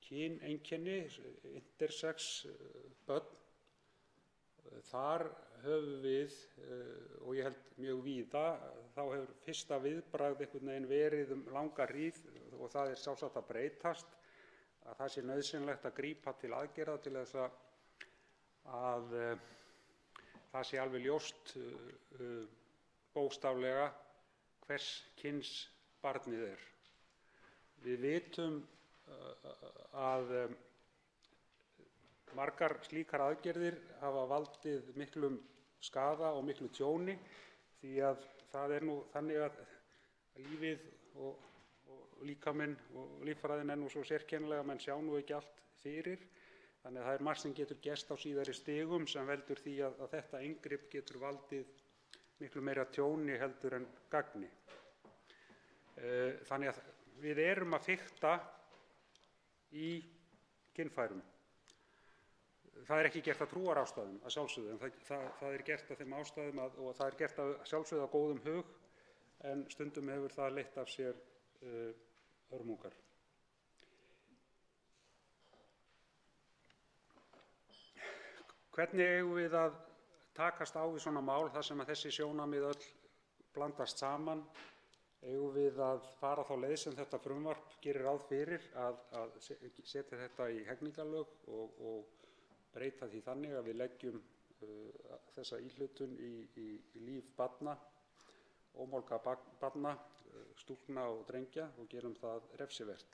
kyneinkenni, intersex börn. Þar höfum við, og ég held mjög víða, þá hefur fyrsta viðbragð einhvern veginn verið langa hríð, og það er sjálfsagt að breytast, að það sé nauðsynlegt að grípa til aðgerða til þess að það sé alveg ljóst bókstaflega hvers kyns barnið er. Við vitum að margar slíkar aðgerðir hafa valdið miklum skaða og miklu tjóni, því að það er nú þannig að lífið og líkaminn og líffræðin er nú svo sérkennilega að menn sjá nú ekki allt fyrir. Þannig að það er margt sem getur gerst á síðari stigum sem veldur því að þetta inngrip getur valdið miklu meira tjóni heldur en gagni. Þannig að við erum að fikta í kynfærum. Það er ekki gert af trúarástæðum að sjálfsögðu, en það er gert af þeim ástæðum og það er gert af sjálfsögðu af góðum hug, en stundum hefur það leitt af sér hörmungar. Hvernig eigum við að takast á við svona mál þar sem að þessi sjónarmið öll blandast saman? Eigum við að fara þá leið sem þetta frumvarp gerir ráð fyrir að setja þetta í hegningarlög og breyta því þannig að við leggjum þessa íhlutun í líf barna, ómálga barna, stúlkna og drengja, og gerum það refsivert.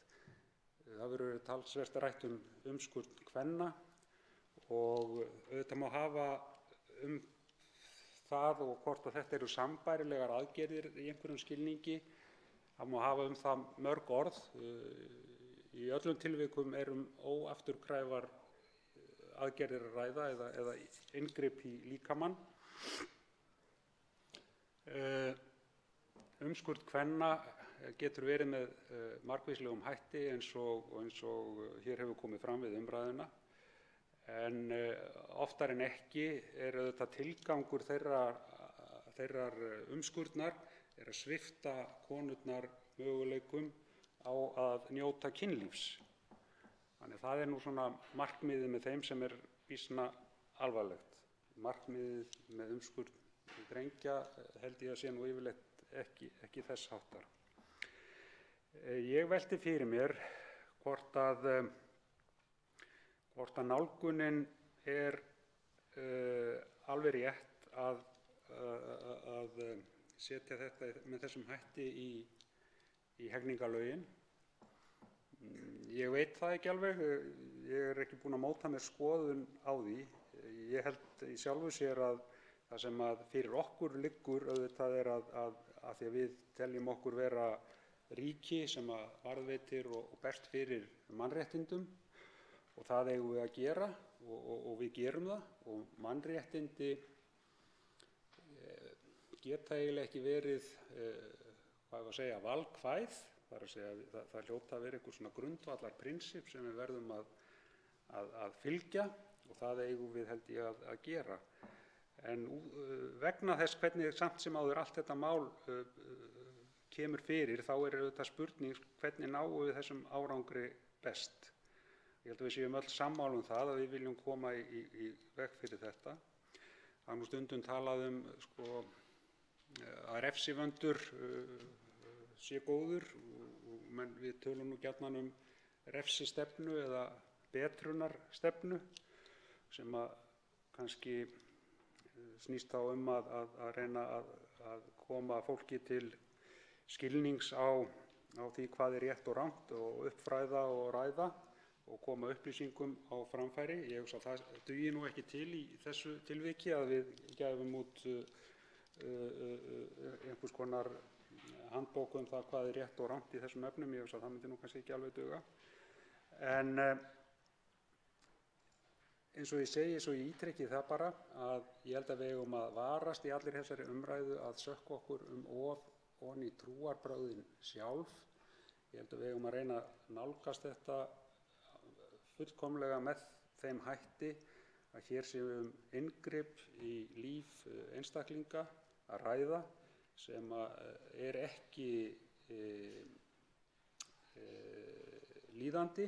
Það verður talsvert rætt umskurð kvenna, og auðvitað má hafa það og hvort að þetta eru sambærilegar aðgerðir í einhverjum skilningi. Það má hafa það mörg orð. í öllum tilvikum óafturkræfar aðgerðir að ræða eða inngrip í líkamann. Umskurð kvenna getur verið með margvíslegum hætti eins og hér hefur komið fram við umræðuna, en oftar en ekki auðvitað tilgangur þeirrar umskurðnar að svipta konurnar möguleikum á að njóta kynlífs. Þannig það nú svona markmiðið með þeim sem býsna alvarlegt. Markmiðið með umskurð drengja held ég að sé nú yfirleitt ekki þess háttar. Ég velti fyrir mér hvort að nálgunin alveg rétt að setja þetta með þessum hætti í hegningarlögin. Ég veit það ekki alveg, ég ekki búinn að móta mér skoðun á því. Ég held í sjálfu sér að það sem að fyrir okkur liggur auðvitað að því að við teljum okkur vera ríki sem að varðveitir og berst fyrir mannréttindum, og það eigum við að gera og við gerum það, og mannréttindi geta eiginlega ekki verið valkvæð. Það hljóta að vera einhver svona grundvallarprinsipp sem við verðum að fylgja, og það eigum við held ég að gera. En vegna þess hvernig samt sem áður allt þetta mál kemur fyrir, þá auðvitað spurning hvernig náum við þessum árangri best. Ég held að við séum öll sammála það að við viljum koma í veg fyrir þetta. Það nú stundum talað að refsivöndur sé góður, menn við tölum nú gjarnan refsistefnu eða betrunarstefnu, sem að kannski snýst þá að reyna að koma fólki til skilnings á því hvað rétt og rangt, og uppfræða og ræða og koma upplýsingum á framfæri. Ég hugsa að það dugi nú ekki til í þessu tilviki að við gefum út einhvers konar handbók það hvað rétt og rangt í þessum efnum. Ég hugsa að það myndi nú kannski ekki alveg duga. En eins og ég segi, svo ég ítreki það bara, að ég held að við eigum að varast í allir þessari umræðu að sökkva okkur ofan í trúarbrögðin sjálf. Ég held að við eigum að reyna að nálgast þetta fullkomlega með þeim hætti að hér séum inngrip í líf einstaklinga að ræða sem ekki líðandi.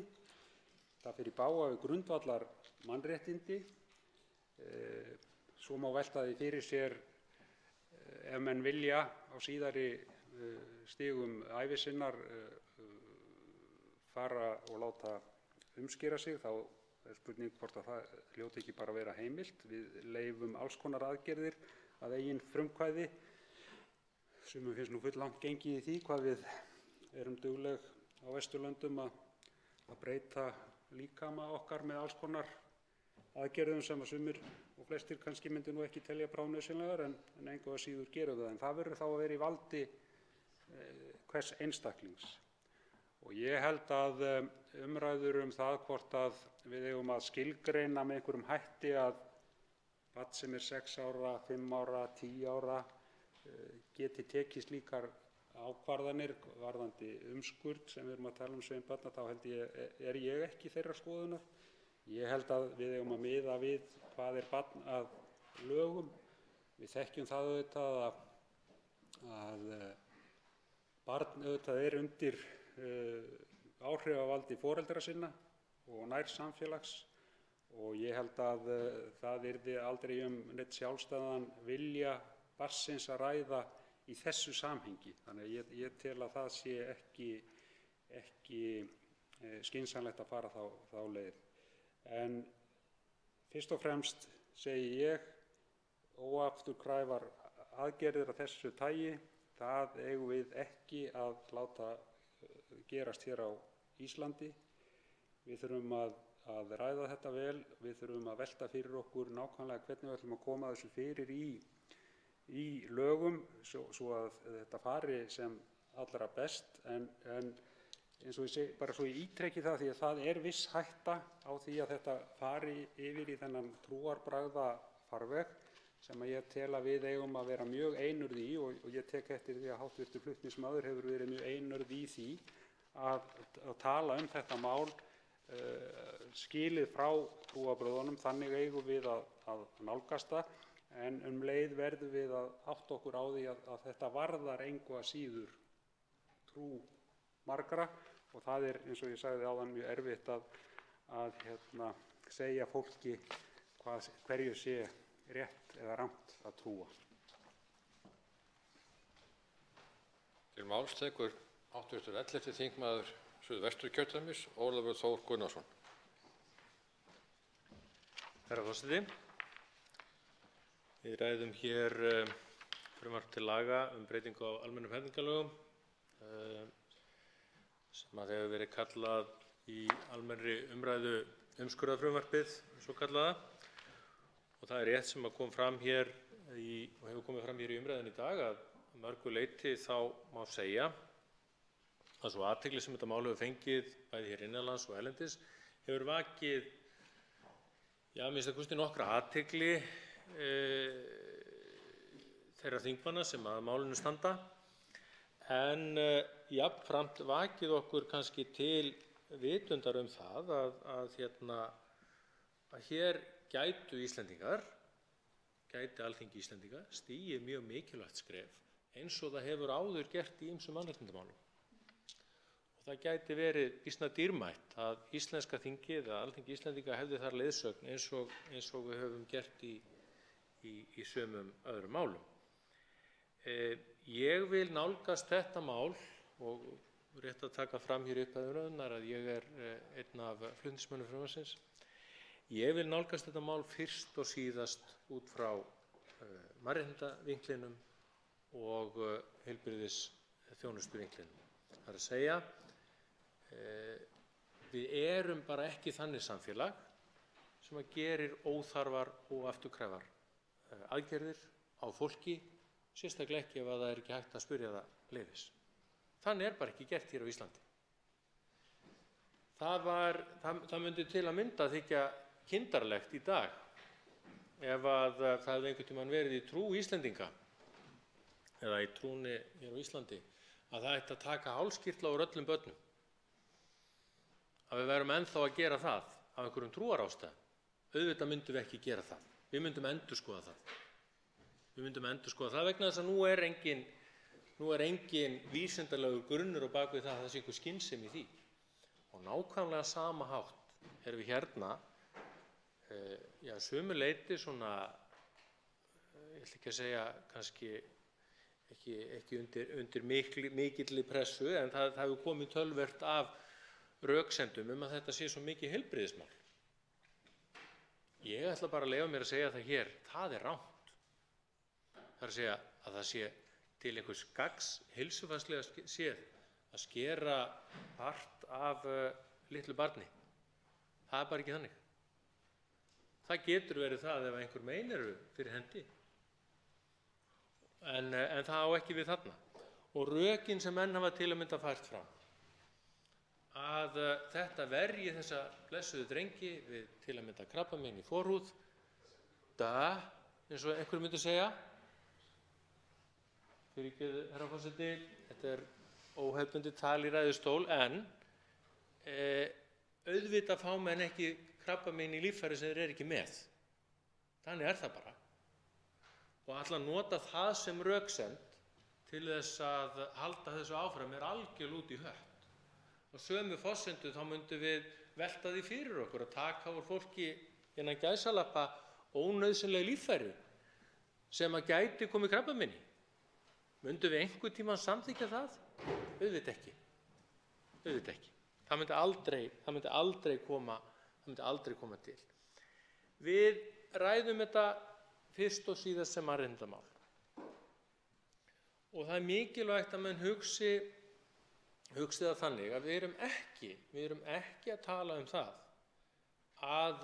Það fer í bága við grundvallar mannréttindi. Svo má velta því fyrir sér ef menn vilja á síðari stigum ævi sinnar fara og láta umskera sig, þá spurning hvort að það hljóti ekki bara að vera heimilt. Við leyfum alls konar aðgerðir að eigin frumkvæði, sem finnst nú fulllangt gengið í því hvað við erum dugleg á Vesturlöndum að breyta líkama okkar með alls konar aðgerðum sem að sumir og flestir kannski myndi nú ekki telja bráðnauðsynlegar, en engu að síður gerum það. En það verður þá að vera í valdi hvers einstaklings. Og ég held að umræður það hvort að við eigum að skilgreina með einhverjum hætti að barn sem 6 ára, 5 ára, 10 ára geti tekið slíkar ákvarðanir varðandi umskurð sem við erum að tala sveinbarna, þá held ég ekki þeirrar skoðunar. Ég held að við eigum að miða við hvað barn að lögum. Við þekkjum það auðvitað að barn auðvitað undir áhrifavaldi foreldra sinna og nær samfélags, og ég held að það yrði aldrei neitt sjálfstæðan vilja barnsins að ræða í þessu samhengi. Þannig að ég tel að það sé ekki skynsamlegt að fara þá leið. En fyrst og fremst segi ég, óafturkræfar aðgerðir af þessu tagi, það eigum við ekki að láta gerast hér á Íslandi. Við þurfum að ræða þetta vel, við þurfum að velta fyrir okkur nákvæmlega hvernig við ætlum að koma þessu fyrir í lögum svo að þetta fari sem allra best, en eins og ég segi, bara svo ég ítreki það, því að það er viss hætta á því að þetta fari yfir í þennan trúarbragða farveg sem að ég tel að við eigum að vera mjög einurð í og ég tek eftir því að hv. flutningsmaður hefur verið mjög einurð í því að tala þetta mál skilið frá trúarbrögðunum, þannig eigum við að nálgast það, en leið verðum við að átta okkur á því að þetta varðar engu að síður trú margra og það eins og ég sagði áðan mjög erfitt að segja fólki hverju sé rétt eða rangt að trúa. Til máls tekur hv. 11. þingmaður Suðvesturkjördæmis, Ólafur Þór Gunnarsson. Herra forseti. Við ræðum hér frumvarp til laga breytingu á almennum hegningarlögum sem að hefur verið kallað í almennri umræðu umskurðarfrumvarpið svokallaða. Og það rétt sem að kom fram hér og hefur komið fram hér í umræðunni í dag að mörgu leyti þá má segja að svo athygli sem þetta mál hefur fengið bæði hér innanlands og erlendis hefur vakið að minnsta kosti nokkra athygli þeirra þingmanna sem að málinu standa en jafnframt vakið okkur kannski til vitundar það að hér gætu Íslendingar, gæti Alþingi Íslendinga stigið mjög mikilvægt skref eins og það hefur áður gert í ýmsum mannréttindamálum. Og það gæti verið býsna dýrmætt að íslenska þingið eða Alþingi Íslendinga hefði þar leiðsögn eins og við höfum gert í sumum öðrum málum. Ég vil nálgast þetta mál og rétt að taka fram hér upp að umræðunnar að ég einn af flutningsmönnum frumvarpsins. Ég vil nálgast þetta mál fyrst og síðast út frá mannréttindavinklinum og heilbrigðisþjónustuvinklinum. Það er að segja, við erum bara ekki þannig samfélag sem að gerir óþarfar og afturkræfar aðgerðir á fólki, sérstaklega ekki ef það er ekki hægt að spyrja það leyfis. Þannig er bara ekki gert hér á Íslandi. Það myndi til að mynda þykja kindarlegt í dag ef að það hefði einhvern tímann verið í trú Íslendinga eða í trúnni hér á Íslandi að það ætti að taka hálskirtla úr öllum börnum. Að við værum ennþá að gera það af einhverjum trúarástæðum. Auðvitað myndum við ekki gera það. Við myndum endurskoða það. Við myndum endurskoða það vegna þess að nú er engin vísindalegur grunnur á bak við það sé einhver skynsemi í því. Og nákvæmlega sama hátt erum við hérna sumu leyti svona, ég ætla ekki að segja kannski ekki undir mikilli pressu en það hefur komið töluvert af röksemdum að þetta sé svo mikið heilbrigðismál. Ég ætla bara að leyfa mér að segja það hér, það er rangt. Það er að segja að það sé til einhvers gagns heilsufarslega séð að skera part af litlu barni. Það er bara ekki þannig. Það getur verið það ef einhver mein eru fyrir hendi. En það á ekki við þarna. Og rökin sem menn hafa til að mynda fært fram að þetta verji þessa blessuðu drengi við til að mynda krabbamein í forhúð, eins og einhver myndi segja. Fyrirgefðu, herra forseti, þetta er óhefðbundið tal í ræðustól, en auðvitað fá menn ekki krabbamein í líffæri sem þeir eru ekki með. Þannig er það bara. Og ætla að nota það sem röksemd til þess að halda þessu áfram algjörlega út í hött. Á sömu forsendu þá myndum við velta því fyrir okkur að taka úr fólki innan gæsalappa ónauðsynleg líffæri sem að gæti komið krabbameini. Myndum við einhvern tímann samþykkja það? Auðvitað ekki. Auðvitað ekki. Það myndi aldrei koma til. Við ræðum þetta fyrst og síðast sem mannréttindamál. Og það er mikilvægt að menn hugsi það þannig að við erum ekki að tala það að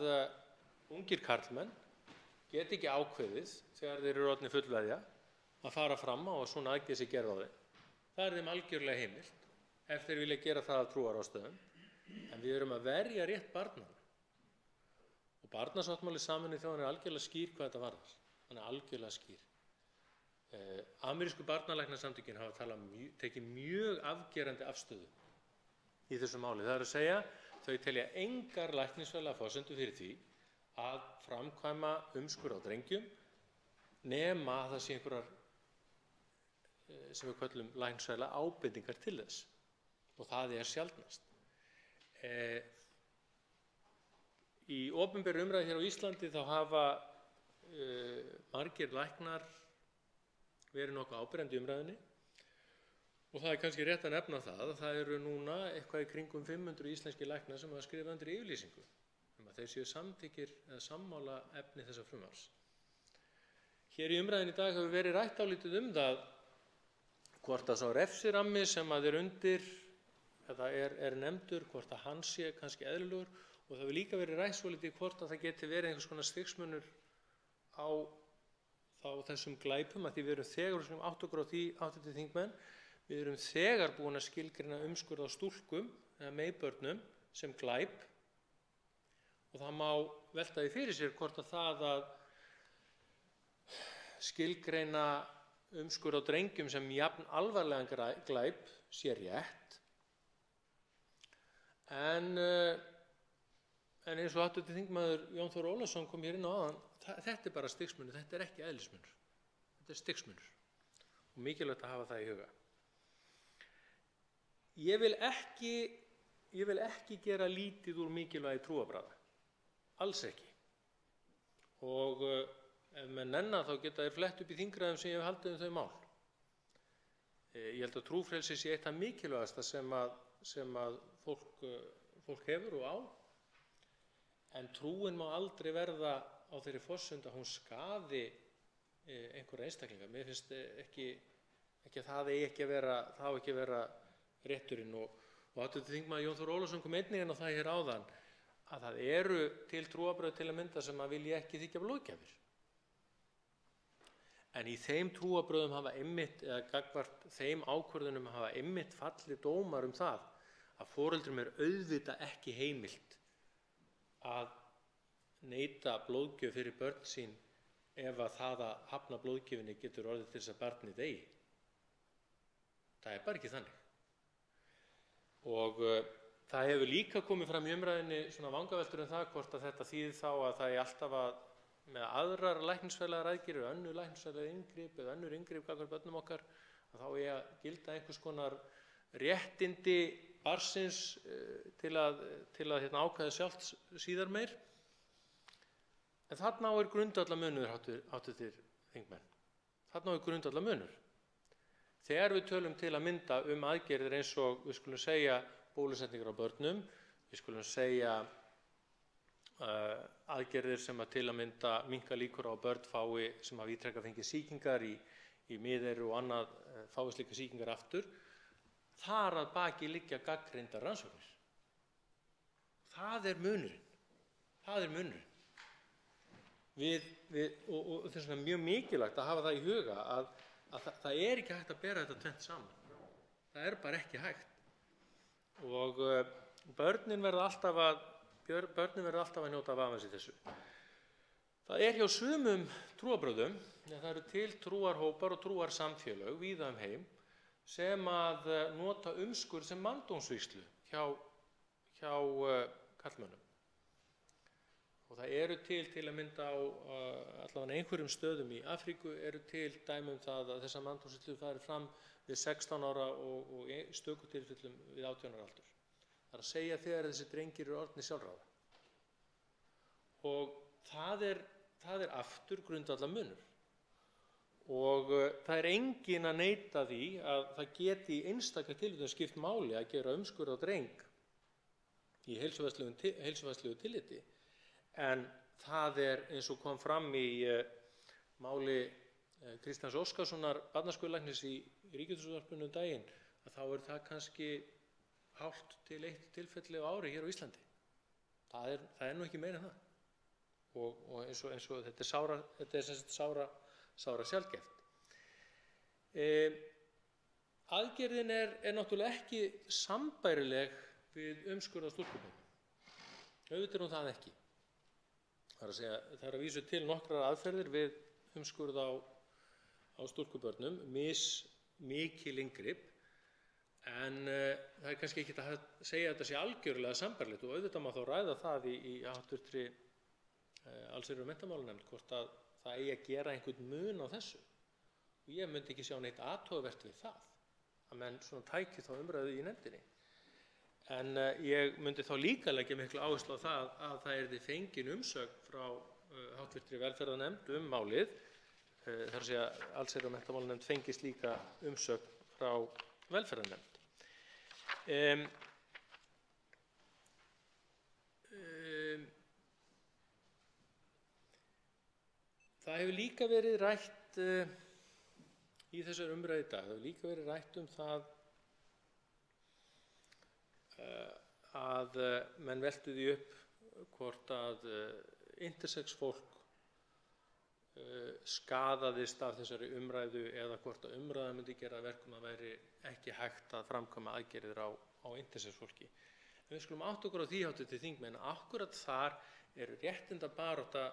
ungir karlmenn geti ekki ákveðið þegar þeir eru orðnir fullveðja að fara fram á og svona aðgerð sé gerð á þeim. Það er þeim algjörlega heimilt ef þeir vilja gera það af trúarástæðum, en við erum að verja rétt barnanna. Og barnasáttmáli Sameinuðu þjóðanna er algjörlega skýr hvað þetta varðar. Hann er algjörlega skýr. Amerísku barnalæknasamtökin hafa tekið mjög afgerandi afstöðu í þessu máli. Það er að segja, þau telja engar læknisfræðilegar forsendur fyrir því að framkvæma umskurð á drengjum nema að það sé einhverjar sem við köllum læknisfræðilegar ábendingar til þess. Og það er sjaldnast. Í opinberri umræðu hér á Íslandi þá hafa margir læknar verið nokkuð áberandi í umræðunni og það er kannski rétt að nefna það að það eru núna eitthvað í kringum 500 íslenskir læknar sem hafa skrifað undir yfirlýsingu að þeir séu samþykkir eða sammála efni þessa frumvarps. Hér í umræðunni í dag hefur verið rætt dálítið það hvort að sá refsirammi sem að er undir eða er nefndur, hvort að hann sé kannski eðlilegur og það hefur líka verið rætt svolítið hvort að það geti verið einhvers konar stigsmunur á þessum glæpum, að því við erum þegar sem átt okkur á því, hv. þingmenn, við erum þegar búin að skilgreina umskurð á stúlkum eða meiðbörnum sem glæp og það má velta því fyrir sér hvort að það að skilgreina umskurð á drengjum sem jafn alvarlegan glæp sé rétt. En eins og hv. þingmaður Jón Þór Ólafsson kom hér inn á áðan, þetta er bara stigsmunur, þetta er ekki eðlismunur. Þetta er stigsmunur og mikilvægt að hafa það í huga. Ég vil ekki gera lítið úr mikilvægi trúarbragða. Alls ekki. Og ef menn nenna þá geta þeir flett upp í þingræðum sem ég hef haldið þau mál. Ég held að trúfrelsi sé eitt af mikilvægasta sem að fólk hefur og á. En trúin má aldrei verða á þeirri forsöndu að hún skaði einhverja einstaklinga. Mér finnst ekki að það eigi ekki að vera rétturinn og hv. þingmaður Jón Þór Ólafsson kom einnig inn á það hér áðan að það eru til trúarbrögð til að mynda sem að vilja ekki þiggja blóðgjafir. En í þeim trúarbrögðum hafa einmitt, eða gagnvart þeim ákvörðunum hafa einmitt fallið dómar það að foreldrum auðvitað ekki heimilt að neita blóðgjöf fyrir börn sín ef að það að hafna blóðgjöfinni getur orðið til þess að barnið deyi. Það er bara ekki þannig. Og það hefur líka komið fram í umræðunni svona vangaveltur það hvort að þetta þýðir þá að það er alltaf að með aðrar læknisfræðilegar aðgerðir, önnur læknisfræðileg inngrip eða önnur inngrip gagnvart börnum okkar, að þá eigi að gilda einhvers konar réttindi barnsins til að ákveða sjálft síðar meir. En þarna er grundvallarmunur, hv. þingmenn. Þarna er grundvallarmunur. Þegar við tölum til að mynda aðgerðir eins og við skulum segja bólusetningar á börnum, við skulum segja aðgerðir sem að til að mynda minnka líkur á börn fái sem hafa ítrekað fengið sýkingar í miðeyru og annað fái slíkar sýkingar aftur, þar að baki liggja gagnreyndar rannsóknir. Það er munurinn. Það er munurinn. Og þess vegna er mjög mikilvægt að hafa það í huga að það er ekki hægt að bera þetta tvennt saman. Það er bara ekki hægt. Og börnin verða alltaf að njóta vafans í þessu. Það er hjá sumum trúarbrögðum, það eru til trúarhópar og trúarsamfélög víða heim sem að nota umskurð sem manndómsvígslu hjá karlmönnum. Og það eru til að mynda á allavega einhverjum stöðum í Afríku eru til dæmi það að þessar manndómsvígslur fari fram við 16 ára og í stöku tilfellum við 18 ára aldur. Það er að segja þegar þessi drengir eru orðnir sjálfráða. Og það er aftur grundvallarmunur. Og það er enginn að neita því að það geti í einstaka tilfellum skipt máli að gera umskurð á dreng í heilsufarslegu tilliti. En það er eins og kom fram í máli Kristjáns Óskarssonar barnaskurðlæknis í Ríkisútvarpinu daginn að þá er það kannski hálft til 1 tilfelli á ári hér á Íslandi. Það er nú ekki meira en það. Og eins og þetta er sára sjaldgæft. aðgerðin er náttúrulega ekki sambærileg við umskurð á stúlkubörnum. Auðvitað er hún það ekki. Það er að segja, það er að vísu til nokkrar aðferðir við umskurð á stúlkubörnum, mikil inngrip, en það er kannski ekki að segja að þetta sé algjörlega sambærilegt og auðvitað má þá ræða það í hv. Allsherjar- og menntamálanefnd hvort að það eigi að gera einhvern mun á þessu. Og ég myndi ekki sjá neitt athugavert við það, að menn svona tæki þá umræðu í nefndinni. En ég myndi þá líka leggja miklu áherslu á það að það yrði fengin umsögn frá hv. velferðarnefnd málið, þar að segja allsherjar- og menntamálanefnd fengist líka umsögn frá velferðarnefnd. Það hefur líka verið rætt í þessari umræðu í dag, það hefur líka verið rætt það að menn veltu því upp hvort að intersex fólk skaðaðist af þessari umræðu eða hvort að umræða myndi gera að verkum að væri ekki hægt að framkvæma aðgerðir á intersex fólki. En við skulum átta okkur á því, hv. þingmenn, að akkúrat þar eru réttindabarátta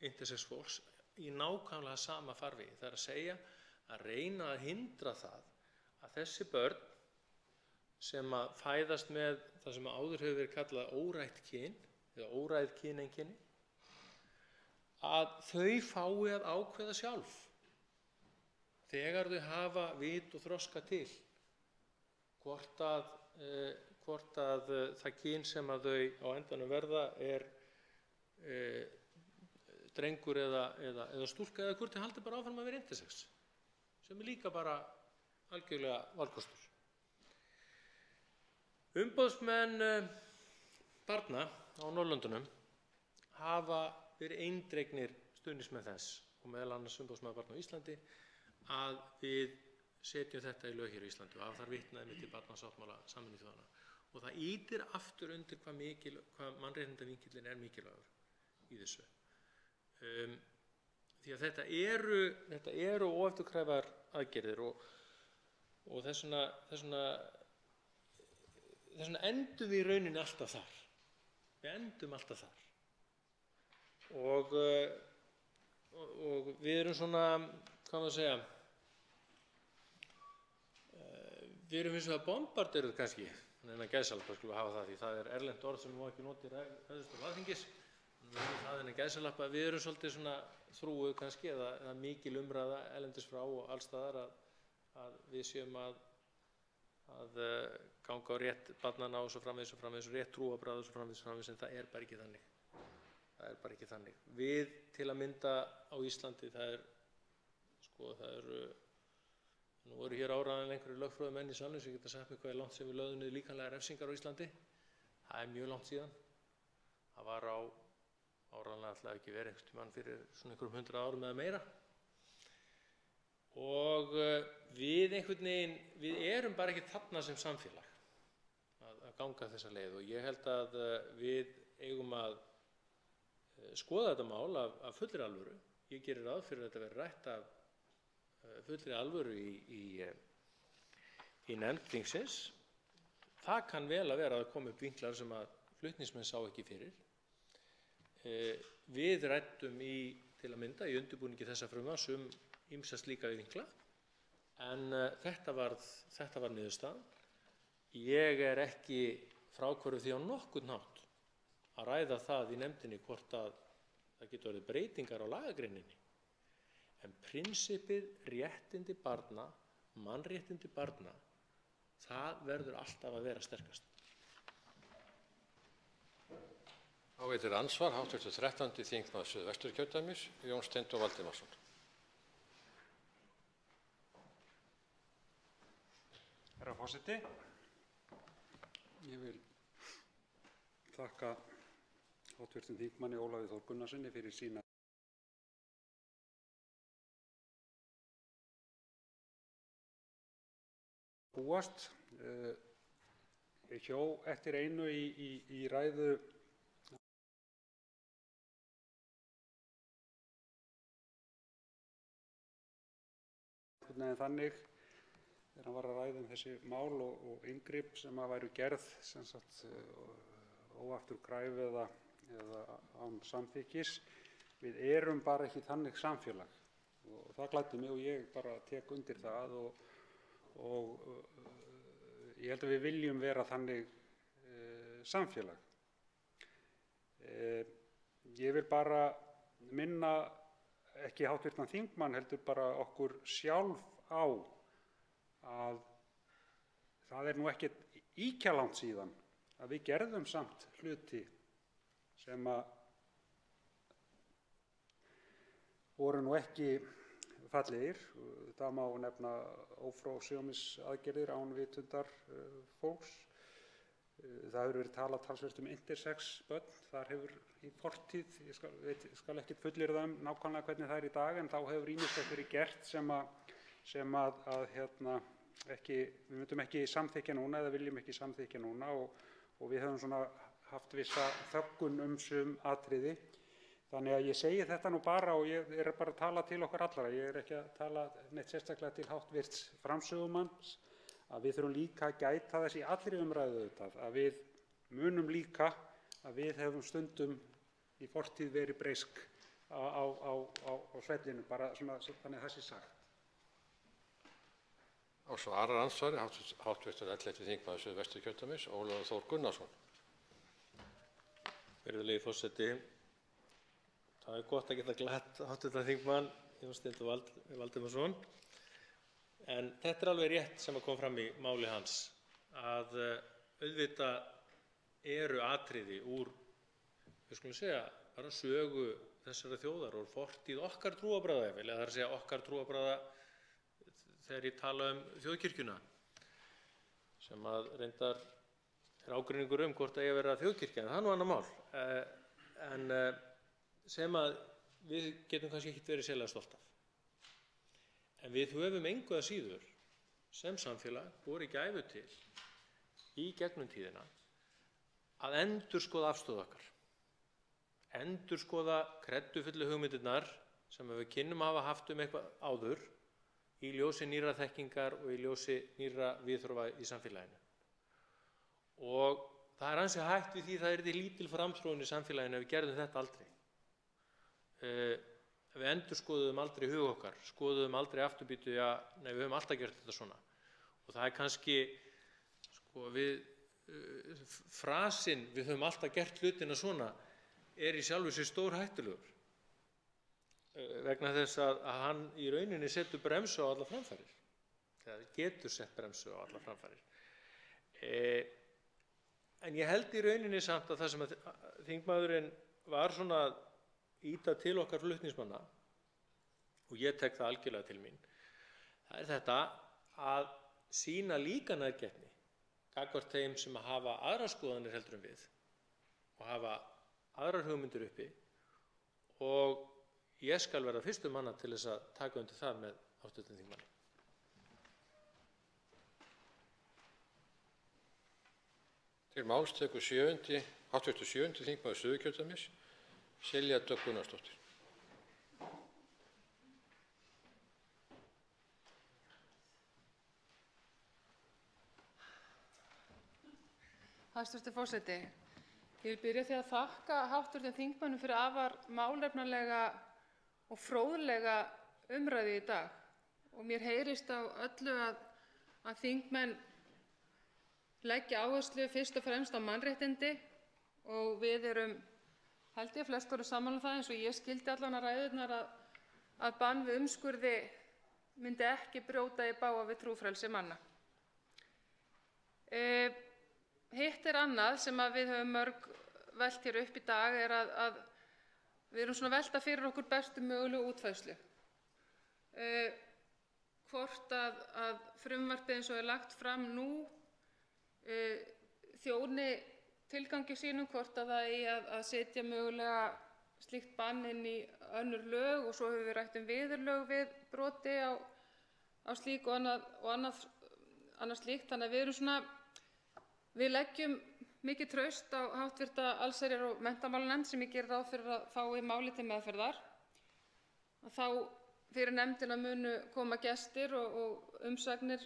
intersex fólks í nákvæmlega sama farvegi. Það er að segja að reyna að hindra það að þessi börn sem að fæðast með það sem áður hefur verið kallað órætt kyn eða óræð kyneinkenni, að þau fái að ákveða sjálf þegar þau hafa vit og þroska til hvort að það kyn sem að þau á endanum verða er drengur eða stúlka eða hvort þau haldi bara áfram að vera intersex, sem er líka bara algjörlega valkostur. Umboðsmenn barna á Norðurlöndunum hafa verið eindregnir stuðningsmenn þess, og meðal annars umboðsmaður barna á Íslandi, að við setjum þetta í lög hér á Íslandi og hafa þar vitnað til barnasáttmála Sameinuðu þjóðanna. Og það ýtir aftur undir hvað mannréttindavinkillinn er mikilvægur í þessu. Því að þetta eru óefturkræfar aðgerðir og þess vegna endum við í rauninni alltaf þar. Við endum alltaf þar. Og við erum svona, hvað maður að segja, við erum eins og að bombarderuð kannski, en að gæsalappa skulum við hafa það, því það er erlent orð sem má ekki nota í ræðustól Alþingis. Við erum svolítið svona þrúguð kannski eða mikil umræða erlendis frá og alls staðar að við séum að ganga á rétt barnanna og svo framvegis og rétt trúarbragða og svo framvegis, en það er bara ekki þannig. Það er bara ekki þannig. Við til að mynda á Íslandi, nú eru hér áreiðanlega einhverjir lögfræðimenn í salnum sem geta sagt mér hvað er langt sem við lögðum niður líkamlegar refsingar á Íslandi. Það er mjög langt síðan. Það var áreiðanlega alltaf ekki verið einhvern tímann fyrir svona einhverjum 100 árum eða meira. Og við einhvern veginn, við erum bara ekki þarna sem samfélag að ganga þessa leið, og ég held að við eigum að skoða þetta mál af fullri alvöru. Ég gerir ráð fyrir að þetta verði rætt af fullri alvöru í nefnd þingsins. Það kann vel að vera að koma upp vinklar sem að flutningsmenn sá ekki fyrir. Við ræddum til að mynda í undirbúningi þessa frumvarps ýmsa slíka vinkla, en þetta var niðurstaðan. Ég er ekki fráhverfur því á nokkurn hátt að ræða það í nefndinni hvort að það getur orðið breytingar á lagagreininni. En prinsippið réttindi barna, mannréttindi barna, það verður alltaf að vera sterkast. Þá veitir andsvar hv. 13. þingmaður Suðvesturkjördæmis, Jón Steindór Valdimarsson. Herra forseti, ég vil þakka hv. þingmanni Ólafi Þór Gunnarssyni fyrir sína búast. Ég hjó eftir einu í ræðu þannig þegar hann var að ræða þessi mál og inngrip sem að væru gerð sem sagt óafturkræf eða án samþykkis. Við erum bara ekki þannig samfélag og það gladdi mig og ég bara tek undir það og ég held að við viljum vera þannig samfélag. Ég vil bara minna ekki hv. þingmann heldur bara okkur sjálf á að það nú ekkert ýkja langt síðan að við gerðum samt hluti sem að voru nú ekki fallegir. Það má nefna ófrjósemisaðgerðir án vitundar fólks. Það hefur verið talað talsvert intersex börn. Þar hefur í fortíð, ég skal ekki fullyrða nákvæmlega hvernig það í dag, en þá hefur ýmislegt verið gert sem við myndum ekki samþykkja núna eða viljum ekki samþykkja núna og við höfum svona haft vissa þöggun sum atriði. Þannig að ég segi þetta nú bara og ég bara að tala til okkar allra. Ég ekki að tala neitt sérstaklega til hv. framsögumanns að við þurfum líka að gæta þess í allri umræðu auðvitað að við munum líka að við hefum stundum í fortíð verið breysk á svellinu, bara svona þannig að það sé sagt. Og svarar andsvari hv. 11. þingmaður Suðvesturkjördæmis, Ólafur Þór Gunnarsson. Virðulegi forseti, það gott að geta glatt hv. þingmann Jón Steindór Valdimarsson. En þetta alveg rétt sem kom fram í máli hans að auðvitað eru atriði úr, við skulum segja, bara sögu þessara þjóðar og fortíð okkar trúarbragða, eða það að segja okkar trúarbragða þegar ég tala þjóðkirkjuna, sem að reyndar ágreiningur hvort eigi að vera þjóðkirkja, en það nú annað mál. En sem að við getum kannski ekki verið sérlega stolt af. En við höfum engu að síður sem samfélag borið gæfu til í gegnum tíðina að endurskoða afstöðu okkar, endurskoða kreddufullu hugmyndirnar sem við kynnum hafa haft eitthvað áður í ljósi nýrra þekkingar og í ljósi nýrra viðhorfa í samfélaginu. Og það ansi hægt við því það yrði lítil framþróun í samfélaginu ef við gerðum þetta aldrei. Við endurskoðuðum aldrei hug okkar, skoðuðum aldrei afturbýtu, nei, við höfum alltaf gert þetta svona. Og það kannski, frasinn við höfum alltaf gert hlutina svona í sjálfu sér stór hættulegur. Vegna þess að hann í rauninni setur bremsu á allar framfarir. Það getur sett bremsu á allar framfarir. En ég held í rauninni samt að það sem að þingmaðurinn var svona að ýta til okkar flutningsmanna, og ég tek það algjörlega til mín, það þetta að sýna líka nærgætni gagnvart þeim sem hafa aðrar skoðanir heldur en við og hafa aðrar hugmyndir uppi, og ég skal vera fyrstur manna til þess að taka undir það með hv. þingmanni. Til máls tekur hv. 7. þingmaður Suðurkjördæmis, Silja Dögg Gunnarsdóttir. Hæstv. forseti, ég vil byrja því að þakka hv. þingmönnum fyrir afar málefnalega og fróðlega umræðu í dag. Og mér heyrist á öllu að þingmenn leggja áherslu fyrst og fremst á mannréttindi, og við erum, held ég, flest voru sammála það, eins og ég skildi allan að ræðurnar, að bann við umskurði myndi ekki brjóta í bága við trúfrelsi manna. Hitt annað sem við höfum mörg velt hér upp í dag að við erum svona að velta fyrir okkur bestu mögulegu útfærslu. Hvort að frumvarpið eins og lagt fram nú þjóni tilgangi sínum, hvort að það eigi að setja mögulega slíkt bann inn í önnur lög, og svo höfum við rætt viðurlög við broti á slík og annað slíkt. Þannig að við leggjum mikið traust á hv. allsherjar- og menntamálanefnd, sem ég geri ráð fyrir að fái málið til meðferðar. Þá fyrir nefndina munu koma gestir og umsagnir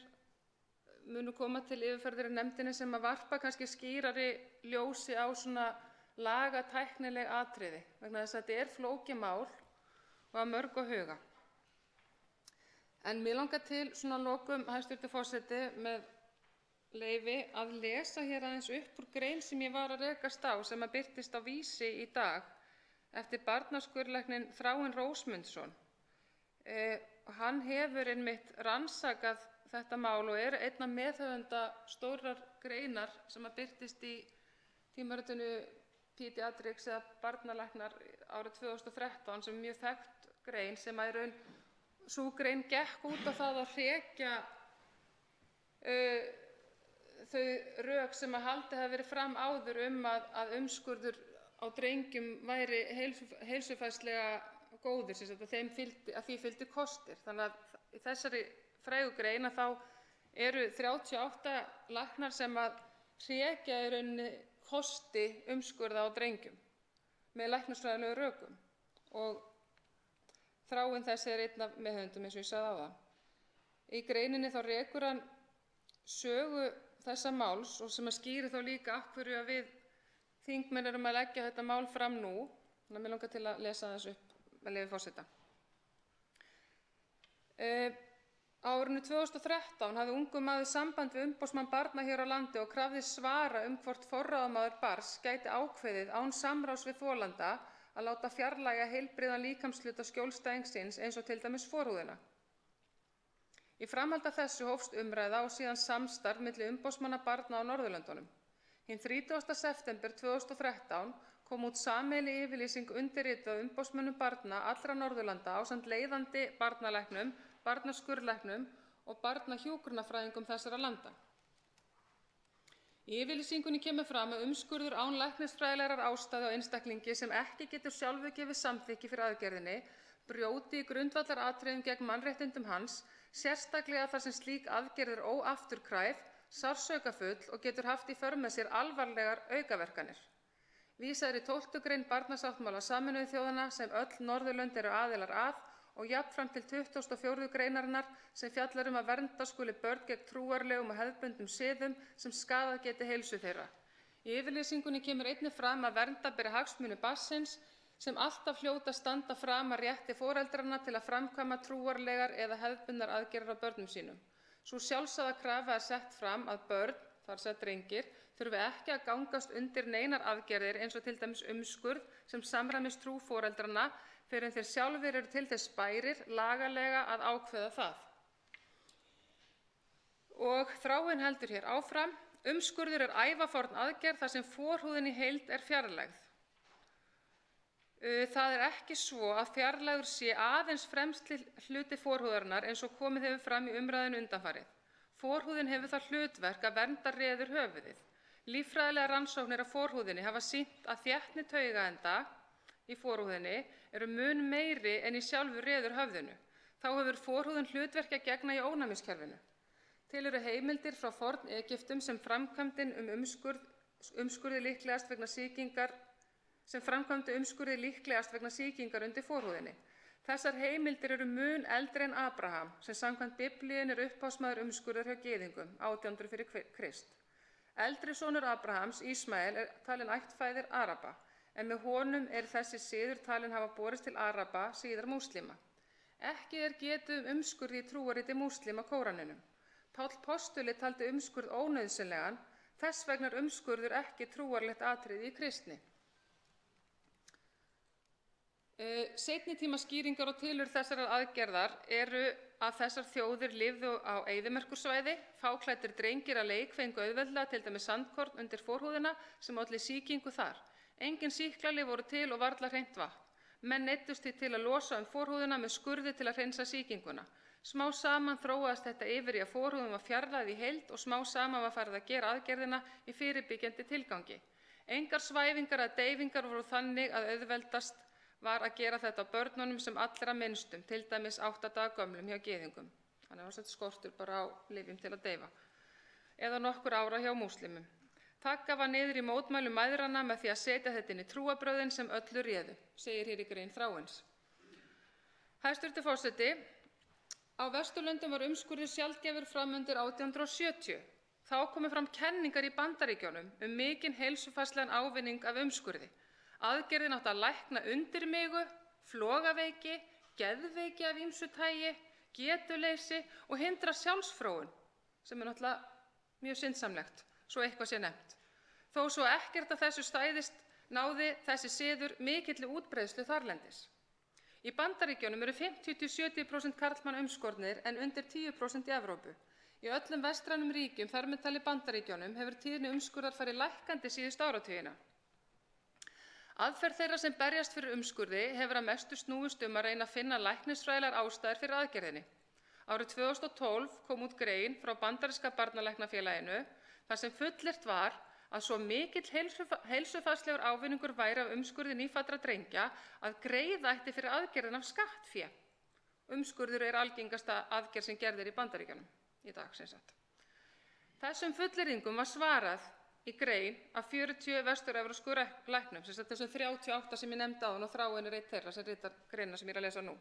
munu koma til yfirferðar í nefndinni sem að varpa kannski skýrari ljósi á svona lagatæknileg atriði vegna þess að þetta er flókið mál og að mörgu að huga. En mig langar til svona lokum, hæstv. Forseti, með leyfi að lesa hér aðeins upp úr grein sem ég var að rekast á sem að birtist á Vísi í dag eftir barnaskurðlækninn Þráin Rósmundsson. Hann hefur einmitt rannsakað þetta mál og er einn af meðhöfunda stórrar greinar sem að birtist í tímaritinu Pediatrics eða barnalæknar árið 2013 sem er mjög þekkt grein sem að í raun sú grein gekk út á það að hrekja þau rök sem að haldið hafi verið fram áður að umskurður á drengjum væri heilsufarslega góður, sem sagt að því fylgdi kostir. Þannig að í þessari frægu grein þá eru 38 læknar sem að hrekja í rauninni kosti umskurða á drengjum með læknisfræðilegum rökum og Þráinn þessi er einn af meðhöfundum eins og ég sagði áðan. Í greininni þá rekur hann sögu þessa máls og sem að skýri þá líka af hverju að við þingmenn erum að leggja þetta mál fram nú. Þannig að mig langar til að lesa þess upp með leyfi forseta. Á árinu 2013 hafði ungur maður samband við umboðsmann barna hér á landi og krafðist svara hvort forráðamaður barns gæti ákveðið án samráðs við þolanda að láta fjarlægja heilbrigðan líkamshluta skjólstæðings síns eins og til dæmis forhúðina. Í framhaldi af þessu hófst umræða og síðan samstarf milli umboðsmanna barna á Norðurlöndunum. Hinn 30. september 2013 kom út sameiginleg yfirlýsing undirrituð af umboðsmönnum barna allra Norðurlanda ásamt leiðandi barnalæknum, barnaskurðlæknum og barnahjúkrunarfræðingum þessara landa. Í yfirlýsingunni kemur fram að umskurður án læknisfræðilegrar ástæðu á einstaklingi sem ekki getur sjálfur gefið samþykki fyrir aðgerðinni brjóti í grundvallaratriðum gegn mannréttindum hans, sérstaklega þar sem slík aðgerð er óafturkræf, sársaukafull og getur haft í för með sér alvarlegar aukaverkanir. Vísað er í 12. grein barnasáttmála Sameinuðu þjóðanna sem öll Norðurlönd eru aðilar að og jafnframt til 24. greinarinnar sem fjallar að vernda skuli börn gegn trúarlegum og hefðbundnum siðum sem skaðað geti heilsu þeirra. Í yfirlýsingunni kemur einnig fram að vernda beri hagsmuni barnsins sem alltaf hljóta standa framar rétti foreldranna til að framkvæma trúarlegar eða hefðbundnar aðgerðir á börnum sínum. Sú sjálfsagða krafa er sett fram að börn, þar sem drengir, þurfi ekki að gangast undir neinar aðgerðir eins og til dæmis umskurð sem samræmist trú foreldranna fyrr en þeir sjálfir eru til þess bærir lagalega að ákveða það. Og Þráinn heldur hér áfram, umskurður er ævaforn aðgerð þar sem forhúðin í heild er fjarlægð. Það er ekki svo að fjarlægur sé aðeins fremsti hluti forhúðarinnar eins og komið hefur fram í umræðinu undanfarið. Forhúðin hefur það hlutverk að vernda reður höfuðið. Líffræðilegar rannsóknir á forhúðinni hafa sýnt að þéttni taugaenda í forhúðinni eru mun meiri en í sjálfu reður höfðinu. Þá hefur forhúðin hlutverk að gegna í ónæmiskerfinu. Til eru heimildir frá forn Egyptum sem framkvæmdin umskurði líklegast vegna sýkingar undir forhúðinni. Þessar heimildir eru mun eldri en Abraham sem samkvæmt Biblíunni er upphafsmaður umskurðar hjá gyðingum 1800 fyrir Krist. Eldri sonur Abrahams, Ísmael, er talinn ættfæðir Araba, en með honum er þessi siður talinn hafa borist til Araba, síðar múslima. Ekki er getið umskurð í trúarriti múslima Kóraninum. Páll postuli taldi umskurð ónauðsynlegan, þess vegna er umskurður ekki trúarlegt atriði í kristni. Seinni tíma skýringar og tilurð þessarar aðgerðar eru að þessar þjóðir lifðu á eyðimerkursvæði, fáklæddir drengir að leik fengu auðveldlega til dæmis sandkorn undir forhúðina sem olli sýkingu þar. Engin sýklalyf voru til og varla hreint vatn. Menn neyddust því til að losa forhúðina með skurði til að hreinsa sýkinguna. Smá saman þróaðist þetta yfir í að forhúðin var fjarlægð í heild og smá saman var farið að gera aðgerðina í fyrirbyggjandi tilgangi. Engar svæfingar eða deyfingar voru þannig að auðveldast var að gera þetta á börnunum sem allra minnstum, til dæmis 8 daga gömlum hjá gyðingum. Þannig var þetta skortur bara á lyfjum til að deyfa. Eða nokkur ára hjá múslimum. Þagga var niður í mótmælum mæðranna með því að setja þetta inn í trúarbrögðin sem öllu réðu, segir hér í grein Þráins. Hæstv. Forseti, Á Vesturlöndum var umskurður sjaldgæfur fram undir 1870. Þá komu fram kenningar í Bandaríkjunum mikinn heilsufarslegan ávinning af umskurði. Aðgerðin átti að lækna undirmigu, flogaveiki, geðveiki af ýmsu tagi, getuleysi og hindra sjálfsfróun, sem náttúrulega mjög syndsamlegt, svo eitthvað sé nefnt. Þó svo ekkert af þessu stæðist náði þessi siður mikilli útbreiðslu þarlendis. Í Bandaríkjunum eru 50–70% karlmanna umskornir en undir 10% í Evrópu. Í öllum vestrænum ríkjum, þar með talið Bandaríkjunum, hefur tíðni umskurðar farið lækkandi síðustu áratugina. Aðferð þeirra sem berjast fyrir umskurði hefur að mestu snúist að reyna að finna læknisfræðilegar ástæður fyrir aðgerðinni. Árið 2012 kom út grein frá Bandaríska barnalæknafélaginu þar sem fullyrt var að svo mikill heilsufarslegur ávinningur væri af umskurði nýfæddra drengja að greiða ætti fyrir aðgerðina af skattfé. Umskurður er algengasta aðgerð sem gerð í Bandaríkjunum í dag, sem sagt. Þessum fullyrðingum var svarað í grein af 40 vestur-evrópskum læknum, sem sagt þessum 38 sem ég nefndi áðan og Þráin er einn þeirra sem ritar greinina sem ég er að lesa nú.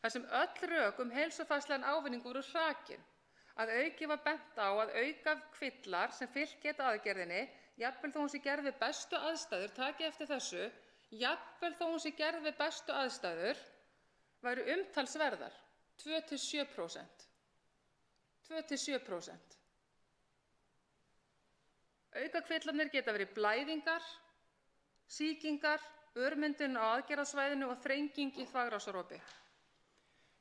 Þar sem öll rök heilsufarslegan ávinning voru hrakin. Að auki var bent á að auka kvillar sem fylgt geta aðgerðinni, jafnvel þó hún sé gerð við bestu aðstæður, takið eftir þessu, jafnvel þó hún sé gerð við bestu aðstæður, væru umtalsverðar, 2–7%. 2–7%. Aukakvillarnir geta verið blæðingar, sýkingar, örmyndun á aðgerðasvæðinu og þrenging í þvagrásarhopi.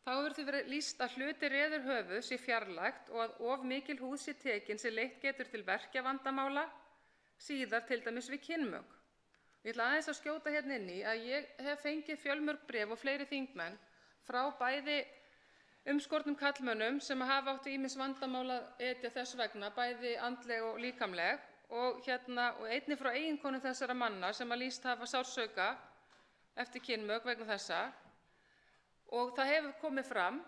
Þá hefur því verið lýst að hluti reðurhöfuð sé fjarlægt og að of mikil húð sé tekin sem leitt getur til verkjavandamála, síðar til dæmis við kynmök. Ég ætla aðeins að skjóta hérna inn í að ég hef fengið fjölmörg bréf og fleiri þingmenn frá bæði umskornum karlmönnum sem hafa átt ýmis vandamál að etja þess vegna, bæði andleg og líkamleg, og einnig frá eiginkonum þessara manna sem að lýst hafa sársauka eftir kynmök vegna þessa. Og það hefur komið fram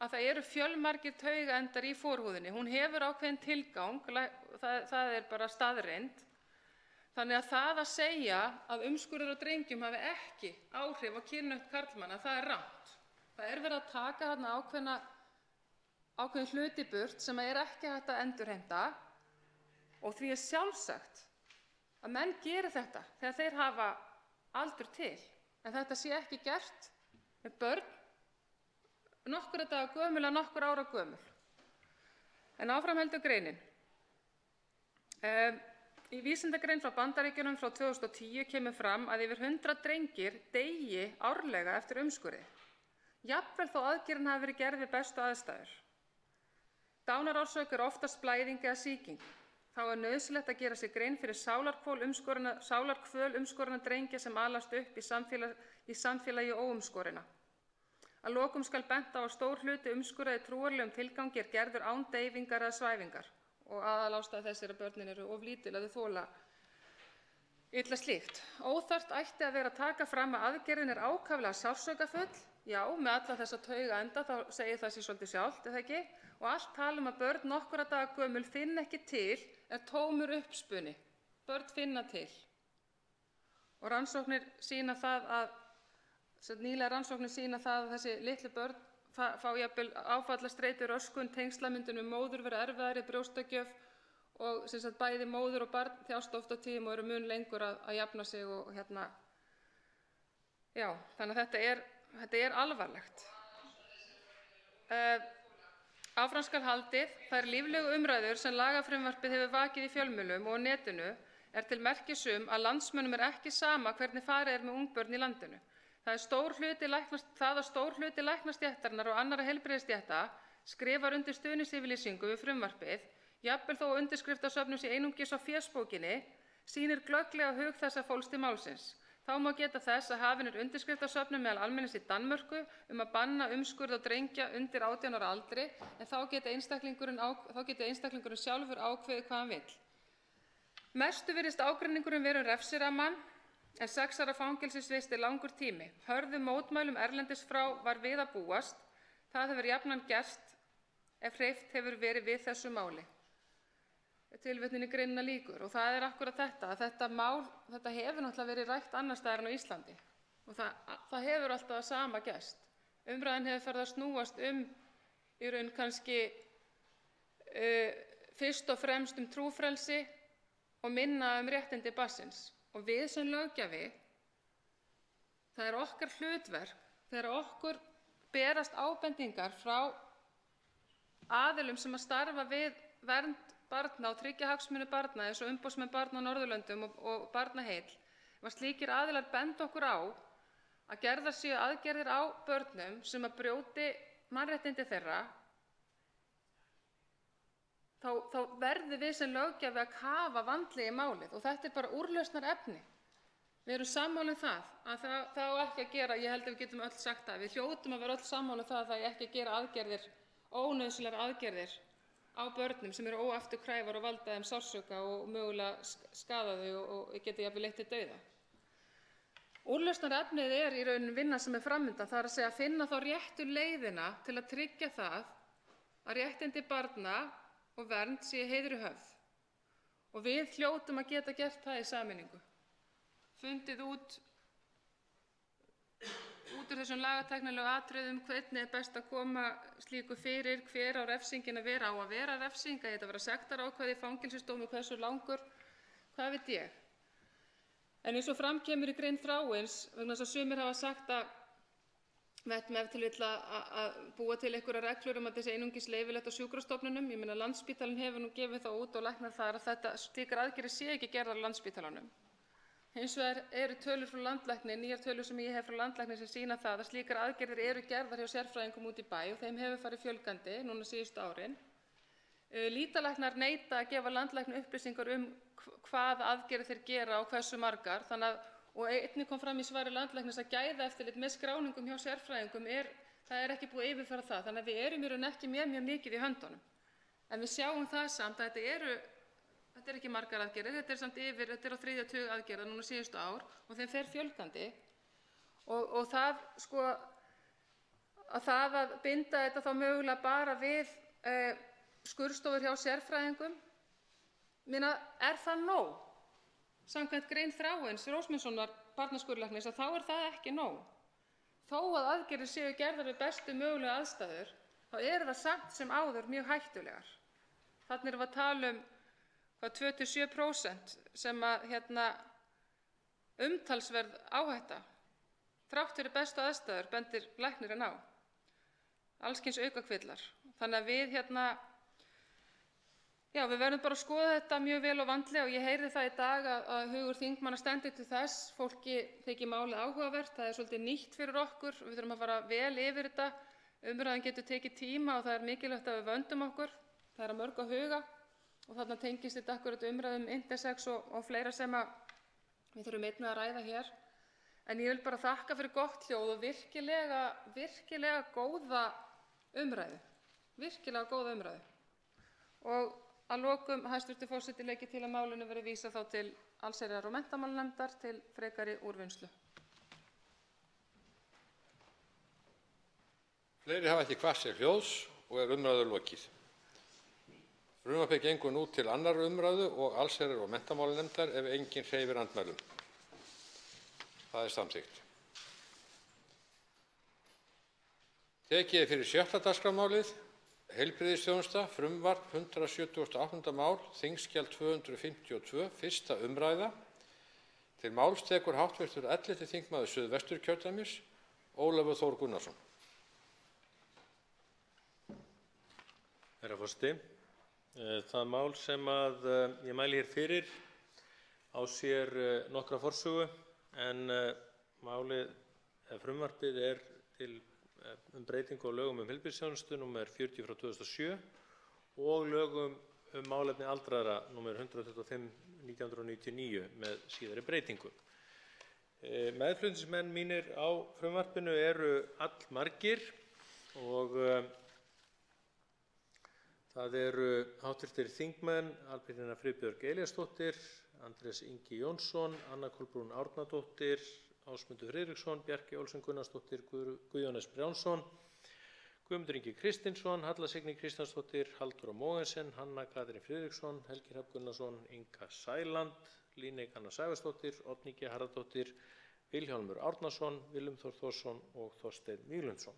að það eru fjölmargir taugaendar í forhúðinni. Hún hefur ákveðinn tilgang, það er bara staðreynd. Þannig að það að segja að umskurður á drengjum hafi ekki áhrif á kynhneigt karlmanna, það er rangt. Það er verið að taka þarna ákveðin hluti burt sem er ekki hægt að endurheimta og því er sjálfsagt að menn geri þetta þegar þeir hafa aldur til. En þetta sé ekki gert með börn nokkura daga gömul að nokkur ára gömul. En áfram heldur greinin. Í vísindagrein frá Bandaríkjunum frá 2010 kemur fram að yfir 100 drengir deyi árlega eftir umskurði. Jafnvel þó aðgerðin hafi verið gerð við bestu aðstæður. Dánarorsök er oftast blæðing eða sýking. Þá er nauðsynlegt að gera sér grein fyrir sálarkvöl umskorinna drengja sem alast upp í samfélagi óumskorinna. Að lokum skal bent á að stór hluti umskurða í trúarlegum tilgangi er gerður án deyfingar eða svæfingar og aðalástæða þess er að börnin eru of lítil að þau þola illa slíkt. Óþarft ætti að vera að taka fram að aðgerðin er ákaflega sársaukafull. Já, með alla þessa taugaenda þá segir það sér svolítið sjálft, eða ekki? Og allt tala að börn nokkura daga gömul finna ekki til er tómur uppspuni. Börn finna til. Og rannsóknir sýna það að nýlega rannsóknir sýna það að þessi litlu börn fá jafnvel áfallastreitu, röskun, tengslamyndun móður vera erfiðari brjóstagjöf og sem sagt bæði móður og barn þjást oft á tíðum og eru mun lengur að jafna sig og já, þannig að þetta er alvarlegt. Áfram skal haldið, þær líflegu umræður sem lagafrumvarpið hefur vakið í fjölmiðlum og netinu er til merkis að landsmönnum er ekki sama hvernig farið er með ungbörn í landinu. Það að stór hluti læknastéttarinnar og annarra heilbrigðisstétta skrifar undir stuðningsyfirlýsingu við frumvarpið, jafnvel þó undirskriftasöfnum sé einungis á fésbókinni, sýnir glögglega hug þessa fólks til málsins. Þá má geta þess að hafin er undirskriftasöfnun meðal almennings í Danmörku að banna umskurð á drengja undir 18 ára aldri, en þá geti einstaklingurinn sjálfur ákveðið hvað hann vill. Mestu virðist ágreiningurinn vera refsirammann, en 6 ára fangelsisvist er langur tími. Hörðum mótmælum erlendis frá var við að búast. Það hefur jafnan gerst ef hreyft hefur verið við þessu máli. Tilvitnun í greinina lýkur og það er akkúrat þetta, að þetta hefur náttúrulega verið rætt annars staðar en á Íslandi og það hefur alltaf það sama gerst. Umræðan hefur farið að snúast í raun kannski fyrst og fremst trúfrelsi og minna réttindi barnsins. Og við sem löggjafi, það okkar hlutverk þegar okkur berast ábendingar frá aðilum sem að starfa við vernd barna og tryggja hagsmuni barna eins og umboðsmenn barna á Norðurlöndum og Barnaheill, ef slíkir aðilar benda okkur á að gerðar séu aðgerðir á börnum sem að brjóti mannréttindi þeirra, þá verðum við sem löggjafi að kafa vandlega í málið og þetta bara úrlausnarefni. Við erum sammála það að það á ekki að gera, ég held að við getum öll sagt það, við hljótum að vera öll sammála það að það ekki að gera aðgerðir, ónauðsynlegar aðgerðir á börnum sem eru óafturkræfar og valda þeim sársauka og mögulega skaða þau og geta jafnvel leitt til dauða. Úrlausnarefnið í rauninni vinna sem framundan, það að segja að finna þá réttu leiðina til að tryggja það að réttindi barna og vernd sé heiðri höfð. Og við hljótum að geta gert það í sameiningu. Fundið út úr þessum lagatæknilegu atriðum hvernig best að koma slíku fyrir, hver á refsingin að vera refsing, að þetta vera sektarákvæði, fangelsisdómur, hversu langur, hvað veit ég. En eins og fram kemur í grein Þráins, vegna þess að sumir hafa sagt að við ættum ef til vill að búa til einhverjar reglur að þetta sé einungis leyfilegt á sjúkrastofnunum. Ég meina Landspítalinn hefur nú gefið það út og læknar þar að slíkar aðgerðir sé ekki gerðar á Landspítalanum. Hins vegar eru tölur frá landlækni, nýjar tölur sem ég hef frá landlækni sem sýna það að slíkar aðgerðir eru gerðar hjá sérfræðingum út í bæ og þeim hefur farið fjölgandi núna síðustu árin. Lýtalæknar neita að gefa landlækni upplýsingar hvaða aðgerðir þeir gera og hversu margar, og einnig kom fram í svari landlæknis að gæðaeftirlit með skráningum hjá sérfræðingum það ekki búið að yfirfara það, þannig að við erum í raun ekki mjög mikið í höndunum. En við sjáum það samt að þetta ekki margar aðgerðir, þetta á 3. tug aðgerða núna síðustu ár og þeim fer fjölgandi og það að binda þetta þá mögulega bara við skurðstofur hjá sérfræðingum, það nóg? Samkvæmt grein Þráins Rósmundssonar barnaskurðlæknis að þá það ekki nóg. Þó að aðgerðir séu gerðar við bestu mögulegu aðstæður, þá það samt sem áður mjög hættulegar. Þarna erum við að tala 2–7% sem umtalsverð áhætta, þrátt fyrir bestu aðstæður, bendir læknirinn á. Alls kyns aukakvillar. Þannig að við verðum bara að skoða þetta mjög vel og vandlega og ég heyrði það í dag að hugur þingmanna stendur til þess, fólki þykir málið áhugavert, það svolítið nýtt fyrir okkur, við þurfum að fara vel yfir þetta, umræðan getur tekið tíma og það mikilvægt að við vöndum okkur, það að mörg að huga og þarna tengist þetta akkurat umræðum intersex og fleira sem við þurfum einnig að ræða hér. En ég vil bara þakka fyrir gott hljóð og virkilega góða umræðu. Og að lokum, hæstv. Forseti, legg ég til að málinu verði vísað þá til allsherjar- og menntamálanefndar til frekari úrvinnslu. Fleiri hafa ekki kvatt sér hljóðs og umræðu lokið. Frumvarpið gengur nú til 2. umræðu og allsherjar- og menntamálanefndar ef enginn hreyfir andmælum. Það samþykkt. Tekið fyrir 6. dagskrármálið, heilbrigðisþjónusta, frumvarp 178. mál, þingskjal 252, 1. umræða. Til máls tekur hv. 11. þingmaður Suðvesturkjördæmis, Ólafur Þór Gunnarsson. Herra forseti, það mál sem ég mæli hér fyrir á sér nokkra forsögu en frumvarpið til breytingu á lögum heilbrigðisþjónustu nr. 40/2007 og lögum málefni aldraðra nr. 125/1999 með síðari breytingu. Meðflutningsmenn mínir á frumvarpinu eru allmargir og það eru hv. þingmenn Albertína Friðbjörg Elíasdóttir, Andrés Ingi Jónsson, Anna Kolbrún Árnadóttir, Ásmundur Friðriksson, Bjarkey Olsen Gunnarsdóttir, Guðjón S. Brjánsson, Guðmundur Ingi Kristinsson, Halla Signý Kristjánsdóttir, Halldóra Mogensen, Hanna Katrín Friðriksson, Helgi Hrafn Gunnarsson, Inga Sæland, Líneik Anna Sævarsdóttir, Oddný G. Harðardóttir, Vilhjálmur Árnason, Willum Þór Þórsson og Þorsteinn Víglundsson.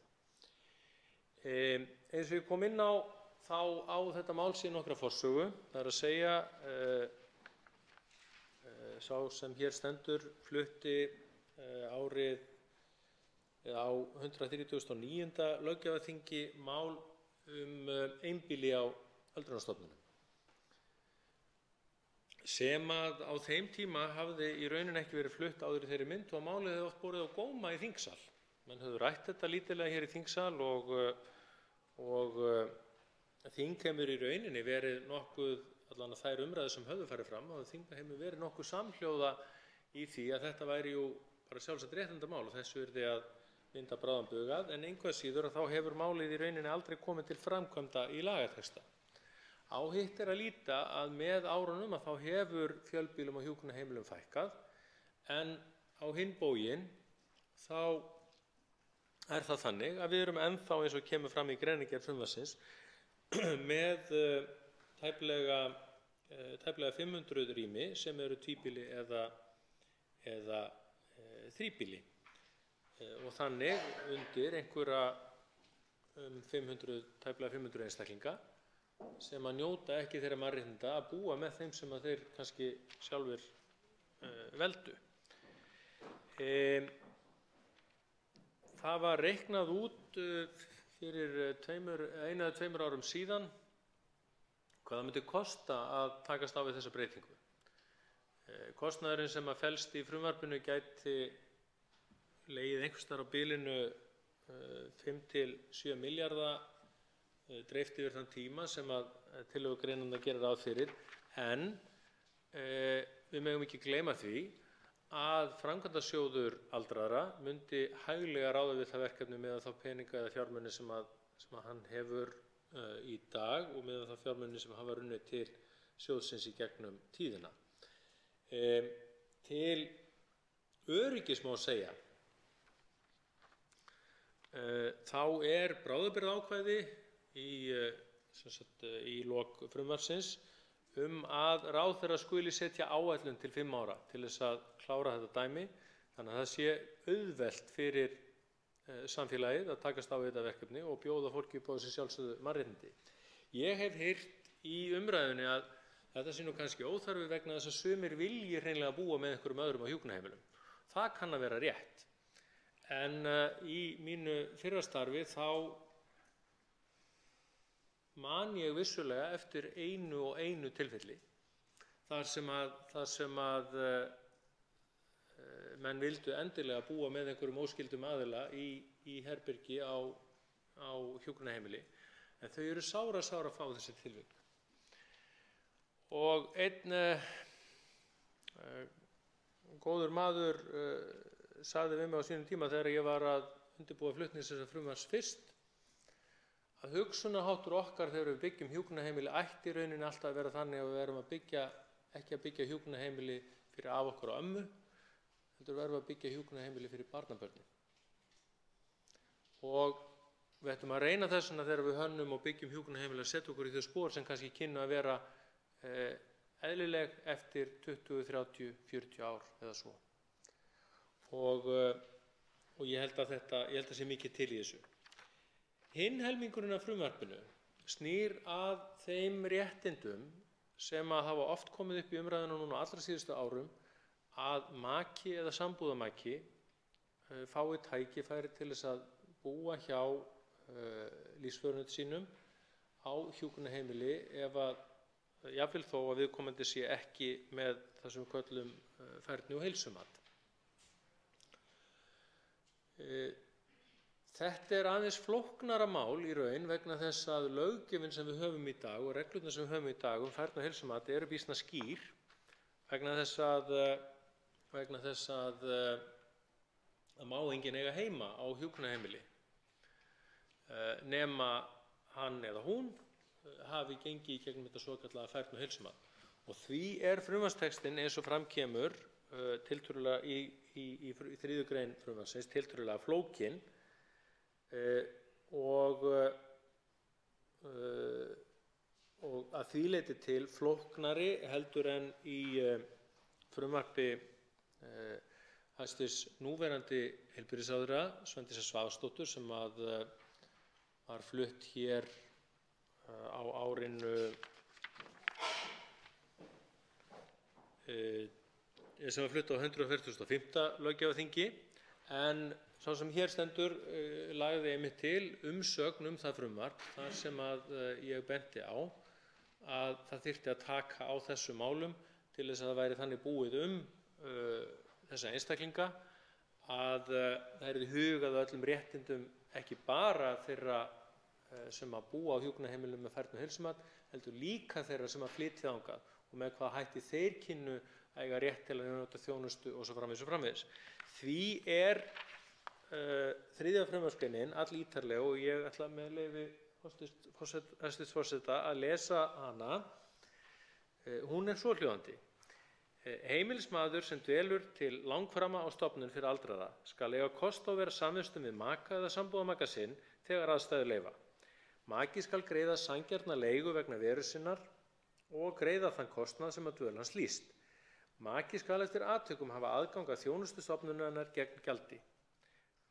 Eins og ég kom inn á þá á þetta mál sér nokkra forsögu. Það er að segja sá sem hér stendur flutti árið á 139. löggjafarþingi mál einbýli á öldrunarstofnunum sem að á þeim tíma hafði í rauninni ekki verið flutt áður í þeirri mynd og málið hefði oft borið á góma í þingsal. Menn höfðu rætt þetta lítillega hér í þingsal og þingheimur í rauninni verið nokkuð, allan að þær umræður sem höfðu farið fram, og þingheimur verið nokkuð samhljóða í því að þetta væri jú bara sjálfsagt réttindamál og þessu yrði að vinda bráðan bug að, en einhvað síður að þá hefur málið í rauninni aldrei komið til framkvæmda í lagatexta. Á hitt er að líta að með árunum að þá hefur fjölbýlum og hjúkrunarheimilum fækkað, en á hinn bóginn þá er það þannig að við erum ennþá, eins og kemur fram í greinargerð frumvarpsins, með tæplega 500 rými sem eru tvíbýli eða þríbýli og þannig undir einhverja tæplega 500 einstaklinga sem að njóta ekki þeirra mannréttinda að búa með þeim sem að þeir kannski sjálfir veldu. Það var reiknað út fyrir 1 eða 2 árum síðan hvað það myndi kosta að takast á við þessa breytingu. Kostnaðurinn sem að felst í frumvarpinu gæti legið einhvers staðar á bilinu 5 til 7 milljarða dreift yfir þann tíma sem að tillögugreinarnar gera ráð fyrir, en við megum ekki gleyma því að framkvæmdasjóður aldraðra myndi hæglega ráða við það verkefni með þá peninga eða fjármuni sem hann hefur í dag og með þá fjármuni sem hafa runnið til sjóðsins í gegnum tíðina. Til öryggis má segja þá er bráðabirgðaákvæði í lok frumvarpsins að ráðherra skuli setja áætlun til 5 ára til þess að klára þetta dæmi, þannig að það sé auðvelt fyrir samfélagið að takast á við þetta verkefni og bjóða fólki upp á þessi sjálfsögðu mannréttindi. Ég hef heyrt í umræðunni að þetta sé nú kannski óþarfi vegna þess að sumir vilji hreinlega búa með einhverjum öðrum á hjúkrunarheimilum. Það kann að vera rétt, en í mínu fyrra starfi þá man ég vissulega eftir einu tilfelli þar sem að menn vildu endilega búa með einhverjum óskyldum aðila í herbergi á hjúkrunarheimili, en þau eru sára að fá þessi tilvik. Og einn góður maður sagði við mig á sínum tíma þegar ég var að undirbúa flutnings þessa frumvarps fyrst, að hugsunarháttur okkar þegar við byggjum hjúkrunarheimili ætti í rauninni alltaf að vera þannig að við erum ekki að byggja hjúkrunarheimili fyrir af okkur og ömmu, heldur verðum að byggja hjúkrunarheimili fyrir barnabörnin. Og við ættum að reyna þessuna þegar við hönnum og byggjum hjúkrunarheimili að setja okkur í þau spor sem kannski kynnu að vera eðlileg eftir 20, 30, 40 ár eða svo. Og ég held að sé mikið til í þessu. Hinn helmingurinn af frumvarpinu snýr að þeim réttindum sem að hafa oft komið upp í umræðuna núna allra síðustu árum að maki eða sambúðarmaki fái tækifæri til þess að búa hjá lífsförunautum sínum á hjúkrunarheimili ef að jafnvel þó að viðkomandi sé ekki með það sem við köllum færni- og heilsumat. Þetta er aðeins flóknara mál í raun vegna þess að löggjöfin sem við höfum í dag og reglurnar sem við höfum í dag færni- og heilsumat eru býsna skýr vegna þess að má enginn eiga heima á hjúkrunarheimili nema hann eða hún hafi gengið í gegnum þetta svokallaða færni- og heilsumat. Og því er frumvarpstextinn eins og fram kemur tiltölulega í 3. grein frumvarpsins tiltölulega flókinn og að því leyti til flóknari heldur en í frumvarpi hæstvirts núverandi heilbrigðisráðherra Svandísar Svavarsdóttur sem að var flutt hér á árinu sem var flutt á 145. löggjafarþingi, en sá sem hér stendur lagði einmitt til umsögn það frumvarp þar sem ég benti á að það þyrfti að taka á þessum málum til þess að það væri þannig búið þessa einstaklinga að það yrði hugað að öllum réttindum, ekki bara þeirra sem að búa á hjúkrunarheimilum með færni- og heilsumat, heldur líka þeirra sem að flytja þangað og með hvaða hætti þeir kynnu eiga rétt til að njóta þjónustu og svo framvegis. Því er þriðja frumvarpsgreinin allítarleg og ég ætla með leyfi hæstv. forseta að lesa hana. Hún er svohljóðandi: Heimilismaður sem dvelur til langframa á stofnun fyrir aldraða skal eiga kost á að vera samvistum við maka eða sambúðarmaka sinn þegar aðstæður leyfa. Maki skal greiða sanngjarna leigu vegna veru sinnar og greiða þann kostnað sem að dvöl hans hlýst. Maki skal eftir atvikum hafa aðgang að þjónustu stofnunarinnar gegn gjaldi.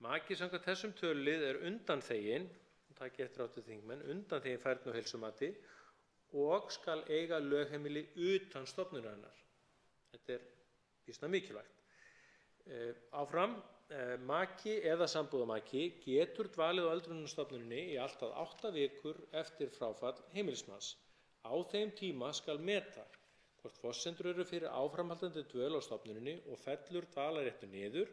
Maki samkvæmt þessum tölulið er undanþeginn, takið eftir hv. þingmenn, undanþeginn færni- og heilsumati og skal eiga lögheimili utan stofnunarinnar. Þetta er býsna mikilvægt. Áfram, maki eða sambúðarmaki getur dvalið á öldrunarstofnuninni í allt að 8 vikur eftir fráfall heimilismanns. Á þeim tíma skal meta hvort forsendur eru fyrir áframhaldandi dvöl á stofnuninni og fellur dvalarréttur niður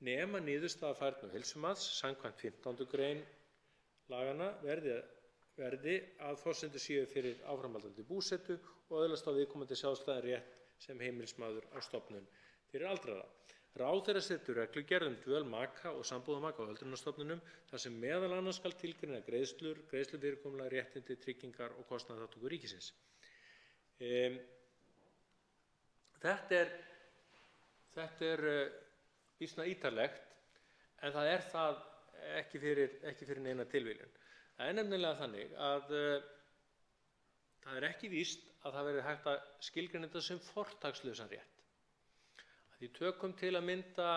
nema niðurstaða færni- og heilsumats samkvæmt 15. grein laganna verði að forsendur séu fyrir áframhaldandi búsetu og öðlast á viðkomandi sjálfstæðan rétt sem heimilismaður á stofnun fyrir aldraða. Ráðherra setur reglugerð dvöl maka og sambúðarmaka á öldrunarstofnunum þar sem meðal annars skal tilgreina greiðslur, greiðslufyrirkomulag, réttindi, tryggingar og kostnaðarþátttöku ríkisins. Þetta er býsna ítarlegt, en það er það ekki fyrir neina tilviljun. Það er nefnilega þannig að það er ekki víst að það verði hægt að skilgreina þetta sem fortakslausan rétt. Því tökum til að mynda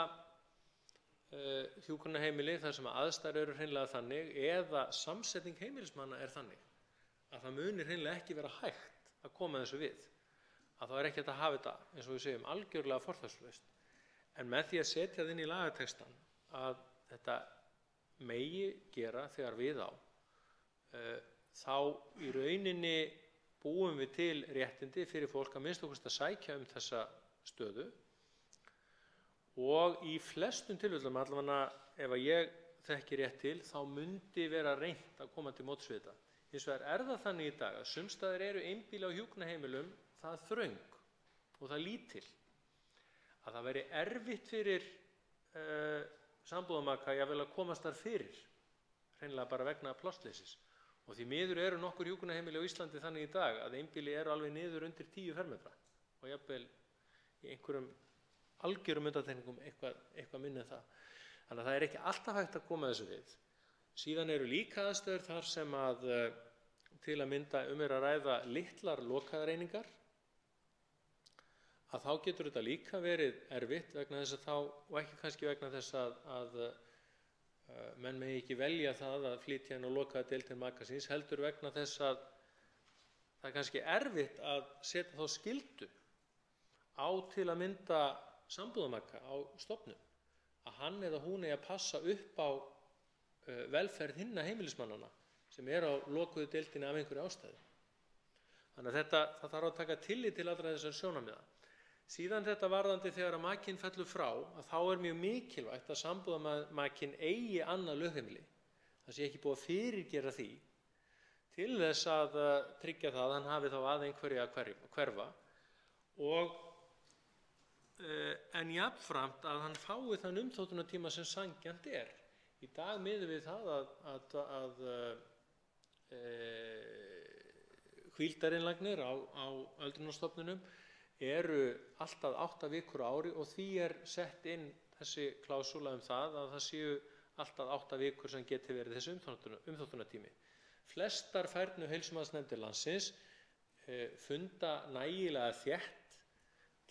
hjúkrunarheimili þar sem aðstæður eru hreinlega þannig eða samsetning heimilismanna er þannig að það muni hreinlega ekki vera hægt að koma þessu við, að það er ekki hægt að hafa þetta, eins og við segjum, algjörlega fortakslaust. En með því að setja það inn í lagatextann að þetta megi gera þegar við á, þá í rauninni búum við til réttindi fyrir fólk að minnsta kosti að sækja þessa stöðu og í flestum tilfellum, allavega ef að ég þekki rétt til, þá myndi vera reynt að koma til móts við þetta. Hins vegar er það þannig í dag að sums staðar eru einbýli á hjúkrunarheimilum það þröng og það lítil að það væri erfitt fyrir sambúðarmaka jafnvel að komast þar fyrir, hreinlega bara vegna plássleysis. Og því miður eru nokkur hjúkrunarheimili á Íslandi þannig í dag að einbýli eru alveg niður undir 10 fermetra og jafnvel í einhverjum algjörum undantekningum eitthvað minni en það. Þannig að það er ekki alltaf hægt að koma þessu við. Síðan eru líka aðstæður þar sem að til að mynda er að ræða litlar lokaðar einingar, að þá getur þetta líka verið erfitt vegna þess að þá, og ekki kannski vegna þess að menn megi ekki velja það að flytja inn og lokaða deild til maka síns, heldur vegna þess að það er kannski erfitt að setja þá skyldu á til að mynda sambúðarmaka á stofnun, að hann eða hún eigi að passa upp á velferð hinna heimilismannanna sem er á lokuðu deildinni af einhverju ástæðu. Þannig að það þarf að taka tillit til allra þessar sjónarmiða. Síðan þetta varðandi þegar að makinn fellur frá, að þá er mjög mikilvægt að sambúðarmakinn eigi annað lögheimili. Það sé ekki búið að fyrirgera því til þess að tryggja það að hann hafi þá að einhverju að hverfa en jafnframt að hann fái þann umþóttunartíma sem sanngjarnt er. Í dag miðum við það að hvíldarinnlagnir á öldrunarstofnunum eru allt að 8 vikur á ári og því er sett inn þessi klásúla það að það séu allt að 8 vikur sem geti verið þessi umþóttunartími. Flestar færni- og heilsumatsnefndir landsins funda nægilega þétt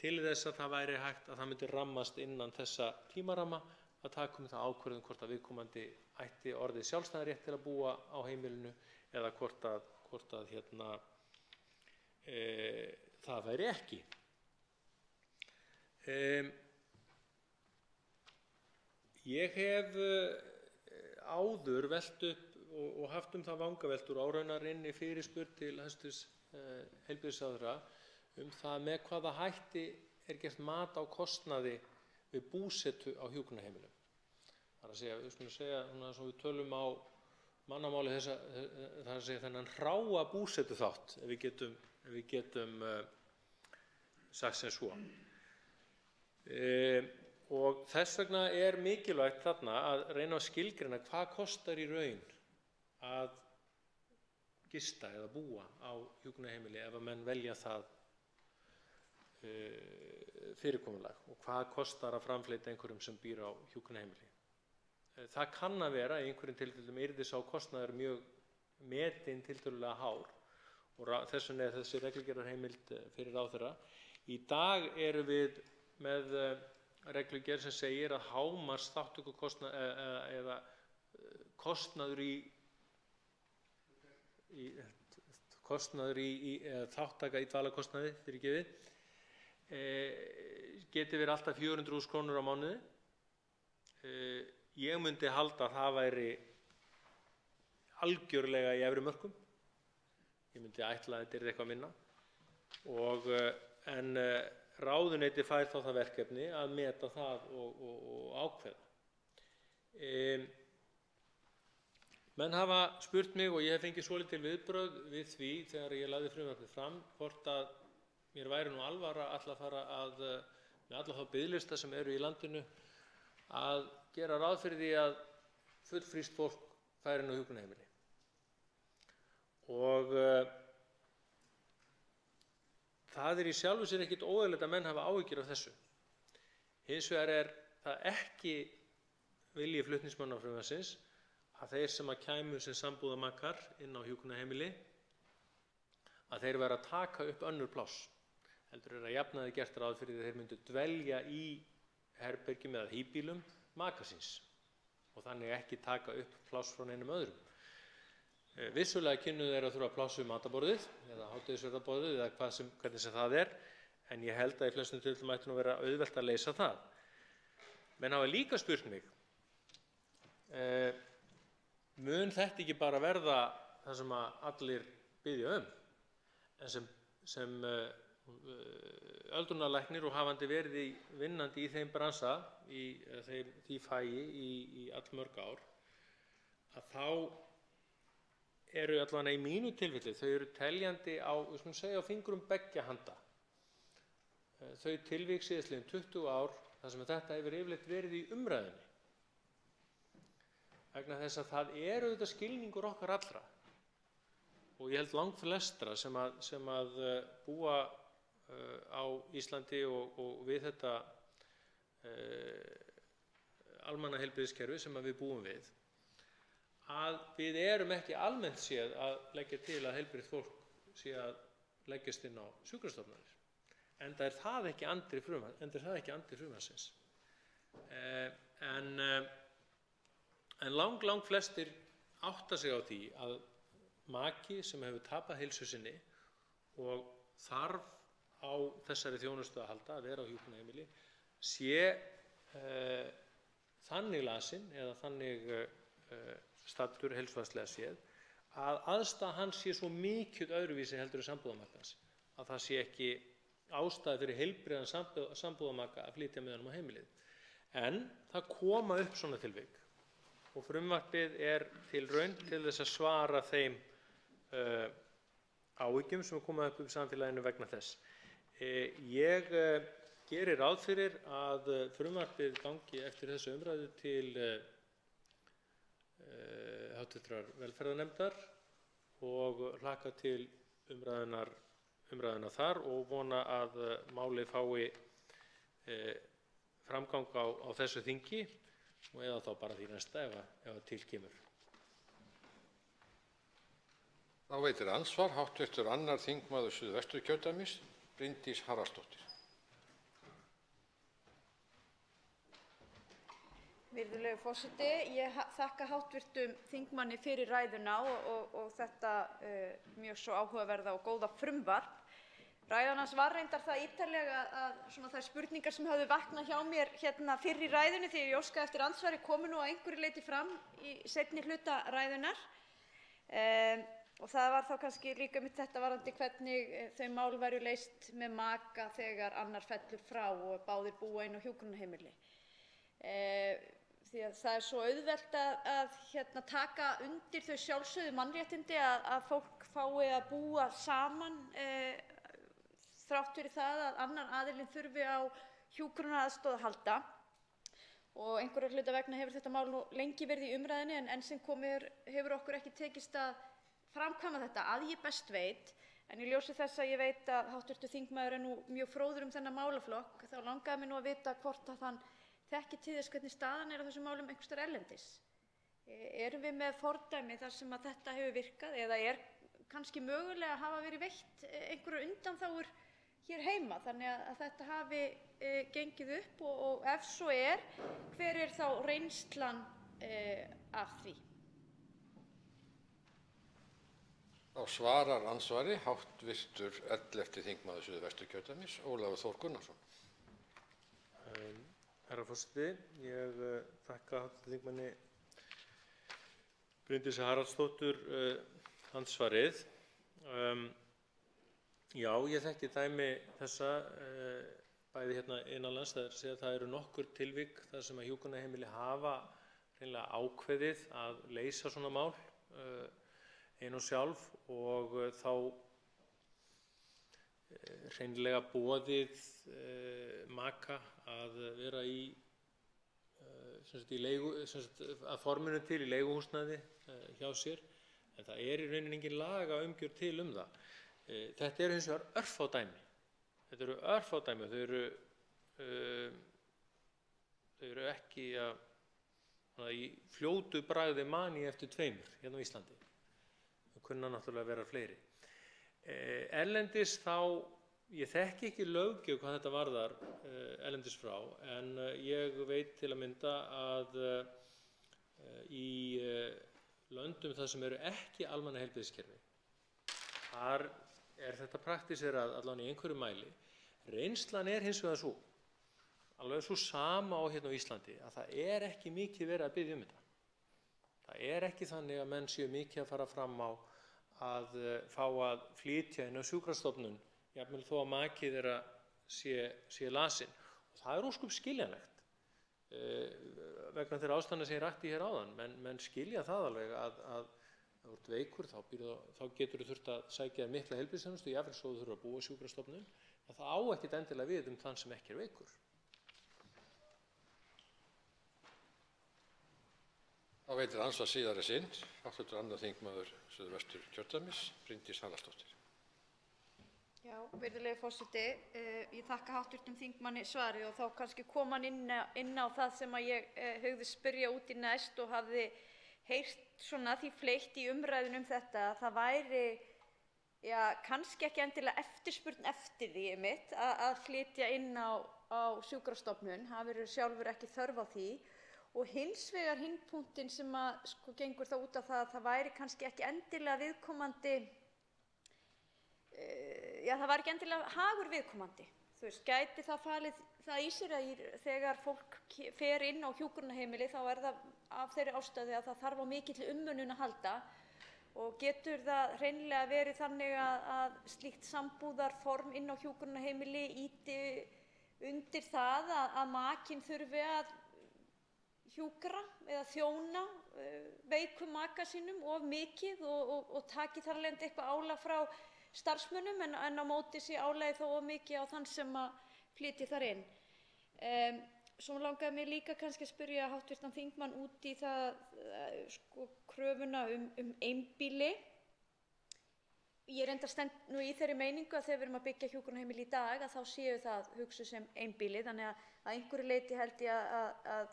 til þess að það væri hægt að það myndi rammast innan þessa tímaramma að taka það ákvörðun hvort að viðkomandi ætti orðið sjálfstæðan rétt til að búa á heimilinu eða hvort að það væri ekki. Ég hef áður velt upp og haft það vangaveltur og raunar inni fyrirspurn til hæstv. Heilbrigðisráðherra það með hvaða hætti gert mat á kostnaði við búsetu á hjúkrunarheimilum. Það er að segja, við skulum segja, svo við tölum á mannamáli það er að segja þennan hráa búsetuþátt, ef við getum sagt sem svo. Og þess vegna mikilvægt þarna að reyna að skilgreina hvað kostar í raun að gista eða búa á hjúkrunarheimili ef að menn velja það fyrirkomulag og hvað kostar að framfleyta einhverjum sem býr á hjúkrunarheimili. Það kann að vera í einhverjum tilfellum yrði sá kostnaður mjög metinn tiltölulega hár og þess vegna þessi reglugerðarheimild fyrir ráðherra. Í dag erum við með reglugerð sem segir að hámarks þátttökukostnaður eða kostnaður þáttaka í dvalarkostnaði geti verið alltaf 400.000 krónur á mánuði. Ég myndi halda að það væri algjörlega í efri mörkum. Ég myndi ætla að þetta yrði eitthvað minna en ráðuneyti fær þá það verkefni að meta það og ákveða. Menn hafa spurt mig og ég hef fengið svolítil viðbrögð við því þegar ég lagði frumvarpið fram hvort að mér væri nú alvara að fara með alla þá biðlista sem eru í landinu að gera ráð fyrir því að fullfrískt fólk færi inn á hjúkrunarheimili. Og það í sjálfu sér ekkert óeðlilegt að menn hafa áhyggjur af þessu. Hins vegar það ekki vilji flutningsmanna frumvarpsins að þeir sem kæmu sem sambúðarmakar inn á hjúkrunarheimili að þeir vera að taka upp önnur pláss. Heldur að jafnaði gert ráð fyrir að þeir myndu dvelja í herbergjum eða híbýlum maka síns og þannig ekki taka upp pláss frá neinum öðrum. Vissulega kynnu þeir að þurfa pláss við matarborðið eða hádegisverðarborðið eða hvernig sem það en ég held að í flestum tilfellum ætti nú vera auðvelt að leysa það. Menn hafa líka spurt mig mun þetta ekki bara verða það sem að allir biðja en sem öldrunarlæknir og hafandi verið vinnandi í þeim bransa því fagi í allmörg ár að þá eru allavega í mínu tilfelli þau eru teljandi á, við skulum segja á fingrum beggja handa. Þau tilvik síðastliðin 20 ár þar sem þetta hefur yfirleitt verið í umræðunni. Vegna þess að það auðvitað skilningur okkar allra og ég held langflestra sem að búa á Íslandi og við þetta almannaheilbrigðiskerfi sem við búum við að við erum ekki almennt séð að leggja til að heilbrigt fólk sé að leggjast inn á sjúkrastofnanir. Enda það ekki andri frumvarpsins. En lang flestir átta sig á því að maki sem hefur tapað heilsu sinni og þarf á þessari þjónustu að halda að vera á hjúkrunarheimili sé þannig lasinn eða þannig staddur heilsufarslega séð að aðstaða hans sé svo mikið öðruvísi heldur en sambúðarmakans að það sé ekki ástæða fyrir heilbrigðan sambúðarmaka að flytja með honum á heimilið. En það koma upp svona tilvik og frumvarpið til raun til þess að svara þeim áhyggjum sem koma upp samfélaginu vegna þess. Ég geri ráð fyrir að frumvarpið gangi eftir þessu umræðu til háttvirtrar velferðarnefndar og hlakka til umræðuna þar og vona að málið fái framgang á þessu þingi og eða þá bara því næsta ef til kemur. Þá veitir andsvar hv. 2. þingmaður Suðvesturkjördæmis, Bryndís Haraldsdóttir. Virðulegur forseti, ég þakka hv. þingmanni fyrir ræðuna og þetta mjög svo áhugaverða og góða frumvarp. Ræðan hans var reyndar það ítarlega að þær spurningar sem höfðu vaknað hjá mér hérna fyrr í ræðunni þegar ég óskaði eftir andsvari komu nú að einhverju leyti fram í seinni hluta ræðunnar. Og það var þá kannski líka mitt þetta varðandi hvernig þau mál væru leyst með maka þegar annar fellur frá og báðir búa inn á hjúkrunarheimili. Því að það svo auðvelt að taka undir þau sjálfsögðu mannréttindi að fólk fái að búa saman þrátt fyrir það að annar aðilinn þurfi á hjúkrunaraðstoð að halda. Og einhverra hluta vegna hefur þetta mál nú lengi verið í umræðunni en enn sem komið hefur okkur ekki tekist að framkvæma þetta að ég best veit. En í ljósi þess að ég veit að hv. þingmaður nú mjög fróður þennan málaflokk þá langaði mig nú að vita hvort að hann þekki til þess hvernig staðan á þessum málum einhvers staðar erlendis. Erum við með fordæmi þar sem að þetta hefur virkað eða kannski mögulega hafa verið veitt einhverjar undanþágur hér heima þannig að þetta hafi gengið upp og ef svo hver þá reynslan af því? Þá svarar andsvari hv. 11. þingmaður Suðvesturkjördæmis, Ólafur Þór Gunnarsson. Herra forseti, ég þakka hv. þingmanni Bryndísi Haraldsdóttur andsvarið. Já, ég þekki dæmi þessa bæði hérna innanlands, það eru nokkur tilvik þar sem að hjúkrunarheimili hafa hreinlega ákveðið að leysa svona mál ein og sjálf og þá hreinlega boðið maka að vera að forminu til í leiguhúsnæði hjá sér, en það í rauninni engin lagaumgjörð til það. Þetta eru hins vegar örfá dæmi. Þetta eru örfá dæmi, þau eru ekki í fljótu bragði mani eftir tveimur hérna á Íslandi. Það kunna náttúrulega vera fleiri. Erlendis ég þekki ekki löggjöf hvað þetta varðar erlendis frá, en ég veit til að mynda að í löndum þar sem eru ekki almannaheilbrigðiskerfi, þar þetta praktíserað allavega í einhverju mæli. Reynslan hins vegar alveg svo sama hérna á Íslandi, að það ekki mikið verið að biðja þetta. Það ekki þannig að menn séu mikið að fara fram á að fá að flytja inn á sjúkrastofnun, jafnvel þó að maki þeirra sé lasinn. Og það ósköp skiljanlegt vegna þeirra ástæðna sem ég rakti hér áðan. Menn skilja það alveg að ef þú ert veikur þá getur þú þurft að sækja mikla heilbrigðisþjónustu, jafnvel svo þú þurfir að búa á sjúkrastofnun. Það á ekkert endilega við þann sem ekki veikur. Þá veitir andsvar síðari sinn, hv. 2. þingmaður Suðvesturkjördæmis, Bryndís Haraldsdóttir. Já, virðulegi forseti, ég þakka hv. þingmanni svarið og þá kannski kom hann inn á það sem að ég hugðist spyrja út í næst og hafði heyrt því fleytt í umræðunum þetta að það væri kannski ekki endilega eftirspurn eftir því að flytja inn á sjúkrastofnun, hafi sjálfur ekki þörf á því. Og hins vegar hinn punktinn sem gengur þá út á það að það væri kannski ekki endilega viðkomandi, það var ekki endilega hagur viðkomandi. Þú veist, gæti það falið það í sér að þegar fólk fer inn á hjúkrunarheimili þá það af þeirri ástæðu að það þarf á mikilli umönnun að halda og getur það hreinlega verið þannig að slíkt sambúðarform inn á hjúkrunarheimili ýti undir það að makinn þurfi að hjúkra eða þjóna veikum maka sínum of mikið og taki þar af leiðandi eitthvað álag frá starfsmönnum en á móti sé álagið þó of mikið á þann sem að flytji þar inn. Svo langaði mig líka kannski að spyrja hv. þingmann út í það kröfuna einbýli. Ég reyndar stend nú í þeirri meiningu að þegar við erum að byggja hjúkrunarheimili í dag að þá séu það hugsuð sem einbýli, þannig að einhverju leyti held ég að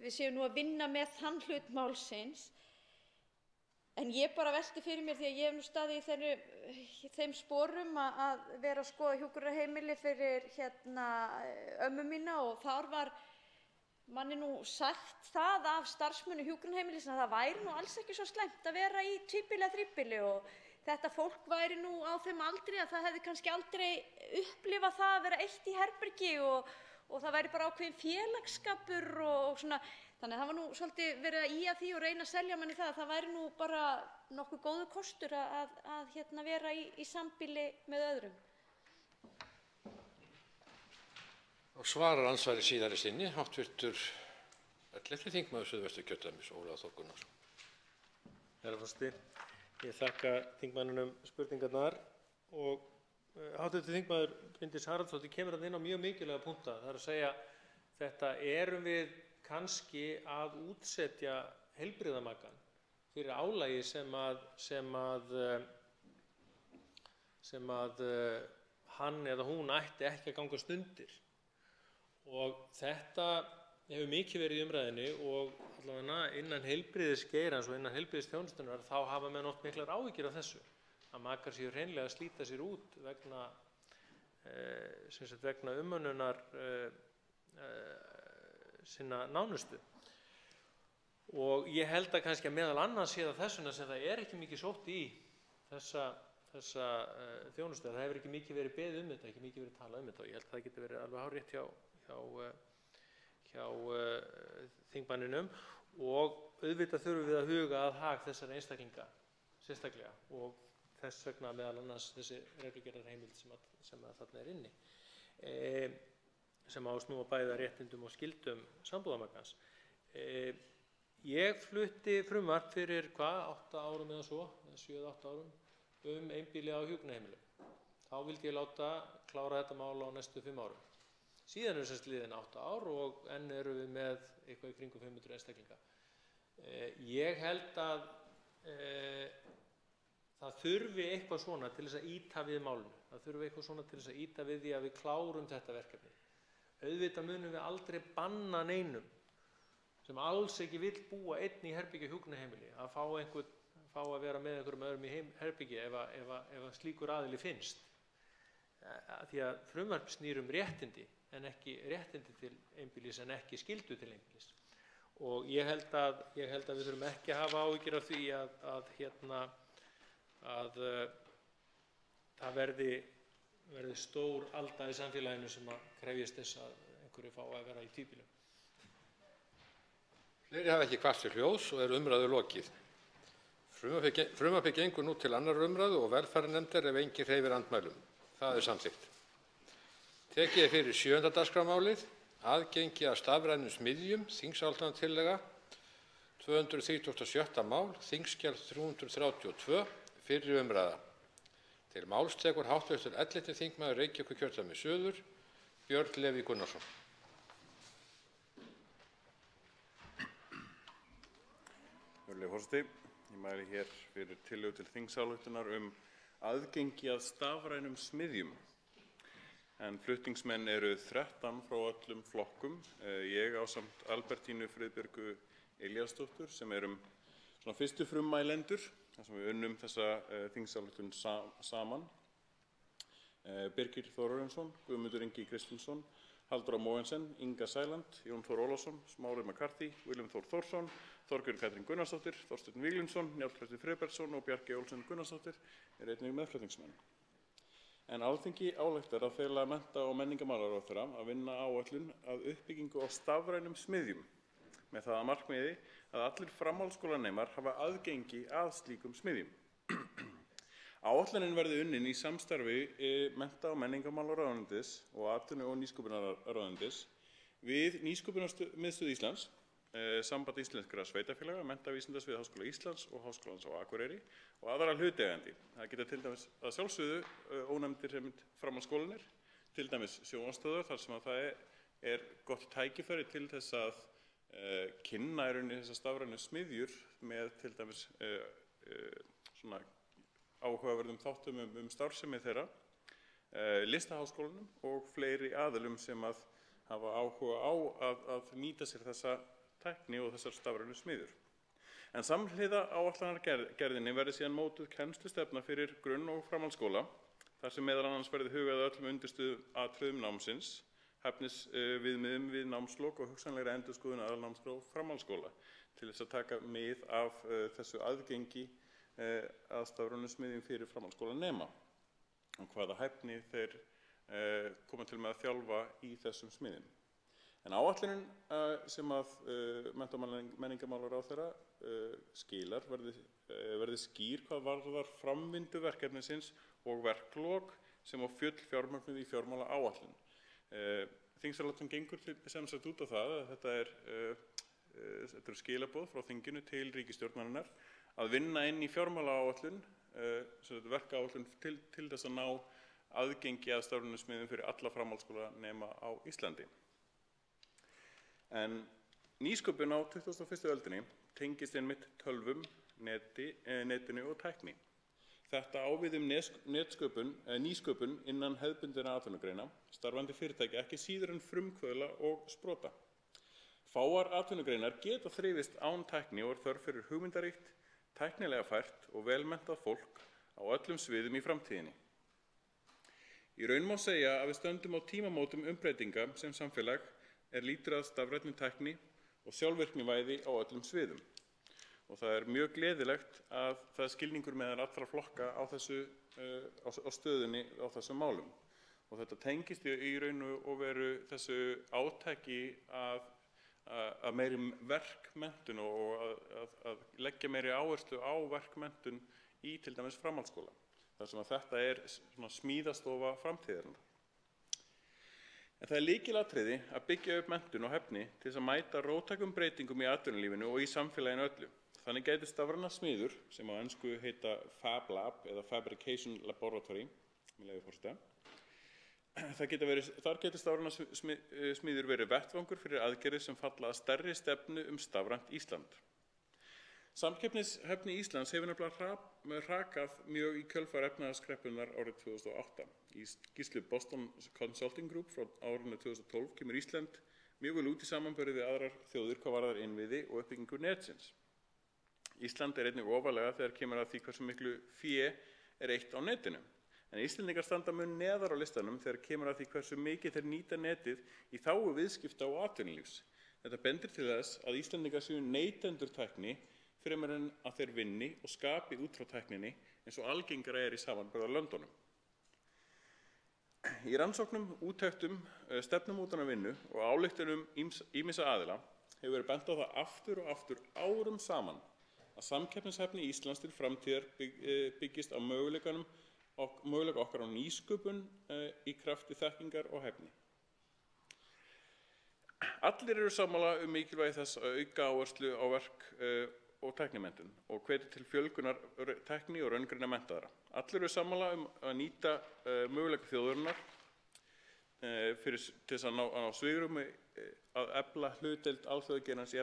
við séum nú að vinna með þann hlut málsins. En ég bara velti fyrir mér því að ég hef nú staðið í þeim sporum að vera að skoða hjúkrunarheimili fyrir ömmu mína og þar var manni nú sagt það af starfsmönnum hjúkrunarheimilis að það væri nú alls ekki svo slæmt að vera í tvíbýli eða þríbýli og þetta fólk væri nú á þeim aldri að það hefði kannski aldrei upplifað það að vera eitt í herbergi og það væri bara ákveðin félagsskapur og svona. Þannig að það var nú svolítið verið að ýja því og reyna að selja manni það að það væri nú bara nokkuð góður kostur að vera í sambýli með öðrum. Og svarar andsvari síðari sinni, hv. 11. þingmaður Suðvesturkjördæmis, Ólafur Þór Gunnarsson. Herra forseti, ég þakka þingmanninum spurningarnar og hv. þingmaður Bryndís Haraldsdóttir kemur inn á mjög mikilvæga punkta. Það er að segja, þetta erum við kannski að útsetja heilbrigðamakann fyrir álagi sem hann eða hún ætti ekki að gangast undir. Og þetta hefur mikið verið í umræðinni og allavega innan heilbrigðisgeirans og innan heilbrigðisþjónustunnar þá hafa menn oft miklar áhyggjur af þessu. Að makar séu hreinlega að slíta sér út vegna umönnunar sinna nánustu. Og ég held að kannski að meðal annars sé það þessuna sem það ekki mikið sótt í þessa þjónustu. Það hefur ekki mikið verið beðið þetta, ekki mikið verið talað þetta og ég held að það geti verið alveg hárrétt hjá þingmanninum og auðvitað þurfum við að huga að hag þessara einstaklinga sérstaklega og þess vegna meðal annars þessi reglugerðarheimild sem þarna inni sem á að snúa bæði að réttindum og skyldum sambúðarmakans. Ég flutti frumvarp fyrir 8 árum eða svo, 7-8 árum einbýli á hjúkrunarheimilum. Þá vildi ég láta klára þetta mál á næstu 5 árum. Síðan eru liðin 8 ár og enn eru við með eitthvað í kringum 500 einstaklinga. Ég held að það þurfi eitthvað svona til þess að ýta við málinu. Það þurfi eitthvað svona til þess að ýta við því að við klárum þetta verkefni. Auðvitað munum við aldrei banna neinum sem alls ekki vill búa einn í herbergi á hjúkrunarheimili að fá að vera með einhverjum öðrum í herbergi ef slíkur aðili finnst. Því að frumvarp snýr réttindi en ekki réttindi til einbýlis en ekki skyldu til einbýlis. Og ég held að við þurfum ekki að hafa áhyggjur af því að það verði stór alda í samfélaginu sem að krefjast þess að einhverju fái að vera í tvíbýlum. Fleiri hafa ekki kvarst til hljóðs og umræðu lokið. Frumvarpið gengur nú til 2. umræðu og velferðarnefndar ef enginn hreyfir andmælum. Það er samþykkt. Tekið fyrir 7. dagskrármálið, aðgengi að stafrænum smiðjum, þingsályktunartillaga, 236. mál, þingskjal 332, fyrri umræða. Til máls tekur hv. 11. þingmaður Reykjavíkurkjördæmis suður, Björn Leví Gunnarsson. Virðulegi forseti, ég mæli hér fyrir tillögu til þingsályktunar aðgengi að stafrænum smiðjum. En flutningsmenn eru 13 frá öllum flokkum. Ég ásamt Albertínu Friðbjörgu Elíasdóttur sem erum svona fyrstu frummælendur þar sem við unnum þessa þingsályktun saman. Birgir Þórarinsson, Guðmundur Ingi Kristinsson, Halldóra Mogensen, Inga Sæland, Jón Þór Ólafsson, Smári McCarthy, Willum Þór Þórsson, Þorgerður Katrín Gunnarsdóttir, Þorsteinn Víglundsson, Njáll Trausti Friðbertsson og Bjarkey Olsen Gunnarsdóttir einnig meðflutningsmenn. En Alþingi ályktar að fela mennta- og menningarmálaráðherra að vinna áætlun að uppbyggingu á stafrænum smiðjum með það að markmiði að allir framhaldsskólanemar hafa aðgengi að slíkum smiðjum. Áætlunin verði unnin í samstarfi mennta- og menningarmálaráðuneytis og atvinnu- og nýsköpunarráðuneytis við Nýsköpunarmiðstöð Íslands, Samband íslenskra sveitarfélaga, Menntavísindasvið Háskóla Íslands og Háskólans á Akureyri og aðra hlutaðeigandi. Það geta til dæmis að sjálfsögðu ónefndir framhaldsskólanir, til dæmis sjónvarpsstöðvar þar sem að það gott tækifæri til þess að kynna í rauninni þessar stafrænu smiðjur með til dæmis svona áhugaverðum þáttum starfsemi þeirra, Listaháskólanum og fleiri aðilum sem að hafa áhuga á að nýta sér þessa tækni og þessar stafrænu smiðjur. En samhliða áætlunargerðinni verði síðan mótuð kennslustefna fyrir grunn- og framhaldsskóla þar sem meðal annars verði hugað að öllum undirstöðuatriðum námsins, hæfnisviðmiðum við námslok og hugsanlegri endurskoðun aðalnámskrár framhaldsskóla til þess að taka mið af þessu aðgengi að stafrænum smiðjum fyrir framhaldsskólanema og hvaða hæfni þeir koma til með að þjálfa í þessum smiðjum. En áætlunin sem að mennta- og menningarmálaráðherra skilar verði skýr hvað varðar framvindu verkefnisins og verklok sem á full fjármögnuð í fjármálaáætlun. Þingsályktun gengur sem sagt út á það að þetta eru skilaboð frá þinginu til ríkisstjórnarinnar að vinna inn í fjármálaáætlun, verkáætlun til þess að ná aðgengi að stafrænum smiðjum fyrir alla framhaldsskólanema á Íslandi. En nýsköpun á 21. öldinni tengist einmitt tölvum, netinu og tækni. Þetta á við nýsköpun innan hefðbundinna atvinnugreina, starfandi fyrirtækja ekki síður en frumkvöðla og sprota. Fáar atvinnugreinar geta þrifist án tækni og þörf fyrir hugmyndaríkt, tæknilega fært og velmenntað fólk á öllum sviðum í framtíðinni. Í raun má segja að við stöndum á tímamótum umbreytinga sem samfélag lítur að stafrænni tækni og sjálfvirknivæði á öllum sviðum. Og það er mjög gleðilegt að það skilningur meðal allra flokka á stöðunni á þessum málum. Og þetta tengist í raun og veru þessu átaki að meiri verkmenntun og að leggja meiri áherslu á verkmenntun í til dæmis framhaldsskóla. Þar sem að þetta svona smíðastofa framtíðarinnar. En það lykilatriði að byggja upp menntun og hæfni til þess að mæta róttækum breytingum í atvinnulífinu og í samfélaginu öllu. Þannig gæti stafrænar smiðjur, sem á ensku heita Fab Lab eða Fabrication Laboratory, með leyfi forseta, þar geti stafrænar smiðjur verið vettvangur fyrir aðgerðir sem falla að stærri stefnu stafrænt Ísland. Samkeppnishæfni Íslands hefur nefnilega hrakað mjög í kjölfar efnahagskreppunnar árið 2008. Í skýrslu Boston Consulting Group frá árinu 2012 kemur Ísland mjög vel út í samanburði við aðrar þjóðir hvað varðar innviði og uppbyggingu netsins. Ísland einnig ofarlega þegar kemur að því hversu miklu fé eytt á netinu. En Íslendingar standa mun neðar á listanum þegar kemur að því hversu mikið þeir nýta netið í þágu viðskipta og atvinnulífs. Þetta bendir til þess að Íslendingar séu neytendur tækni fremur en að þeir vinni og skapi út frá tækninni eins og algengara í samanburðarlöndunum. Í rannsóknum, úttektum, stefnumótunarvinnu og ályktunum ýmissa aðila hefur verið bent á það aftur og aftur árum saman að samkeppnishæfni Íslands til framtíðar byggist á möguleika okkar á nýsköpun í krafti þekkingar og hæfni. Allir eru sammála mikilvægi þess að auka áherslu á verk og tæknimenntun og hvetja til fjölgunar tækni og raungreina menntaðra. Allir eru sammála að nýta möguleika þjóðarinnar til þess að ná svigrúmi að efla hlutdeild alþjóðageirans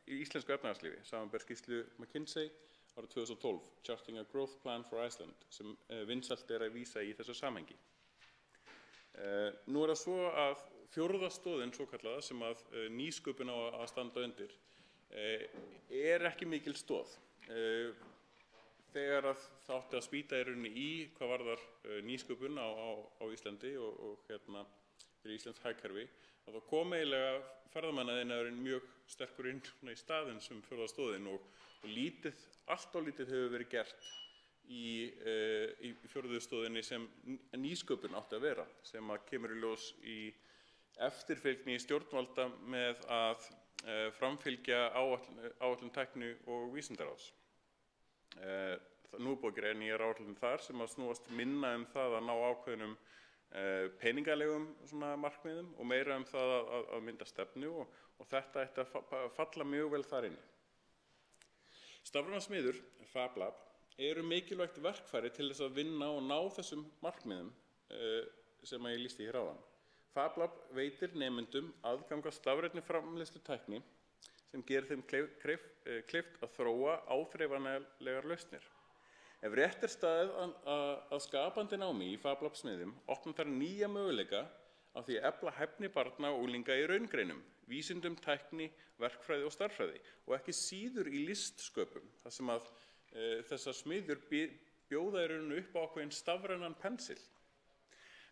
í íslensku efnahagslífi, samanber skýrslu McKinsey árið 2012, Charting a Growth Plan for Iceland, sem vinsælt að vísa í þessu samhengi. Nú það svo að fjórða stoðin svokallaða sem að nýsköpun á að standa undir ekki mikil stoð. Þegar að það átti að spýta í rauninni í hvað varðar nýsköpun á Íslandi og fyrir Íslands hagkerfi, að þá kom eiginlega ferðamannaiðnaðurinn mjög sterkur inn í staðinn sem fjórða stoðin og allt of lítið hefur verið gert í fjórðu stoðinni sem nýsköpun átti að vera, sem að kemur í ljós í eftirfylgni stjórnvalda með að framfylgja áætlun tækni og vísindaráðs. Nú er búið að gera nýjar áætlun þar sem að snúast minna það að ná ákveðnum peningalegum markmiðum og meira það að mynda stefnu og þetta ætti að falla mjög vel þar inni. Stafrænar smiðjur, Fab Lab, eru mikilvægt verkfæri til þess að vinna og ná þessum markmiðum sem ég lýsti hér áðan. Fab Lab veitir nemendum aðgang að stafrænni framleiðslu tækni sem gerir þeim kleift að þróa áþreifanlegar lausnir. Ef rétt staðið að skapandi námi í Fab Lab smiðjum opnar þær nýja möguleika á því að efla hæfni barna og unglinga í raungreinum, vísindum, tækni, verkfræði og stærðfræði og ekki síður í listsköpun, þar sem að þessar smiðjur bjóða í rauninu upp á ákveðinn stafrænan pensil.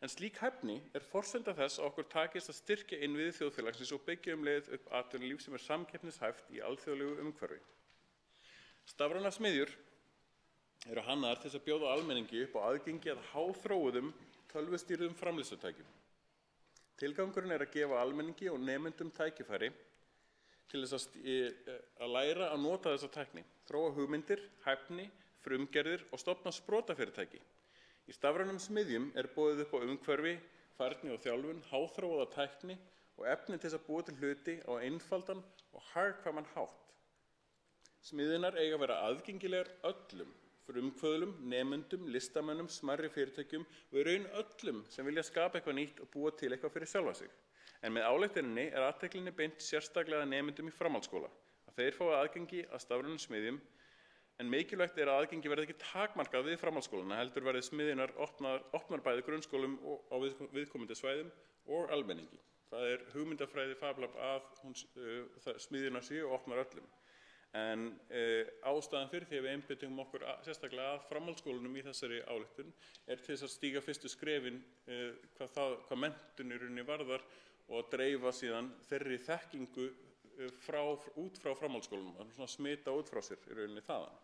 En slík hæfni forsenda þess að okkur takist að styrkja innviði þjóðfélagsins og byggja leið upp atvinnulíf sem samkeppnishæft í alþjóðlegu umhverfi. Stafrænar smiðjur eru hannaðar til þess að bjóða almenningi upp á aðgengi að háþróuðum tölvustýrðum framleiðslutækjum. Tilgangurinn að gefa almenningi og nemendum tækifæri til þess að læra að nota þessa tækni, þróa hugmyndir, hæfni, frumgerðir og stofna sprotafyrirtæki. Í stafrænum smiðjum boðið upp á umhverfi, færni og þjálfun, háþróaða tækni og efni til þess að búa til hluti á einfaldan og hagkvæman hátt. Smiðjurnar eiga að vera aðgengilegar öllum, frumkvöðlum, nemendum, listamönnum, smærri fyrirtækjum og í raun öllum sem vilja skapa eitthvað nýtt og búa til eitthvað fyrir sjálfa sig. En með ályktuninni athyglinni beint sérstaklega að nemendum í framhaldsskóla, að þeir fái aðgengi að stafrænum smiðjum, en mikilvægt að aðgengi verði ekki takmarkað við framhaldsskólana, heldur verði smiðjurnar opnar bæði grunnskólum og á viðkomandi svæðum og almenningi. Það hugmyndafræði FabLab að smiðjurnar séu og opnar öllum. En ástæðan fyrir því að við einbeitum okkur sérstaklega að framhaldsskólunum í þessari ályktun til þess að stíga fyrstu skrefin hvað menntun í rauninni varðar og að dreifa síðan þeirri þekkingu út frá framhaldsskólunum, að smita út frá sér í rauninni þaðan.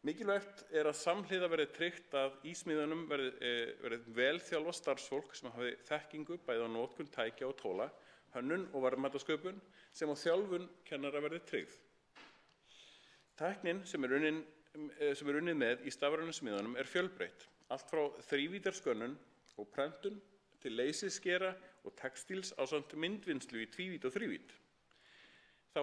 Mikilvægt að samhliða verði tryggt að í smiðjunum verði vel þjálfað starfsfólk sem hafi þekkingu bæði á notkun tækja og tóla, hönnun og verðmætasköpun sem á þjálfun kennara verði tryggð. Tæknin sem unnið með í stafrænum smiðjunum fjölbreytt, allt frá þrívíddarskönnun og prentun til leysiskera og textíls ásamt myndvinnslu í tvívídd og þrívídd. Þá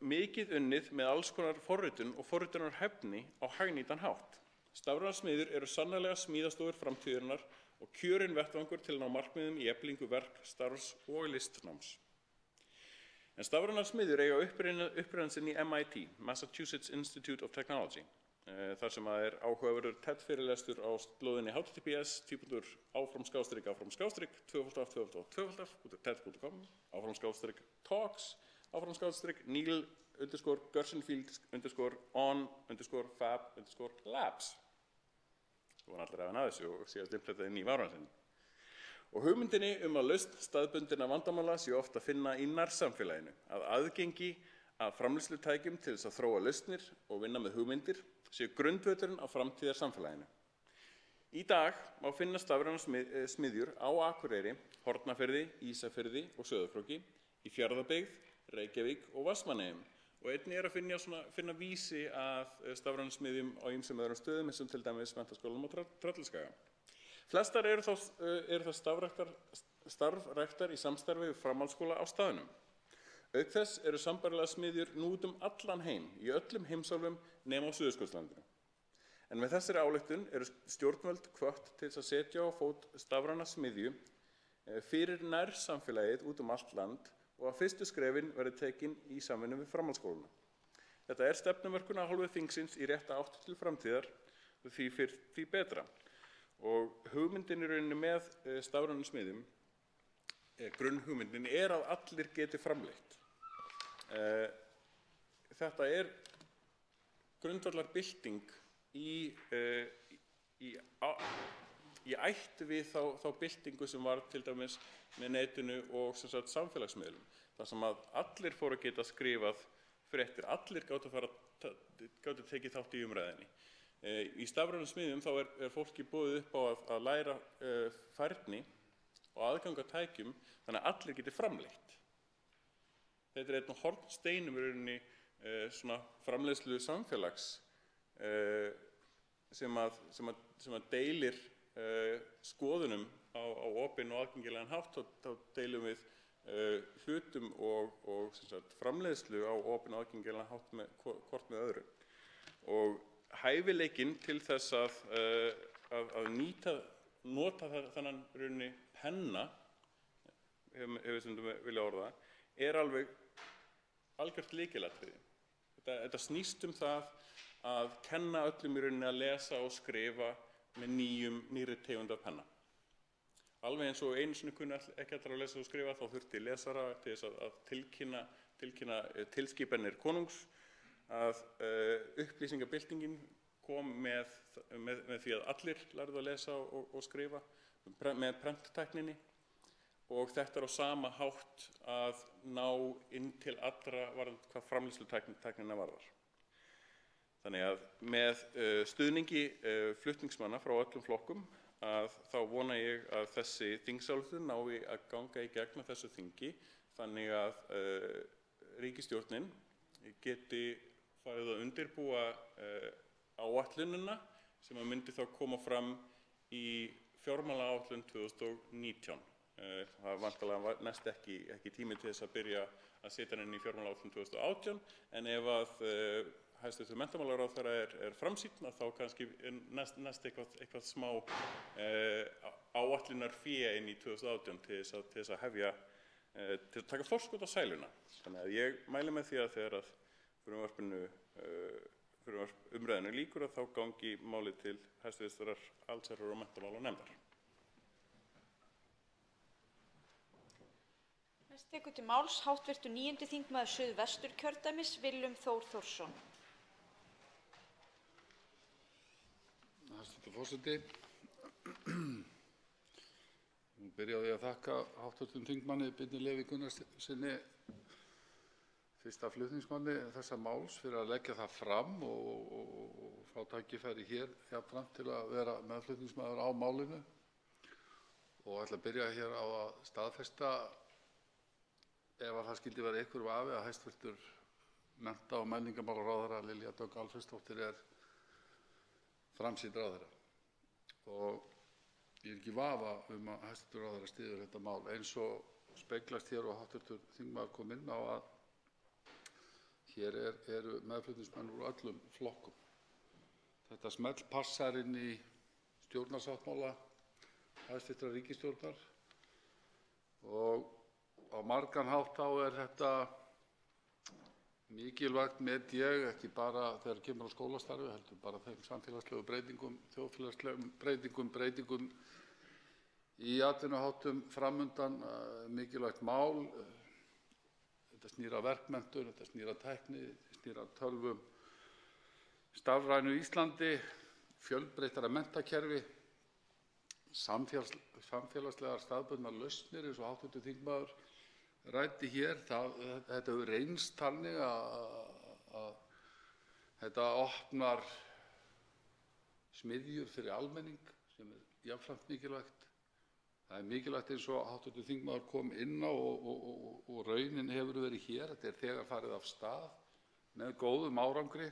mikið unnið með alls konar forritun og forritunarhæfni á hagnýtan hátt. Stafrænar smiðjur sannarlega smíðastofur framtíðarinnar og kjörinn vettvangur til að ná markmiðum í eflingu verk, starfs og listnáms. En stafrænar smiðjur eiga uppruna sinn í MIT, Massachusetts Institute of Technology, þar sem áhugaverður TED-fyrirlestur á slóðinni https://2.2.2.2.2.ted.com, /talks/Neil_Gershenfield_on_fab_labs. Þú var allir að þessu og síðast implementað inn í varúðarinn. Og hugmyndinni að lausn staðbundinna vandamála sé oft að finna í nærsamfélaginu, að aðgengi að framleiðslutækjum til þess að þróa lausnir og vinna með hugmyndir sé grundvöllurinn á framtíðarsamfélaginu. Í dag má finna stafrænar smiðjur á Akureyri, Hornafirði, Ísafirði og Sauðárkróki, í Fjarðabyggð, Reykjavík og Vestmannaeyjum og einnig að finna vísi að stafrænum smiðjum á ýmsum öðrum stöðum eins og til dæmis Menntaskólanum á Tröllaskaga. Flestar það starfræktar í samstarfi við framhaldsskóla á staðnum. Auk þess sambærilegar smiðjur nú út allan heim, í öllum heimsálfum nema á Suðurskautslandinu. En með þessari ályktun stjórnvöld hvött til að setja á fót stafræna smiðju fyrir nærsamfélagið út allt land og að fyrstu skrefin verði tekin í samvinnu við framhaldsskólana. Þetta stefnumörkun af hálfu þingsins í rétta átt til framtíðar og því fyrr því betra. Og hugmyndin í rauninni með stafrænum smiðjum, grunnhugmyndin að allir geti framleitt. Þetta grundvallarbylting í ætt við þá byltingu sem var til dæmis með netinu og samfélagsmiðlum, þar sem að allir fóru að geta skrifað fréttir, allir gátu tekið þátt í umræðinni. Í stafrænum smiðjum þá fólki boðið upp á að læra færni og aðgang að tækjum þannig að allir geti framleitt. Þetta einn af hornsteinum í rauninni framleiðslu samfélags sem að deilir skoðunum á opinn og aðgengilegan hátt, þá deilum við hlutum og framleiðslu á opinn og aðgengilegan hátt hvort með öðru. Og hæfileikinn til þess að nota þennan rauninni penna, hefur stundum vilja orða, alveg algjört lykilatriði. Þetta snýst það að kenna öllum í rauninni að lesa og skrifa með nýrri tegund af penna. Alveg eins og einu sinni kunni ekki allir að lesa og skrifa, þá þurfti lesara til þess að tilkynna tilskipanir konungs, að upplýsingabyltingin kom með því að allir lærðu að lesa og skrifa með prenttækninni, og þetta á sama hátt að ná inn til allra hvað framleiðslutæknina varðar. Þannig að með stuðningi flutningsmanna frá öllum flokkum þá vona ég að þessi þingsályktun nái að ganga í gegn á þessu þingi, þannig að ríkisstjórnin geti farið að undirbúa áætlunina sem að myndi þá koma fram í fjármálaáætlun 2019. Það vantarlega næst ekki tími til þess að byrja að setja inn í fjármálaáætlun 2018, en ef að hæstv. Menntamálaráðherra er framsýnn, þá kannski næst eitthvað smá áætlunarfé inn í 2018 til þess að hefja, til að taka forskot á sæluna. Þannig að ég mæli með því að þegar að umræðinu lýkur þá gangi málið til hæstv. allsherjar- og menntamálanefndar. Næst tekur til máls hv. 9. þingmaður Suðvesturkjördæmis, Willum Þór Þórsson. Hæstv. forseti. Ég byrja á því að þakka hv. þingmanni Birni Leví Gunnarssyni, fyrsta flutningsmanni þessa máls, fyrir að leggja það fram og fá tækifæri hér jafnframt til að vera meðflutningsmaður á málinu, og ætla að byrja hér á að staðfesta, ef að það skyldi vera einhver vafi, að hæstv. mennta- og menningarmálaráðherra Lilja Dögg Alfreðsdóttir er framsýnn ráðherra, og ég er ekki í vafa að hæstv. ráðherra styður þetta mál, eins og speglast hér og hv. þingmaður kom inn á, að hér eru meðflutningsmenn úr öllum flokkum. Þetta smellpassar inn í stjórnarsáttmála hæstv. ríkisstjórnar, og á margan hátt þá er þetta mikilvægt, met ég, ekki bara þegar kemur á skólastarfi, heldur bara þeim samfélagslegu breytingum, þjóðfélagslegum breytingum í atvinnuháttum framundan, mikilvægt mál. Þetta snýr að verkmenntun, þetta snýr að tækni, þetta snýr að tölvum, stafrænu Íslandi, fjölbreyttara menntakerfi, samfélagslegar staðbundnar lausnir, eins og hv. þingmaður ræddi hér. Þetta hefur reynst þannig að þetta opnar smiðjur fyrir almenning, sem er jafnframt mikilvægt. Það er mikilvægt, eins og hv. þingmaður kom inn á, og raunin hefur verið hér. Þetta er þegar farið af stað með góðum árangri,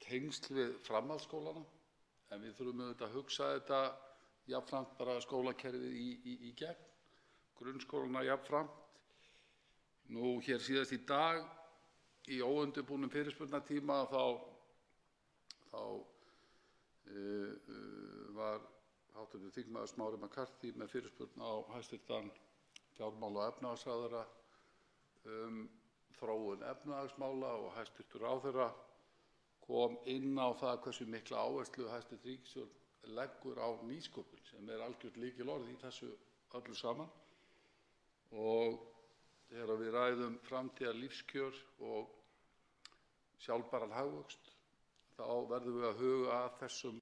tengsl við framhaldsskólana, en við þurfum auðvitað að hugsa þetta jafnframt bara skólakerfið í gegn, grunnskólana jafnframt. Nú hér síðast í dag, í óundirbúnum fyrirspurnatíma, þá var hv. þingmaður Smári McCarthy með fyrirspurn á hæstv. fjármála- og efnahagsráðherra þróun efnahagsmála, og hæstv. ráðherra kom inn á það hversu mikla áherslu hæstv. ríkisstjórn leggur á nýsköpun, sem er algjört lykilorð í þessu öllu saman. Og þegar við ræðum framtíðarlífskjör og sjálfbæran hagvöxt, þá verðum við að huga að þessum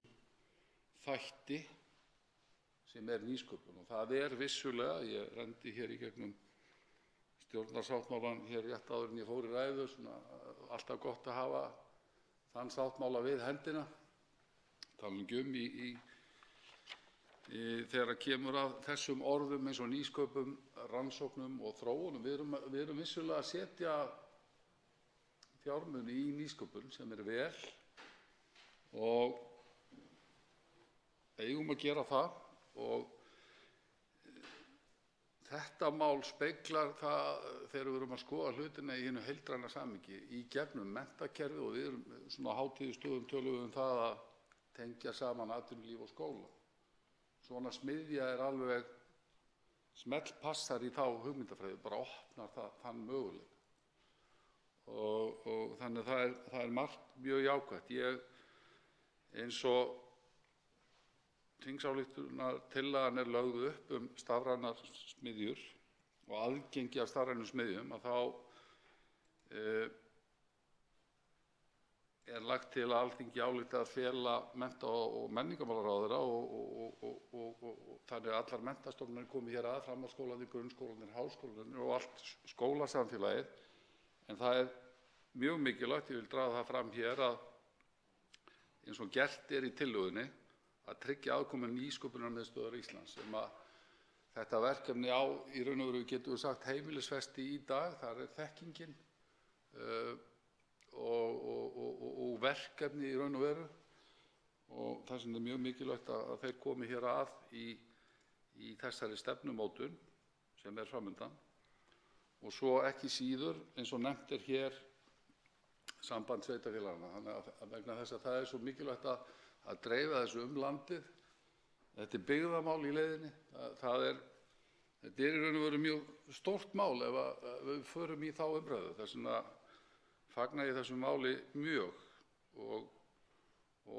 þætti sem er nýsköpun. Og það er vissulega, ég renndi hér í gegnum stjórnarsáttmálann hér rétt áður en ég fór í ræðu, alltaf gott að hafa þann sáttmála við hendina, tala ekki þegar kemur að þessum orðum eins og nýsköpum, rannsóknum og þróunum. Við erum vissulega að setja fjármuni í nýsköpun, sem er vel, og eigum að gera það. Og þetta mál speglar það, þegar við erum að skoða hlutina í hinu heildræna samhengi, í gegnum menntakerfið, og við erum svona á hátíðistöðum tölum það að tengja saman atvinnulíf og skóla. Svona smiðja er alveg smellpassar í þá hugmyndafræði, bara opnar þann möguleika. Og þannig það er margt mjög jákvætt. Eins og þingsályktunartillagan er lögð upp stafrænar smiðjur og aðgengi að stafrænum smiðjum, að þá er lagt til að Alþingi álykti að fela mennta- og menningarmálaráðherra og þannig að allar menntastofnanir komi hér að, framhaldsskólarnir, grunnskólarnir, háskólarnir og allt skólasamfélagið. En það er mjög mikilvægt, ég vil draga það fram hér, að eins og gert er í tillögunni, að tryggja aðkomu Nýsköpunarmiðstöðvar Íslands, sem að þetta verkefni á í raun og veru, getum við sagt, heimilisfesti í dag. Þar er þekkingin og verkefni í raun og veru, og þess vegna er mjög mikilvægt að þeir komi hér að í þessari stefnumótun sem er framundan. Og svo ekki síður, eins og nefnt er hér, samband sveitarfélaganna. Þannig að vegna þess að það er svo mikilvægt að dreifa þessu landið. Þetta er byggðamál í leiðinni. Þetta er í raun og veru mjög stórt mál ef við förum í þá umræðu. Þess vegna fagna ég þessu máli mjög og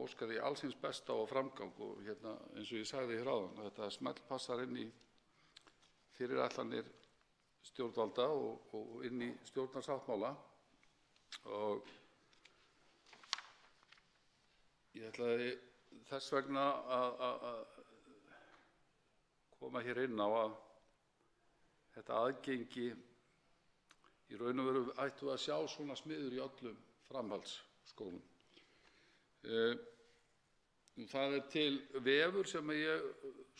óska því alls hins besta og framgang. Og eins og ég sagði hér áðan, þetta smellpassar inn í fyrirætlanir stjórnvalda og inn í stjórnarsáttmála. Og ég ætlaði þess vegna að koma hér inn á að þetta aðgengi, í raun og veru ættum við að sjá svona smiður í öllum framhaldsskólum. Það er til vefur sem ég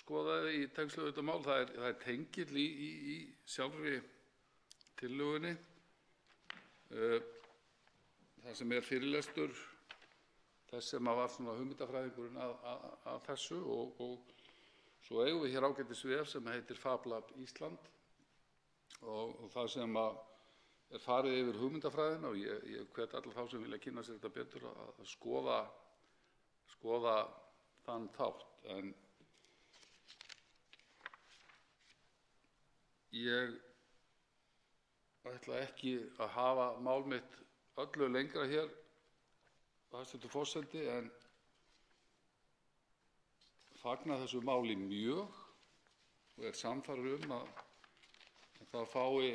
skoðaði í tengslum við þetta mál. Það er tengill í sjálfri tillögunni. Það sem er fyrirlestur þess sem var svona hugmyndafræðingurinn að þessu, og svo eigum við hér ágætis vef sem heitir FabLab Ísland, og það sem er farið yfir hugmyndafræðina, og ég hvet alla þá sem vilja kynna sér þetta betur að skoða þann þátt. En ég ætla ekki að hafa mál mitt öllu lengra hér, hæstv. Forseti, en fagna þessu máli mjög og er sannfærður að það fái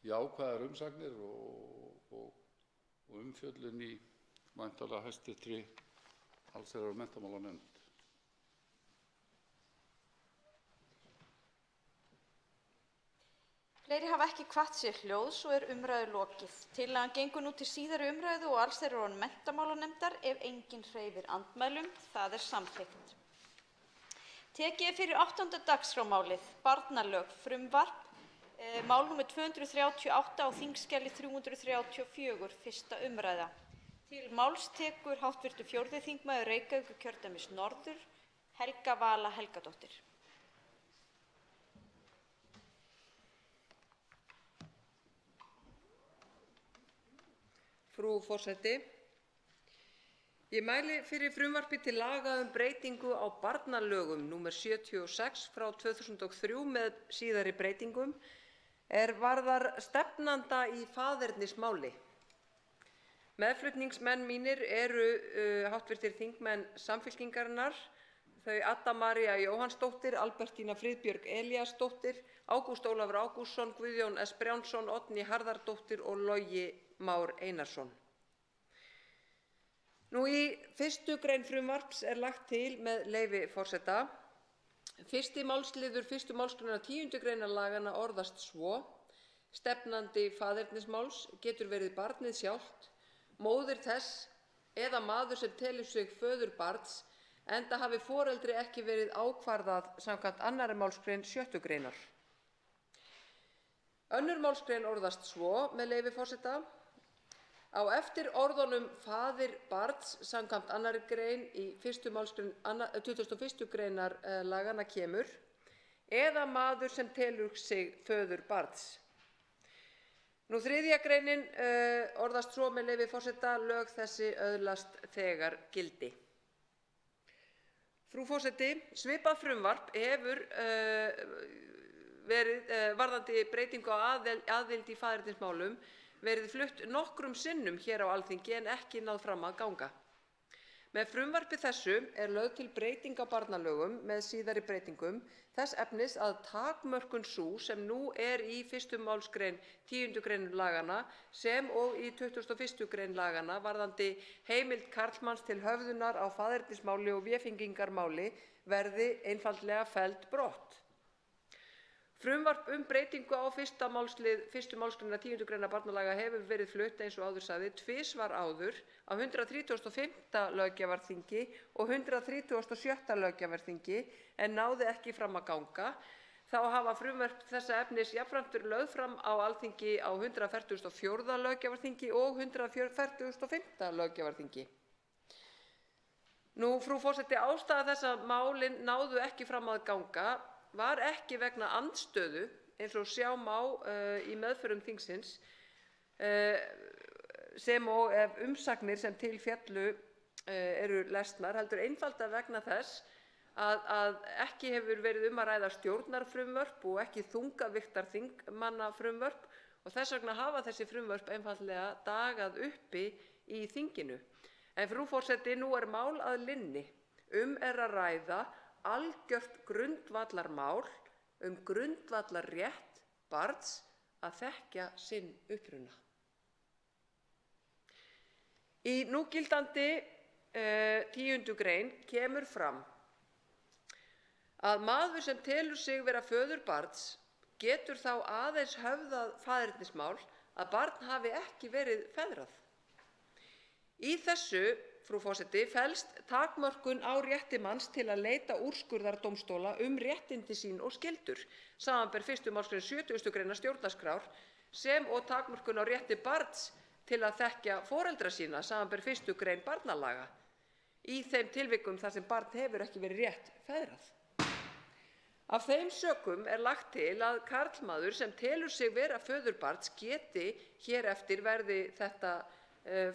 jákvæðar umsagnir og umfjöllun í væntanlega hæstvirtri allsherjar- og menntamálanefnd. Fleiri hafa ekki kvatt sér hljóðs og er umræðu lokið. Tillagan gengur nú til síðari umræðu og allsherjar- og menntamálanefndar ef enginn hreyfir andmælum. Það er samþykkt. Tekið er fyrir 8. dagskrármálið, barnalög, frumvarp, mál nr. 238 á þingskjali 334, 1. umræða. Til máls tekur hv. 4. þingmaður Reykjavíkurkjördæmis norður, Helga Vala Helgadóttir. Frú forseti. Ég mæli fyrir frumvarpi til laga breytingu á barnalögum nr. 76/2003 með síðari breytingum er varðar stefnanda í faðernismáli. Meðflutningsmenn mínir eru hv. þingmenn Samfylkingarinnar, þau Adda María Jóhannsdóttir, Albertína Friðbjörg Elíasdóttir, Ágúst Ólafur Ágústsson, Guðjón S. Brjánsson, Oddný Harðardóttir og Logi Már Einarsson. Nú í 1. grein frumvarps er lagt til, með leyfi forseta: 1. málsliður 1. málsgreinar 10. greinar laganna orðast svo: Stefnandi faðernismáls getur verið barnið sjálft, móðir þess eða maður sem telur sig föður barns, enda hafi foreldri ekki verið ákvarðað samkvæmt 2. málsgrein 6. greinar. 2. málsgrein orðast svo, með leyfi forseta: Á eftir orðunum faðir barns samkvæmt 2. grein í 1. málsgrein 21. greinar laganna kemur: eða maður sem telur sig föður barns. Nú 3. greinin orðast svo, með leyfi forseta: lög þessi öðlast þegar gildi. Frú forseti, svipað frumvarp hefur verið varðandi breytingu á aðild í faðernismálum verið flutt nokkrum sinnum hér á Alþingi en ekki náð fram að ganga. Með frumvarpi þessu er lögð til breyting á barnalögum með síðari breytingum þess efnis að takmörkun sú sem nú er í 1. málsgrein 10. grein laganna sem og í 21. grein laganna varðandi heimild karlmanns til höfðunar á faðernismáli og vefengingarmáli verði einfaldlega felld brott. Frumvarp breytingu á 1. málslið 1. málsgreinar 10. greinar barnalaga hefur verið flutt eins og áður sagði tvisvar áður á 135. löggjafarþingi og 136. löggjafarþingi en náði ekki fram að ganga. Þá hafa frumvörp þessa efnis jafnframt verið lögð fram á Alþingi á 144. löggjafarþingi og 145. löggjafarþingi. Nú, frú forseti, ástæða þess að málin náðu ekki fram að ganga var ekki vegna andstöðu eins og sjá má í meðförum þingsins sem og ef umsagnir sem til féllu eru lesnar, heldur einfaldlega vegna þess að ekki hefur verið að ræða stjórnarfrumvörp og ekki þungaviktar þingmannafrumvörp og þess vegna hafa þessi frumvörp einfaldlega dagað uppi í þinginu. En frú forseti, nú er mál að linni. Er að ræða algjört grundvallarmál grundvallarrétt barns að þekkja sinn uppruna. Í núgildandi 10. grein kemur fram að maður sem telur sig vera föður barns getur þá aðeins höfðað faðernismál að barn hafi ekki verið feðrað. Í þessu, frú forseti, felst takmörkun á rétti manns til að leita úrskurðar dómstóla réttindi sín og skyldur, samanber 1. málsgrein 70. greinar stjórnarskrár, sem og takmörkun á rétti barns til að þekkja foreldra sína, samanber 1. grein barnalaga, í þeim tilvikum þar sem barn hefur ekki verið rétt feðrað. Af þeim sökum er lagt til að karlmaður sem telur sig vera föður barns geti hér eftir verði þetta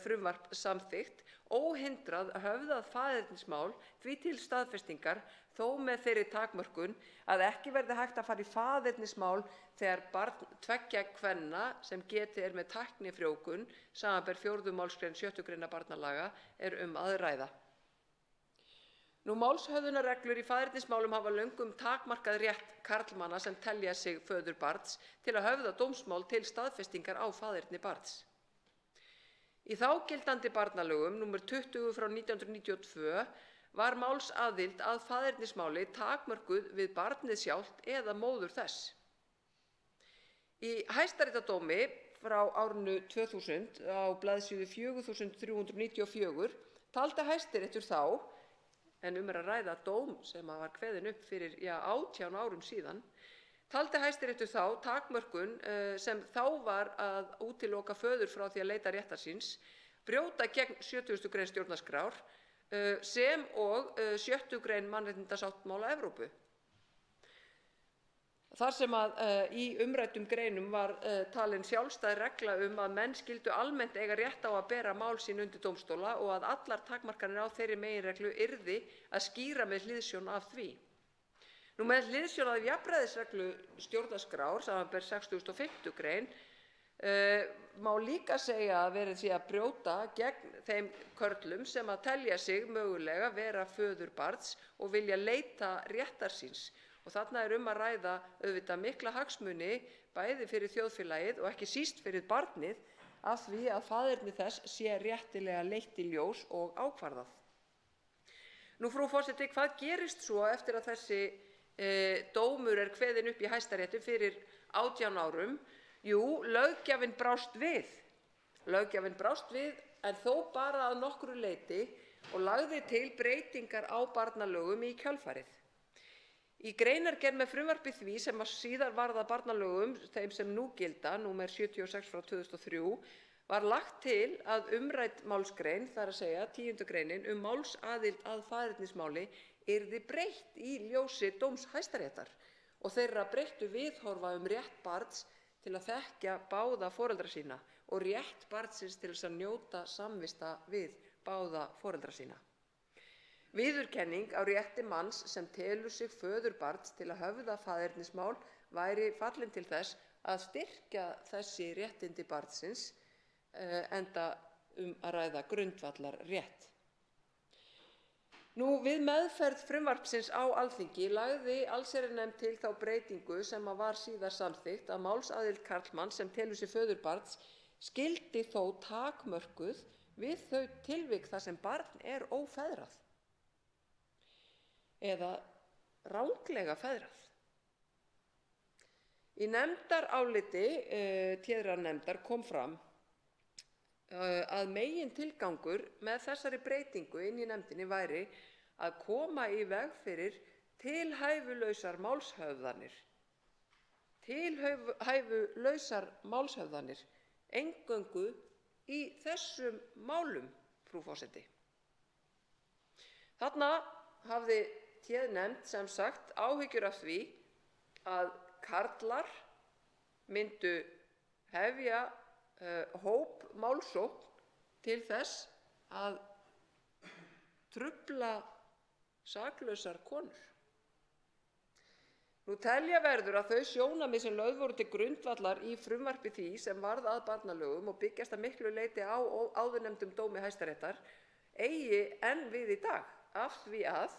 frumvarp samþykkt óhindrað höfðað faðernismál því til staðfestingar þó með þeirri takmörkun að ekki verði hægt að fara í faðernismál þegar barn tveggja kvenna sem getið með tæknifrjóvgun, samanber 4. málsgrein 7. greinar barnalaga, að ræða. Nú, málshöfðunarreglur í faðernismálum hafa löngum takmarkað rétt karlmanna sem telja sig föður barns til að höfða dómsmál til staðfestingar á faðerni barns. Í þágildandi barnalögum nr. 20/1992 var málsaðild að faðernismáli takmörkuð við barnið sjálft eða móður þess. Í Hæstaréttardómi frá árinu 2000 á blaðsíðu 4394 taldi Hæstiréttur þá, en að ræða dóm sem var kveðinn upp fyrir 18 árum síðan, taldi Hæstiréttur þá takmörkun sem þá var að útiloka föður frá því að leita réttar síns brjóta gegn 70. grein stjórnarskrár sem og 6. grein mannréttindasáttmála Evrópu. Þar sem í umræddum greinum var talin sjálfstæð regla að menn skyldu almennt eiga rétt á að bera mál sín undir dómstóla og að allar takmarkanir á þeirri meginreglu yrði að skýra með hliðsjón af því. Nú, með hliðsjón af jafnræðisreglu stjórnarskrár, samanber 65. grein, má líka segja að verið sé að brjóta gegn þeim körlum sem að telja sig mögulega vera föður barns og vilja leita réttar síns. Og þarna er að ræða auðvitað mikla hagsmuni bæði fyrir þjóðfélagið og ekki síst fyrir barnið af því að faðerni þess sé réttilega leitt í ljós og ákvarðað. Nú, frú forseti, hvað gerist svo eftir að þessi dómur er kveðinn upp í Hæstarétti fyrir 18 árum? Jú, löggjafinn brást við. Löggjafinn brást við en þó bara að nokkru leyti og lagði til breytingar á barnalögum í kjölfarið. Í greinargerð með frumvarpi því sem síðar varð að barnalögum þeim sem nú gilda, númer 76/2003, var lagt til að umrædd málsgrein, það er að segja 10. greinin málsaðild að faðernismáli, yrði breytt í ljósi dóms Hæstaréttar og þeirra breyttu viðhorfa rétt barns til að þekkja báða foreldra sína og rétt barnsins til þess að njóta samvista við báða foreldra sína. Viðurkenning á rétti manns sem telur sig föður barns til að höfða faðernismál væri fallin til þess að styrkja þessi réttindi barnsins enda að ræða grundvallarrétt. Við meðferð frumvarpsins á Alþingi lagði allsherjarnefnd til þá breytingu sem var síðar samþykkt að málsaðild karlmanns sem telur sig föður barns skyldi þó takmörkuð við þau tilvik þar sem barn er ófeðrað eða ranglega feðrað. Í nefndaráliti téðrar nefndar kom fram að megintilgangur með þessari breytingu inn í nefndinni væri að koma í veg fyrir tilhæfulausar málshöfðanir. Tilhæfulausar málshöfðanir, eingöngu í þessum málum, frú forseti. Þarna hafði téð nefnd sem sagt áhyggjur af því að karlar myndu hefja hópmálsókn til þess að trufla saklausar konur. Telja verður að þau sjónarmið sem lögð voru til grundvallar í frumvarpi því sem varð að barnalögum og byggjast að miklu leyti á áðurnefndum dómi Hæstaréttar eigi enn við í dag, af því að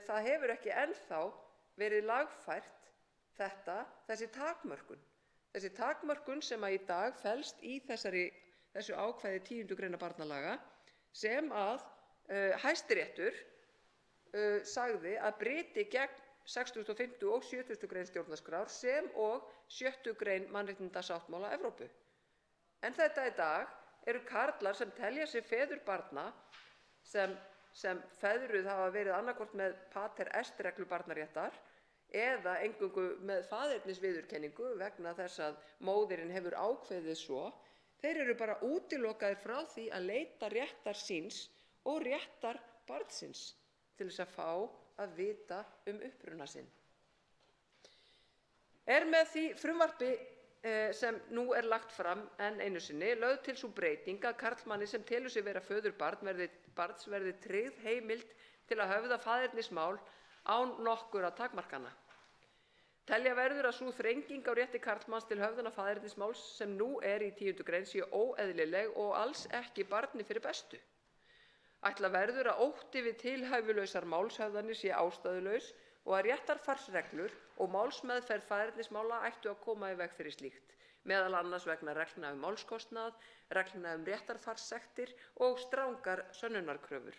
það hefur ekki ennþá verið lagfært þessi takmörkun. Þessi takmörkun sem í dag felst í þessu ákvæði 10. greinar barnalaga sem að Hæstiréttur sagði að bryti gegn 65. og 70. grein stjórnarskrár sem og 6. grein mannréttindasáttmála Evrópu. En þetta í dag eru karlar sem telja sig feður barna sem feðruð hafa verið annaðhvort með pater est reglu barnaréttar eða eingöngu með faðernisviðurkenningu vegna þess að móðirin hefur ákveðið svo, þeir eru bara útilokaðir frá því að leita réttar síns og réttar barnsins til þess að fá að vita uppruna sinn. Með því frumvarpi sem nú lagt fram enn einu sinni lögð til sú breyting að karlmanni sem telur sig vera föður barns verði tryggð heimild til að höfða faðernismál án nokkurra takmarkana. Telja verður að sú þrenging á rétti karlmanns til höfðunar faðernismáls sem nú í 10. grein sé óeðlileg og alls ekki barni fyrir bestu. Ætla verður að ótti við tilhæfulausar málshöfðanir sé ástæðulaus og að réttarfarsreglur og málsmeðferð faðernismála ættu að koma í veg fyrir slíkt, meðal annars vegna reglna málskostnað, reglna réttarfarssektir og strangar sönnunarkröfur.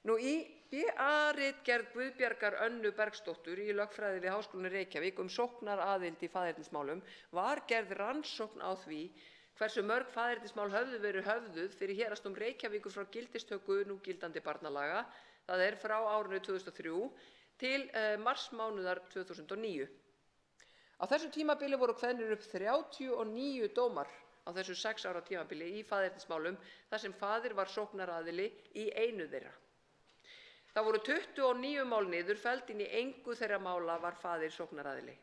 Í BA-ritgerð Guðbjargar Önnu Bergsdóttur í lögfræði við Háskólann í Reykjavík sóknaraðild í faðernismálum var gerð rannsókn á því hversu mörg faðernismál höfðu verið höfðuð fyrir Héraðsdóm Reykjavíkur frá gildistöku núgildandi barnalaga, það frá árinu 2003 til marsmánuðar 2009. Á þessu tímabili voru kveðnir upp 39 dómar á þessu 6 ára tímabili í faðernismálum þar sem faðir var sóknaraðili í einu þeirra. Það voru 29 mál niðurfelld en í engu þeirra mála var faðir sóknaraðili.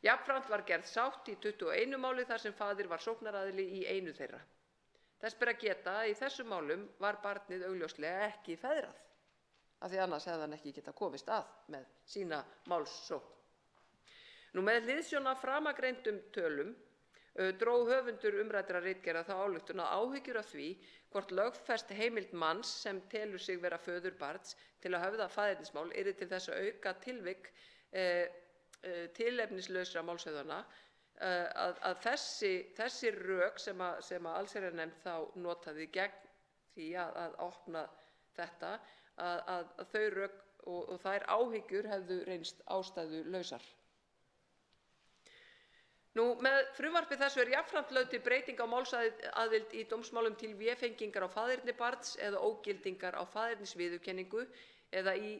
Jafnframt var gerð sátt í 21 máli þar sem faðir var sóknaraðili í einu þeirra. Þess ber að geta að í þessum málum var barnið augljóslega ekki feðrað, af því annars hefði hann ekki getað komist að með sína málssókn. Með hliðsjón af framangreindum tölum dró höfundur umræddrar ritgerðar þá ályktun að áhyggjur af því hvort lögfest heimild manns sem telur sig vera föður barns til að höfða faðernismál yrði til þess að auka tilvik tilefnislausra málshöfðana, að þessi rök sem allsherjarnefnd þá notaði gegn því að opna þetta, að þau rök og þær áhyggjur hefðu reynst ástæðulausar. Með frumvarpi þessu jafnframt lögð til breyting á málsaðild í dómsmálum til vefengingar á faðerni barns eða ógildingar á faðernisviðurkenningu eða í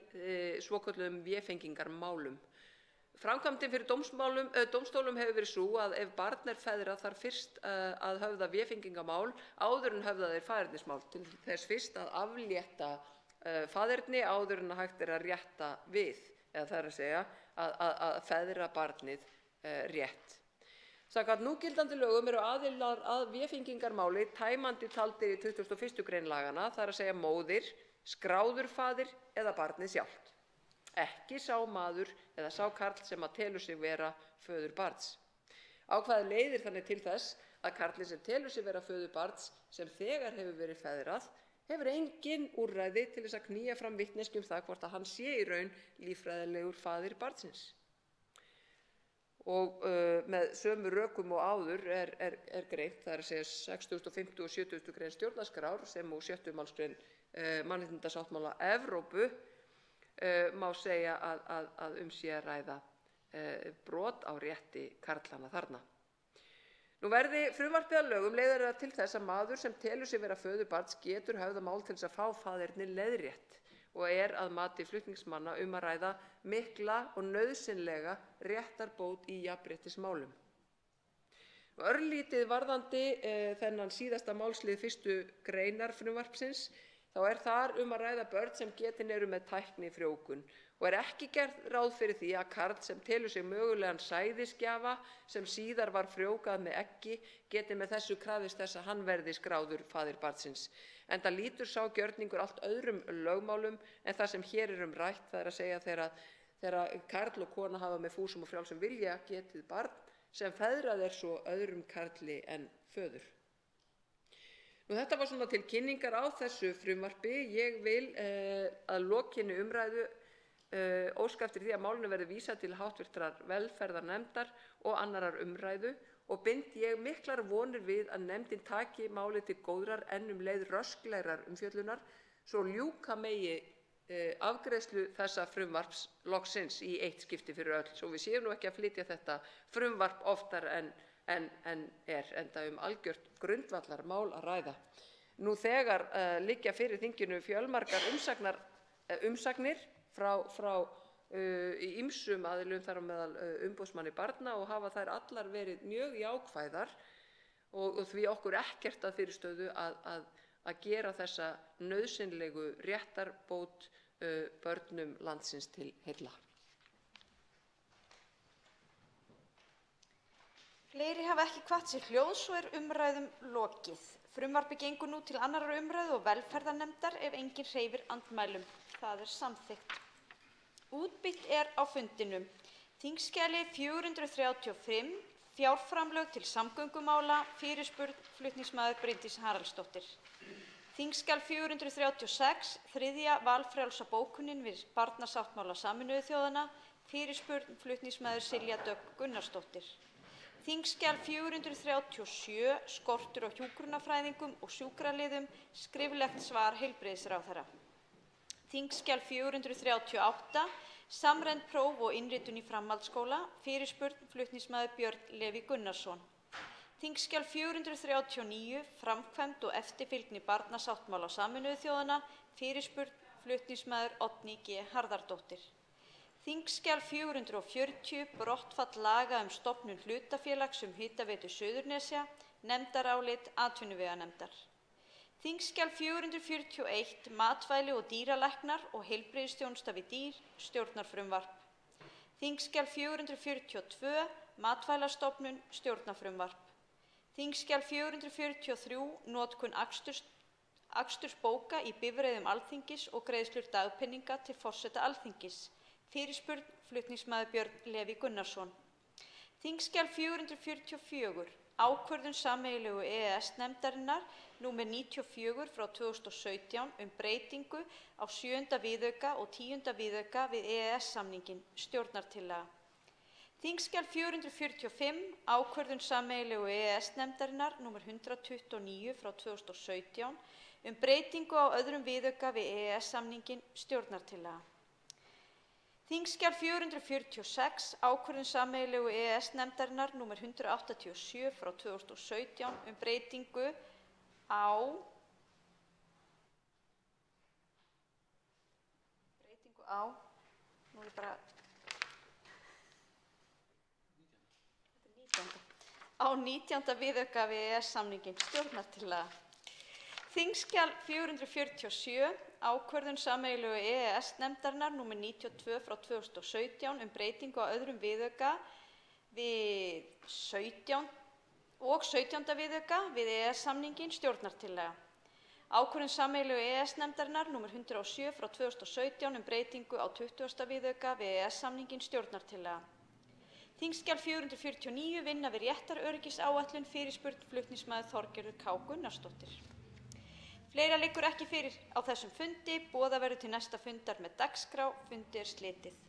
svokölluðum vefengingarmálum. Framkvæmdin fyrir dómstólum hefur verið sú að ef barn feðrað þarf fyrst að höfða vefengingamál áður en höfða þeir faðernismál til þess fyrst að aflétta faðerni áður en hægt að rétta við, eða það að segja að feðra barnið rétt. Samkvæmt núgildandi lögum eru aðilar að vefengingarmáli tæmandi taldir í 21. grein laganna, það að segja móðir, skráður faðir eða barnið sjálft. Ekki sá maður eða sá karl sem telur sig vera föður barns. Ákvæðið leiðir þannig til þess að karlinn sem telur sig vera föður barns sem þegar hefur verið feðrað hefur engin úrræði til þess að knýja fram vitneskju það hvort að hann sé í raun líffræðilegur faðir barnsins. Og með sömu rökum og áður er greint, það er að segja 60. og 70. grein stjórnarskrár sem og 6. málsgrein Mannréttindasáttmála Evrópu má segja að sé að ræða brot á rétti karlanna þarna. Nú verði frumvarpið að lögum leiðir það til þess að maður sem telur sig vera föður barns getur höfðað mál til þess að fá faðerni leiðrétt og að mati flutningsmanna að ræða mikla og nauðsynlega réttarbót í jafnréttismálum. Örlítið varðandi þennan síðasta málslið 1. greinar frumvarpsins, þá þar að ræða börn sem getin eru með tæknifrjóvgun og ekki gert ráð fyrir því að karl sem telur sig mögulegan sæðisgjafa sem síðar var frjóvgað með eggi geti með þessu krafist þess að hann verði skráður faðir barnsins. Enda lítur sá gjörningur allt öðrum lögmálum en það sem hér rætt, það er að segja þegar karl og kona hafa með fúsum og frjálsum vilja getið barn sem feðrað svo öðrum karli en föður. Nú, þetta var svona til kynningar á þessu frumvarpi. Ég vil að lokinni umræðu óska eftir því að málinu verði vísað til háttvirtrar velferðarnefndar og annarrar umræðu og bind ég miklar vonir við að nefndin taki málið til góðrar en leið rösklegrar umfjöllunar svo ljúka megi afgreiðslu þessa frumvarps loksins í eitt skipti fyrir öll, svo við séum nú ekki að flytja þetta frumvarp oftar en enda algjört grundvallarmál að ræða. Nú þegar liggja fyrir þinginu fjölmargar umsagnir frá ýmsum aðilum þar á meðal umboðsmanni barna og hafa þær allar verið mjög jákvæðar og því okkur ekkert að fyrirstöðu að gera þessa nauðsynlegu réttarbót börnum landsins til heilla. Fleiri hafa ekki kvatt sér hljóðs og umræðum lokið. Frumvarpið gengur nú til 2. umræðu og velferðarnefndar ef enginn hreyfir andmælum. Það samþykkt. Útbýtt á fundinum. Þingskjali 435, fjárframlög til samgöngumála, fyrirspurn flutningsmaður Bryndís Haraldsdóttir. Þingskjal 436, 3. valfrjálsa bókunin við barnasáttmála Sameinuðu þjóðanna, fyrirspurn flutningsmaður Silja Dögg Gunnarsdóttir. Þingskjal 437, skortur á hjúkrunarfræðingum og sjúkraliðum, skriflegt svar heilbrigðisráðherra. Þingskjal 438, samræmd próf og innritun í framhaldsskóla, fyrirspurn flutningsmaður Björn Leví Gunnarsson. Þingskjal 439, framkvæmd og eftirfylgni barnasáttmála Sameinuðu þjóðanna, fyrirspurn flutningsmaður Oddný G. Harðardóttir. Þingskjal 440, brottfall laga stofnun hlutafélags Hitaveitu Suðurnesja, nefndarálit atvinnuveganefndar. Þingskjal 441, matvæli og dýralæknar og heilbrigðisþjónusta við dýr, stjórnarfrumvarp. Þingskjal 442, matvælastofnun, stjórnarfrumvarp. Þingskjal 443, notkun akstursbóka í bifreiðum Alþingis og greiðslur dagpeninga til forseta Alþingis. Fyrirspurn flutningsmaður Björn Leví Gunnarsson. Þingskjal 444, ákvörðun sameiginlegu EES-nefndarinnar númer 94 frá 2017 breytingu á 7. viðauka og 10. viðauka við EES-samninginn, stjórnartillaga. Þingskjal 445, ákvörðun sameiginlegu EES-nefndarinnar númer 129 frá 2017 breytingu á öðrum viðauka við EES-samninginn, stjórnartillaga. Þingskjal 446, ákvörðun sameiginlegu EES-nefndarinnar númer 187 frá 2017 breytingu á nú bara á 19. viðauka við EES-samninginn, stjórnartillaga. Þingskjal 447, ákvörðun sameiginlegu EES-nefndarinnar númer 92 frá 2017 breytingu á öðrum viðauka við 17. viðauka við EES-samninginn, stjórnartillaga. Ákvörðun sameiginlegu EES-nefndarinnar númer 107 frá 2017 breytingu á 20. viðauka við EES-samninginn, stjórnartillaga. Þingskjal 449, vinna við réttaröryggisáætlun, fyrirspurn flutningsmaður Þorgerður K. Gunnarsdóttir. Fleira liggur ekki fyrir á þessum fundi. Boðað verður til næsta fundar með dagskrá. Fundi er slitið.